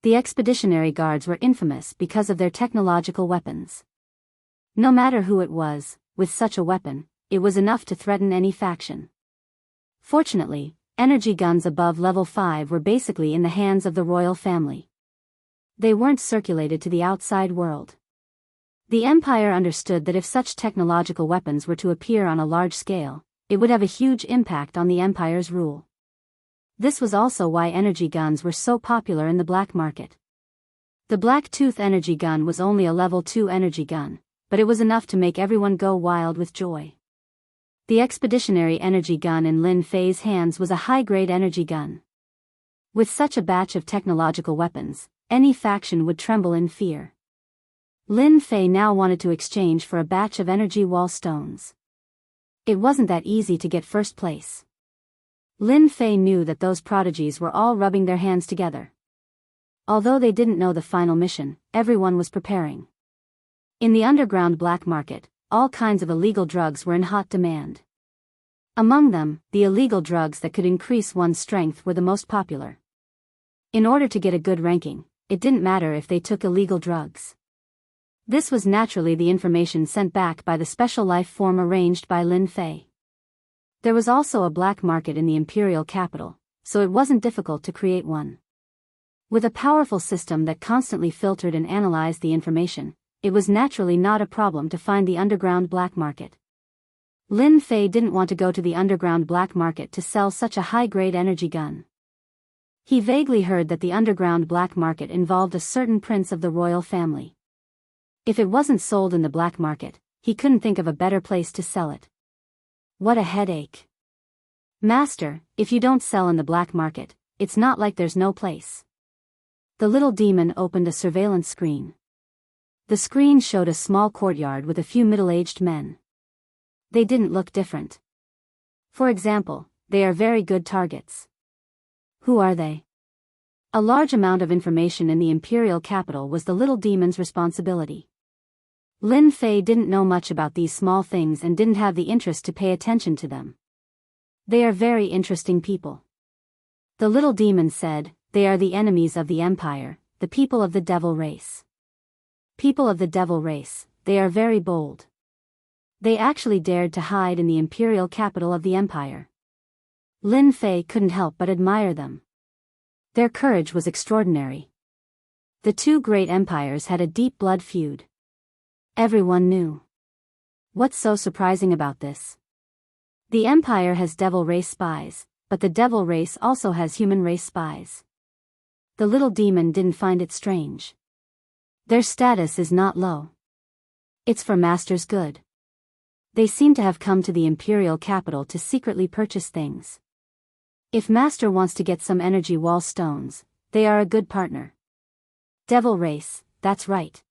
The Expeditionary Guards were infamous because of their technological weapons. No matter who it was, with such a weapon, it was enough to threaten any faction. Fortunately, energy guns above level 5 were basically in the hands of the royal family. They weren't circulated to the outside world. The Empire understood that if such technological weapons were to appear on a large scale, it would have a huge impact on the Empire's rule. This was also why energy guns were so popular in the black market. The Black Tooth energy gun was only a level 2 energy gun, but it was enough to make everyone go wild with joy. The expeditionary energy gun in Lin Fei's hands was a high-grade energy gun. With such a batch of technological weapons, any faction would tremble in fear. Lin Fei now wanted to exchange for a batch of energy wall stones. It wasn't that easy to get first place. Lin Fei knew that those prodigies were all rubbing their hands together. Although they didn't know the final mission, everyone was preparing. In the underground black market, all kinds of illegal drugs were in hot demand. Among them, the illegal drugs that could increase one's strength were the most popular. In order to get a good ranking, it didn't matter if they took illegal drugs. This was naturally the information sent back by the special life form arranged by Lin Fei. There was also a black market in the imperial capital, so it wasn't difficult to create one. With a powerful system that constantly filtered and analyzed the information, it was naturally not a problem to find the underground black market. Lin Fei didn't want to go to the underground black market to sell such a high-grade energy gun. He vaguely heard that the underground black market involved a certain prince of the royal family. If it wasn't sold in the black market, he couldn't think of a better place to sell it. What a headache. Master, if you don't sell in the black market, it's not like there's no place. The little demon opened a surveillance screen. The screen showed a small courtyard with a few middle-aged men. They didn't look different. For example, they are very good targets. Who are they? A large amount of information in the imperial capital was the little demon's responsibility. Lin Fei didn't know much about these small things and didn't have the interest to pay attention to them. They are very interesting people. The little demon said, they are the enemies of the Empire, the people of the devil race. People of the devil race, they are very bold. They actually dared to hide in the imperial capital of the Empire. Lin Fei couldn't help but admire them. Their courage was extraordinary. The two great empires had a deep blood feud. Everyone knew. What's so surprising about this? The Empire has devil race spies, but the devil race also has human race spies. The little demon didn't find it strange. Their status is not low. It's for Master's good. They seem to have come to the imperial capital to secretly purchase things. If Master wants to get some energy wall stones, they are a good partner. Devil race, that's right.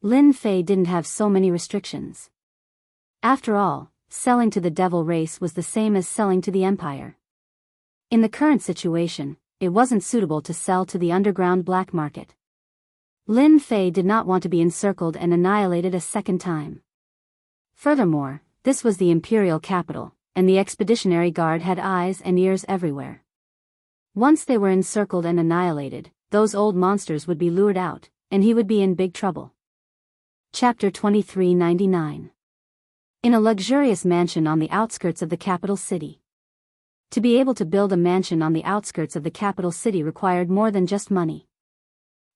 Lin Fei didn't have so many restrictions. After all, selling to the devil race was the same as selling to the Empire. In the current situation, it wasn't suitable to sell to the underground black market. Lin Fei did not want to be encircled and annihilated a second time. Furthermore, this was the imperial capital, and the Expeditionary Guard had eyes and ears everywhere. Once they were encircled and annihilated, those old monsters would be lured out, and he would be in big trouble. Chapter 2399. In a luxurious mansion on the outskirts of the capital city. To be able to build a mansion on the outskirts of the capital city required more than just money.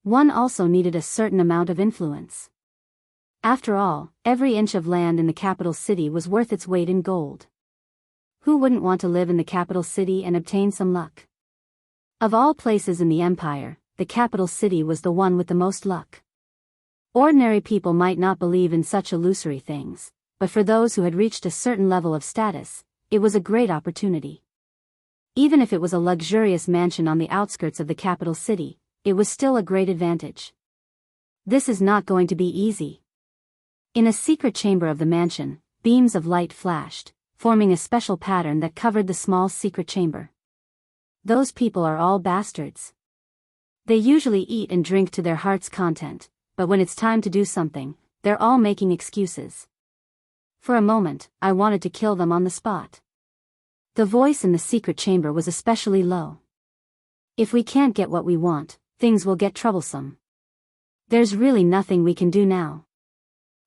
One also needed a certain amount of influence. After all, every inch of land in the capital city was worth its weight in gold. Who wouldn't want to live in the capital city and obtain some luck? Of all places in the empire, the capital city was the one with the most luck. Ordinary people might not believe in such illusory things, but for those who had reached a certain level of status, it was a great opportunity. Even if it was a luxurious mansion on the outskirts of the capital city, it was still a great advantage. This is not going to be easy. In a secret chamber of the mansion, beams of light flashed, forming a special pattern that covered the small secret chamber. Those people are all bastards. They usually eat and drink to their heart's content, but when it's time to do something, they're all making excuses. For a moment, I wanted to kill them on the spot. The voice in the secret chamber was especially low. If we can't get what we want, things will get troublesome. There's really nothing we can do now.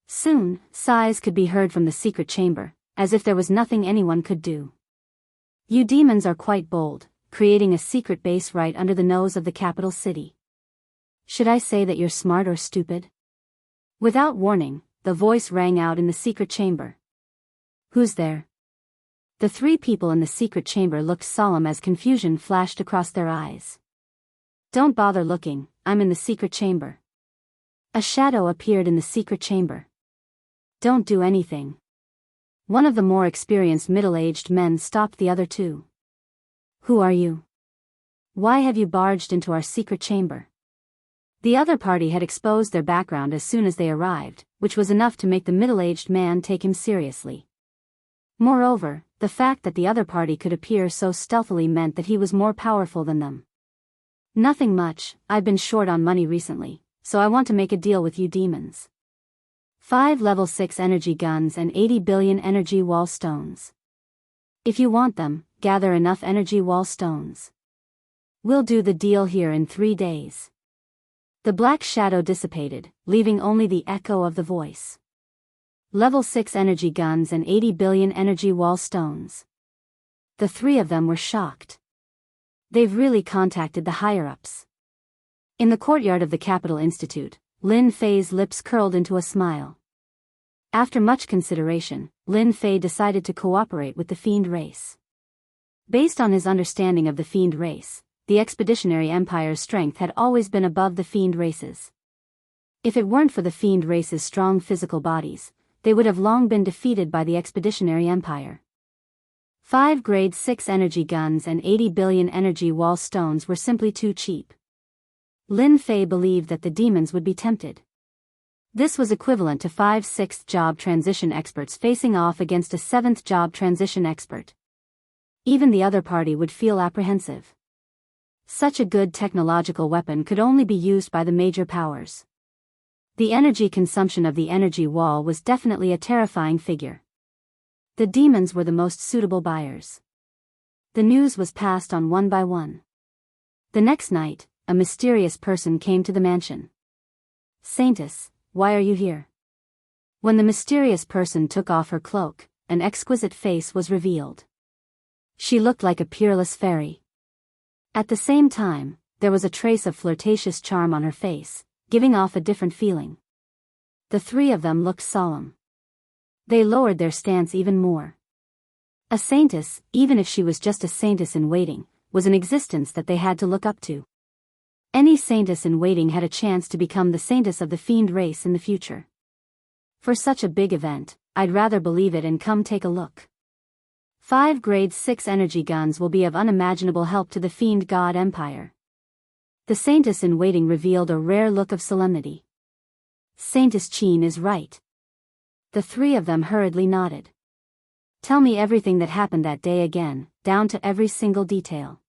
Soon, sighs could be heard from the secret chamber, as if there was nothing anyone could do. You demons are quite bold, creating a secret base right under the nose of the capital city. Should I say that you're smart or stupid? Without warning, the voice rang out in the secret chamber. Who's there? The three people in the secret chamber looked solemn as confusion flashed across their eyes. Don't bother looking, I'm in the secret chamber. A shadow appeared in the secret chamber. Don't do anything. One of the more experienced middle-aged men stopped the other two. Who are you? Why have you barged into our secret chamber? The other party had exposed their background as soon as they arrived, which was enough to make the middle-aged man take him seriously. Moreover, the fact that the other party could appear so stealthily meant that he was more powerful than them. Nothing much, I've been short on money recently, so I want to make a deal with you demons. 5 level 6 energy guns and 80 billion energy wall stones. If you want them, gather enough energy wall stones. We'll do the deal here in 3 days. The black shadow dissipated, leaving only the echo of the voice. Level 6 energy guns and 80 billion energy wall stones. The three of them were shocked. They've really contacted the higher-ups. In the courtyard of the Capital Institute, Lin Fei's lips curled into a smile. After much consideration, Lin Fei decided to cooperate with the Fiend race. Based on his understanding of the Fiend race, the Expeditionary Empire's strength had always been above the Fiend races. If it weren't for the Fiend race's strong physical bodies, they would have long been defeated by the Expeditionary Empire. 5 grade 6 energy guns and 80 billion energy wall stones were simply too cheap. Lin Fei believed that the demons would be tempted. This was equivalent to 5 6th job transition experts facing off against a 7th job transition expert. Even the other party would feel apprehensive. Such a good technological weapon could only be used by the major powers. The energy consumption of the energy wall was definitely a terrifying figure. The demons were the most suitable buyers. The news was passed on one by one. The next night, a mysterious person came to the mansion. Saintess, why are you here? When the mysterious person took off her cloak, an exquisite face was revealed. She looked like a peerless fairy. At the same time, there was a trace of flirtatious charm on her face, giving off a different feeling. The three of them looked solemn. They lowered their stance even more. A saintess, even if she was just a saintess in waiting, was an existence that they had to look up to. Any saintess in waiting had a chance to become the saintess of the Fiend race in the future. For such a big event, I'd rather believe it and come take a look. 5 grade 6 energy guns will be of unimaginable help to the Fiend God Empire. The saintess in waiting revealed a rare look of solemnity. Saintess Qin is right. The three of them hurriedly nodded. Tell me everything that happened that day again, down to every single detail.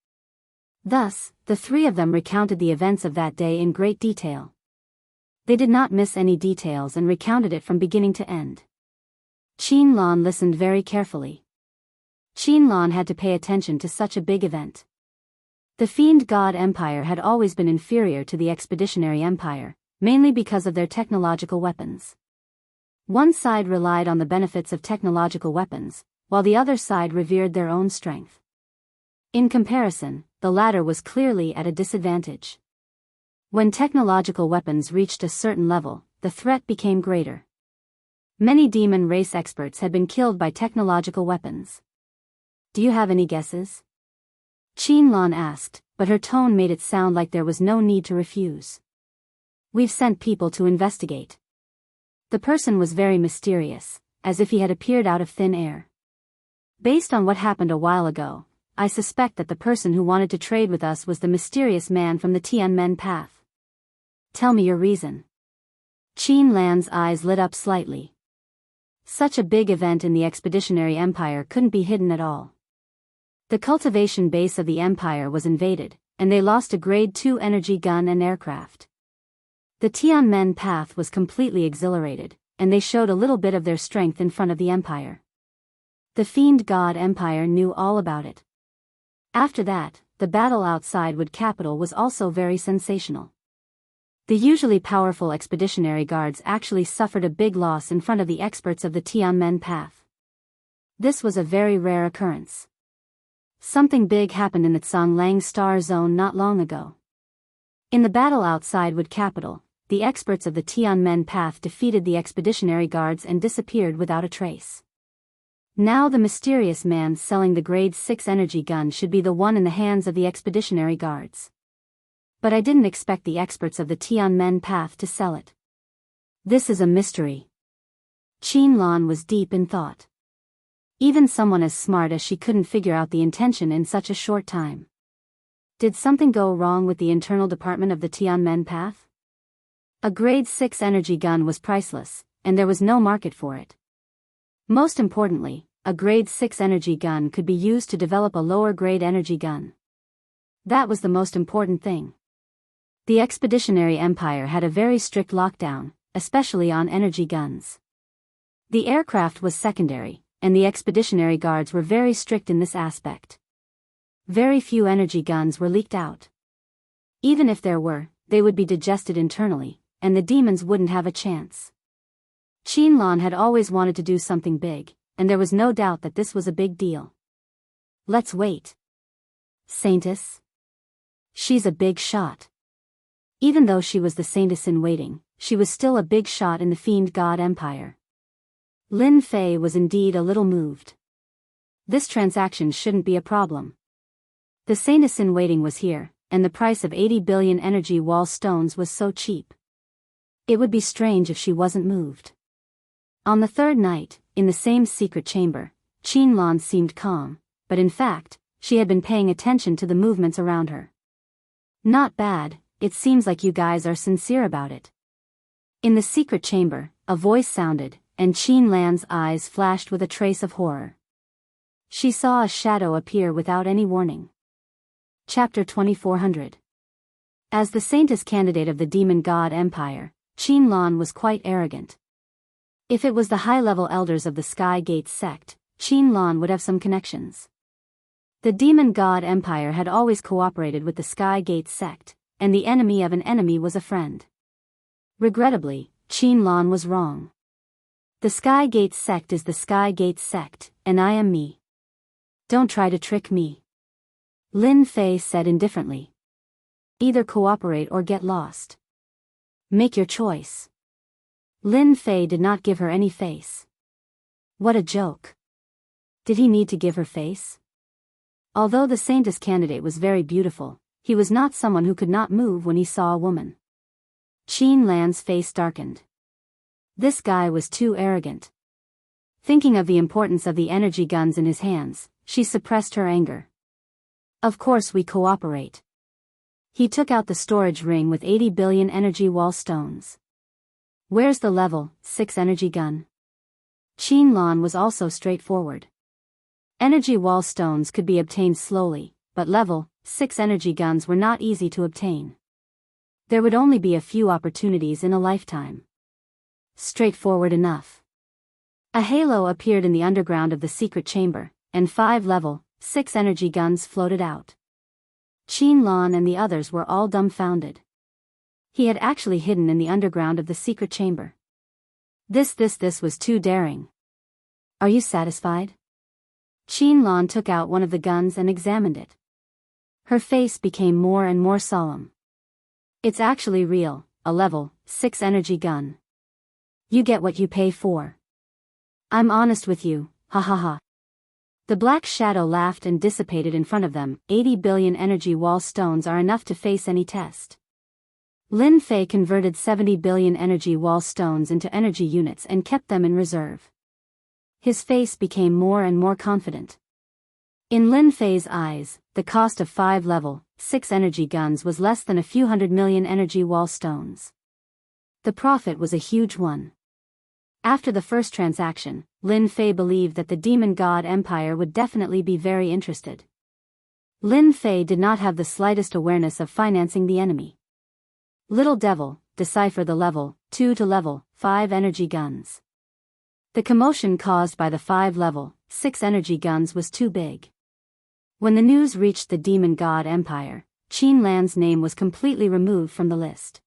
Thus, the three of them recounted the events of that day in great detail. They did not miss any details and recounted it from beginning to end. Qin Lan listened very carefully. Qin Lan had to pay attention to such a big event. The Fiend God Empire had always been inferior to the Expeditionary Empire, mainly because of their technological weapons. One side relied on the benefits of technological weapons, while the other side revered their own strength. In comparison, the latter was clearly at a disadvantage. When technological weapons reached a certain level, the threat became greater. Many demon race experts had been killed by technological weapons. Do you have any guesses? Qinlan asked, but her tone made it sound like there was no need to refuse. We've sent people to investigate. The person was very mysterious, as if he had appeared out of thin air. Based on what happened a while ago, I suspect that the person who wanted to trade with us was the mysterious man from the Tianmen path. Tell me your reason. Qinlan's eyes lit up slightly. Such a big event in the Expeditionary Empire couldn't be hidden at all. The cultivation base of the Empire was invaded, and they lost a Grade 2 energy gun and aircraft. The Tianmen path was completely exhilarated, and they showed a little bit of their strength in front of the Empire. The Fiend God Empire knew all about it. After that, the battle outside Wood Capital was also very sensational. The usually powerful expeditionary guards actually suffered a big loss in front of the experts of the Tianmen path. This was a very rare occurrence. Something big happened in the Tsanglang Star Zone not long ago. In the battle outside Wood Capital, the experts of the Tianmen path defeated the expeditionary guards and disappeared without a trace. Now the mysterious man selling the Grade 6 energy gun should be the one in the hands of the expeditionary guards. But I didn't expect the experts of the Tianmen path to sell it. This is a mystery. Qinlan was deep in thought. Even someone as smart as she couldn't figure out the intention in such a short time. Did something go wrong with the internal department of the Tianmen path? A Grade 6 energy gun was priceless, and there was no market for it. Most importantly, a Grade 6 energy gun could be used to develop a lower grade energy gun. That was the most important thing. The Expeditionary Empire had a very strict lockdown, especially on energy guns. The aircraft was secondary, and the expeditionary guards were very strict in this aspect. Very few energy guns were leaked out. Even if there were, they would be digested internally, and the demons wouldn't have a chance. Qinlan had always wanted to do something big, and there was no doubt that this was a big deal. Let's wait. Saintess? She's a big shot. Even though she was the saintess in waiting, she was still a big shot in the Fiend God Empire. Lin Fei was indeed a little moved. This transaction shouldn't be a problem. The saintess in waiting was here, and the price of 80 billion energy wall stones was so cheap. It would be strange if she wasn't moved. On the third night, in the same secret chamber, Qinlan seemed calm, but in fact, she had been paying attention to the movements around her. Not bad, it seems like you guys are sincere about it. In the secret chamber, a voice sounded, and Qinlan's eyes flashed with a trace of horror. She saw a shadow appear without any warning. Chapter 2400. As the saintess candidate of the Demon God Empire, Qinlan was quite arrogant. If it was the high-level elders of the Sky Gate sect, Qinlan would have some connections. The Demon God Empire had always cooperated with the Sky Gate sect, and the enemy of an enemy was a friend. Regrettably, Qinlan was wrong. The Sky Gate sect is the Sky Gate sect, and I am me. Don't try to trick me. Lin Fei said indifferently. Either cooperate or get lost. Make your choice. Lin Fei did not give her any face. What a joke. Did he need to give her face? Although the saintess candidate was very beautiful, he was not someone who could not move when he saw a woman. Qinlan's face darkened. This guy was too arrogant. Thinking of the importance of the energy guns in his hands, she suppressed her anger. Of course we cooperate. He took out the storage ring with 80 billion energy wall stones. Where's the level 6 energy gun? Qinlan was also straightforward. Energy wall stones could be obtained slowly, but level 6 energy guns were not easy to obtain. There would only be a few opportunities in a lifetime. Straightforward enough. A halo appeared in the underground of the secret chamber, and 5 level 6 energy guns floated out. Qinlan and the others were all dumbfounded. He had actually hidden in the underground of the secret chamber. This was too daring. Are you satisfied? Qinlan took out one of the guns and examined it. Her face became more and more solemn. It's actually real, a level 6 energy gun. You get what you pay for. I'm honest with you, ha ha ha. The black shadow laughed and dissipated in front of them. 80 billion energy wall stones are enough to face any test. Lin Fei converted 70 billion energy wall stones into energy units and kept them in reserve. His face became more and more confident. In Lin Fei's eyes, the cost of 5 level 6 energy guns was less than a few hundred million energy wall stones. The profit was a huge one. After the first transaction, Lin Fei believed that the Demon God Empire would definitely be very interested. Lin Fei did not have the slightest awareness of financing the enemy. Little devil, decipher the level 2 to level 5 energy guns. The commotion caused by the 5 level 6 energy guns was too big. When the news reached the Demon God Empire, Qinlan's name was completely removed from the list.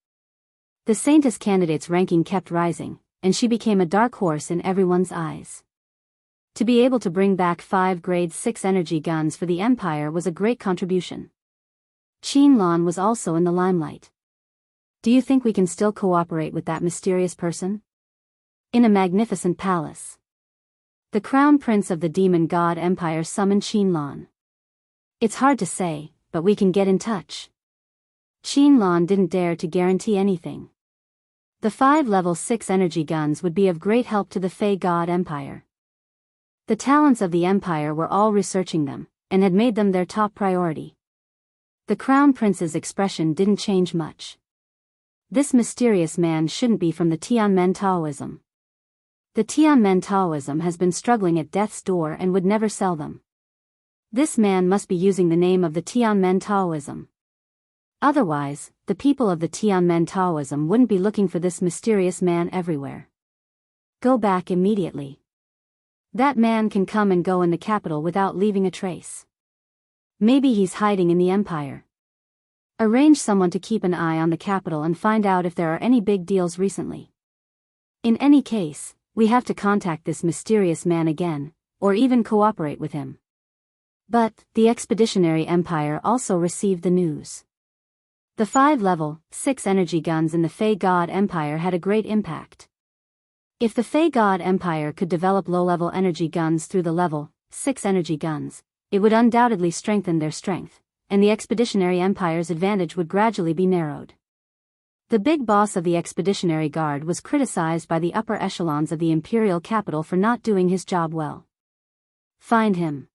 The Saintess candidate's ranking kept rising, and she became a dark horse in everyone's eyes. To be able to bring back 5 grade 6 energy guns for the Empire was a great contribution. Qinlan was also in the limelight. Do you think we can still cooperate with that mysterious person? In a magnificent palace. The Crown Prince of the Demon God Empire summoned Qinlan. It's hard to say, but we can get in touch. Qinlan didn't dare to guarantee anything. The 5 level 6 energy guns would be of great help to the Fey God Empire. The talents of the Empire were all researching them, and had made them their top priority. The Crown Prince's expression didn't change much. This mysterious man shouldn't be from the Tianmen Taoism. The Tianmen Taoism has been struggling at death's door and would never sell them. This man must be using the name of the Tianmen Taoism. Otherwise, the people of the Tianmen Taoism wouldn't be looking for this mysterious man everywhere. Go back immediately. That man can come and go in the capital without leaving a trace. Maybe he's hiding in the Empire. Arrange someone to keep an eye on the capital and find out if there are any big deals recently. In any case, we have to contact this mysterious man again, or even cooperate with him. But, the Expeditionary Empire also received the news. The 5 level 6 energy guns in the Fey God Empire had a great impact. If the Fey God Empire could develop low-level energy guns through the level 6 energy guns, it would undoubtedly strengthen their strength, and the Expeditionary Empire's advantage would gradually be narrowed. The big boss of the Expeditionary Guard was criticized by the upper echelons of the imperial capital for not doing his job well. Find him.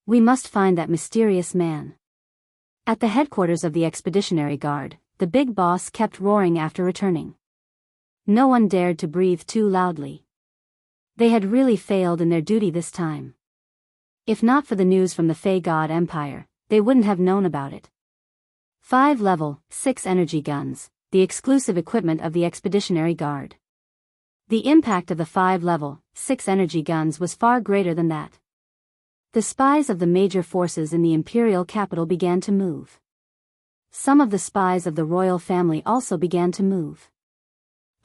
We must find that mysterious man. At the headquarters of the Expeditionary Guard, the big boss kept roaring after returning. No one dared to breathe too loudly. They had really failed in their duty this time. If not for the news from the Fey God Empire, they wouldn't have known about it. 5 level 6 energy guns, the exclusive equipment of the Expeditionary Guard. The impact of the 5 level 6 energy guns was far greater than that. The spies of the major forces in the imperial capital began to move. Some of the spies of the royal family also began to move.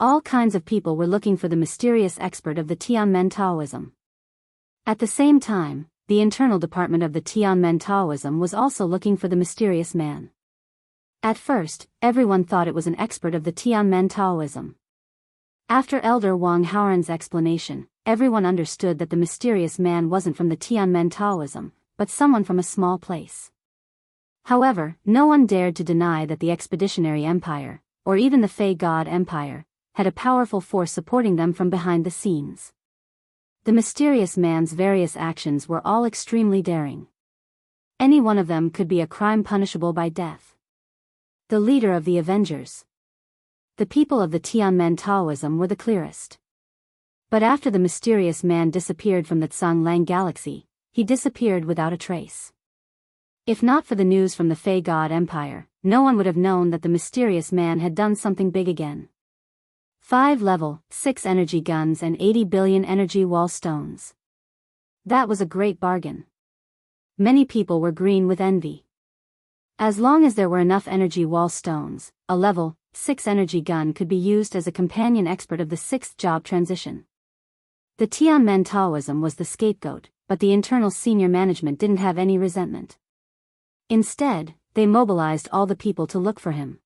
All kinds of people were looking for the mysterious expert of the Tianmen Taoism. At the same time, the internal department of the Tianmen Taoism was also looking for the mysterious man. At first, everyone thought it was an expert of the Tianmen Taoism. After Elder Wang Haoran's explanation, everyone understood that the mysterious man wasn't from the Tianmen Taoism, but someone from a small place. However, no one dared to deny that the Expeditionary Empire, or even the Fey God Empire, had a powerful force supporting them from behind the scenes. The mysterious man's various actions were all extremely daring. Any one of them could be a crime punishable by death. The leader of the Avengers. The people of the Tianmen Taoism were the clearest. But after the mysterious man disappeared from the Tsanglang galaxy, he disappeared without a trace. If not for the news from the Fey God Empire, no one would have known that the mysterious man had done something big again. 5 level 6 energy guns and 80 billion energy wall stones. That was a great bargain. Many people were green with envy. As long as there were enough energy wall stones, a level 6 energy gun could be used as a companion expert of the 6th job transition. The Tianmen Taoism was the scapegoat, but the internal senior management didn't have any resentment. Instead, they mobilized all the people to look for him.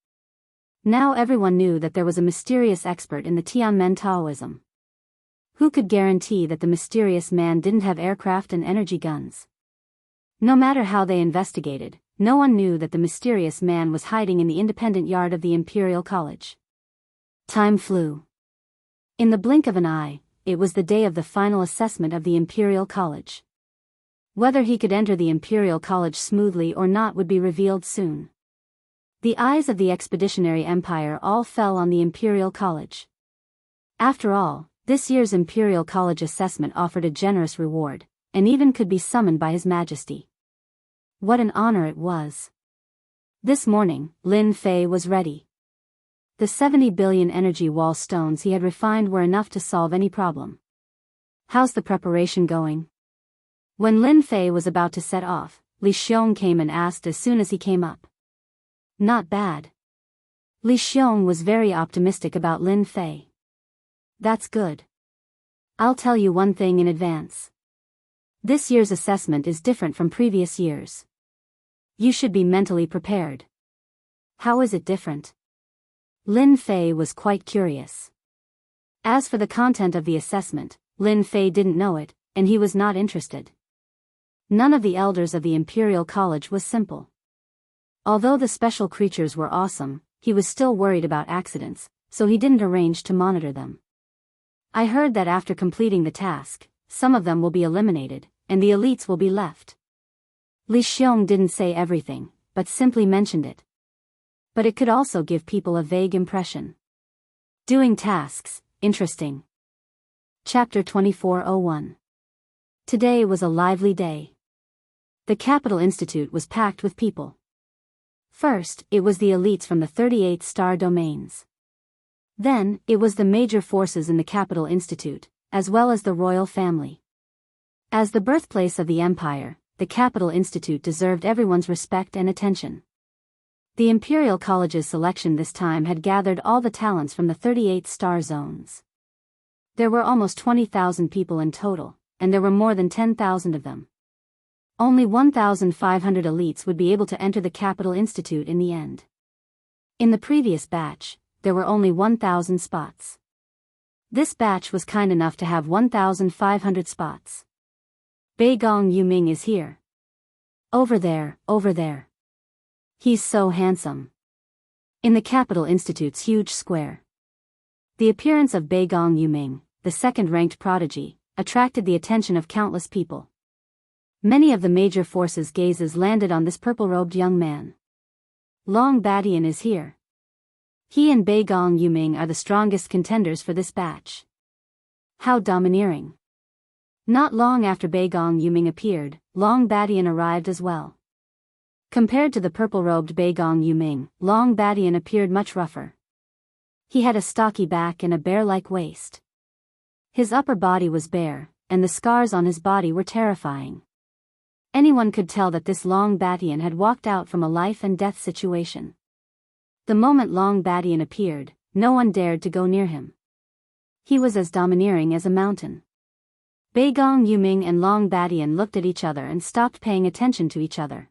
Now everyone knew that there was a mysterious expert in the Tianmen Taoism. Who could guarantee that the mysterious man didn't have aircraft and energy guns? No matter how they investigated, no one knew that the mysterious man was hiding in the independent yard of the Imperial College. Time flew. In the blink of an eye, it was the day of the final assessment of the Imperial College. Whether he could enter the Imperial College smoothly or not would be revealed soon. The eyes of the Expeditionary Empire all fell on the Imperial College. After all, this year's Imperial College assessment offered a generous reward, and even could be summoned by His Majesty. What an honor it was. This morning, Lin Fei was ready. The 70 billion energy wall stones he had refined were enough to solve any problem. How's the preparation going? When Lin Fei was about to set off, Li Xiong came and asked as soon as he came up. Not bad. Li Xiong was very optimistic about Lin Fei. That's good. I'll tell you one thing in advance. This year's assessment is different from previous years. You should be mentally prepared. How is it different? Lin Fei was quite curious. As for the content of the assessment, Lin Fei didn't know it, and he was not interested. None of the elders of the Imperial College was simple. Although the special creatures were awesome, he was still worried about accidents, so he didn't arrange to monitor them. I heard that after completing the task, some of them will be eliminated, and the elites will be left. Li Xiong didn't say everything, but simply mentioned it. But it could also give people a vague impression. Doing tasks, interesting. Chapter 2401. Today was a lively day. The Capital Institute was packed with people. First, it was the elites from the 38 star domains. Then, it was the major forces in the Capital Institute, as well as the royal family. As the birthplace of the empire, the Capital Institute deserved everyone's respect and attention. The Imperial College's selection this time had gathered all the talents from the 38 star zones. There were almost 20,000 people in total, and there were more than 10,000 of them. Only 1,500 elites would be able to enter the Capital Institute in the end. In the previous batch, there were only 1,000 spots. This batch was kind enough to have 1,500 spots. Beigong Yuming is here. Over there, over there. He's so handsome. In the Capital Institute's huge square. The appearance of Beigong Yuming, the second-ranked prodigy, attracted the attention of countless people. Many of the major forces' gazes landed on this purple-robed young man. Long Badian is here. He and Beigong Yuming are the strongest contenders for this batch. How domineering. Not long after Beigong Yuming appeared, Long Badian arrived as well. Compared to the purple-robed Beigong Yuming, Long Badian appeared much rougher. He had a stocky back and a bear-like waist. His upper body was bare, and the scars on his body were terrifying. Anyone could tell that this Long Badian had walked out from a life-and-death situation. The moment Long Badian appeared, no one dared to go near him. He was as domineering as a mountain. Beigong Yuming and Long Badian looked at each other and stopped paying attention to each other.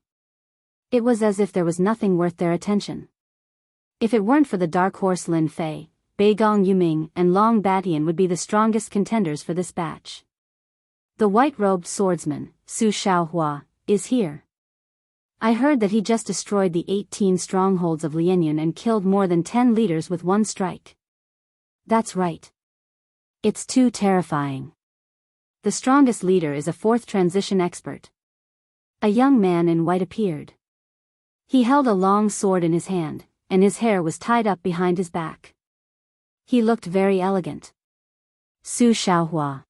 It was as if there was nothing worth their attention. If it weren't for the dark horse Lin Fei, Beigong Yuming and Long Badian would be the strongest contenders for this batch. The white-robed swordsman, Su Shaohua, is here. I heard that he just destroyed the 18 strongholds of Lianyun and killed more than 10 leaders with one strike. That's right. It's too terrifying. The strongest leader is a 4th transition expert. A young man in white appeared. He held a long sword in his hand, and his hair was tied up behind his back. He looked very elegant. Su Shaohua.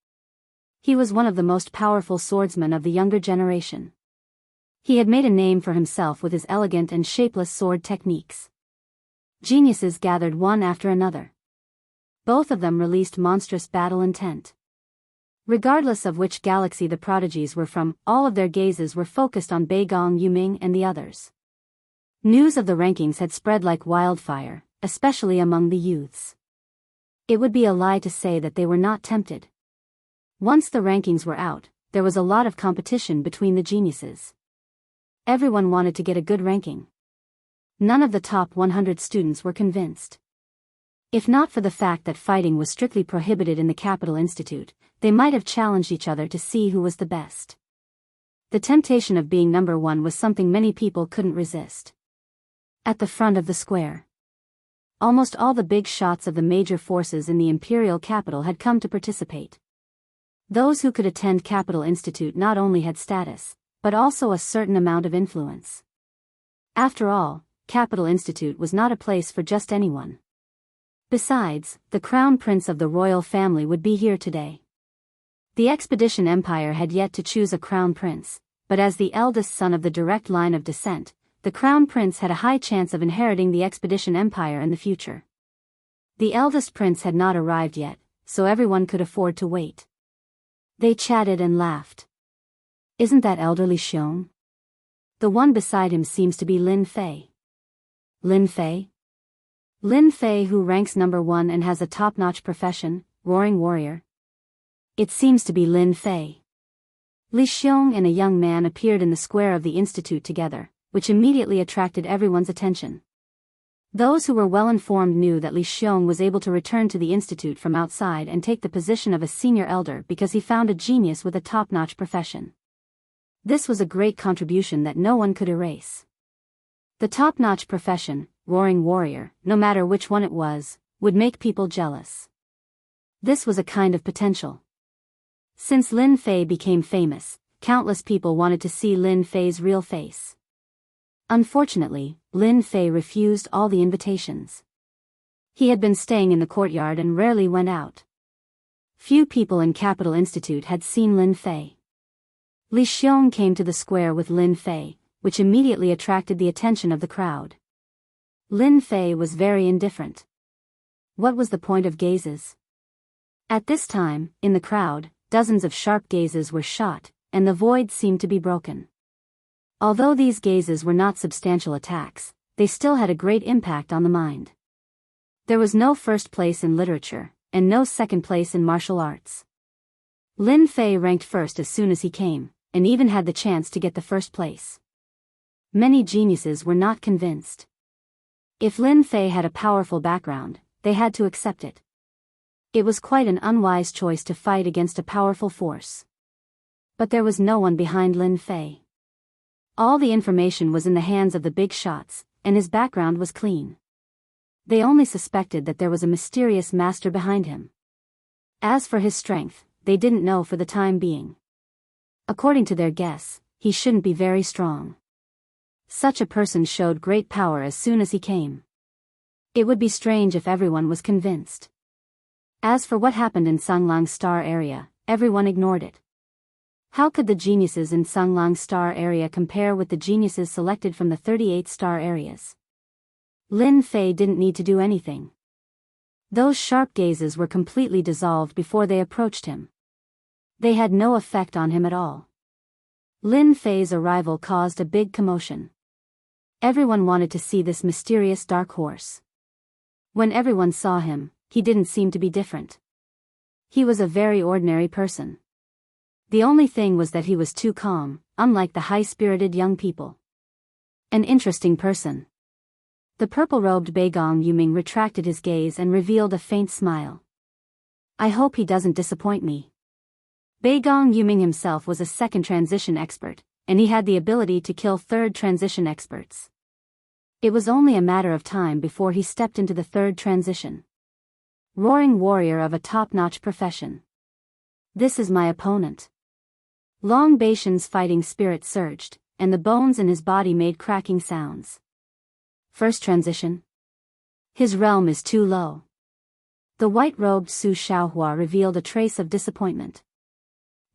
He was one of the most powerful swordsmen of the younger generation. He had made a name for himself with his elegant and shapeless sword techniques. Geniuses gathered one after another. Both of them released monstrous battle intent. Regardless of which galaxy the prodigies were from, all of their gazes were focused on Beigong Yuming and the others. News of the rankings had spread like wildfire, especially among the youths. It would be a lie to say that they were not tempted. Once the rankings were out, there was a lot of competition between the geniuses. Everyone wanted to get a good ranking. None of the top 100 students were convinced. If not for the fact that fighting was strictly prohibited in the Capital Institute, they might have challenged each other to see who was the best. The temptation of being number one was something many people couldn't resist. At the front of the square, almost all the big shots of the major forces in the imperial capital had come to participate. Those who could attend Capital Institute not only had status, but also a certain amount of influence. After all, Capital Institute was not a place for just anyone. Besides, the crown prince of the royal family would be here today. The Expedition Empire had yet to choose a crown prince, but as the eldest son of the direct line of descent, the crown prince had a high chance of inheriting the Expedition Empire in the future. The eldest prince had not arrived yet, so everyone could afford to wait. They chatted and laughed. Isn't that elderly Xiong? The one beside him seems to be Lin Fei. Lin Fei? Lin Fei, who ranks number 1 and has a top-notch profession, roaring warrior. It seems to be Lin Fei. Li Xiong and a young man appeared in the square of the institute together, which immediately attracted everyone's attention. Those who were well informed knew that Li Xiong was able to return to the institute from outside and take the position of a senior elder because he found a genius with a top-notch profession. This was a great contribution that no one could erase. The top-notch profession, roaring warrior, no matter which one it was, would make people jealous. This was a kind of potential. Since Lin Fei became famous, countless people wanted to see Lin Fei's real face. Unfortunately, Lin Fei refused all the invitations. He had been staying in the courtyard and rarely went out. Few people in Capital Institute had seen Lin Fei. Li Xiong came to the square with Lin Fei, which immediately attracted the attention of the crowd. Lin Fei was very indifferent. What was the point of gazes? At this time, in the crowd, dozens of sharp gazes were shot, and the void seemed to be broken. Although these gazes were not substantial attacks, they still had a great impact on the mind. There was no first place in literature, and no second place in martial arts. Lin Fei ranked first as soon as he came, and even had the chance to get the first place. Many geniuses were not convinced. If Lin Fei had a powerful background, they had to accept it. It was quite an unwise choice to fight against a powerful force. But there was no one behind Lin Fei. All the information was in the hands of the big shots, and his background was clean. They only suspected that there was a mysterious master behind him. As for his strength, they didn't know for the time being. According to their guess, he shouldn't be very strong. Such a person showed great power as soon as he came. It would be strange if everyone was convinced. As for what happened in Sanglang Star area, everyone ignored it. How could the geniuses in Sanglang Star area compare with the geniuses selected from the 38 star areas? Lin Fei didn't need to do anything. Those sharp gazes were completely dissolved before they approached him. They had no effect on him at all. Lin Fei's arrival caused a big commotion. Everyone wanted to see this mysterious dark horse. When everyone saw him, he didn't seem to be different. He was a very ordinary person. The only thing was that he was too calm, unlike the high-spirited young people. An interesting person. The purple-robed Beigong Yuming retracted his gaze and revealed a faint smile. I hope he doesn't disappoint me. Beigong Yuming himself was a second transition expert, and he had the ability to kill third transition experts. It was only a matter of time before he stepped into the third transition. Roaring warrior of a top-notch profession. This is my opponent. Long Beishan's fighting spirit surged, and the bones in his body made cracking sounds. First transition. His realm is too low. The white-robed Su Xiaohua revealed a trace of disappointment.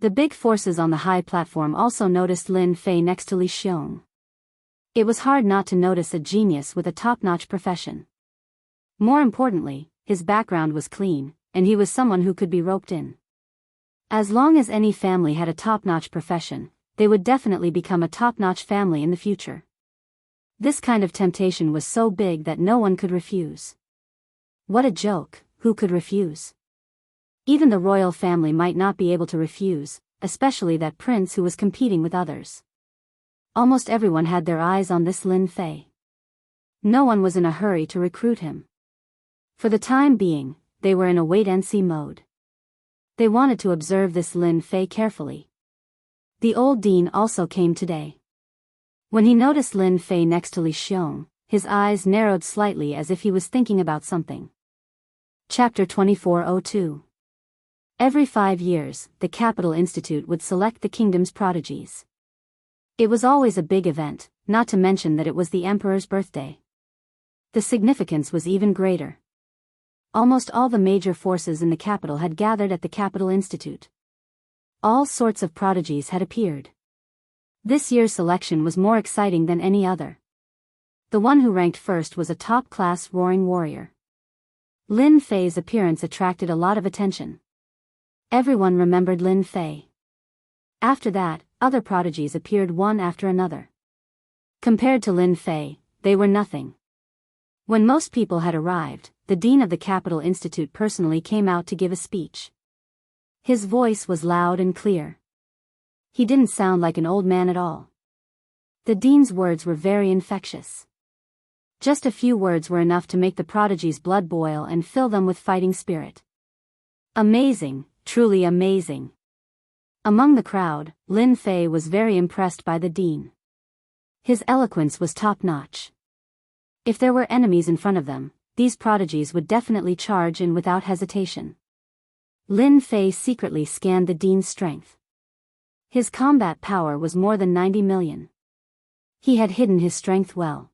The big forces on the high platform also noticed Lin Fei next to Li Xiong. It was hard not to notice a genius with a top-notch profession. More importantly, his background was clean, and he was someone who could be roped in. As long as any family had a top-notch profession, they would definitely become a top-notch family in the future. This kind of temptation was so big that no one could refuse. What a joke, who could refuse? Even the royal family might not be able to refuse, especially that prince who was competing with others. Almost everyone had their eyes on this Lin Fei. No one was in a hurry to recruit him. For the time being, they were in a wait-and-see mode. They wanted to observe this Lin Fei carefully. The old dean also came today. When he noticed Lin Fei next to Li Xiong, his eyes narrowed slightly as if he was thinking about something. Chapter 2402. Every 5 years, the Capital Institute would select the kingdom's prodigies. It was always a big event, not to mention that it was the emperor's birthday. The significance was even greater. Almost all the major forces in the capital had gathered at the Capital Institute. All sorts of prodigies had appeared. This year's selection was more exciting than any other. The one who ranked first was a top-class roaring warrior. Lin Fei's appearance attracted a lot of attention. Everyone remembered Lin Fei. After that, other prodigies appeared one after another. Compared to Lin Fei, they were nothing. When most people had arrived, the dean of the Capital Institute personally came out to give a speech. His voice was loud and clear. He didn't sound like an old man at all. The dean's words were very infectious. Just a few words were enough to make the prodigies' blood boil and fill them with fighting spirit. Amazing, truly amazing. Among the crowd, Lin Fei was very impressed by the dean. His eloquence was top-notch. If there were enemies in front of them, these prodigies would definitely charge in without hesitation. Lin Fei secretly scanned the dean's strength. His combat power was more than 90 million. He had hidden his strength well.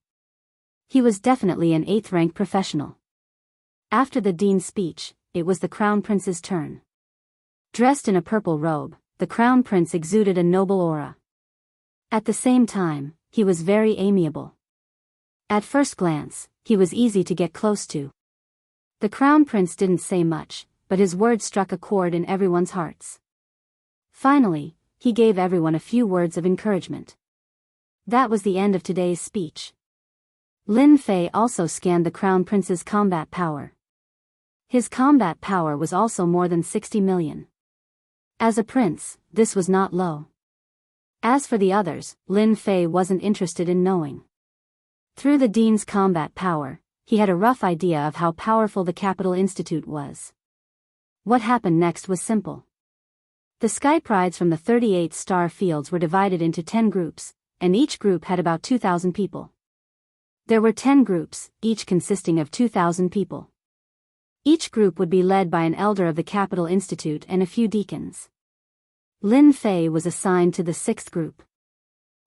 He was definitely an 8th-rank professional. After the dean's speech, it was the crown prince's turn. Dressed in a purple robe, the crown prince exuded a noble aura. At the same time, he was very amiable. At first glance, he was easy to get close to. The crown prince didn't say much, but his words struck a chord in everyone's hearts. Finally, he gave everyone a few words of encouragement. That was the end of today's speech. Lin Fei also scanned the crown prince's combat power. His combat power was also more than 60 million. As a prince, this was not low. As for the others, Lin Fei wasn't interested in knowing. Through the dean's combat power, he had a rough idea of how powerful the Capital Institute was. What happened next was simple. The sky prides from the 38 star fields were divided into 10 groups, and each group had about 2,000 people. There were 10 groups, each consisting of 2,000 people. Each group would be led by an elder of the Capital Institute and a few deacons. Lin Fei was assigned to the 6th group.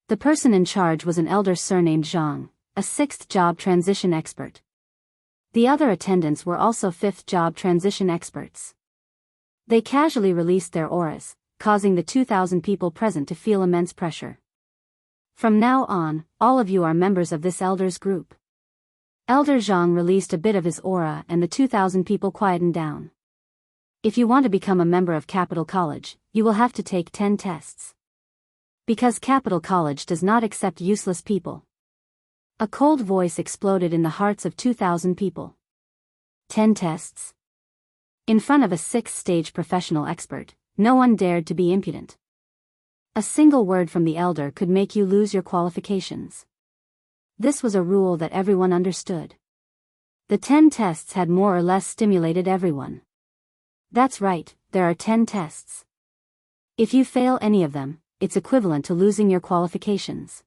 The person in charge was an elder surnamed Zhang, a 6th job transition expert. The other attendants were also 5th job transition experts. They casually released their auras, causing the 2,000 people present to feel immense pressure. From now on, all of you are members of this elder's group. Elder Zhang released a bit of his aura and the 2,000 people quietened down. If you want to become a member of Capital College, you will have to take 10 tests. Because Capital College does not accept useless people. A cold voice exploded in the hearts of 2,000 people. 10 tests? In front of a 6th-stage professional expert, no one dared to be impudent. A single word from the elder could make you lose your qualifications. This was a rule that everyone understood. The 10 tests had more or less stimulated everyone. That's right, there are 10 tests. If you fail any of them, it's equivalent to losing your qualifications.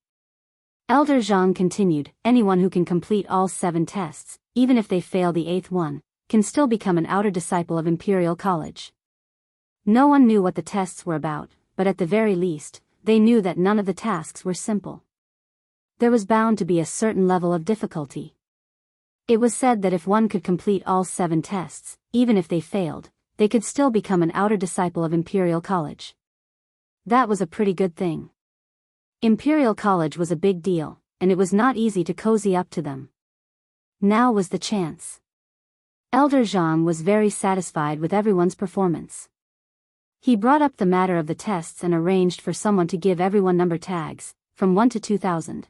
Elder Zhang continued, anyone who can complete all 7 tests, even if they fail the 8th one, can still become an outer disciple of Imperial College. No one knew what the tests were about, but at the very least, they knew that none of the tasks were simple. There was bound to be a certain level of difficulty. It was said that if one could complete all 7 tests, even if they failed, they could still become an outer disciple of Imperial College. That was a pretty good thing. Imperial College was a big deal, and it was not easy to cozy up to them. Now was the chance. Elder Zhang was very satisfied with everyone's performance. He brought up the matter of the tests and arranged for someone to give everyone number tags, from 1 to 2,000.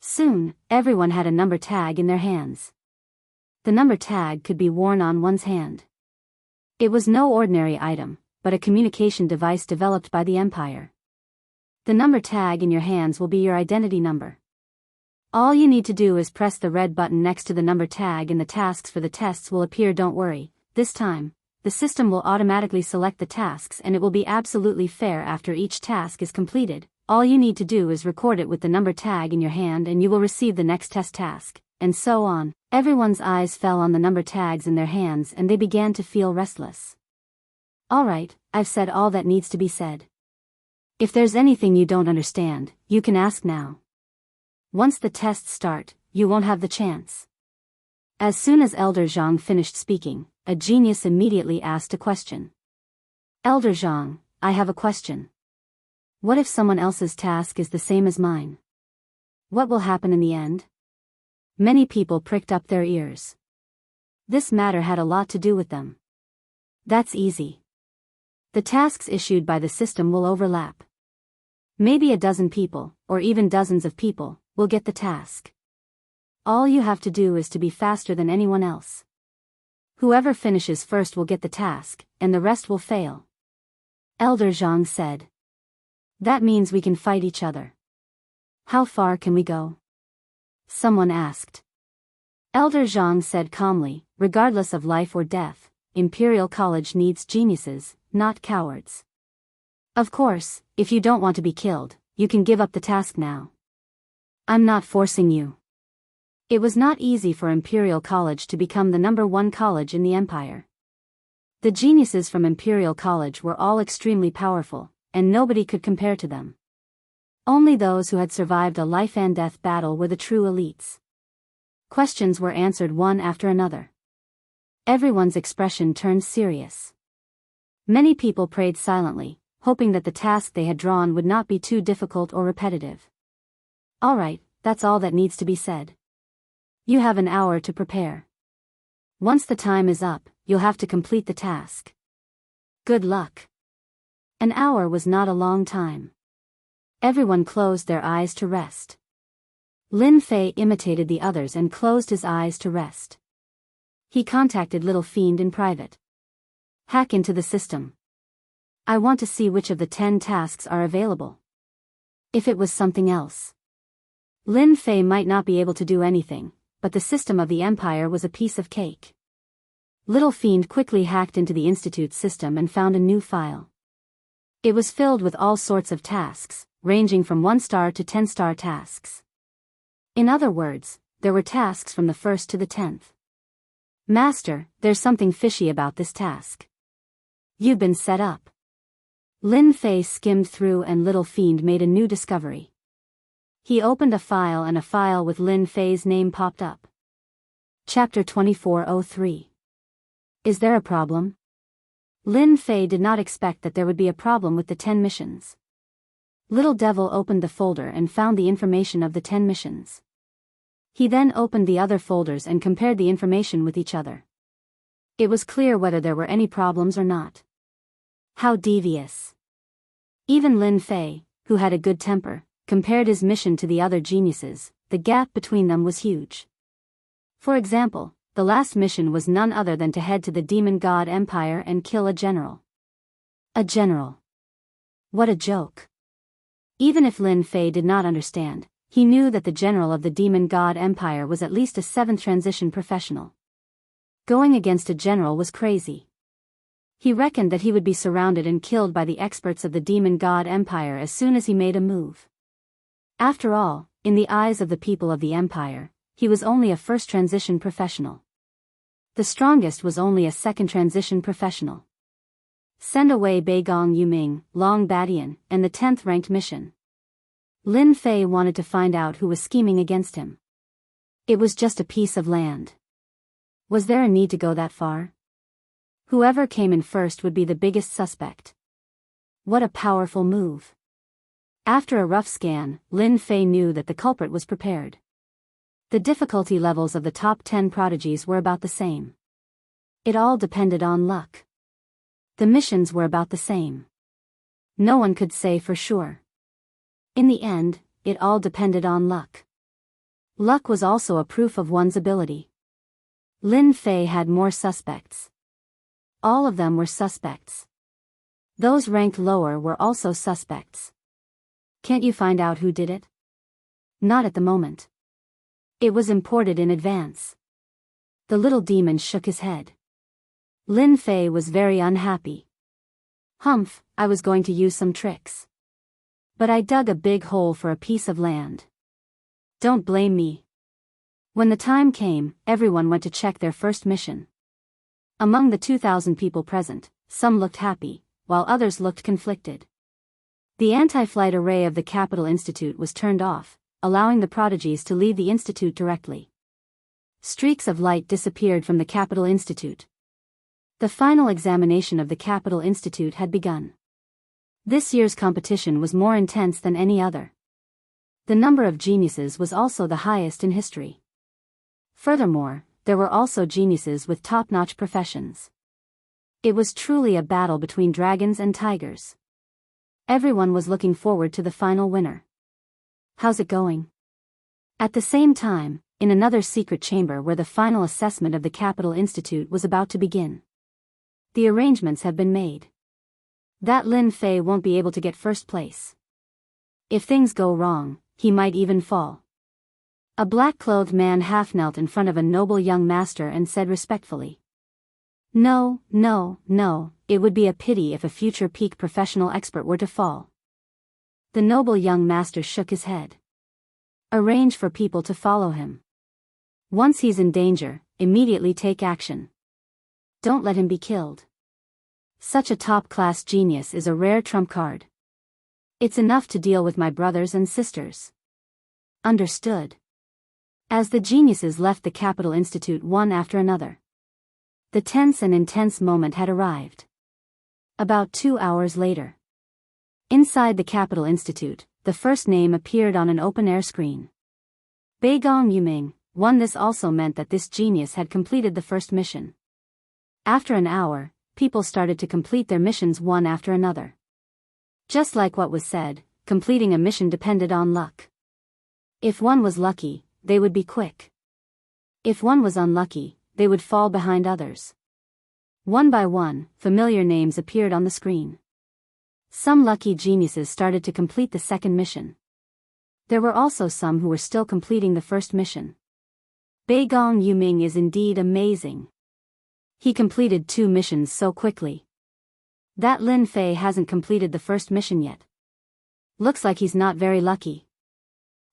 Soon, everyone had a number tag in their hands. The number tag could be worn on one's hand. It was no ordinary item, but a communication device developed by the Empire. The number tag in your hands will be your identity number. All you need to do is press the red button next to the number tag and the tasks for the tests will appear. Don't worry, this time, the system will automatically select the tasks and it will be absolutely fair after each task is completed. All you need to do is record it with the number tag in your hand and you will receive the next test task, and so on. Everyone's eyes fell on the number tags in their hands and they began to feel restless. Alright, I've said all that needs to be said. If there's anything you don't understand, you can ask now. Once the tests start, you won't have the chance. As soon as Elder Zhang finished speaking, a genius immediately asked a question. Elder Zhang, I have a question. What if someone else's task is the same as mine? What will happen in the end? Many people pricked up their ears. This matter had a lot to do with them. That's easy. The tasks issued by the system will overlap. Maybe a dozen people, or even dozens of people, will get the task. All you have to do is to be faster than anyone else. Whoever finishes first will get the task, and the rest will fail. Elder Zhang said. That means we can fight each other. How far can we go? Someone asked. Elder Zhang said calmly, regardless of life or death, Imperial College needs geniuses, not cowards. Of course, if you don't want to be killed, you can give up the task now. I'm not forcing you. It was not easy for Imperial College to become the #1 college in the Empire. The geniuses from Imperial College were all extremely powerful, and nobody could compare to them. Only those who had survived a life-and-death battle were the true elites. Questions were answered one after another. Everyone's expression turned serious. Many people prayed silently, hoping that the task they had drawn would not be too difficult or repetitive. Alright, that's all that needs to be said. You have an hour to prepare. Once the time is up, you'll have to complete the task. Good luck. An hour was not a long time. Everyone closed their eyes to rest. Lin Fei imitated the others and closed his eyes to rest. He contacted Little Fiend in private. Hack into the system. I want to see which of the 10 tasks are available. If it was something else. Lin Fei might not be able to do anything, but the system of the Empire was a piece of cake. Little Fiend quickly hacked into the Institute's system and found a new file. It was filled with all sorts of tasks, ranging from 1-star to 10-star tasks. In other words, there were tasks from the 1st to the 10th. Master, there's something fishy about this task. You've been set up. Lin Fei skimmed through and Little Fiend made a new discovery. He opened a file and a file with Lin Fei's name popped up. Chapter 2403. Is there a problem? Lin Fei did not expect that there would be a problem with the 10 missions. Little Devil opened the folder and found the information of the 10 missions. He then opened the other folders and compared the information with each other. It was clear whether there were any problems or not. How devious. Even Lin Fei, who had a good temper, compared his mission to the other geniuses. The gap between them was huge. For example, the last mission was none other than to head to the Demon God Empire and kill a general. A general. What a joke. Even if Lin Fei did not understand, he knew that the general of the Demon God Empire was at least a 7th transition professional. Going against a general was crazy. He reckoned that he would be surrounded and killed by the experts of the Demon God Empire as soon as he made a move. After all, in the eyes of the people of the Empire, he was only a 1st transition professional. The strongest was only a 2nd transition professional. Send away Beigong Yuming, Long Badian, and the 10th ranked mission. Lin Fei wanted to find out who was scheming against him. It was just a piece of land. Was there a need to go that far? Whoever came in first would be the biggest suspect. What a powerful move. After a rough scan, Lin Fei knew that the culprit was prepared. The difficulty levels of the top 10 prodigies were about the same. It all depended on luck. The missions were about the same. No one could say for sure. In the end, it all depended on luck. Luck was also a proof of one's ability. Lin Fei had more suspects. All of them were suspects. Those ranked lower were also suspects. Can't you find out who did it? Not at the moment. It was imported in advance. The little demon shook his head. Lin Fei was very unhappy. Humph, I was going to use some tricks. But I dug a big hole for a piece of land. Don't blame me. When the time came, everyone went to check their first mission. Among the 2,000 people present, some looked happy, while others looked conflicted. The anti-flight array of the Capital Institute was turned off, allowing the prodigies to leave the institute directly. Streaks of light disappeared from the Capital Institute. The final examination of the Capital Institute had begun. This year's competition was more intense than any other. The number of geniuses was also the highest in history. Furthermore, there were also geniuses with top-notch professions. It was truly a battle between dragons and tigers. Everyone was looking forward to the final winner. How's it going? At the same time, in another secret chamber where the final assessment of the Capital Institute was about to begin. The arrangements have been made. That Lin Fei won't be able to get first place. If things go wrong, he might even fall. A black-clothed man half-knelt in front of a noble young master and said respectfully. No, it would be a pity if a future peak professional expert were to fall. The noble young master shook his head. Arrange for people to follow him. Once he's in danger, immediately take action. Don't let him be killed. Such a top-class genius is a rare trump card. It's enough to deal with my brothers and sisters. Understood. As the geniuses left the Capital Institute one after another, the tense and intense moment had arrived. About 2 hours later. Inside the Capital Institute, the first name appeared on an open-air screen. Beigong Yuming won. This also meant that this genius had completed the first mission. After an hour, people started to complete their missions one after another. Just like what was said, completing a mission depended on luck. If one was lucky, they would be quick. If one was unlucky, they would fall behind others. One by one, familiar names appeared on the screen. Some lucky geniuses started to complete the second mission. There were also some who were still completing the first mission. Beigong Yuming is indeed amazing. He completed 2 missions so quickly. That Lin Fei hasn't completed the first mission yet. Looks like he's not very lucky.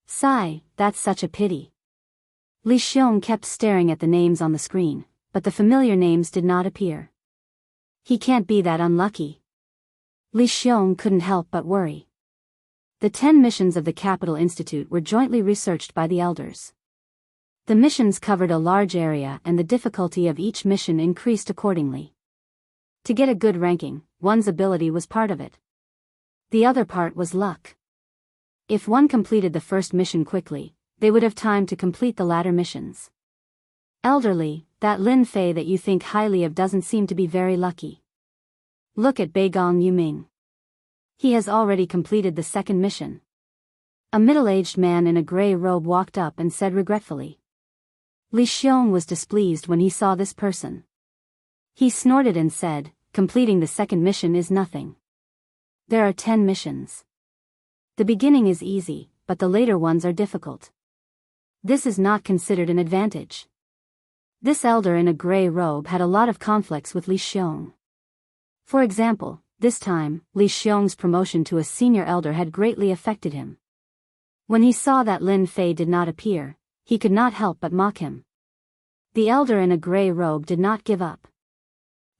Sigh, that's such a pity. Li Xiong kept staring at the names on the screen, but the familiar names did not appear. He can't be that unlucky. Li Xiong couldn't help but worry. The 10 missions of the Capital Institute were jointly researched by the elders. The missions covered a large area and the difficulty of each mission increased accordingly. To get a good ranking, one's ability was part of it. The other part was luck. If one completed the first mission quickly, they would have time to complete the latter missions. Elderly, that Lin Fei that you think highly of doesn't seem to be very lucky. Look at Beigong Yuming. He has already completed the second mission. A middle-aged man in a gray robe walked up and said regretfully. Li Xiong was displeased when he saw this person. He snorted and said, completing the second mission is nothing. There are 10 missions. The beginning is easy, but the later ones are difficult. This is not considered an advantage. This elder in a gray robe had a lot of conflicts with Li Xiong. For example, this time, Li Xiong's promotion to a senior elder had greatly affected him. When he saw that Lin Fei did not appear, he could not help but mock him. The elder in a gray robe did not give up.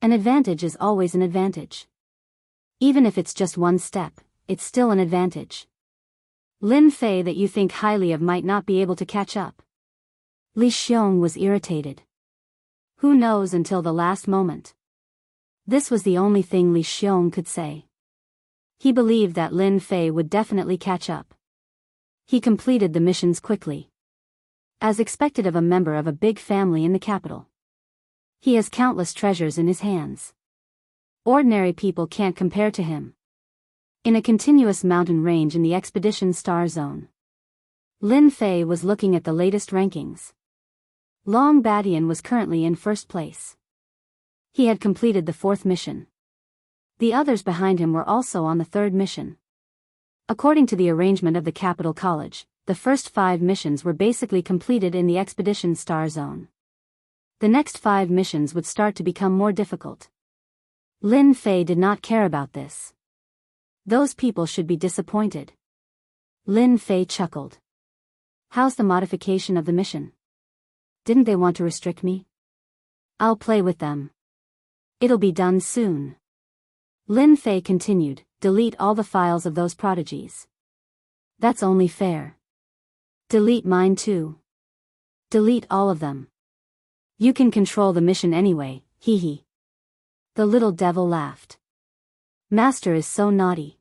An advantage is always an advantage. Even if it's just one step, it's still an advantage. Lin Fei that you think highly of might not be able to catch up. Li Xiong was irritated. Who knows until the last moment? This was the only thing Li Xiong could say. He believed that Lin Fei would definitely catch up. He completed the missions quickly. As expected of a member of a big family in the capital. He has countless treasures in his hands. Ordinary people can't compare to him. In a continuous mountain range in the expedition star zone. Lin Fei was looking at the latest rankings. Long Badian was currently in first place. He had completed the 4th mission. The others behind him were also on the 3rd mission. According to the arrangement of the Capital College, the first 5 missions were basically completed in the Expedition Star Zone. The next 5 missions would start to become more difficult. Lin Fei did not care about this. Those people should be disappointed. Lin Fei chuckled. How's the modification of the mission? Didn't they want to restrict me? I'll play with them. It'll be done soon. Lin Fei continued, delete all the files of those prodigies. That's only fair. Delete mine too. Delete all of them. You can control the mission anyway, hee hee. The little devil laughed. Master is so naughty.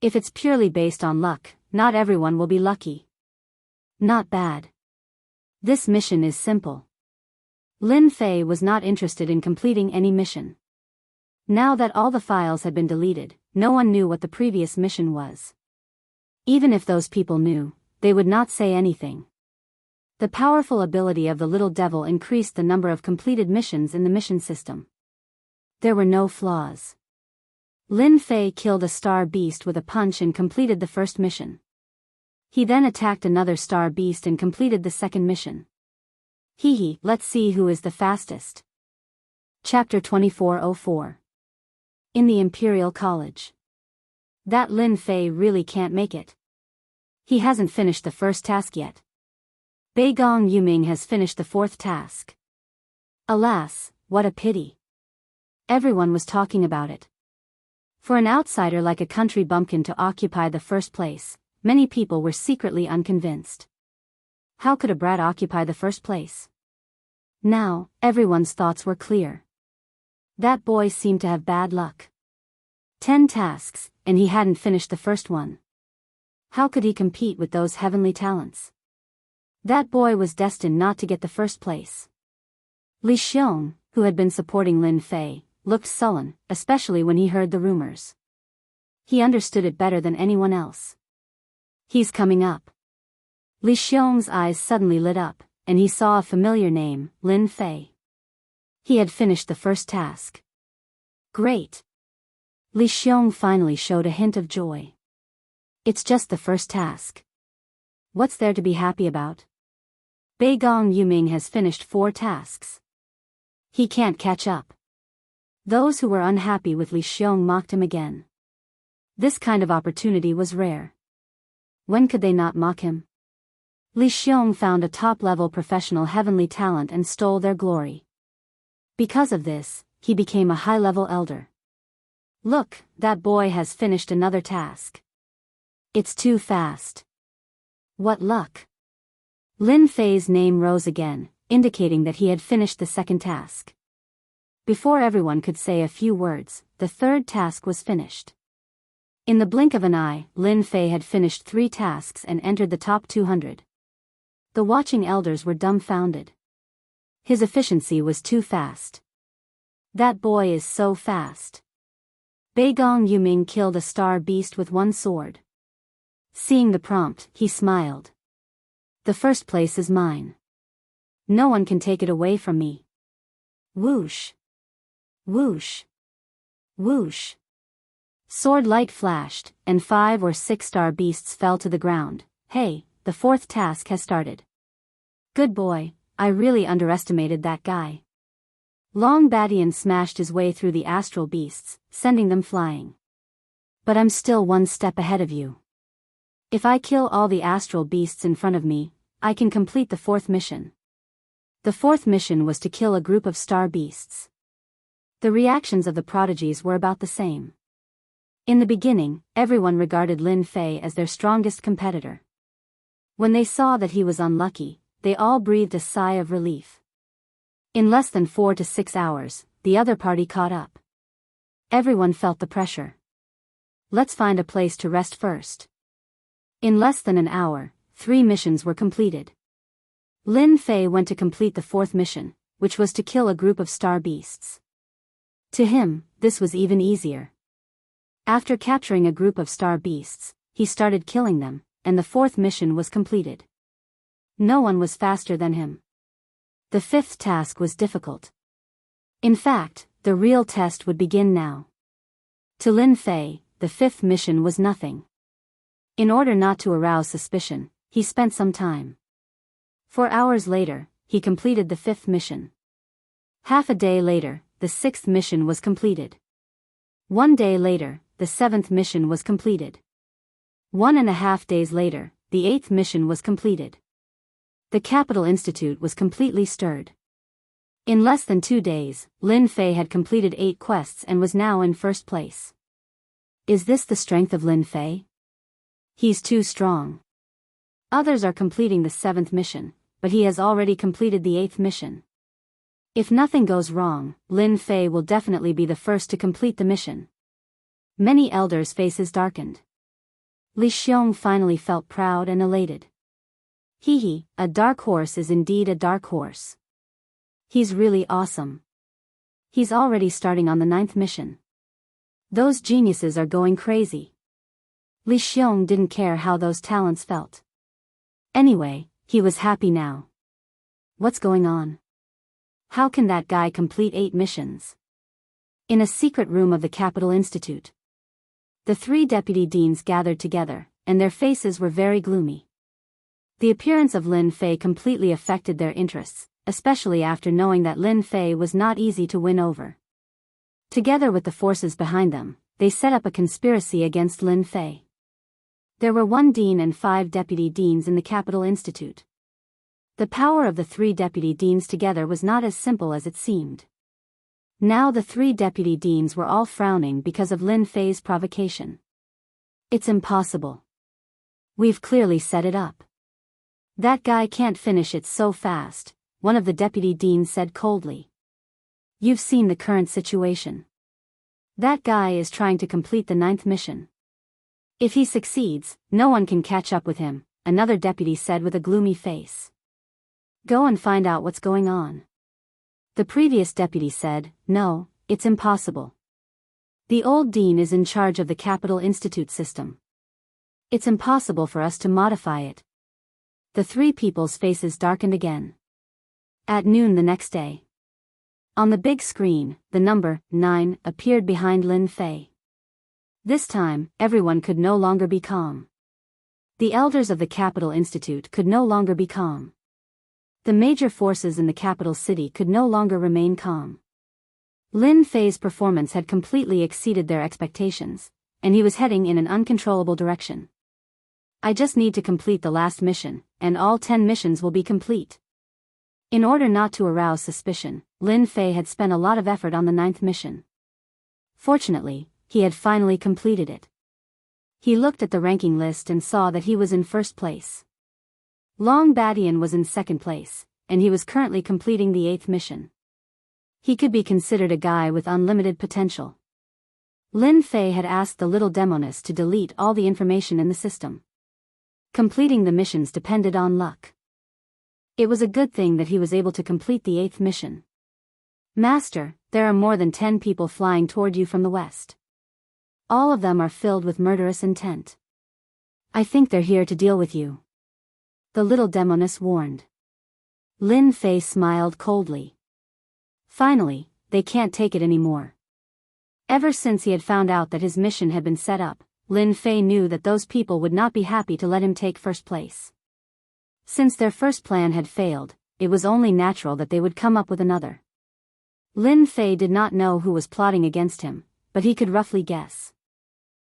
If it's purely based on luck, not everyone will be lucky. Not bad. This mission is simple. Lin Fei was not interested in completing any mission. Now that all the files had been deleted, no one knew what the previous mission was. Even if those people knew, they would not say anything. The powerful ability of the little devil increased the number of completed missions in the mission system. There were no flaws. Lin Fei killed a star beast with a punch and completed the 1st mission. He then attacked another star beast and completed the 2nd mission. Hee hee, let's see who is the fastest. Chapter 2404. In the Imperial College. That Lin Fei really can't make it. He hasn't finished the 1st task yet. Beigong Yuming has finished the 4th task. Alas, what a pity. Everyone was talking about it. For an outsider like a country bumpkin to occupy the 1st place, many people were secretly unconvinced. How could a brat occupy the 1st place? Now, everyone's thoughts were clear. That boy seemed to have bad luck. 10 tasks, and he hadn't finished the 1st one. How could he compete with those heavenly talents? That boy was destined not to get the 1st place. Li Xiong, who had been supporting Lin Fei, looked sullen, especially when he heard the rumors. He understood it better than anyone else. He's coming up. Li Xiong's eyes suddenly lit up, and he saw a familiar name, Lin Fei. He had finished the 1st task. Great. Li Xiong finally showed a hint of joy. It's just the 1st task. What's there to be happy about? Beigong Yuming has finished 4 tasks. He can't catch up. Those who were unhappy with Li Xiong mocked him again. This kind of opportunity was rare. When could they not mock him? Li Xiong found a top-level professional heavenly talent and stole their glory. Because of this, he became a high-level elder. Look, that boy has finished another task. It's too fast. What luck. Lin Fei's name rose again, indicating that he had finished the 2nd task. Before everyone could say a few words, the 3rd task was finished. In the blink of an eye, Lin Fei had finished 3 tasks and entered the top 200. The watching elders were dumbfounded. His efficiency was too fast. That boy is so fast. Beigong Yuming killed a star beast with 1 sword. Seeing the prompt, he smiled. The 1st place is mine. No one can take it away from me. Whoosh. Whoosh. Whoosh. Sword light flashed, and 5 or 6 star beasts fell to the ground. Hey, the 4th task has started. Good boy, I really underestimated that guy. Long Badian smashed his way through the astral beasts, sending them flying. But I'm still 1 step ahead of you. If I kill all the astral beasts in front of me, I can complete the 4th mission. The 4th mission was to kill a group of star beasts. The reactions of the prodigies were about the same. In the beginning, everyone regarded Lin Fei as their strongest competitor. When they saw that he was unlucky, they all breathed a sigh of relief. In less than 4 to 6 hours, the other party caught up. Everyone felt the pressure. Let's find a place to rest first. In less than an hour, 3 missions were completed. Lin Fei went to complete the 4th mission, which was to kill a group of star beasts. To him, this was even easier. After capturing a group of star beasts, he started killing them, and the fourth mission was completed. No one was faster than him. The fifth task was difficult. In fact, the real test would begin now. To Lin Fei, the fifth mission was nothing. In order not to arouse suspicion, he spent some time. 4 hours later, he completed the fifth mission. Half a day later, the sixth mission was completed. 1 day later, the seventh mission was completed. 1.5 days later, the eighth mission was completed. The Capital Institute was completely stirred. In less than 2 days, Lin Fei had completed 8 quests and was now in first place. Is this the strength of Lin Fei? He's too strong. Others are completing the 7th mission, but he has already completed the 8th mission. If nothing goes wrong, Lin Fei will definitely be the first to complete the mission. Many elders' faces darkened. Li Xiong finally felt proud and elated. Hee, a dark horse is indeed a dark horse. He's really awesome. He's already starting on the 9th mission. Those geniuses are going crazy. Li Xiong didn't care how those talents felt. Anyway, he was happy now. What's going on? How can that guy complete 8 missions? In a secret room of the Capital Institute, the 3 deputy deans gathered together, and their faces were very gloomy. The appearance of Lin Fei completely affected their interests, especially after knowing that Lin Fei was not easy to win over. Together with the forces behind them, they set up a conspiracy against Lin Fei. There were 1 dean and 5 deputy deans in the Capital Institute. The power of the 3 deputy deans together was not as simple as it seemed. Now the 3 deputy deans were all frowning because of Lin Fei's provocation. It's impossible. We've clearly set it up. That guy can't finish it so fast, one of the deputy deans said coldly. You've seen the current situation. That guy is trying to complete the 9th mission. If he succeeds, no one can catch up with him, another deputy said with a gloomy face. Go and find out what's going on. The previous deputy said, no, it's impossible. The old dean is in charge of the Capital Institute system. It's impossible for us to modify it. The 3 people's faces darkened again. At noon the next day, on the big screen, the number 9 appeared behind Lin Fei. This time, everyone could no longer be calm. The elders of the Capital Institute could no longer be calm. The major forces in the capital city could no longer remain calm. Lin Fei's performance had completely exceeded their expectations, and he was heading in an uncontrollable direction. I just need to complete the last mission, and all 10 missions will be complete. In order not to arouse suspicion, Lin Fei had spent a lot of effort on the 9th mission. Fortunately, he had finally completed it. He looked at the ranking list and saw that he was in first place. Long Badian was in second place, and he was currently completing the 8th mission. He could be considered a guy with unlimited potential. Lin Fei had asked the little demoness to delete all the information in the system. Completing the missions depended on luck. It was a good thing that he was able to complete the 8th mission. Master, there are more than 10 people flying toward you from the west. All of them are filled with murderous intent. I think they're here to deal with you. The little demoness warned. Lin Fei smiled coldly. Finally, they can't take it anymore. Ever since he had found out that his mission had been set up, Lin Fei knew that those people would not be happy to let him take first place. Since their first plan had failed, it was only natural that they would come up with another. Lin Fei did not know who was plotting against him, but he could roughly guess.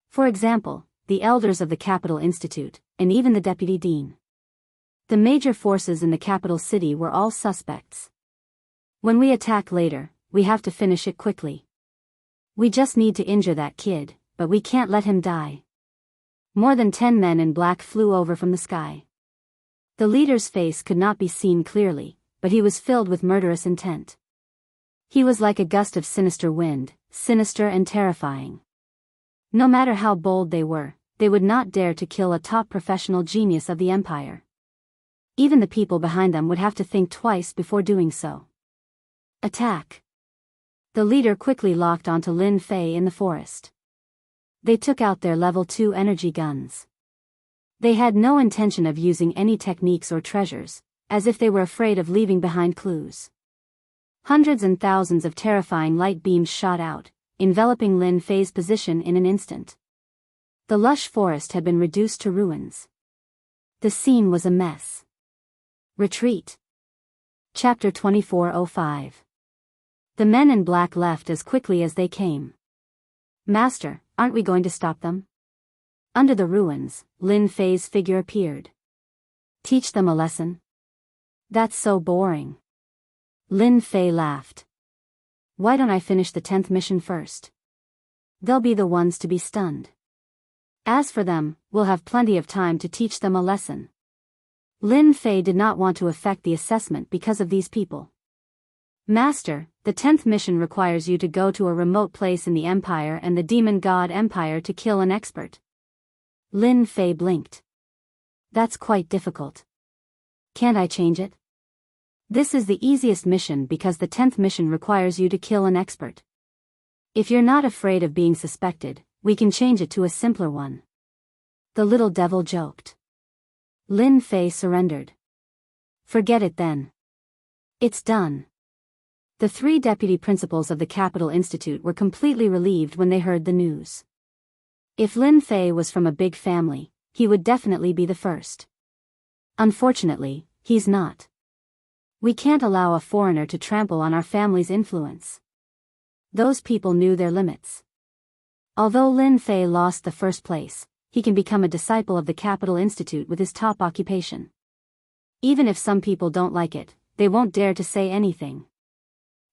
For example, the elders of the Capital Institute, and even the deputy dean. The major forces in the capital city were all suspects. When we attack later, we have to finish it quickly. We just need to injure that kid, but we can't let him die. More than 10 men in black flew over from the sky. The leader's face could not be seen clearly, but he was filled with murderous intent. He was like a gust of sinister wind, sinister and terrifying. No matter how bold they would not dare to kill a top professional genius of the empire. Even the people behind them would have to think twice before doing so. Attack! The leader quickly locked onto Lin Fei in the forest. They took out their level 2 energy guns. They had no intention of using any techniques or treasures, as if they were afraid of leaving behind clues. Hundreds and thousands of terrifying light beams shot out, enveloping Lin Fei's position in an instant. The lush forest had been reduced to ruins. The scene was a mess. Retreat. Chapter 2405. The men in black left as quickly as they came. Master, aren't we going to stop them? Under the ruins, Lin Fei's figure appeared. Teach them a lesson? That's so boring. Lin Fei laughed. Why don't I finish the 10th mission first? They'll be the ones to be stunned. As for them, we'll have plenty of time to teach them a lesson. Lin Fei did not want to affect the assessment because of these people. Master, the 10th mission requires you to go to a remote place in the Empire and the Demon God Empire to kill an expert. Lin Fei blinked. That's quite difficult. Can't I change it? This is the easiest mission because the 10th mission requires you to kill an expert. If you're not afraid of being suspected, we can change it to a simpler one. The little devil joked. Lin Fei surrendered. Forget it then. It's done. The 3 deputy principals of the Capital Institute were completely relieved when they heard the news. If Lin Fei was from a big family, he would definitely be the first. Unfortunately, he's not. We can't allow a foreigner to trample on our family's influence. Those people knew their limits. Although Lin Fei lost the first place, he can become a disciple of the Capital Institute with his top occupation. Even if some people don't like it, they won't dare to say anything.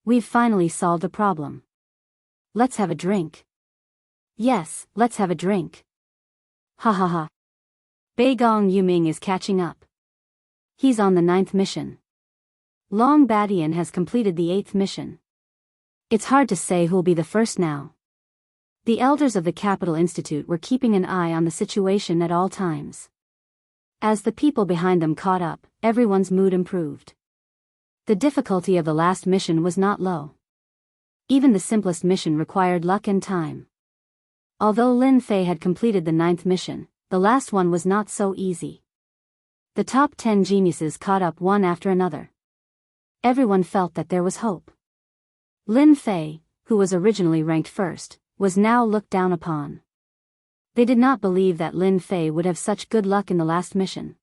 We've finally solved a problem. Let's have a drink. Yes, let's have a drink. Ha ha ha. Beigong Yuming is catching up. He's on the 9th mission. Long Badian has completed the 8th mission. It's hard to say who'll be the first now. The elders of the Capital Institute were keeping an eye on the situation at all times. As the people behind them caught up, everyone's mood improved. The difficulty of the last mission was not low. Even the simplest mission required luck and time. Although Lin Fei had completed the 9th mission, the last one was not so easy. The top 10 geniuses caught up one after another. Everyone felt that there was hope. Lin Fei, who was originally ranked first, was now looked down upon. They did not believe that Lin Fei would have such good luck in the last mission.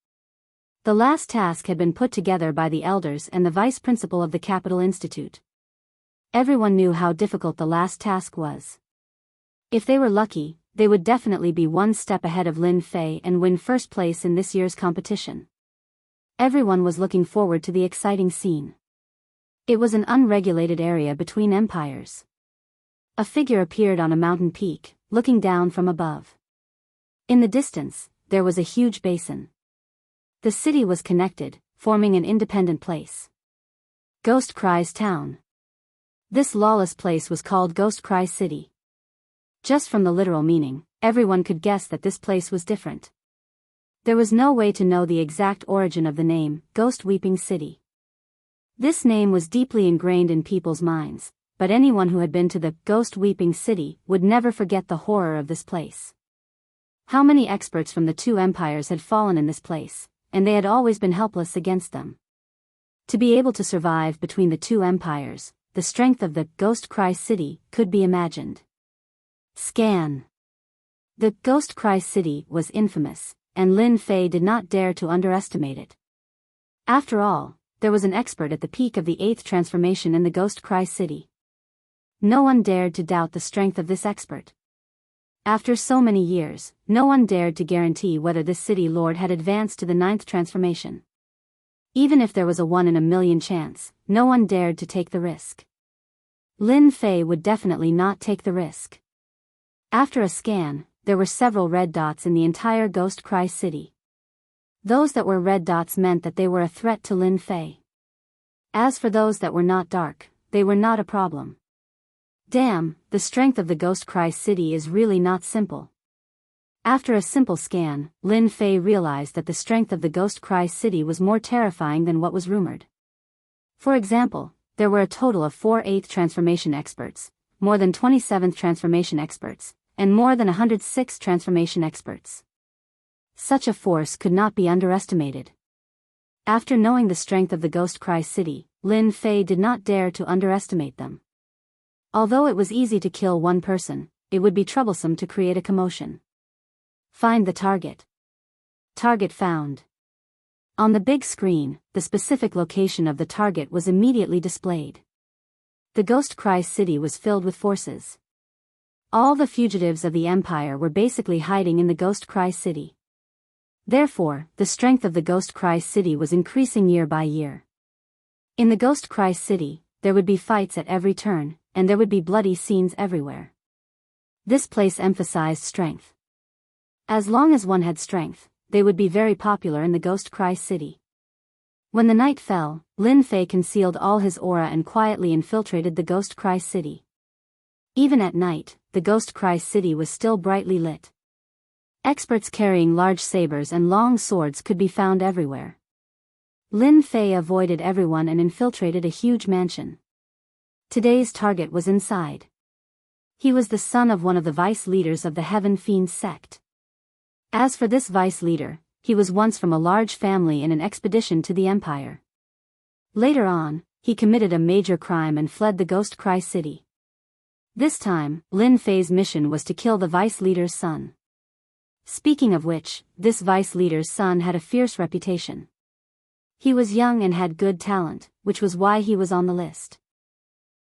The last task had been put together by the elders and the vice principal of the Capital Institute. Everyone knew how difficult the last task was. If they were lucky, they would definitely be one step ahead of Lin Fei and win first place in this year's competition. Everyone was looking forward to the exciting scene. It was an unregulated area between empires. A figure appeared on a mountain peak, looking down from above. In the distance, there was a huge basin. The city was connected, forming an independent place. Ghost Cry's town. This lawless place was called Ghost Cry City. Just from the literal meaning, everyone could guess that this place was different. There was no way to know the exact origin of the name, Ghost Weeping City. This name was deeply ingrained in people's minds, but anyone who had been to the Ghost Weeping City would never forget the horror of this place. How many experts from the 2 empires had fallen in this place, and they had always been helpless against them. To be able to survive between the 2 empires, the strength of the Ghost Cry City could be imagined. Scan. The Ghost Cry City was infamous, and Lin Fei did not dare to underestimate it. After all, there was an expert at the peak of the 8th transformation in the Ghost Cry City. No one dared to doubt the strength of this expert. After so many years, no one dared to guarantee whether this city lord had advanced to the 9th transformation. Even if there was a 1 in a million chance, no one dared to take the risk. Lin Fei would definitely not take the risk. After a scan, there were several red dots in the entire Ghost Cry City. Those that were red dots meant that they were a threat to Lin Fei. As for those that were not dark, they were not a problem. Damn, the strength of the Ghost Cry City is really not simple. After a simple scan, Lin Fei realized that the strength of the Ghost Cry City was more terrifying than what was rumored. For example, there were a total of 4 8th transformation experts, more than 27th transformation experts, and more than 106 transformation experts. Such a force could not be underestimated. After knowing the strength of the Ghost Cry City, Lin Fei did not dare to underestimate them. Although it was easy to kill one person, it would be troublesome to create a commotion. Find the target. Target found. On the big screen, the specific location of the target was immediately displayed. The Ghost Cry City was filled with forces. All the fugitives of the Empire were basically hiding in the Ghost Cry City. Therefore, the strength of the Ghost Cry City was increasing year by year. In the Ghost Cry City, there would be fights at every turn, and there would be bloody scenes everywhere. This place emphasized strength. As long as one had strength, they would be very popular in the Ghost Cry City. When the night fell, Lin Fei concealed all his aura and quietly infiltrated the Ghost Cry City. Even at night, the Ghost Cry City was still brightly lit. Experts carrying large sabers and long swords could be found everywhere. Lin Fei avoided everyone and infiltrated a huge mansion. Today's target was inside. He was the son of one of the vice leaders of the Heaven Fiends sect. As for this vice leader, he was once from a large family in an expedition to the Empire. Later on, he committed a major crime and fled the Ghost Cry City. This time, Lin Fei's mission was to kill the vice leader's son. Speaking of which, this vice leader's son had a fierce reputation. He was young and had good talent, which was why he was on the list.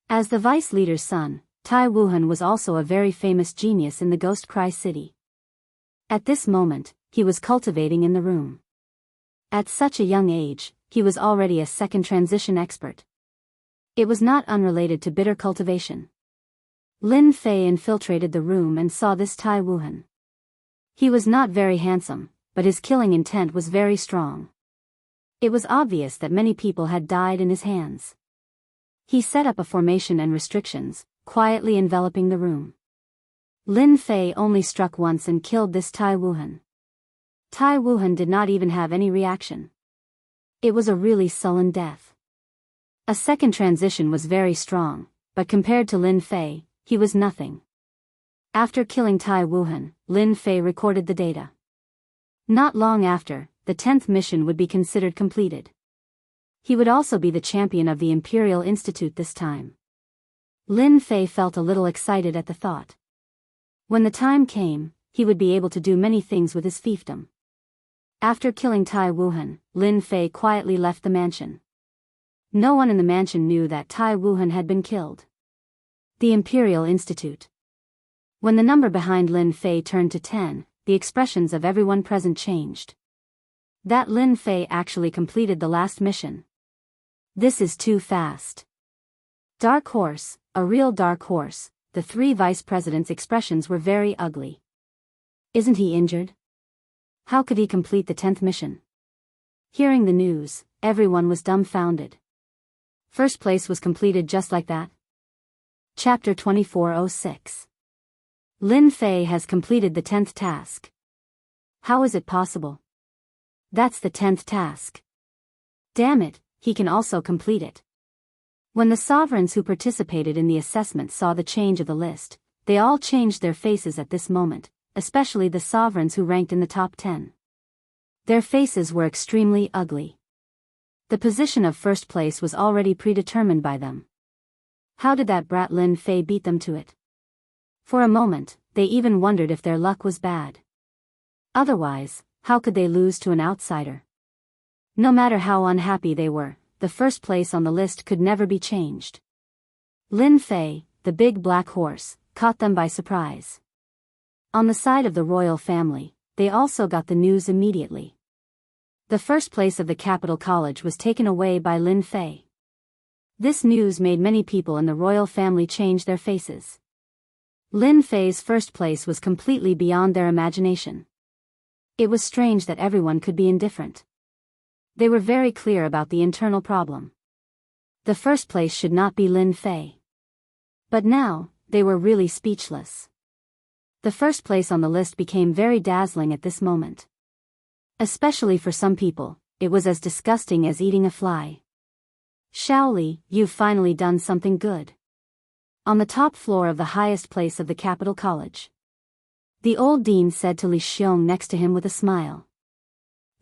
As the vice leader's son, Tai Wuhan was also a very famous genius in the Ghost Cry City. At this moment, he was cultivating in the room. At such a young age, he was already a second transition expert. It was not unrelated to bitter cultivation. Lin Fei infiltrated the room and saw this Tai Wuhan. He was not very handsome, but his killing intent was very strong. It was obvious that many people had died in his hands. He set up a formation and restrictions, quietly enveloping the room. Lin Fei only struck once and killed this Tai Wuhan. Tai Wuhan did not even have any reaction. It was a really sullen death. A second transition was very strong, but compared to Lin Fei, he was nothing. After killing Tai Wuhan, Lin Fei recorded the data. Not long after, the 10th mission would be considered completed. He would also be the champion of the Imperial Institute this time. Lin Fei felt a little excited at the thought. When the time came, he would be able to do many things with his fiefdom. After killing Tai Wuhan, Lin Fei quietly left the mansion. No one in the mansion knew that Tai Wuhan had been killed. The Imperial Institute. When the number behind Lin Fei turned to 10, the expressions of everyone present changed. That Lin Fei actually completed the last mission. This is too fast. Dark horse, a real dark horse. The three vice presidents' expressions were very ugly. Isn't he injured? How could he complete the 10th mission? Hearing the news, everyone was dumbfounded. First place was completed just like that. Chapter 2406. Lin Fei has completed the 10th task. How is it possible? That's the 10th task. Damn it, he can also complete it. When the sovereigns who participated in the assessment saw the change of the list, they all changed their faces at this moment, especially the sovereigns who ranked in the top 10. Their faces were extremely ugly. The position of first place was already predetermined by them. How did that brat Lin Fei beat them to it? For a moment, they even wondered if their luck was bad. Otherwise, how could they lose to an outsider? No matter how unhappy they were, the first place on the list could never be changed. Lin Fei, the big black horse, caught them by surprise. On the side of the royal family, they also got the news immediately. The first place of the capital college was taken away by Lin Fei. This news made many people in the royal family change their faces. Lin Fei's first place was completely beyond their imagination. It was strange that everyone could be indifferent. They were very clear about the internal problem. The first place should not be Lin Fei. But now, they were really speechless. The first place on the list became very dazzling at this moment. Especially for some people, it was as disgusting as eating a fly. Shaoli, you've finally done something good. On the top floor of the highest place of the capital college. The old dean said to Li Xiong next to him with a smile.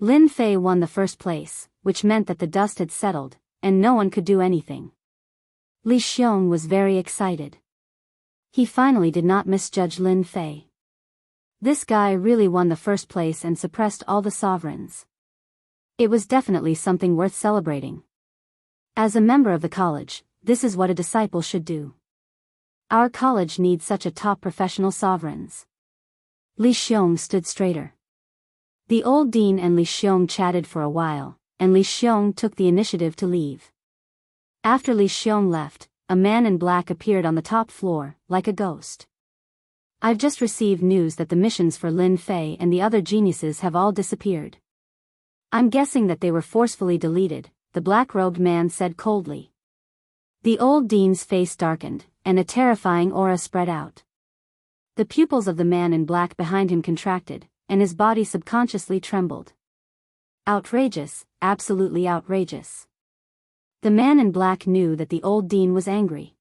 Lin Fei won the first place, which meant that the dust had settled, and no one could do anything. Li Xiong was very excited. He finally did not misjudge Lin Fei. This guy really won the first place and suppressed all the sovereigns. It was definitely something worth celebrating. As a member of the college, this is what a disciple should do. Our college needs such a top professional sovereigns. Li Xiong stood straighter. The old dean and Li Xiong chatted for a while, and Li Xiong took the initiative to leave. After Li Xiong left, a man in black appeared on the top floor, like a ghost. I've just received news that the missions for Lin Fei and the other geniuses have all disappeared. I'm guessing that they were forcefully deleted, the black-robed man said coldly. The old dean's face darkened, and a terrifying aura spread out. The pupils of the man in black behind him contracted, and his body subconsciously trembled. Outrageous, absolutely outrageous. The man in black knew that the old dean was angry.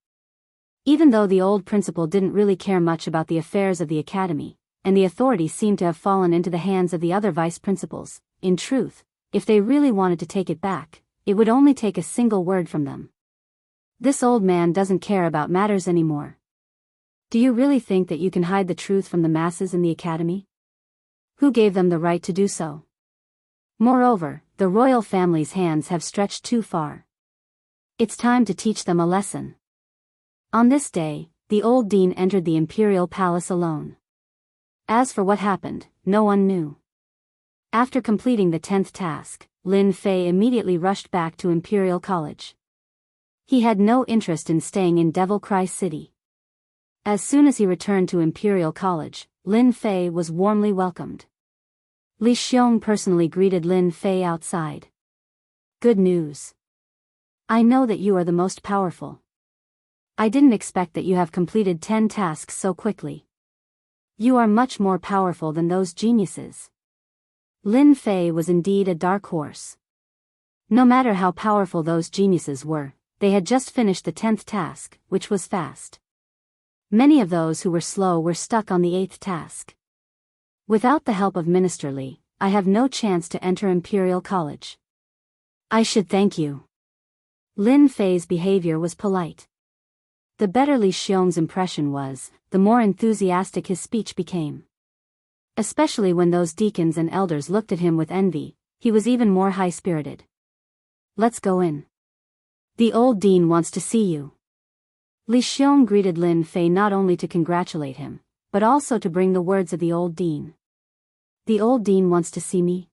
Even though the old principal didn't really care much about the affairs of the academy, and the authority seemed to have fallen into the hands of the other vice principals, in truth, if they really wanted to take it back, it would only take a single word from them. This old man doesn't care about matters anymore. Do you really think that you can hide the truth from the masses in the academy? Who gave them the right to do so? Moreover, the royal family's hands have stretched too far. It's time to teach them a lesson. On this day, the old dean entered the imperial palace alone. As for what happened, no one knew. After completing the 10th task, Lin Fei immediately rushed back to Imperial College. He had no interest in staying in Devil Cry City. As soon as he returned to Imperial College, Lin Fei was warmly welcomed. Li Xiong personally greeted Lin Fei outside. Good news. I know that you are the most powerful. I didn't expect that you have completed 10 tasks so quickly. You are much more powerful than those geniuses. Lin Fei was indeed a dark horse. No matter how powerful those geniuses were, they had just finished the 10th task, which was fast. Many of those who were slow were stuck on the 8th task. Without the help of Minister Li, I have no chance to enter Imperial College. I should thank you. Lin Fei's behavior was polite. The better Li Xiong's impression was, the more enthusiastic his speech became. Especially when those deacons and elders looked at him with envy, he was even more high-spirited. Let's go in. The old dean wants to see you. Li Xiong greeted Lin Fei not only to congratulate him, but also to bring the words of the old dean. The old dean wants to see me?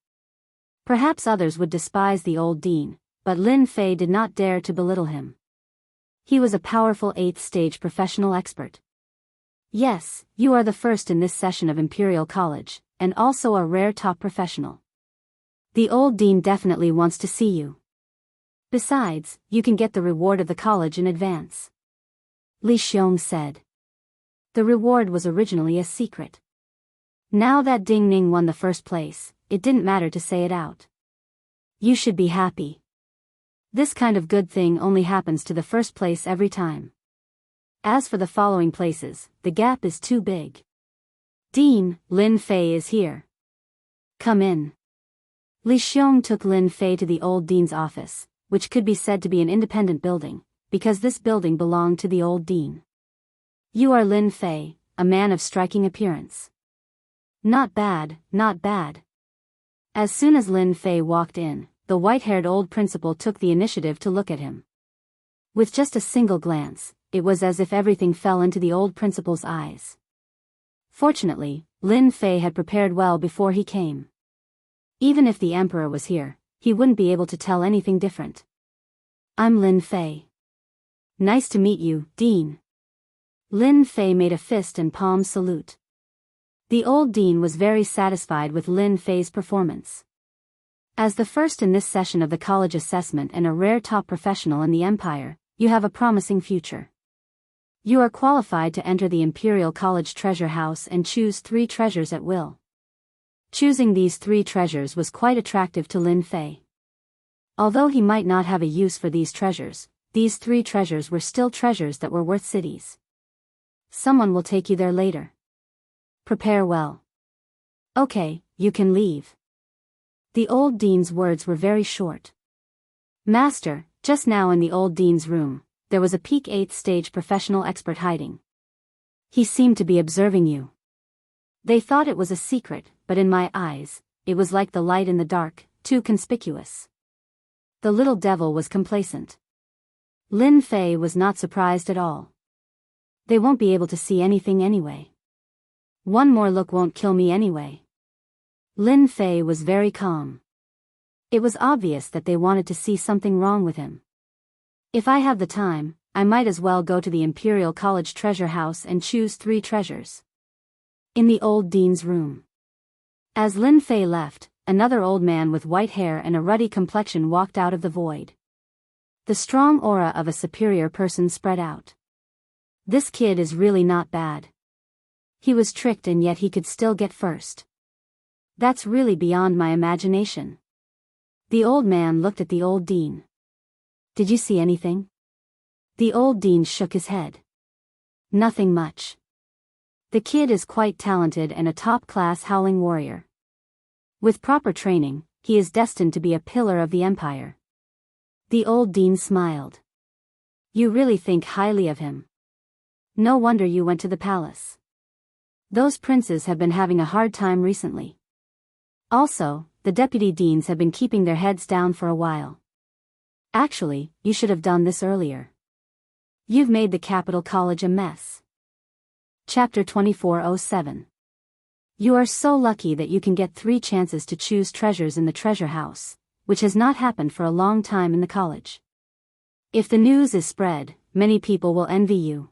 Perhaps others would despise the old dean, but Lin Fei did not dare to belittle him. He was a powerful 8th stage professional expert. Yes, you are the first in this session of Imperial College, and also a rare top professional. The old dean definitely wants to see you. Besides, you can get the reward of the college in advance. Li Xiong said. The reward was originally a secret. Now that Ding Ning won the first place, it didn't matter to say it out. You should be happy. This kind of good thing only happens to the first place every time. As for the following places, the gap is too big. Dean, Lin Fei is here. Come in. Li Xiong took Lin Fei to the old dean's office, which could be said to be an independent building, because this building belonged to the old dean. You are Lin Fei, a man of striking appearance. Not bad, not bad. As soon as Lin Fei walked in, the white-haired old principal took the initiative to look at him. With just a single glance, it was as if everything fell into the old principal's eyes. Fortunately, Lin Fei had prepared well before he came. Even if the emperor was here, he wouldn't be able to tell anything different. I'm Lin Fei. Nice to meet you, Dean. Lin Fei made a fist and palm salute. The old dean was very satisfied with Lin Fei's performance. As the first in this session of the college assessment and a rare top professional in the empire, you have a promising future. You are qualified to enter the Imperial College Treasure House and choose 3 treasures at will. Choosing these 3 treasures was quite attractive to Lin Fei. Although he might not have a use for these 3 treasures were still treasures that were worth cities. Someone will take you there later. Prepare well. Okay, you can leave. The old dean's words were very short. Master, just now in the old dean's room, there was a peak 8th stage professional expert hiding. He seemed to be observing you. They thought it was a secret, but in my eyes, it was like the light in the dark, too conspicuous. The little devil was complacent. Lin Fei was not surprised at all. They won't be able to see anything anyway. One more look won't kill me anyway. Lin Fei was very calm. It was obvious that they wanted to see something wrong with him. If I have the time, I might as well go to the Imperial College treasure house and choose 3 treasures. In the old dean's room. As Lin Fei left, another old man with white hair and a ruddy complexion walked out of the void. The strong aura of a superior person spread out. This kid is really not bad. He was tricked and yet he could still get first. That's really beyond my imagination. The old man looked at the old dean. Did you see anything? The old dean shook his head. Nothing much. The kid is quite talented and a top-class howling warrior. With proper training, he is destined to be a pillar of the empire. The old dean smiled. You really think highly of him. No wonder you went to the palace. Those princes have been having a hard time recently. Also, the deputy deans have been keeping their heads down for a while. Actually, you should have done this earlier. You've made the capital college a mess. Chapter 2407. You are so lucky that you can get 3 chances to choose treasures in the treasure house, which has not happened for a long time in the college. If the news is spread, many people will envy you.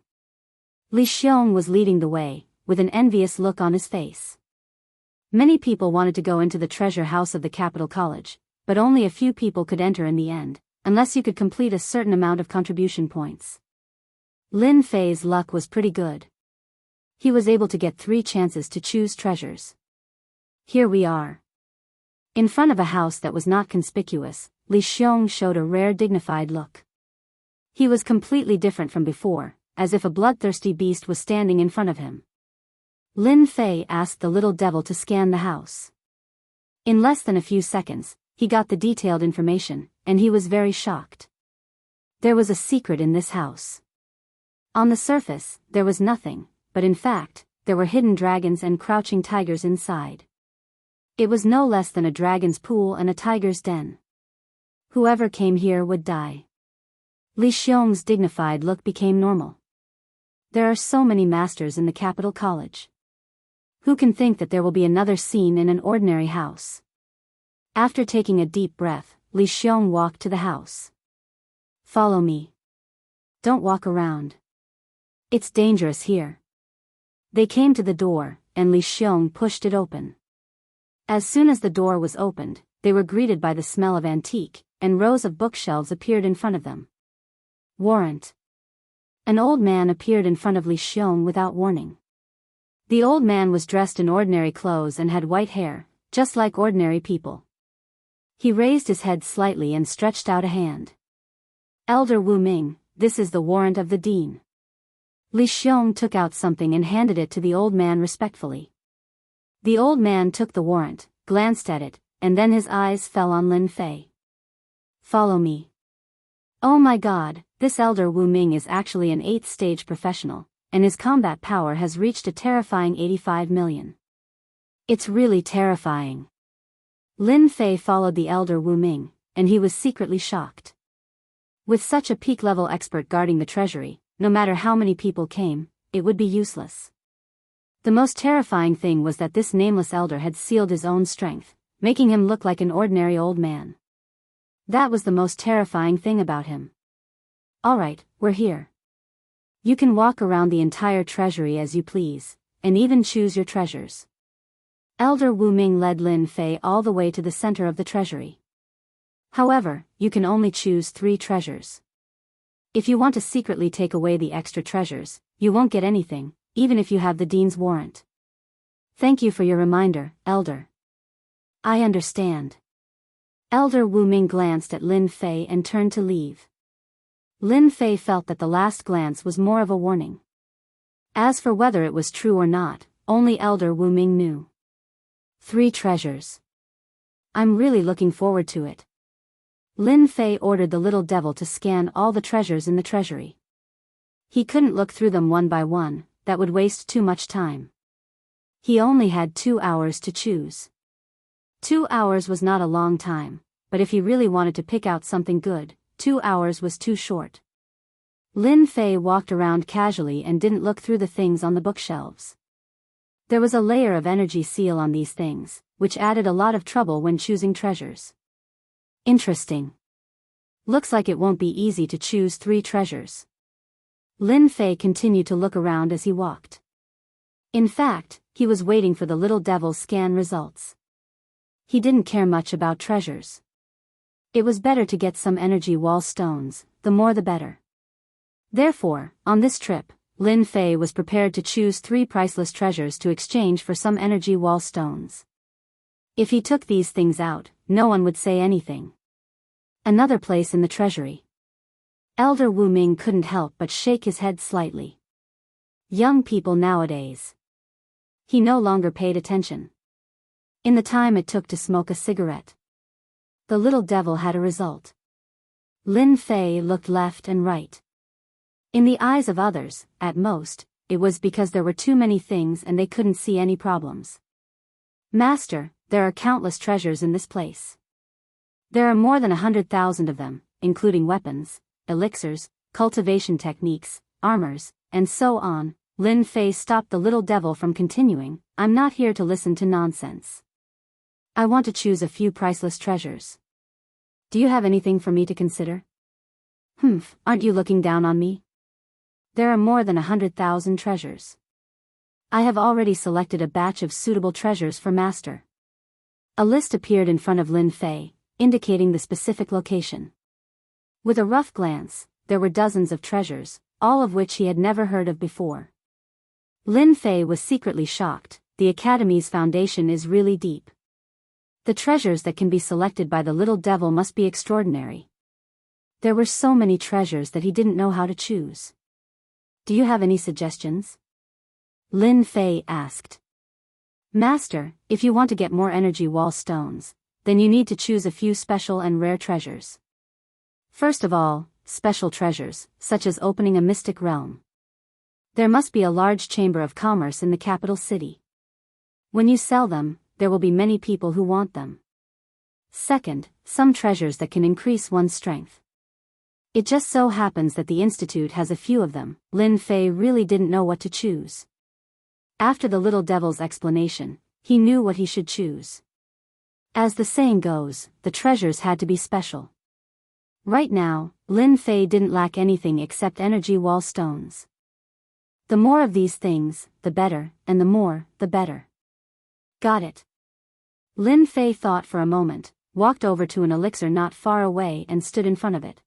Li Xiong was leading the way, with an envious look on his face. Many people wanted to go into the treasure house of the capital college, but only a few people could enter in the end, unless you could complete a certain amount of contribution points. Lin Fei's luck was pretty good. He was able to get 3 chances to choose treasures. Here we are. In front of a house that was not conspicuous, Li Xiong showed a rare dignified look. He was completely different from before, as if a bloodthirsty beast was standing in front of him. Lin Fei asked the little devil to scan the house. In less than a few seconds, he got the detailed information, and he was very shocked. There was a secret in this house. On the surface, there was nothing, but in fact, there were hidden dragons and crouching tigers inside. It was no less than a dragon's pool and a tiger's den. Whoever came here would die. Li Xiong's dignified look became normal. There are so many masters in the capital college. Who can think that there will be another scene in an ordinary house? After taking a deep breath, Li Xiong walked to the house. Follow me. Don't walk around. It's dangerous here. They came to the door, and Li Xiong pushed it open. As soon as the door was opened, they were greeted by the smell of antique, and rows of bookshelves appeared in front of them. Warrant. An old man appeared in front of Li Xiong without warning. The old man was dressed in ordinary clothes and had white hair, just like ordinary people. He raised his head slightly and stretched out a hand. Elder Wu Ming, this is the warrant of the dean. Li Xiong took out something and handed it to the old man respectfully. The old man took the warrant, glanced at it, and then his eyes fell on Lin Fei. Follow me. Oh my god, this Elder Wu Ming is actually an 8th stage professional, and his combat power has reached a terrifying 85 million. It's really terrifying. Lin Fei followed the Elder Wu Ming, and he was secretly shocked. With such a peak-level expert guarding the treasury, no matter how many people came, it would be useless. The most terrifying thing was that this nameless elder had sealed his own strength, making him look like an ordinary old man. That was the most terrifying thing about him. Alright, we're here. You can walk around the entire treasury as you please, and even choose your treasures. Elder Wu Ming led Lin Fei all the way to the center of the treasury. However, you can only choose 3 treasures. If you want to secretly take away the extra treasures, you won't get anything, even if you have the dean's warrant. Thank you for your reminder, Elder. I understand. Elder Wu Ming glanced at Lin Fei and turned to leave. Lin Fei felt that the last glance was more of a warning. As for whether it was true or not, only Elder Wu Ming knew. 3 treasures. I'm really looking forward to it. Lin Fei ordered the little devil to scan all the treasures in the treasury. He couldn't look through them one by one, that would waste too much time. He only had 2 hours to choose. 2 hours was not a long time, but if he really wanted to pick out something good, 2 hours was too short. Lin Fei walked around casually and didn't look through the things on the bookshelves. There was a layer of energy seal on these things, which added a lot of trouble when choosing treasures. Interesting. Looks like it won't be easy to choose 3 treasures. Lin Fei continued to look around as he walked. In fact, he was waiting for the little devil's scan results. He didn't care much about treasures. It was better to get some energy wall stones, the more the better. Therefore, on this trip, Lin Fei was prepared to choose 3 priceless treasures to exchange for some energy wall stones. If he took these things out, no one would say anything. Another place in the treasury. Elder Wu Ming couldn't help but shake his head slightly. Young people nowadays. He no longer paid attention. In the time it took to smoke a cigarette, the little devil had a result. Lin Fei looked left and right. In the eyes of others, at most, it was because there were too many things and they couldn't see any problems. Master, there are countless treasures in this place. There are more than 100,000 of them, including weapons, elixirs, cultivation techniques, armors, and so on. Lin Fei stopped the little devil from continuing. I'm not here to listen to nonsense. I want to choose a few priceless treasures. Do you have anything for me to consider? Aren't you looking down on me? There are more than 100,000 treasures. I have already selected a batch of suitable treasures for Master. A list appeared in front of Lin Fei, indicating the specific location. With a rough glance, there were dozens of treasures, all of which he had never heard of before. Lin Fei was secretly shocked. The Academy's foundation is really deep. The treasures that can be selected by the little devil must be extraordinary. There were so many treasures that he didn't know how to choose. Do you have any suggestions? Lin Fei asked. Master, if you want to get more energy wall stones, then you need to choose a few special and rare treasures. First of all, special treasures, such as opening a mystic realm. There must be a large chamber of commerce in the capital city. When you sell them, there will be many people who want them. Second, some treasures that can increase one's strength. It just so happens that the Institute has a few of them. Lin Fei really didn't know what to choose. After the little devil's explanation, he knew what he should choose. As the saying goes, the treasures had to be special. Right now, Lin Fei didn't lack anything except energy wall stones. The more of these things, the better, and the more, the better. Got it. Lin Fei thought for a moment, walked over to an elixir not far away and stood in front of it.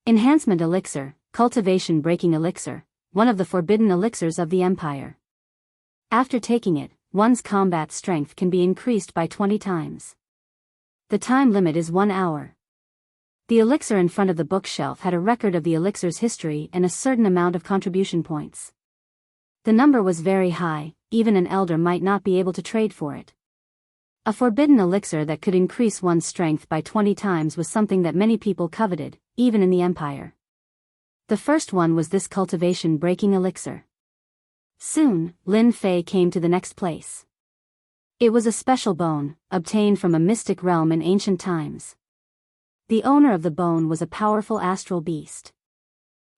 Enhancement elixir, cultivation breaking elixir, one of the forbidden elixirs of the Empire. After taking it, one's combat strength can be increased by 20 times. The time limit is 1 hour. The elixir in front of the bookshelf had a record of the elixir's history and a certain amount of contribution points. The number was very high, even an elder might not be able to trade for it. A forbidden elixir that could increase one's strength by 20 times was something that many people coveted, even in the Empire. The first one was this cultivation breaking elixir. Soon, Lin Fei came to the next place. It was a special bone, obtained from a mystic realm in ancient times. The owner of the bone was a powerful astral beast.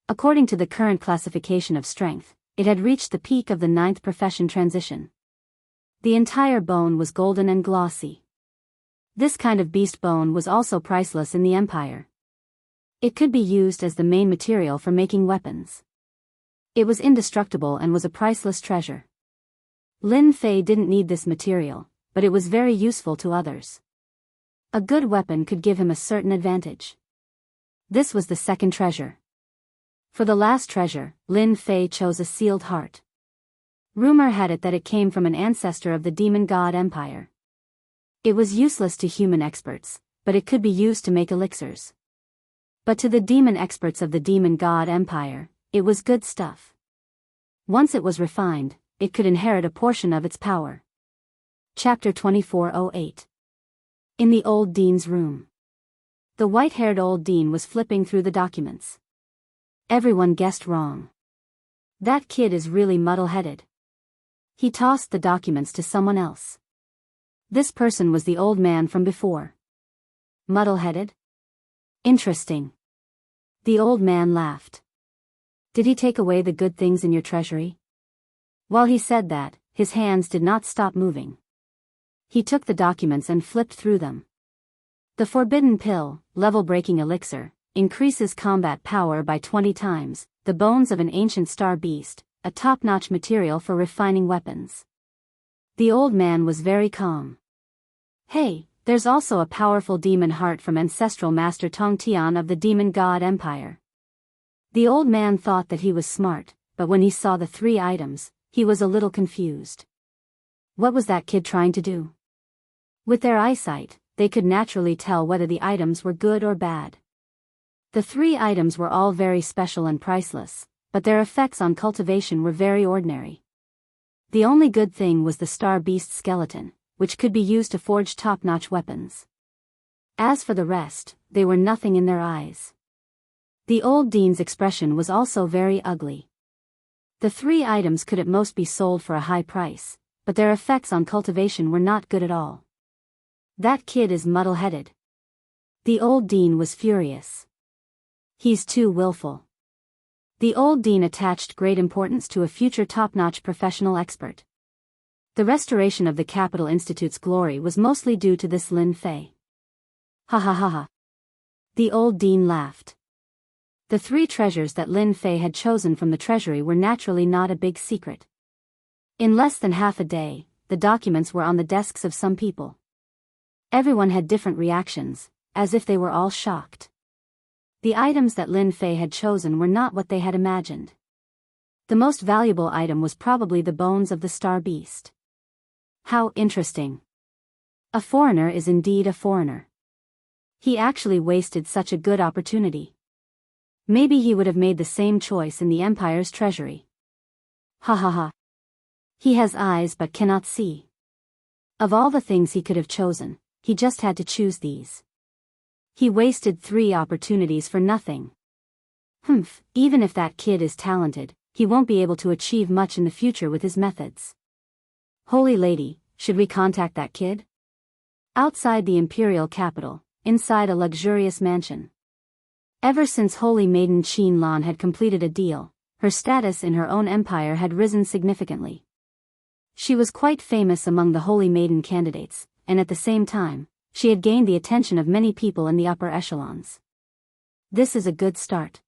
According to the current classification of strength, it had reached the peak of the 9th profession transition. The entire bone was golden and glossy. This kind of beast bone was also priceless in the Empire. It could be used as the main material for making weapons. It was indestructible and was a priceless treasure. Lin Fei didn't need this material, but it was very useful to others. A good weapon could give him a certain advantage. This was the second treasure. For the last treasure, Lin Fei chose a sealed heart. Rumor had it that it came from an ancestor of the demon god empire. It was useless to human experts, but it could be used to make elixirs. But to the demon experts of the demon god empire, it was good stuff. Once it was refined, it could inherit a portion of its power. Chapter 2408. In the old dean's room. The white-haired old dean was flipping through the documents. Everyone guessed wrong. That kid is really muddle-headed. He tossed the documents to someone else. This person was the old man from before. Muddle-headed? Interesting. The old man laughed. Did he take away the good things in your treasury? While he said that, his hands did not stop moving. He took the documents and flipped through them. The forbidden pill, level-breaking elixir, increases combat power by 20 times, the bones of an ancient star beast, a top-notch material for refining weapons. The old man was very calm. Hey, there's also a powerful demon heart from ancestral master Tong Tian of the demon god empire. The old man thought that he was smart, but when he saw the 3 items, he was a little confused. What was that kid trying to do? With their eyesight, they could naturally tell whether the items were good or bad. The 3 items were all very special and priceless, but their effects on cultivation were very ordinary. The only good thing was the star beast skeleton, which could be used to forge top-notch weapons. As for the rest, they were nothing in their eyes. The old dean's expression was also very ugly. The 3 items could at most be sold for a high price, but their effects on cultivation were not good at all. That kid is muddle-headed. The old dean was furious. He's too willful. The old dean attached great importance to a future top-notch professional expert. The restoration of the Capital Institute's glory was mostly due to this Lin Fei. Ha ha ha ha. The old dean laughed. The 3 treasures that Lin Fei had chosen from the treasury were naturally not a big secret. In less than half a day, the documents were on the desks of some people. Everyone had different reactions, as if they were all shocked. The items that Lin Fei had chosen were not what they had imagined. The most valuable item was probably the bones of the star beast. How interesting. A foreigner is indeed a foreigner. He actually wasted such a good opportunity. Maybe he would have made the same choice in the Empire's treasury. Ha ha ha. He has eyes but cannot see. Of all the things he could have chosen, he just had to choose these. He wasted 3 opportunities for nothing. Even if that kid is talented, he won't be able to achieve much in the future with his methods. Holy Lady, should we contact that kid? Outside the imperial capital, inside a luxurious mansion. Ever since Holy Maiden Qin Lan had completed a deal, her status in her own empire had risen significantly. She was quite famous among the Holy Maiden candidates, and at the same time, she had gained the attention of many people in the upper echelons. This is a good start.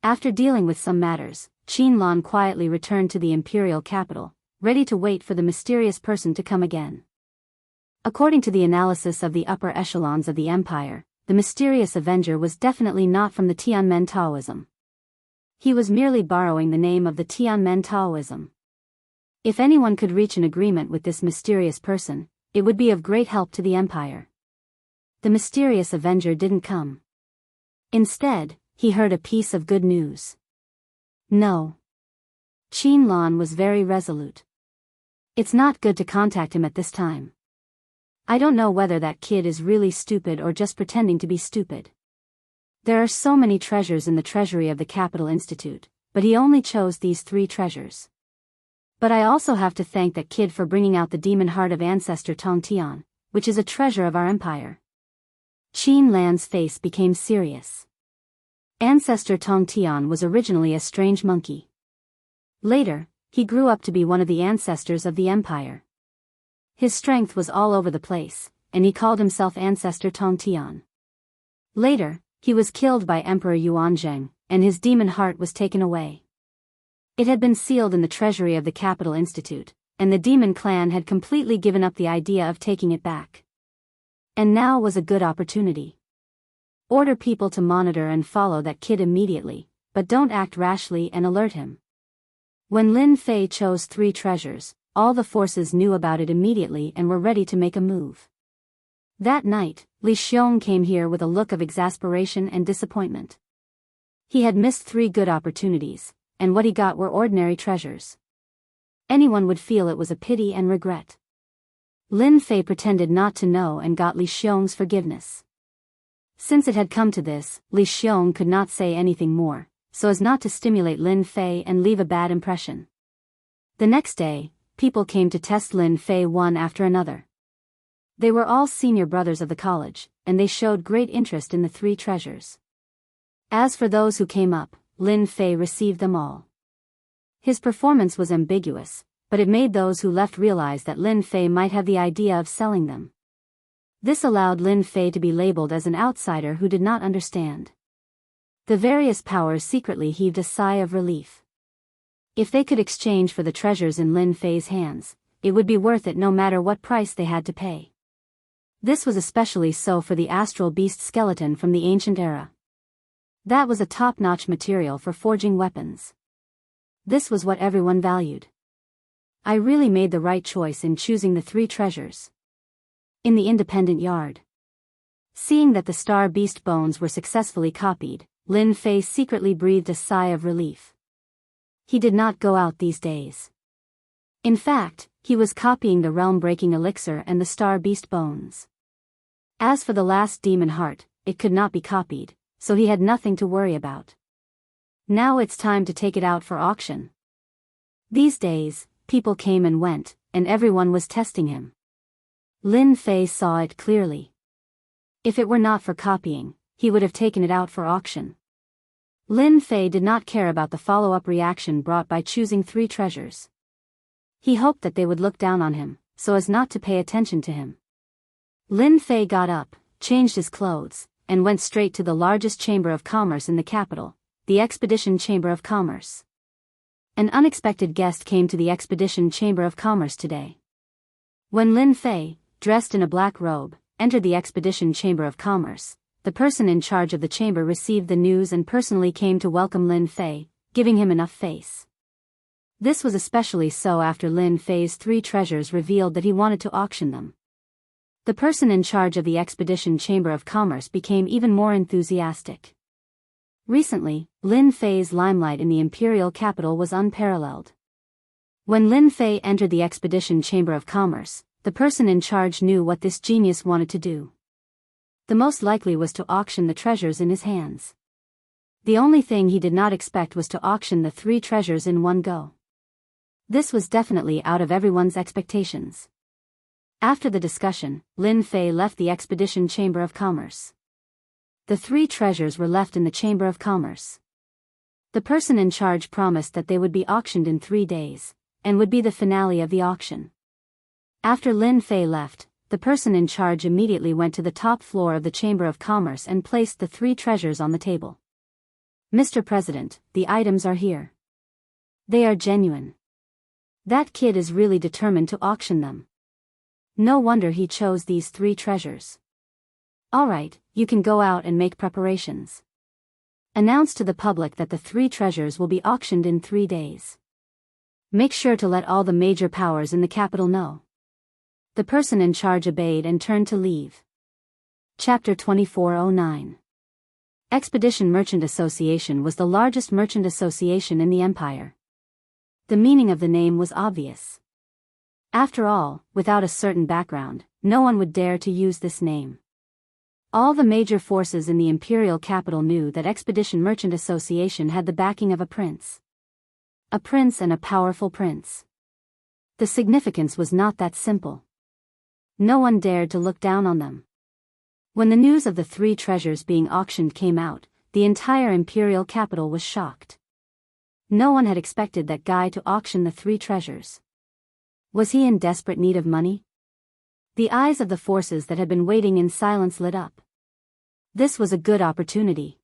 After dealing with some matters, Qin Lan quietly returned to the imperial capital, ready to wait for the mysterious person to come again. According to the analysis of the upper echelons of the empire, the mysterious avenger was definitely not from the Tianmen Taoism. He was merely borrowing the name of the Tianmen Taoism. If anyone could reach an agreement with this mysterious person, it would be of great help to the empire. The mysterious avenger didn't come. Instead, he heard a piece of good news. No. Qin Lan was very resolute. It's not good to contact him at this time. I don't know whether that kid is really stupid or just pretending to be stupid. There are so many treasures in the treasury of the Capital Institute, but he only chose these 3 treasures. But I also have to thank that kid for bringing out the demon heart of ancestor Tong Tian, which is a treasure of our empire. Qin Lan's face became serious. Ancestor Tong Tian was originally a strange monkey. Later, he grew up to be one of the ancestors of the empire. His strength was all over the place, and he called himself Ancestor Tong Tian. Later, he was killed by Emperor Yuanzheng, and his demon heart was taken away. It had been sealed in the treasury of the Capital Institute, and the demon clan had completely given up the idea of taking it back. And now was a good opportunity. Order people to monitor and follow that kid immediately, but don't act rashly and alert him. When Lin Fei chose 3 treasures, all the forces knew about it immediately and were ready to make a move. That night, Li Xiong came here with a look of exasperation and disappointment. He had missed 3 good opportunities, and what he got were ordinary treasures. Anyone would feel it was a pity and regret. Lin Fei pretended not to know and got Li Xiong's forgiveness. Since it had come to this, Li Xiong could not say anything more, so as not to stimulate Lin Fei and leave a bad impression. The next day, people came to test Lin Fei one after another. They were all senior brothers of the college, and they showed great interest in the three treasures. As for those who came up, Lin Fei received them all. His performance was ambiguous, but it made those who left realize that Lin Fei might have the idea of selling them. This allowed Lin Fei to be labeled as an outsider who did not understand. The various powers secretly heaved a sigh of relief. If they could exchange for the treasures in Lin Fei's hands, it would be worth it no matter what price they had to pay. This was especially so for the astral beast skeleton from the ancient era. That was a top-notch material for forging weapons. This was what everyone valued. I really made the right choice in choosing the three treasures. In the independent yard. Seeing that the star beast bones were successfully copied, Lin Fei secretly breathed a sigh of relief. He did not go out these days. In fact, he was copying the realm-breaking elixir and the star beast bones. As for the last demon heart, it could not be copied, so he had nothing to worry about. Now it's time to take it out for auction. These days, people came and went, and everyone was testing him. Lin Fei saw it clearly. If it were not for copying, he would have taken it out for auction. Lin Fei did not care about the follow-up reaction brought by choosing three treasures. He hoped that they would look down on him, so as not to pay attention to him. Lin Fei got up, changed his clothes, and went straight to the largest chamber of commerce in the capital, the Expedition Chamber of Commerce. An unexpected guest came to the Expedition Chamber of Commerce today. When Lin Fei, dressed in a black robe, entered the Expedition Chamber of Commerce, the person in charge of the chamber received the news and personally came to welcome Lin Fei, giving him enough face. This was especially so after Lin Fei's three treasures revealed that he wanted to auction them. The person in charge of the Expedition Chamber of Commerce became even more enthusiastic. Recently, Lin Fei's limelight in the imperial capital was unparalleled. When Lin Fei entered the Expedition Chamber of Commerce, the person in charge knew what this genius wanted to do. The most likely was to auction the treasures in his hands. The only thing he did not expect was to auction the three treasures in one go. This was definitely out of everyone's expectations. After the discussion, Lin Fei left the Expedition Chamber of Commerce. The three treasures were left in the Chamber of Commerce. The person in charge promised that they would be auctioned in 3 days, and would be the finale of the auction. After Lin Fei left, the person in charge immediately went to the top floor of the Chamber of Commerce and placed the three treasures on the table. Mr. President, the items are here. They are genuine. That kid is really determined to auction them. No wonder he chose these three treasures. Alright, you can go out and make preparations. Announce to the public that the three treasures will be auctioned in 3 days. Make sure to let all the major powers in the capital know. The person in charge obeyed and turned to leave. Chapter 2409. Expedition Merchant Association was the largest merchant association in the empire. The meaning of the name was obvious. After all, without a certain background, no one would dare to use this name. All the major forces in the imperial capital knew that Expedition Merchant Association had the backing of a prince. A prince and a powerful prince. The significance was not that simple. No one dared to look down on them. When the news of the three treasures being auctioned came out, the entire imperial capital was shocked. No one had expected that guy to auction the three treasures. Was he in desperate need of money? The eyes of the forces that had been waiting in silence lit up. This was a good opportunity.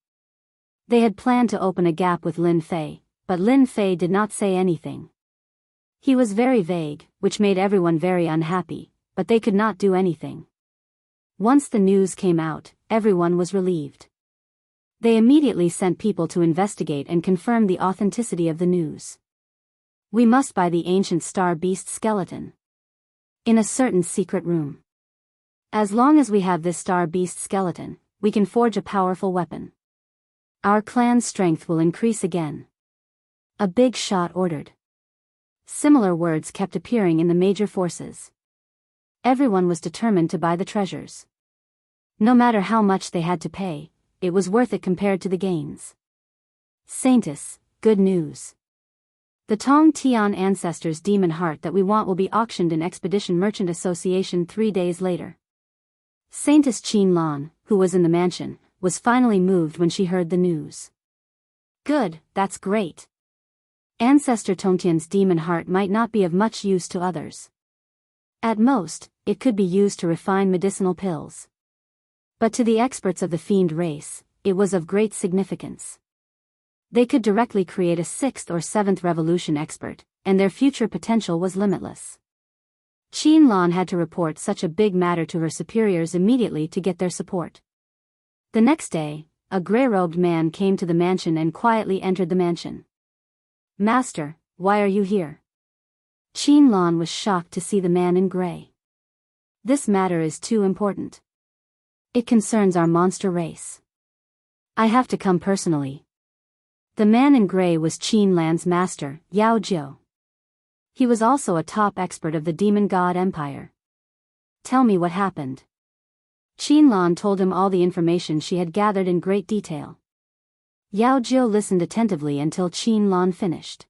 They had planned to open a gap with Lin Fei, but Lin Fei did not say anything. He was very vague, which made everyone very unhappy, but they could not do anything. Once the news came out, everyone was relieved. They immediately sent people to investigate and confirm the authenticity of the news. We must buy the ancient star beast skeleton. In a certain secret room. As long as we have this star beast skeleton, we can forge a powerful weapon. Our clan's strength will increase again. A big shot ordered. Similar words kept appearing in the major forces. Everyone was determined to buy the treasures. No matter how much they had to pay, it was worth it compared to the gains. Saintess, good news. The Tong Tian Ancestors' demon heart that we want will be auctioned in Expedition Merchant Association 3 days later. Saintess Qin Lan, who was in the mansion, was finally moved when she heard the news. Good, that's great. Ancestor Tongtian's demon heart might not be of much use to others. At most, it could be used to refine medicinal pills. But to the experts of the fiend race, it was of great significance. They could directly create a 6th or 7th revolution expert, and their future potential was limitless. Qin Lan had to report such a big matter to her superiors immediately to get their support. The next day, a gray-robed man came to the mansion and quietly entered the mansion. Master, why are you here? Qin Lan was shocked to see the man in gray. This matter is too important. It concerns our monster race. I have to come personally. The man in gray was Qin Lan's master, Yao Jiu. He was also a top expert of the Demon God Empire. Tell me what happened. Qin Lan told him all the information she had gathered in great detail. Yao Jiu listened attentively until Qin Lan finished.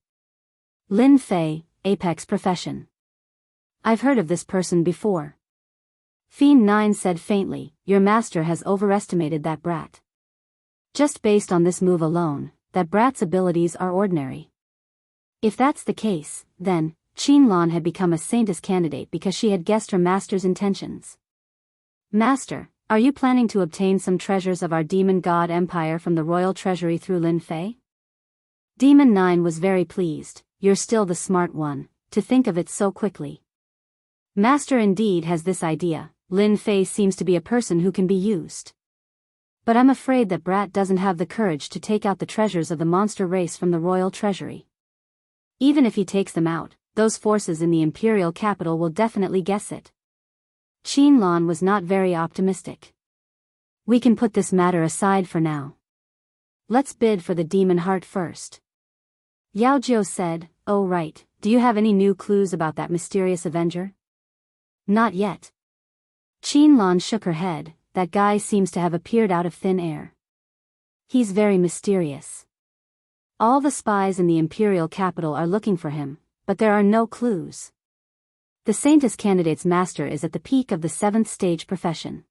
Lin Fei, Apex Profession. I've heard of this person before. Fiend 9 said faintly, your master has overestimated that brat. Just based on this move alone, that brat's abilities are ordinary. If that's the case, then, Qin Lan had become a saintess candidate because she had guessed her master's intentions. Master, are you planning to obtain some treasures of our demon god empire from the royal treasury through Lin Fei? Demon 9 was very pleased, you're still the smart one, to think of it so quickly. Master indeed has this idea, Lin Fei seems to be a person who can be used. But I'm afraid that brat doesn't have the courage to take out the treasures of the monster race from the royal treasury. Even if he takes them out, those forces in the imperial capital will definitely guess it. Qin Lan was not very optimistic. We can put this matter aside for now. Let's bid for the demon heart first. Yao Jiu said, oh right, do you have any new clues about that mysterious avenger? Not yet. Qin Lan shook her head, that guy seems to have appeared out of thin air. He's very mysterious. All the spies in the imperial capital are looking for him, but there are no clues. The Saintess candidate's master is at the peak of the 7th stage profession.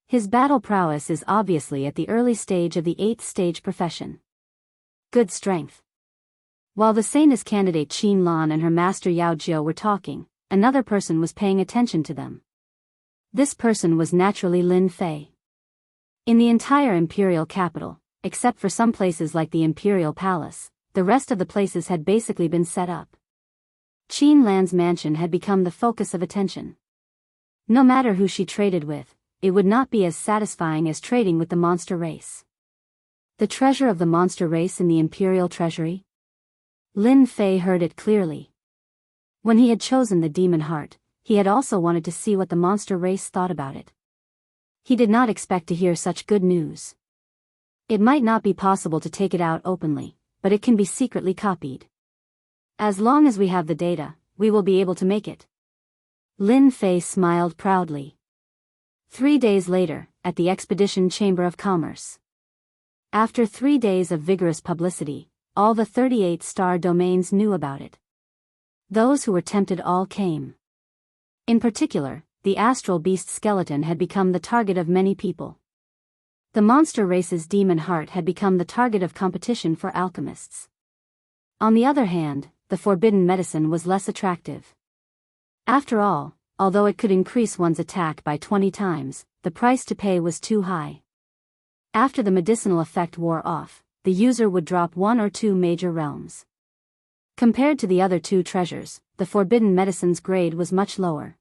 His battle prowess is obviously at the early stage of the 8th stage profession. Good strength. While the Saintess candidate Qin Lan and her master Yao Jiu were talking, another person was paying attention to them. This person was naturally Lin Fei. In the entire imperial capital, except for some places like the imperial palace, the rest of the places had basically been set up. Qin Lan's mansion had become the focus of attention. No matter who she traded with, it would not be as satisfying as trading with the monster race. The treasure of the monster race in the imperial treasury? Lin Fei heard it clearly. When he had chosen the demon heart, he had also wanted to see what the monster race thought about it. He did not expect to hear such good news. It might not be possible to take it out openly, but it can be secretly copied. As long as we have the data, we will be able to make it. Lin Fei smiled proudly. 3 days later, at the Expedition Chamber of Commerce. After 3 days of vigorous publicity, all the 38 star domains knew about it. Those who were tempted all came. In particular, the astral beast skeleton had become the target of many people. The monster race's demon heart had become the target of competition for alchemists. On the other hand, the forbidden medicine was less attractive. After all, although it could increase one's attack by 20 times, the price to pay was too high. After the medicinal effect wore off, the user would drop 1 or 2 major realms. Compared to the other 2 treasures, the forbidden medicine's grade was much lower.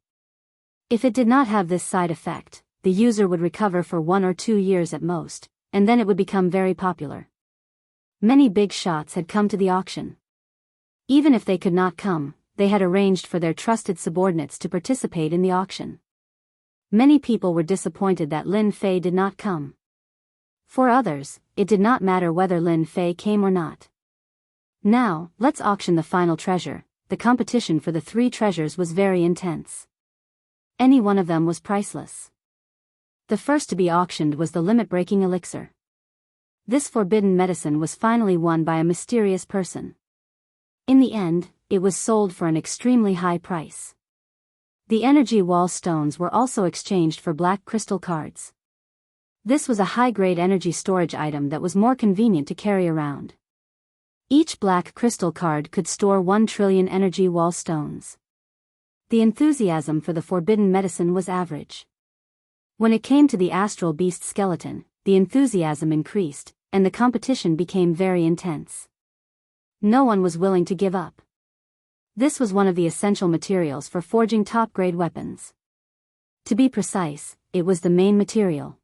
If it did not have this side effect, the user would recover for 1 or 2 years at most, and then it would become very popular. Many big shots had come to the auction. Even if they could not come, they had arranged for their trusted subordinates to participate in the auction. Many people were disappointed that Lin Fei did not come. For others, it did not matter whether Lin Fei came or not. Now, let's auction the final treasure. The competition for the 3 treasures was very intense. Any one of them was priceless. The first to be auctioned was the limit-breaking elixir. This forbidden medicine was finally won by a mysterious person. In the end, it was sold for an extremely high price. The energy wall stones were also exchanged for black crystal cards. This was a high-grade energy storage item that was more convenient to carry around. Each black crystal card could store 1 trillion energy wall stones. The enthusiasm for the forbidden medicine was average. When it came to the astral beast skeleton, the enthusiasm increased, and the competition became very intense. No one was willing to give up. This was one of the essential materials for forging top-grade weapons. To be precise, it was the main material.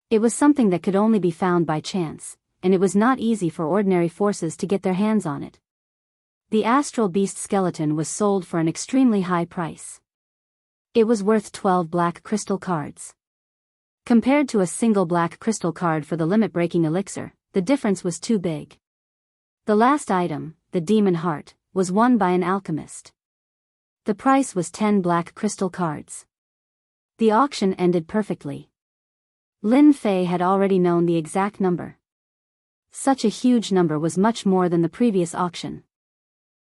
It was something that could only be found by chance, and it was not easy for ordinary forces to get their hands on it. The astral beast skeleton was sold for an extremely high price. It was worth 12 black crystal cards. Compared to a single black crystal card for the limit-breaking elixir, the difference was too big. The last item, the demon heart, was won by an alchemist. The price was 10 black crystal cards. The auction ended perfectly. Lin Fei had already known the exact number. Such a huge number was much more than the previous auction.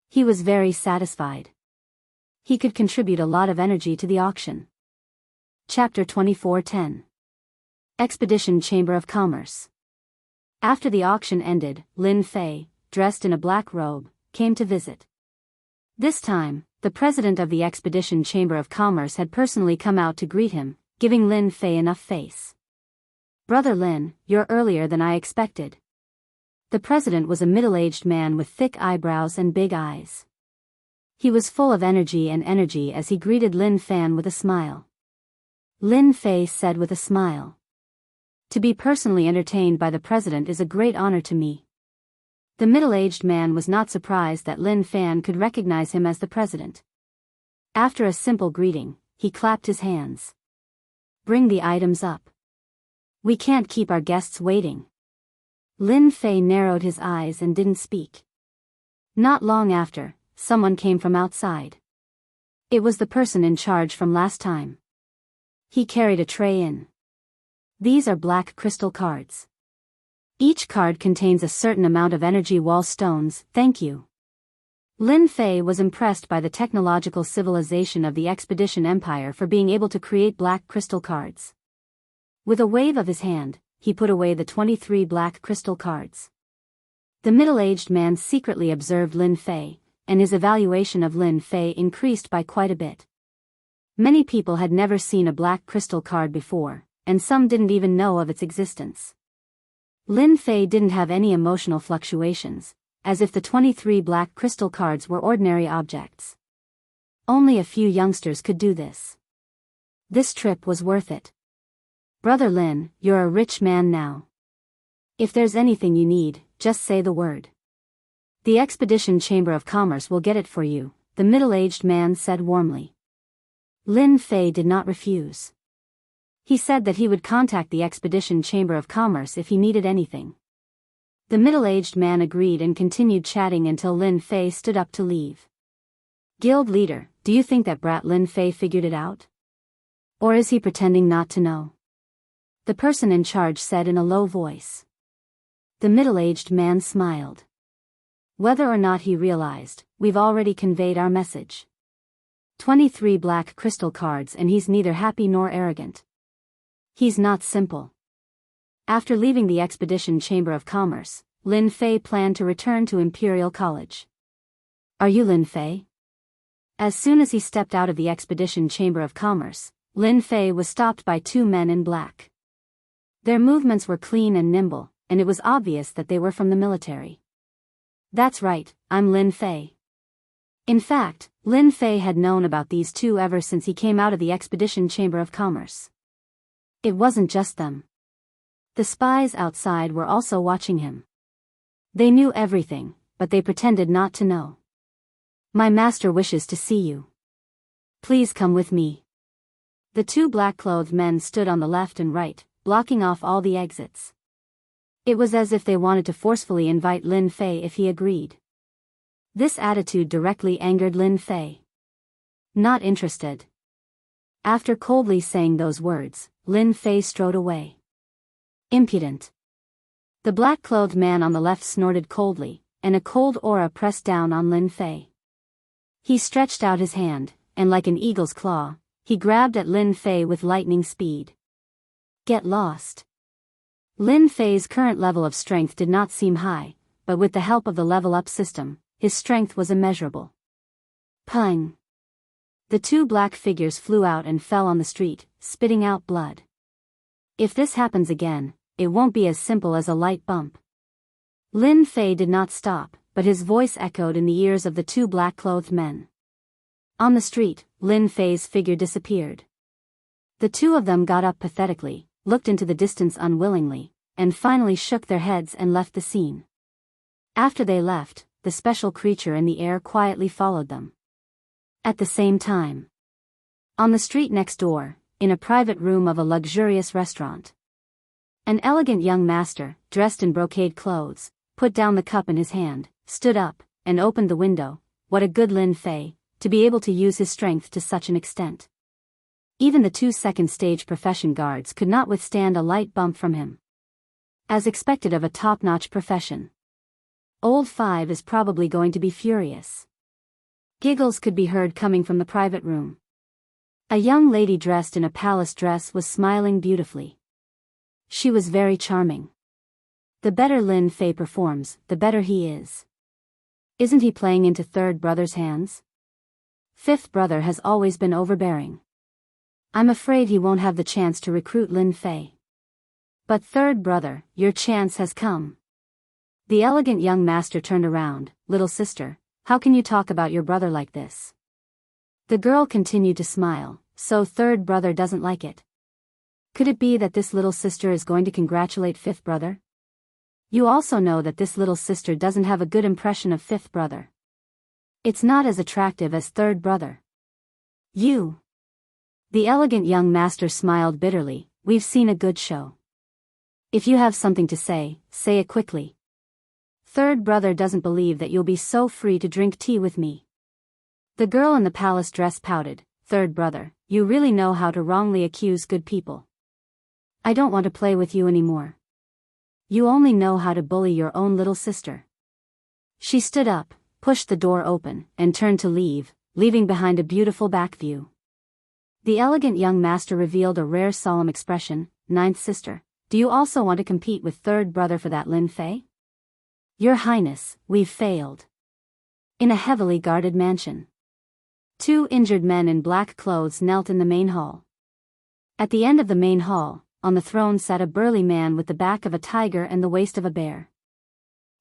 He was very satisfied. He could contribute a lot of energy to the auction. Chapter 24:10. Expedition Chamber of Commerce. After the auction ended, Lin Fei, dressed in a black robe, came to visit. This time, the president of the Expedition Chamber of Commerce had personally come out to greet him, giving Lin Fei enough face. "Brother Lin, you're earlier than I expected." The president was a middle-aged man with thick eyebrows and big eyes. He was full of energy as he greeted Lin Fan with a smile. Lin Fei said with a smile, "To be personally entertained by the president is a great honor to me." The middle-aged man was not surprised that Lin Fan could recognize him as the president. After a simple greeting, he clapped his hands. "Bring the items up. We can't keep our guests waiting." Lin Fei narrowed his eyes and didn't speak. Not long after, someone came from outside. It was the person in charge from last time. He carried a tray in. "These are black crystal cards. Each card contains a certain amount of energy wall stones, thank you." Lin Fei was impressed by the technological civilization of the Expedition Empire for being able to create black crystal cards. With a wave of his hand, he put away the 23 black crystal cards. The middle-aged man secretly observed Lin Fei, and his evaluation of Lin Fei increased by quite a bit. Many people had never seen a black crystal card before, and some didn't even know of its existence. Lin Fei didn't have any emotional fluctuations, as if the 23 black crystal cards were ordinary objects. Only a few youngsters could do this. This trip was worth it. "Brother Lin, you're a rich man now. If there's anything you need, just say the word. The Expedition Chamber of Commerce will get it for you," the middle-aged man said warmly. Lin Fei did not refuse. He said that he would contact the Expedition Chamber of Commerce if he needed anything. The middle-aged man agreed and continued chatting until Lin Fei stood up to leave. "Guild leader, do you think that brat Lin Fei figured it out? Or is he pretending not to know?" the person in charge said in a low voice. The middle-aged man smiled. "Whether or not he realized, we've already conveyed our message. 23 black crystal cards and he's neither happy nor arrogant. He's not simple." After leaving the Expedition Chamber of Commerce, Lin Fei planned to return to Imperial College. "Are you Lin Fei?" As soon as he stepped out of the Expedition Chamber of Commerce, Lin Fei was stopped by 2 men in black. Their movements were clean and nimble, and it was obvious that they were from the military. "That's right, I'm Lin Fei." In fact, Lin Fei had known about these 2 ever since he came out of the Expedition Chamber of Commerce. It wasn't just them. The spies outside were also watching him. They knew everything, but they pretended not to know. "My master wishes to see you. Please come with me." The 2 black-clothed men stood on the left and right, blocking off all the exits. It was as if they wanted to forcefully invite Lin Fei if he agreed. This attitude directly angered Lin Fei. "Not interested." After coldly saying those words, Lin Fei strode away. Impudent. The black-clothed man on the left snorted coldly, and a cold aura pressed down on Lin Fei. He stretched out his hand, and like an eagle's claw, he grabbed at Lin Fei with lightning speed. Get lost. Lin Fei's current level of strength did not seem high, but with the help of the level-up system, his strength was immeasurable. Pung! The two black figures flew out and fell on the street, spitting out blood. If this happens again, it won't be as simple as a light bump. Lin Fei did not stop, but his voice echoed in the ears of the two black-clothed men. On the street, Lin Fei's figure disappeared. The two of them got up pathetically, looked into the distance unwillingly, and finally shook their heads and left the scene. After they left, the special creature in the air quietly followed them. At the same time, on the street next door, in a private room of a luxurious restaurant, an elegant young master, dressed in brocade clothes, put down the cup in his hand, stood up, and opened the window. What a good Lin Fei, to be able to use his strength to such an extent. Even the 2 second-stage profession guards could not withstand a light bump from him. As expected of a top-notch profession. Old Five is probably going to be furious. Giggles could be heard coming from the private room. A young lady dressed in a palace dress was smiling beautifully. She was very charming. The better Lin Fei performs, the better he is. Isn't he playing into third brother's hands? Fifth brother has always been overbearing. I'm afraid he won't have the chance to recruit Lin Fei. But third brother, your chance has come. The elegant young master turned around. Little sister, how can you talk about your brother like this? The girl continued to smile. So third brother doesn't like it. Could it be that this little sister is going to congratulate fifth brother? You also know that this little sister doesn't have a good impression of fifth brother. It's not as attractive as third brother. You. The elegant young master smiled bitterly. We've seen a good show. If you have something to say it quickly. Third brother doesn't believe that you'll be so free to drink tea with me. The girl in the palace dress pouted. Third brother, you really know how to wrongly accuse good people. I don't want to play with you anymore. You only know how to bully your own little sister. She stood up, pushed the door open, and turned to leave, leaving behind a beautiful back view. The elegant young master revealed a rare solemn expression. Ninth sister, do you also want to compete with third brother for that Lin Fei? Your Highness, we've failed. In a heavily guarded mansion. 2 injured men in black clothes knelt in the main hall. At the end of the main hall, on the throne sat a burly man with the back of a tiger and the waist of a bear.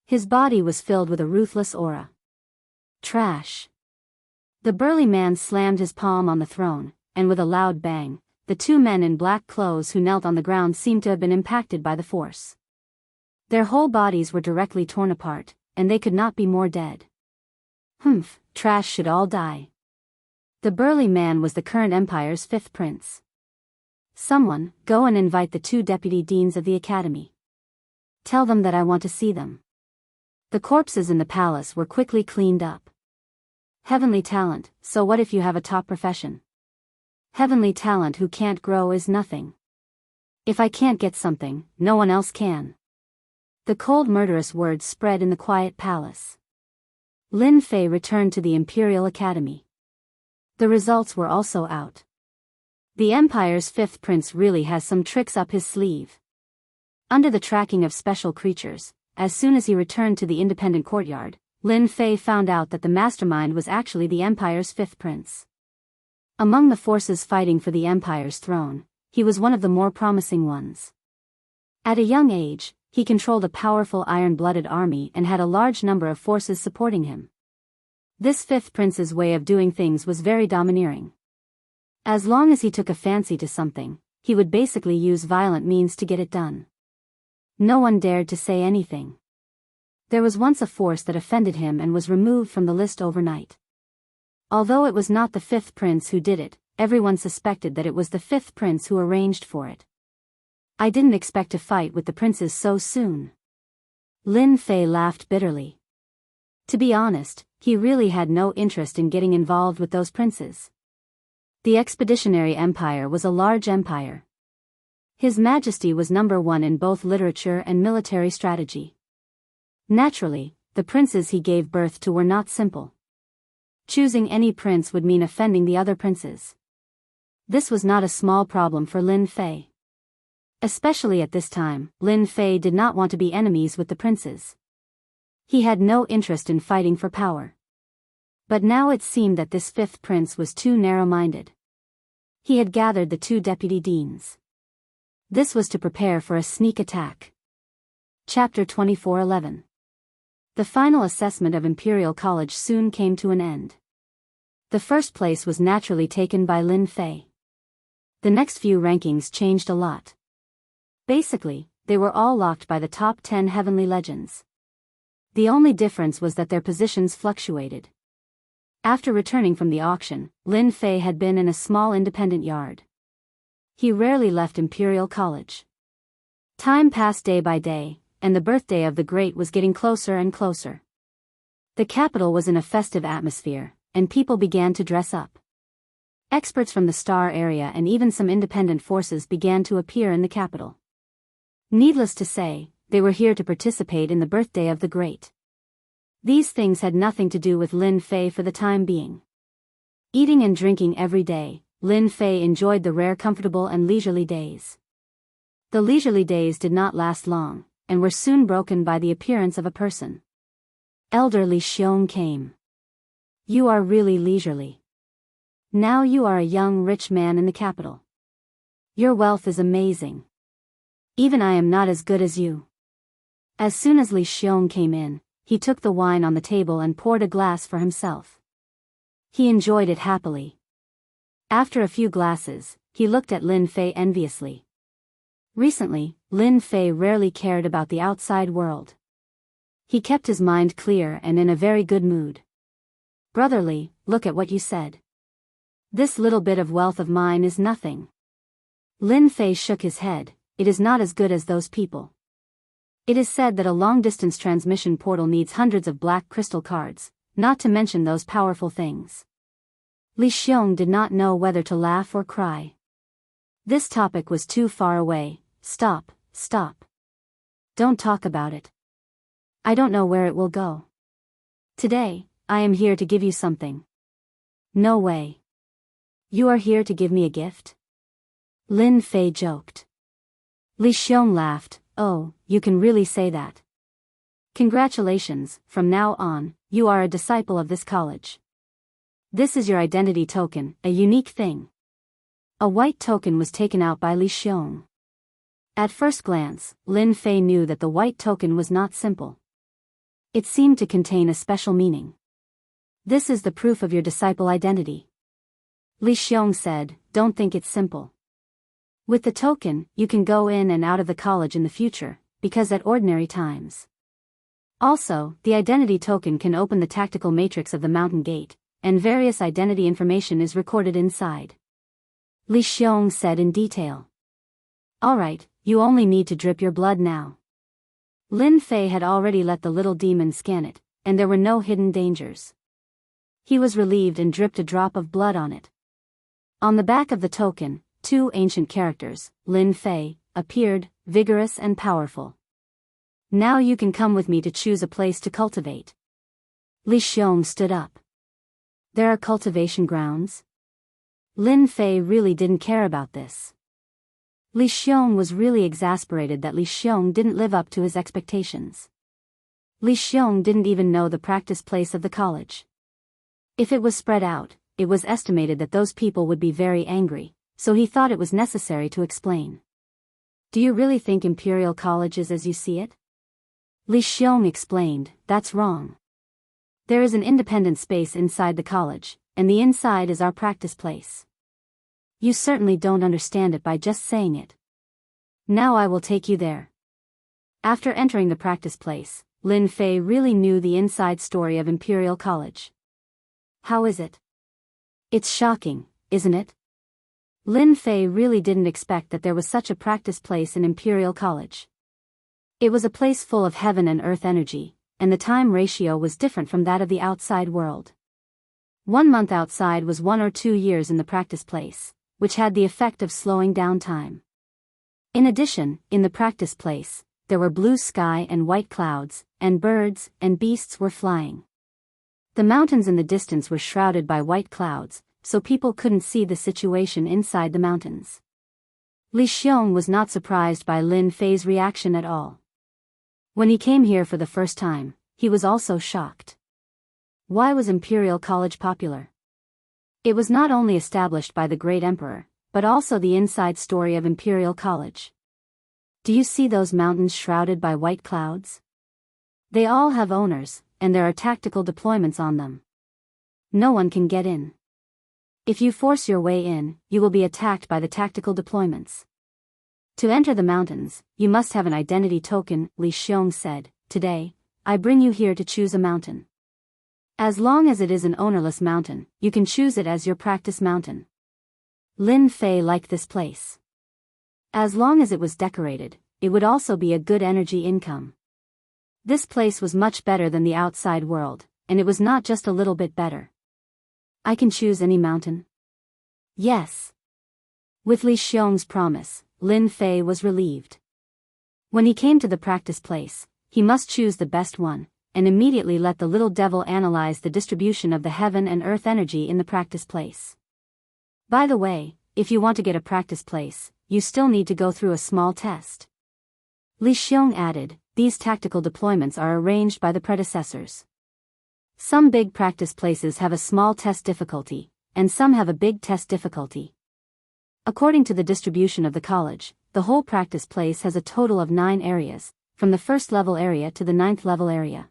His body was filled with a ruthless aura. Trash. The burly man slammed his palm on the throne, and with a loud bang, the 2 men in black clothes who knelt on the ground seemed to have been impacted by the force. Their whole bodies were directly torn apart, and they could not be more dead. Humph, trash should all die. The burly man was the current empire's 5th prince. Someone, go and invite the 2 deputy deans of the academy. Tell them that I want to see them. The corpses in the palace were quickly cleaned up. Heavenly talent, so what if you have a top profession? Heavenly talent who can't grow is nothing. If I can't get something, no one else can. The cold murderous words spread in the quiet palace. Lin Fei returned to the Imperial Academy. The results were also out. The Empire's 5th prince really has some tricks up his sleeve. Under the tracking of special creatures, as soon as he returned to the independent courtyard, Lin Fei found out that the mastermind was actually the Empire's 5th prince. Among the forces fighting for the Empire's throne, he was one of the more promising ones. At a young age, he controlled a powerful iron-blooded army and had a large number of forces supporting him. This 5th prince's way of doing things was very domineering. As long as he took a fancy to something, he would basically use violent means to get it done. No one dared to say anything. There was once a force that offended him and was removed from the list overnight. Although it was not the 5th prince who did it, everyone suspected that it was the 5th prince who arranged for it. I didn't expect to fight with the princes so soon. Lin Fei laughed bitterly. To be honest, he really had no interest in getting involved with those princes. The Expeditionary Empire was a large empire. His Majesty was number one in both literature and military strategy. Naturally, the princes he gave birth to were not simple. Choosing any prince would mean offending the other princes. This was not a small problem for Lin Fei. Especially at this time, Lin Fei did not want to be enemies with the princes. He had no interest in fighting for power. But now it seemed that this fifth prince was too narrow-minded. He had gathered the two deputy deans. This was to prepare for a sneak attack. Chapter 24:11. The final assessment of Imperial College soon came to an end. The first place was naturally taken by Lin Fei. The next few rankings changed a lot. Basically, they were all locked by the top 10 heavenly legends. The only difference was that their positions fluctuated. After returning from the auction, Lin Fei had been in a small independent yard. He rarely left Imperial College. Time passed day by day, and the birthday of the Great was getting closer and closer. The capital was in a festive atmosphere, and people began to dress up. Experts from the Star area and even some independent forces began to appear in the capital. Needless to say, they were here to participate in the birthday of the Great. These things had nothing to do with Lin Fei for the time being. Eating and drinking every day, Lin Fei enjoyed the rare comfortable and leisurely days. The leisurely days did not last long, and were soon broken by the appearance of a person. Elder Li Xiong came. You are really leisurely. Now you are a young rich man in the capital. Your wealth is amazing. Even I am not as good as you. As soon as Li Xiong came in, he took the wine on the table and poured a glass for himself. He enjoyed it happily. After a few glasses, he looked at Lin Fei enviously. Recently, Lin Fei rarely cared about the outside world. He kept his mind clear and in a very good mood. Brotherly, look at what you said. This little bit of wealth of mine is nothing. Lin Fei shook his head. It is not as good as those people. It is said that a long-distance transmission portal needs hundreds of black crystal cards, not to mention those powerful things. Li Xiong did not know whether to laugh or cry. This topic was too far away. Stop. Don't talk about it. I don't know where it will go. Today, I am here to give you something. No way. You are here to give me a gift? Lin Fei joked. Li Xiong laughed. Oh, you can really say that. Congratulations, from now on, you are a disciple of this college. This is your identity token, a unique thing. A white token was taken out by Li Xiong. At first glance, Lin Fei knew that the white token was not simple. It seemed to contain a special meaning. This is the proof of your disciple identity. Li Xiong said, don't think it's simple. With the token, you can go in and out of the college in the future, because at ordinary times. Also, the identity token can open the tactical matrix of the mountain gate, and various identity information is recorded inside. Li Xiong said in detail. Alright, you only need to drip your blood now. Lin Fei had already let the little demon scan it, and there were no hidden dangers. He was relieved and dripped a drop of blood on it. On the back of the token, two ancient characters, Lin Fei, appeared, vigorous and powerful. Now you can come with me to choose a place to cultivate. Li Xiong stood up. There are cultivation grounds? Lin Fei really didn't care about this. Li Xiong was really exasperated that Li Xiong didn't live up to his expectations. Li Xiong didn't even know the practice place of the college. If it was spread out, it was estimated that those people would be very angry, so he thought it was necessary to explain. Do you really think Imperial College is as you see it? Li Xiong explained, that's wrong. There is an independent space inside the college, and the inside is our practice place. You certainly don't understand it by just saying it. Now I will take you there. After entering the practice place, Lin Fei really knew the inside story of Imperial College. How is it? It's shocking, isn't it? Lin Fei really didn't expect that there was such a practice place in Imperial College. It was a place full of heaven and earth energy, and the time ratio was different from that of the outside world. 1 month outside was 1 or 2 years in the practice place, which had the effect of slowing down time. In addition, in the practice place, there were blue sky and white clouds, and birds and beasts were flying. The mountains in the distance were shrouded by white clouds, so people couldn't see the situation inside the mountains. Li Xiong was not surprised by Lin Fei's reaction at all. When he came here for the first time, he was also shocked. Why was Imperial College popular? It was not only established by the great emperor, but also the inside story of Imperial College. Do you see those mountains shrouded by white clouds? They all have owners, and there are tactical deployments on them. No one can get in. If you force your way in, you will be attacked by the tactical deployments. To enter the mountains, you must have an identity token, Li Xiong said. Today, I bring you here to choose a mountain. As long as it is an ownerless mountain, you can choose it as your practice mountain. Lin Fei liked this place. As long as it was decorated, it would also be a good energy income. This place was much better than the outside world, and it was not just a little bit better. I can choose any mountain? Yes. With Li Xiong's promise, Lin Fei was relieved. When he came to the practice place, he must choose the best one, and immediately let the little devil analyze the distribution of the heaven and earth energy in the practice place. By the way, if you want to get a practice place, you still need to go through a small test. Li Xiong added, these tactical deployments are arranged by the predecessors. Some big practice places have a small test difficulty, and some have a big test difficulty. According to the distribution of the college, the whole practice place has a total of 9 areas, from the first level area to the 9th level area.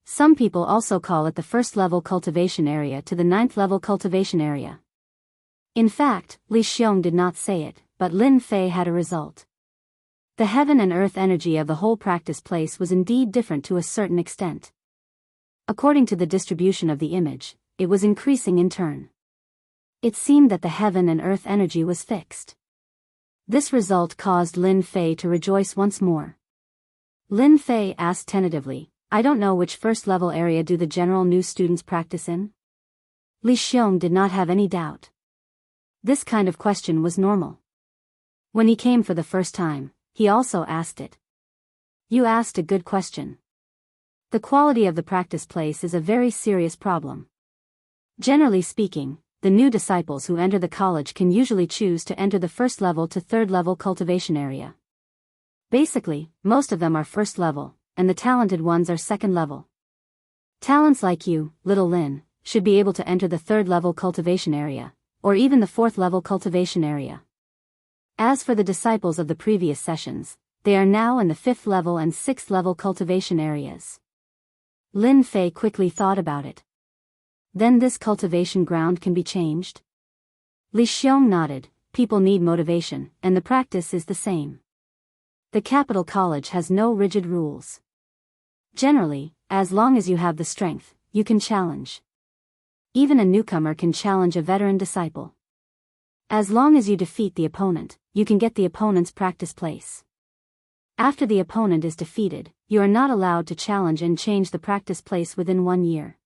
Some people also call it the first level cultivation area to the 9th level cultivation area. In fact, Li Xiong did not say it, but Lin Fei had a result. The heaven and earth energy of the whole practice place was indeed different to a certain extent. According to the distribution of the image, it was increasing in turn. It seemed that the heaven and earth energy was fixed. This result caused Lin Fei to rejoice once more. Lin Fei asked tentatively, I don't know which first level area do the general new students practice in? Li Xiong did not have any doubt. This kind of question was normal. When he came for the first time, he also asked it. You asked a good question. The quality of the practice place is a very serious problem. Generally speaking, the new disciples who enter the college can usually choose to enter the first level to third level cultivation area. Basically, most of them are first level, and the talented ones are second level. Talents like you, little Lin, should be able to enter the third level cultivation area, or even the fourth level cultivation area. As for the disciples of the previous sessions, they are now in the 5th level and 6th level cultivation areas. Lin Fei quickly thought about it. Then this cultivation ground can be changed? Li Xiong nodded. People need motivation, and the practice is the same. The capital college has no rigid rules. Generally, as long as you have the strength, you can challenge. Even a newcomer can challenge a veteran disciple. As long as you defeat the opponent, you can get the opponent's practice place. After the opponent is defeated, you are not allowed to challenge and change the practice place within 1 year.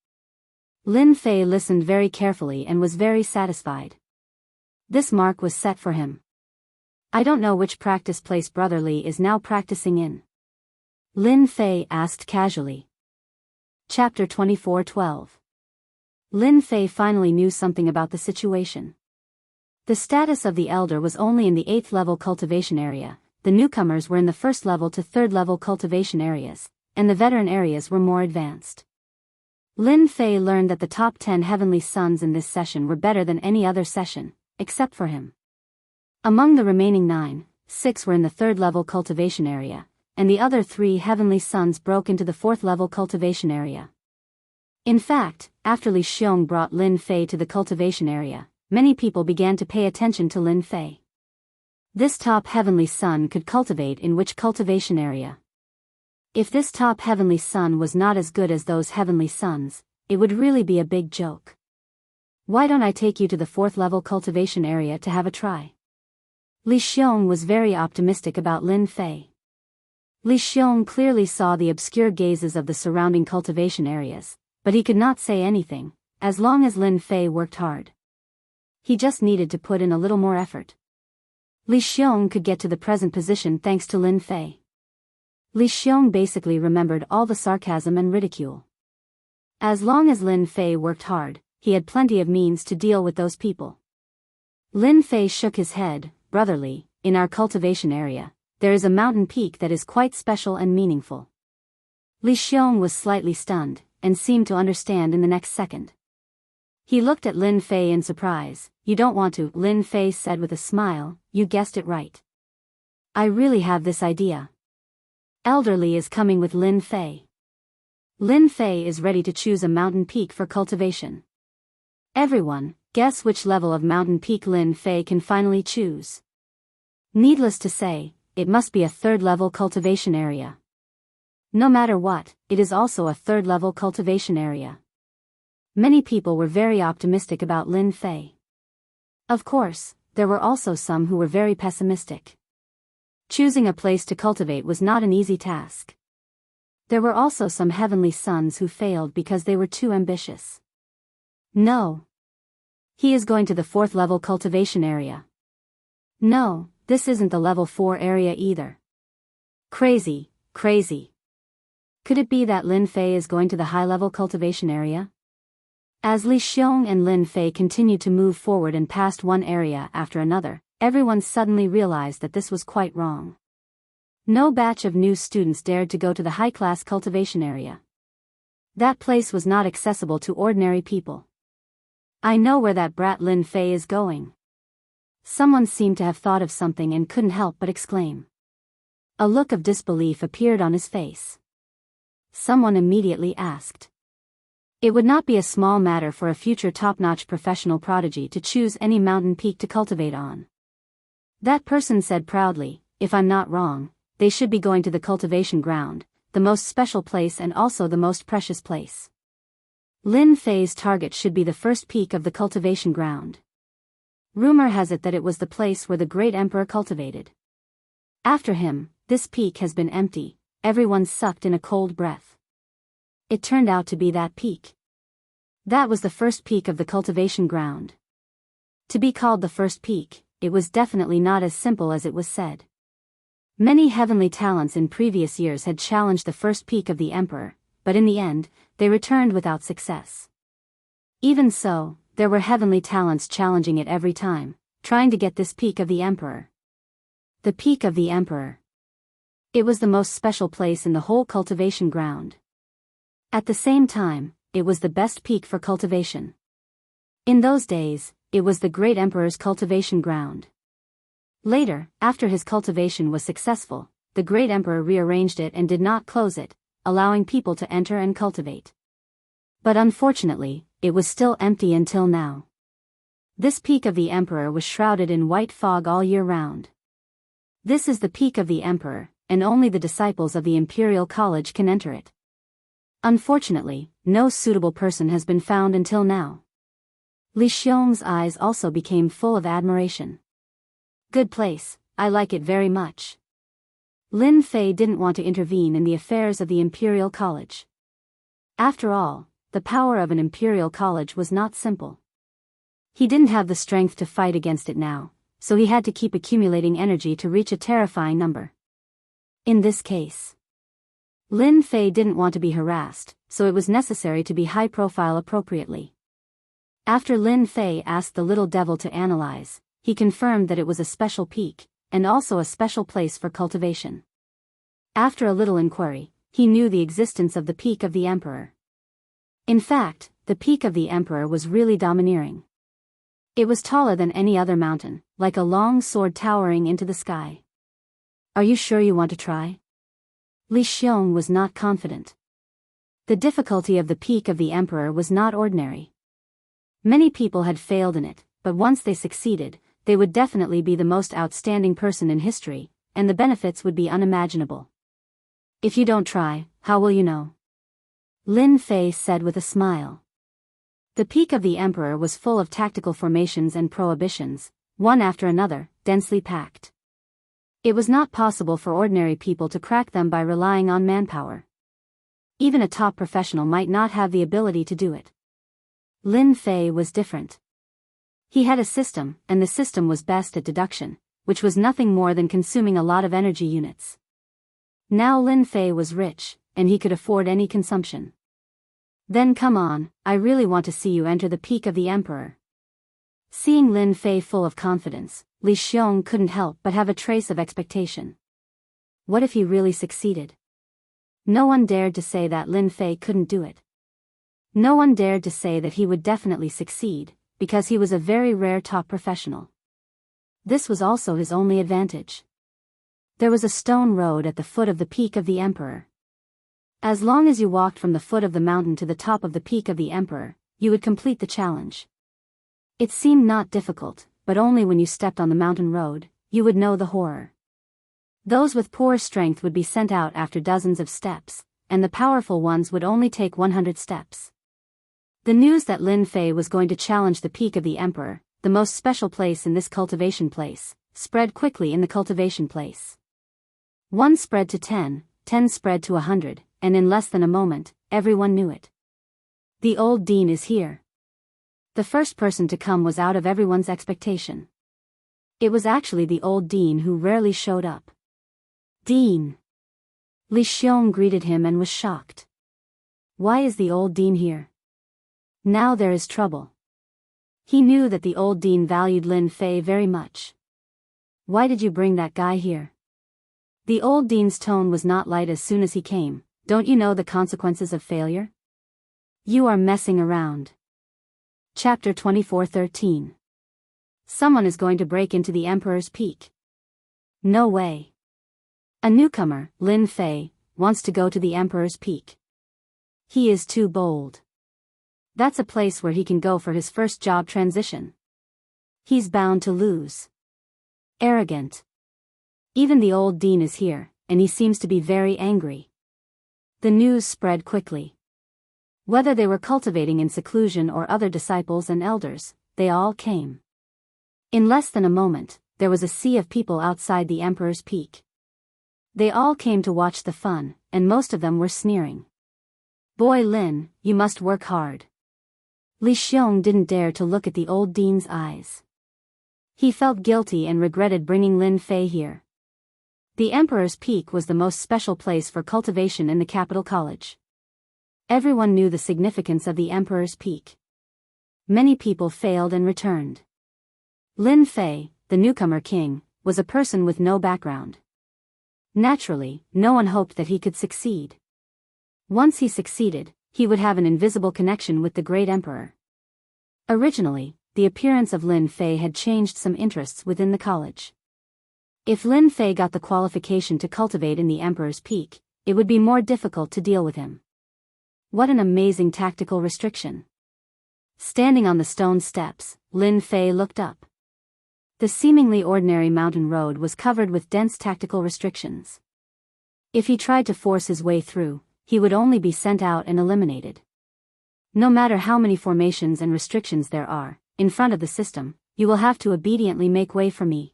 Lin Fei listened very carefully and was very satisfied. This mark was set for him. I don't know which practice place Brother Li is now practicing in. Lin Fei asked casually. Chapter 24:12. Lin Fei finally knew something about the situation. The status of the elder was only in the 8th level cultivation area, the newcomers were in the 1st level to 3rd level cultivation areas, and the veteran areas were more advanced. Lin Fei learned that the top 10 heavenly sons in this session were better than any other session, except for him. Among the remaining 9, 6 were in the 3rd level cultivation area, and the other 3 heavenly sons broke into the 4th level cultivation area. In fact, after Li Xiong brought Lin Fei to the cultivation area, many people began to pay attention to Lin Fei. This top heavenly son could cultivate in which cultivation area? If this top heavenly son was not as good as those heavenly sons, it would really be a big joke. Why don't I take you to the 4th level cultivation area to have a try? Li Xiong was very optimistic about Lin Fei. Li Xiong clearly saw the obscure gazes of the surrounding cultivation areas, but he could not say anything, as long as Lin Fei worked hard. He just needed to put in a little more effort. Li Xiong could get to the present position thanks to Lin Fei. Li Xiong basically remembered all the sarcasm and ridicule. As long as Lin Fei worked hard, he had plenty of means to deal with those people. Lin Fei shook his head. Brotherly, in our cultivation area, there is a mountain peak that is quite special and meaningful. Li Xiong was slightly stunned, and seemed to understand in the next second. He looked at Lin Fei in surprise. You don't want to, Lin Fei said with a smile. You guessed it right. I really have this idea. Elderly is coming with Lin Fei. Lin Fei is ready to choose a mountain peak for cultivation. Everyone, guess which level of mountain peak Lin Fei can finally choose. Needless to say, it must be a third-level cultivation area. No matter what, it is also a third-level cultivation area. Many people were very optimistic about Lin Fei. Of course, there were also some who were very pessimistic. Choosing a place to cultivate was not an easy task. There were also some heavenly sons who failed because they were too ambitious. No. He is going to the fourth-level cultivation area. No, this isn't the level 4 area either. Crazy, crazy. Could it be that Lin Fei is going to the high-level cultivation area? As Li Xiong and Lin Fei continued to move forward and passed one area after another, everyone suddenly realized that this was quite wrong. No batch of new students dared to go to the high-class cultivation area. That place was not accessible to ordinary people. I know where that brat Lin Fei is going. Someone seemed to have thought of something and couldn't help but exclaim. A look of disbelief appeared on his face. Someone immediately asked. It would not be a small matter for a future top-notch professional prodigy to choose any mountain peak to cultivate on. That person said proudly, if I'm not wrong, they should be going to the cultivation ground, the most special place and also the most precious place. Lin Fei's target should be the first peak of the cultivation ground. Rumor has it that it was the place where the great emperor cultivated. After him, this peak has been empty. Everyone sucked in a cold breath. It turned out to be that peak. That was the first peak of the cultivation ground. To be called the first peak, it was definitely not as simple as it was said. Many heavenly talents in previous years had challenged the first peak of the emperor, but in the end, they returned without success. Even so, there were heavenly talents challenging it every time, trying to get this peak of the emperor. The peak of the emperor. It was the most special place in the whole cultivation ground. At the same time, it was the best peak for cultivation. In those days, it was the great emperor's cultivation ground. Later, after his cultivation was successful, the great emperor rearranged it and did not close it, allowing people to enter and cultivate. But unfortunately, it was still empty until now. This peak of the emperor was shrouded in white fog all year round. This is the peak of the emperor, and only the disciples of the Imperial College can enter it. Unfortunately, no suitable person has been found until now. Li Xiong's eyes also became full of admiration. Good place, I like it very much. Lin Fei didn't want to intervene in the affairs of the Imperial College. After all, the power of an Imperial College was not simple. He didn't have the strength to fight against it now, so he had to keep accumulating energy to reach a terrifying number. In this case, Lin Fei didn't want to be harassed, so it was necessary to be high-profile appropriately. After Lin Fei asked the little devil to analyze, he confirmed that it was a special peak, and also a special place for cultivation. After a little inquiry, he knew the existence of the peak of the emperor. In fact, the peak of the emperor was really domineering. It was taller than any other mountain, like a long sword towering into the sky. Are you sure you want to try? Li Xiong was not confident. The difficulty of the peak of the emperor was not ordinary. Many people had failed in it, but once they succeeded, they would definitely be the most outstanding person in history, and the benefits would be unimaginable. If you don't try, how will you know? Lin Fei said with a smile. The peak of the emperor was full of tactical formations and prohibitions, one after another, densely packed. It was not possible for ordinary people to crack them by relying on manpower. Even a top professional might not have the ability to do it. Lin Fei was different. He had a system, and the system was best at deduction, which was nothing more than consuming a lot of energy units. Now Lin Fei was rich, and he could afford any consumption. Then come on, I really want to see you enter the peak of the Emperor. Seeing Lin Fei full of confidence, Li Xiong couldn't help but have a trace of expectation. What if he really succeeded? No one dared to say that Lin Fei couldn't do it. No one dared to say that he would definitely succeed, because he was a very rare top professional. This was also his only advantage. There was a stone road at the foot of the peak of the Emperor. As long as you walked from the foot of the mountain to the top of the peak of the Emperor, you would complete the challenge. It seemed not difficult, but only when you stepped on the mountain road, you would know the horror. Those with poor strength would be sent out after dozens of steps, and the powerful ones would only take 100 steps. The news that Lin Fei was going to challenge the peak of the Emperor, the most special place in this cultivation place, spread quickly in the cultivation place. 1 spread to 10, 10 spread to 100, and in less than a moment, everyone knew it. The old dean is here. The first person to come was out of everyone's expectation. It was actually the old dean who rarely showed up. Dean! Li Xiong greeted him and was shocked. Why is the old dean here? Now there is trouble. He knew that the old dean valued Lin Fei very much. Why did you bring that guy here? The old dean's tone was not light as soon as he came. Don't you know the consequences of failure? You are messing around. Chapter 24:13. Someone is going to break into the Emperor's Peak. No way. A newcomer, Lin Fei, wants to go to the Emperor's Peak. He is too bold. That's a place where he can go for his first job transition. He's bound to lose. Arrogant. Even the old dean is here, and he seems to be very angry. The news spread quickly. Whether they were cultivating in seclusion or other disciples and elders, they all came. In less than a moment, there was a sea of people outside the Emperor's Peak. They all came to watch the fun, and most of them were sneering. Boy Lin, you must work hard. Li Xiong didn't dare to look at the old dean's eyes. He felt guilty and regretted bringing Lin Fei here. The Emperor's Peak was the most special place for cultivation in the capital college. Everyone knew the significance of the Emperor's Peak. Many people failed and returned. Lin Fei, the newcomer king, was a person with no background. Naturally, no one hoped that he could succeed. Once he succeeded, he would have an invisible connection with the great emperor. Originally, the appearance of Lin Fei had changed some interests within the college. If Lin Fei got the qualification to cultivate in the Emperor's Peak, it would be more difficult to deal with him. What an amazing tactical restriction. Standing on the stone steps, Lin Fei looked up. The seemingly ordinary mountain road was covered with dense tactical restrictions. If he tried to force his way through, he would only be sent out and eliminated. No matter how many formations and restrictions there are, in front of the system, you will have to obediently make way for me.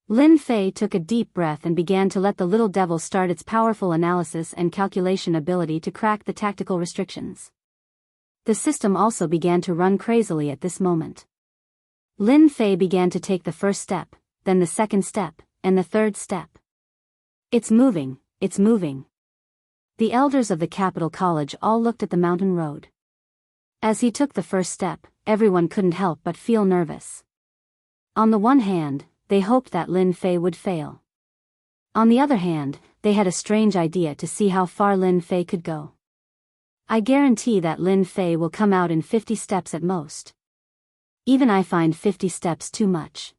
Lin Fei took a deep breath and began to let the little devil start its powerful analysis and calculation ability to crack the tactical restrictions. The system also began to run crazily at this moment. Lin Fei began to take the first step, then the second step, and the third step. It's moving, it's moving. The elders of the capital college all looked at the mountain road. As he took the first step, everyone couldn't help but feel nervous. On the one hand, they hoped that Lin Fei would fail. On the other hand, they had a strange idea to see how far Lin Fei could go. I guarantee that Lin Fei will come out in 50 steps at most. Even I find 50 steps too much.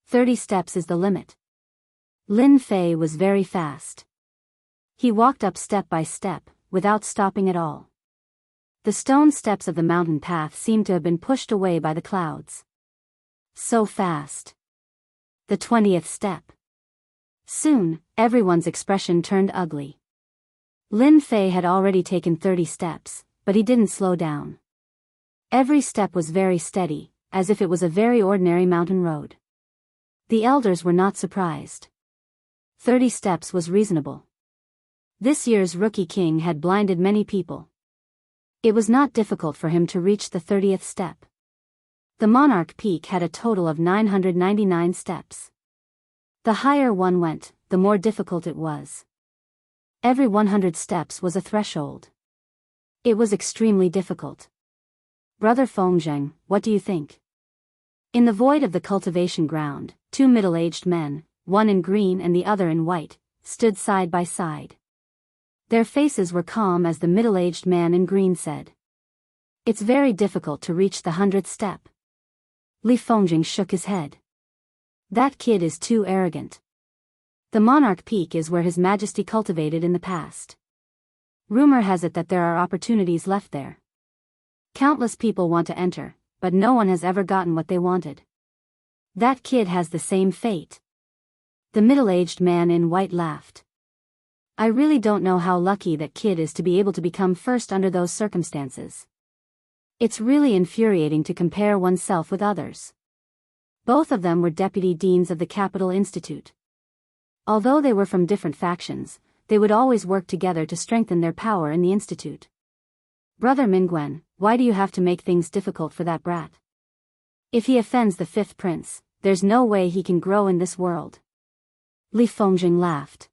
30 steps is the limit. Lin Fei was very fast. He walked up step by step, without stopping at all. The stone steps of the mountain path seemed to have been pushed away by the clouds. So fast. The 20th step. Soon, everyone's expression turned ugly. Lin Fei had already taken 30 steps, but he didn't slow down. Every step was very steady, as if it was a very ordinary mountain road. The elders were not surprised. 30 steps was reasonable. This year's rookie king had blinded many people. It was not difficult for him to reach the 30th step. The Monarch Peak had a total of 999 steps. The higher one went, the more difficult it was. Every 100 steps was a threshold. It was extremely difficult. Brother Fengzheng, what do you think? In the void of the cultivation ground, two middle-aged men, one in green and the other in white, stood side by side. Their faces were calm as the middle-aged man in green said. It's very difficult to reach the 100th step. Li Fengzheng shook his head. That kid is too arrogant. The Monarch Peak is where His Majesty cultivated in the past. Rumor has it that there are opportunities left there. Countless people want to enter, but no one has ever gotten what they wanted. That kid has the same fate. The middle-aged man in white laughed. I really don't know how lucky that kid is to be able to become first under those circumstances. It's really infuriating to compare oneself with others. Both of them were deputy deans of the Capital Institute. Although they were from different factions, they would always work together to strengthen their power in the institute. Brother Mingwen, why do you have to make things difficult for that brat? If he offends the 5th prince, there's no way he can grow in this world. Li Fengzheng laughed.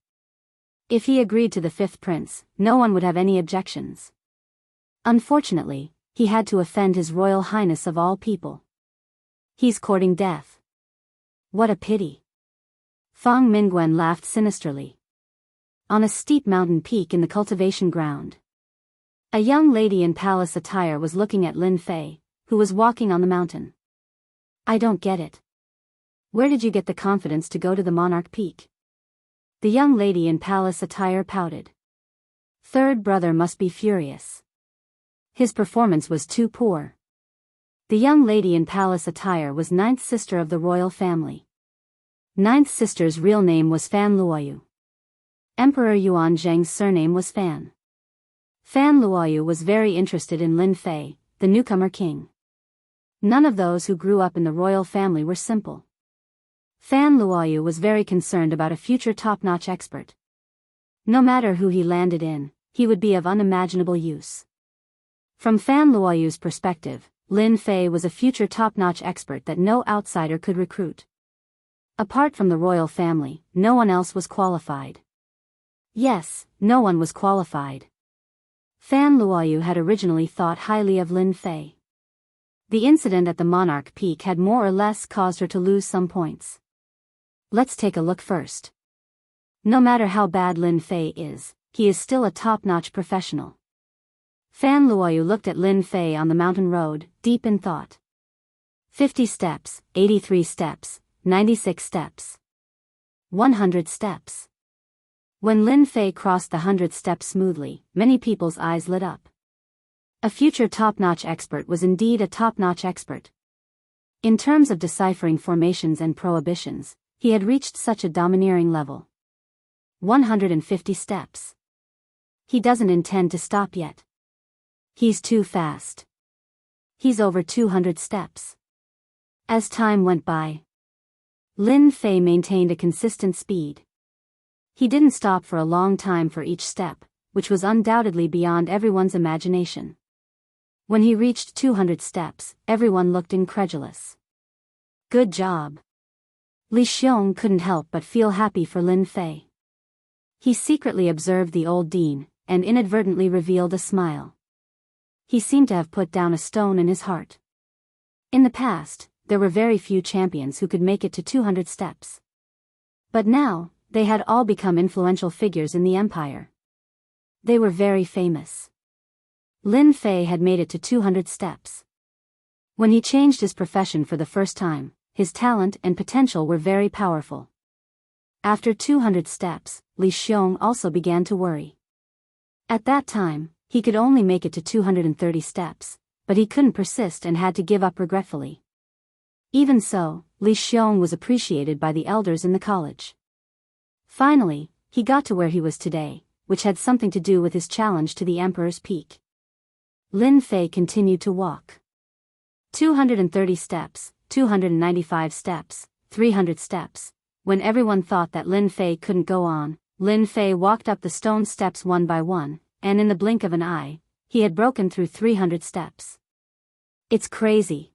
If he agreed to the 5th prince, no one would have any objections. Unfortunately, he had to offend His Royal Highness of all people. He's courting death. What a pity. Fang Mingwen laughed sinisterly. On a steep mountain peak in the cultivation ground, a young lady in palace attire was looking at Lin Fei, who was walking on the mountain. I don't get it. Where did you get the confidence to go to the Monarch Peak? The young lady in palace attire pouted. Third brother must be furious. His performance was too poor. The young lady in palace attire was 9th sister of the royal family. 9th sister's real name was Fan Luoyu. Emperor Yuan Zheng's surname was Fan. Fan Luoyu was very interested in Lin Fei, the newcomer king. None of those who grew up in the royal family were simple. Fan Luoyu was very concerned about a future top-notch expert. No matter who he landed in, he would be of unimaginable use. From Fan Luoyu's perspective, Lin Fei was a future top-notch expert that no outsider could recruit. Apart from the royal family, no one else was qualified. Yes, no one was qualified. Fan Luoyu had originally thought highly of Lin Fei. The incident at the Monarch Peak had more or less caused her to lose some points. Let's take a look first. No matter how bad Lin Fei is, he is still a top-notch professional. Fan Luoyu looked at Lin Fei on the mountain road, deep in thought. 50 steps, 83 steps, 96 steps. 100 steps. When Lin Fei crossed the 100th step smoothly, many people's eyes lit up. A future top-notch expert was indeed a top-notch expert. In terms of deciphering formations and prohibitions, he had reached such a domineering level. 150 steps. He doesn't intend to stop yet. He's too fast. He's over 200 steps. As time went by, Lin Fei maintained a consistent speed. He didn't stop for a long time for each step, which was undoubtedly beyond everyone's imagination. When he reached 200 steps, everyone looked incredulous. Good job. Li Xiong couldn't help but feel happy for Lin Fei. He secretly observed the old dean, and inadvertently revealed a smile. He seemed to have put down a stone in his heart. In the past, there were very few champions who could make it to 200 steps. But now, they had all become influential figures in the empire. They were very famous. Lin Fei had made it to 200 steps. When he changed his profession for the first time, his talent and potential were very powerful. After 200 steps, Li Xiong also began to worry. At that time, he could only make it to 230 steps, but he couldn't persist and had to give up regretfully. Even so, Li Xiong was appreciated by the elders in the college. Finally, he got to where he was today, which had something to do with his challenge to the Emperor's Peak. Lin Fei continued to walk. 230 steps, 295 steps, 300 steps. When everyone thought that Lin Fei couldn't go on, Lin Fei walked up the stone steps one by one, and in the blink of an eye, He had broken through 300 steps. It's crazy.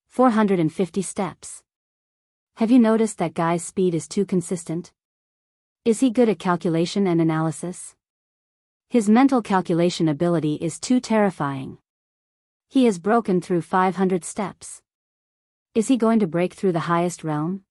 450 steps. Have you noticed that guy's speed is too consistent? Is he good at calculation and analysis? His mental calculation ability is too terrifying. He has broken through 500 steps. Is he going to break through the highest realm?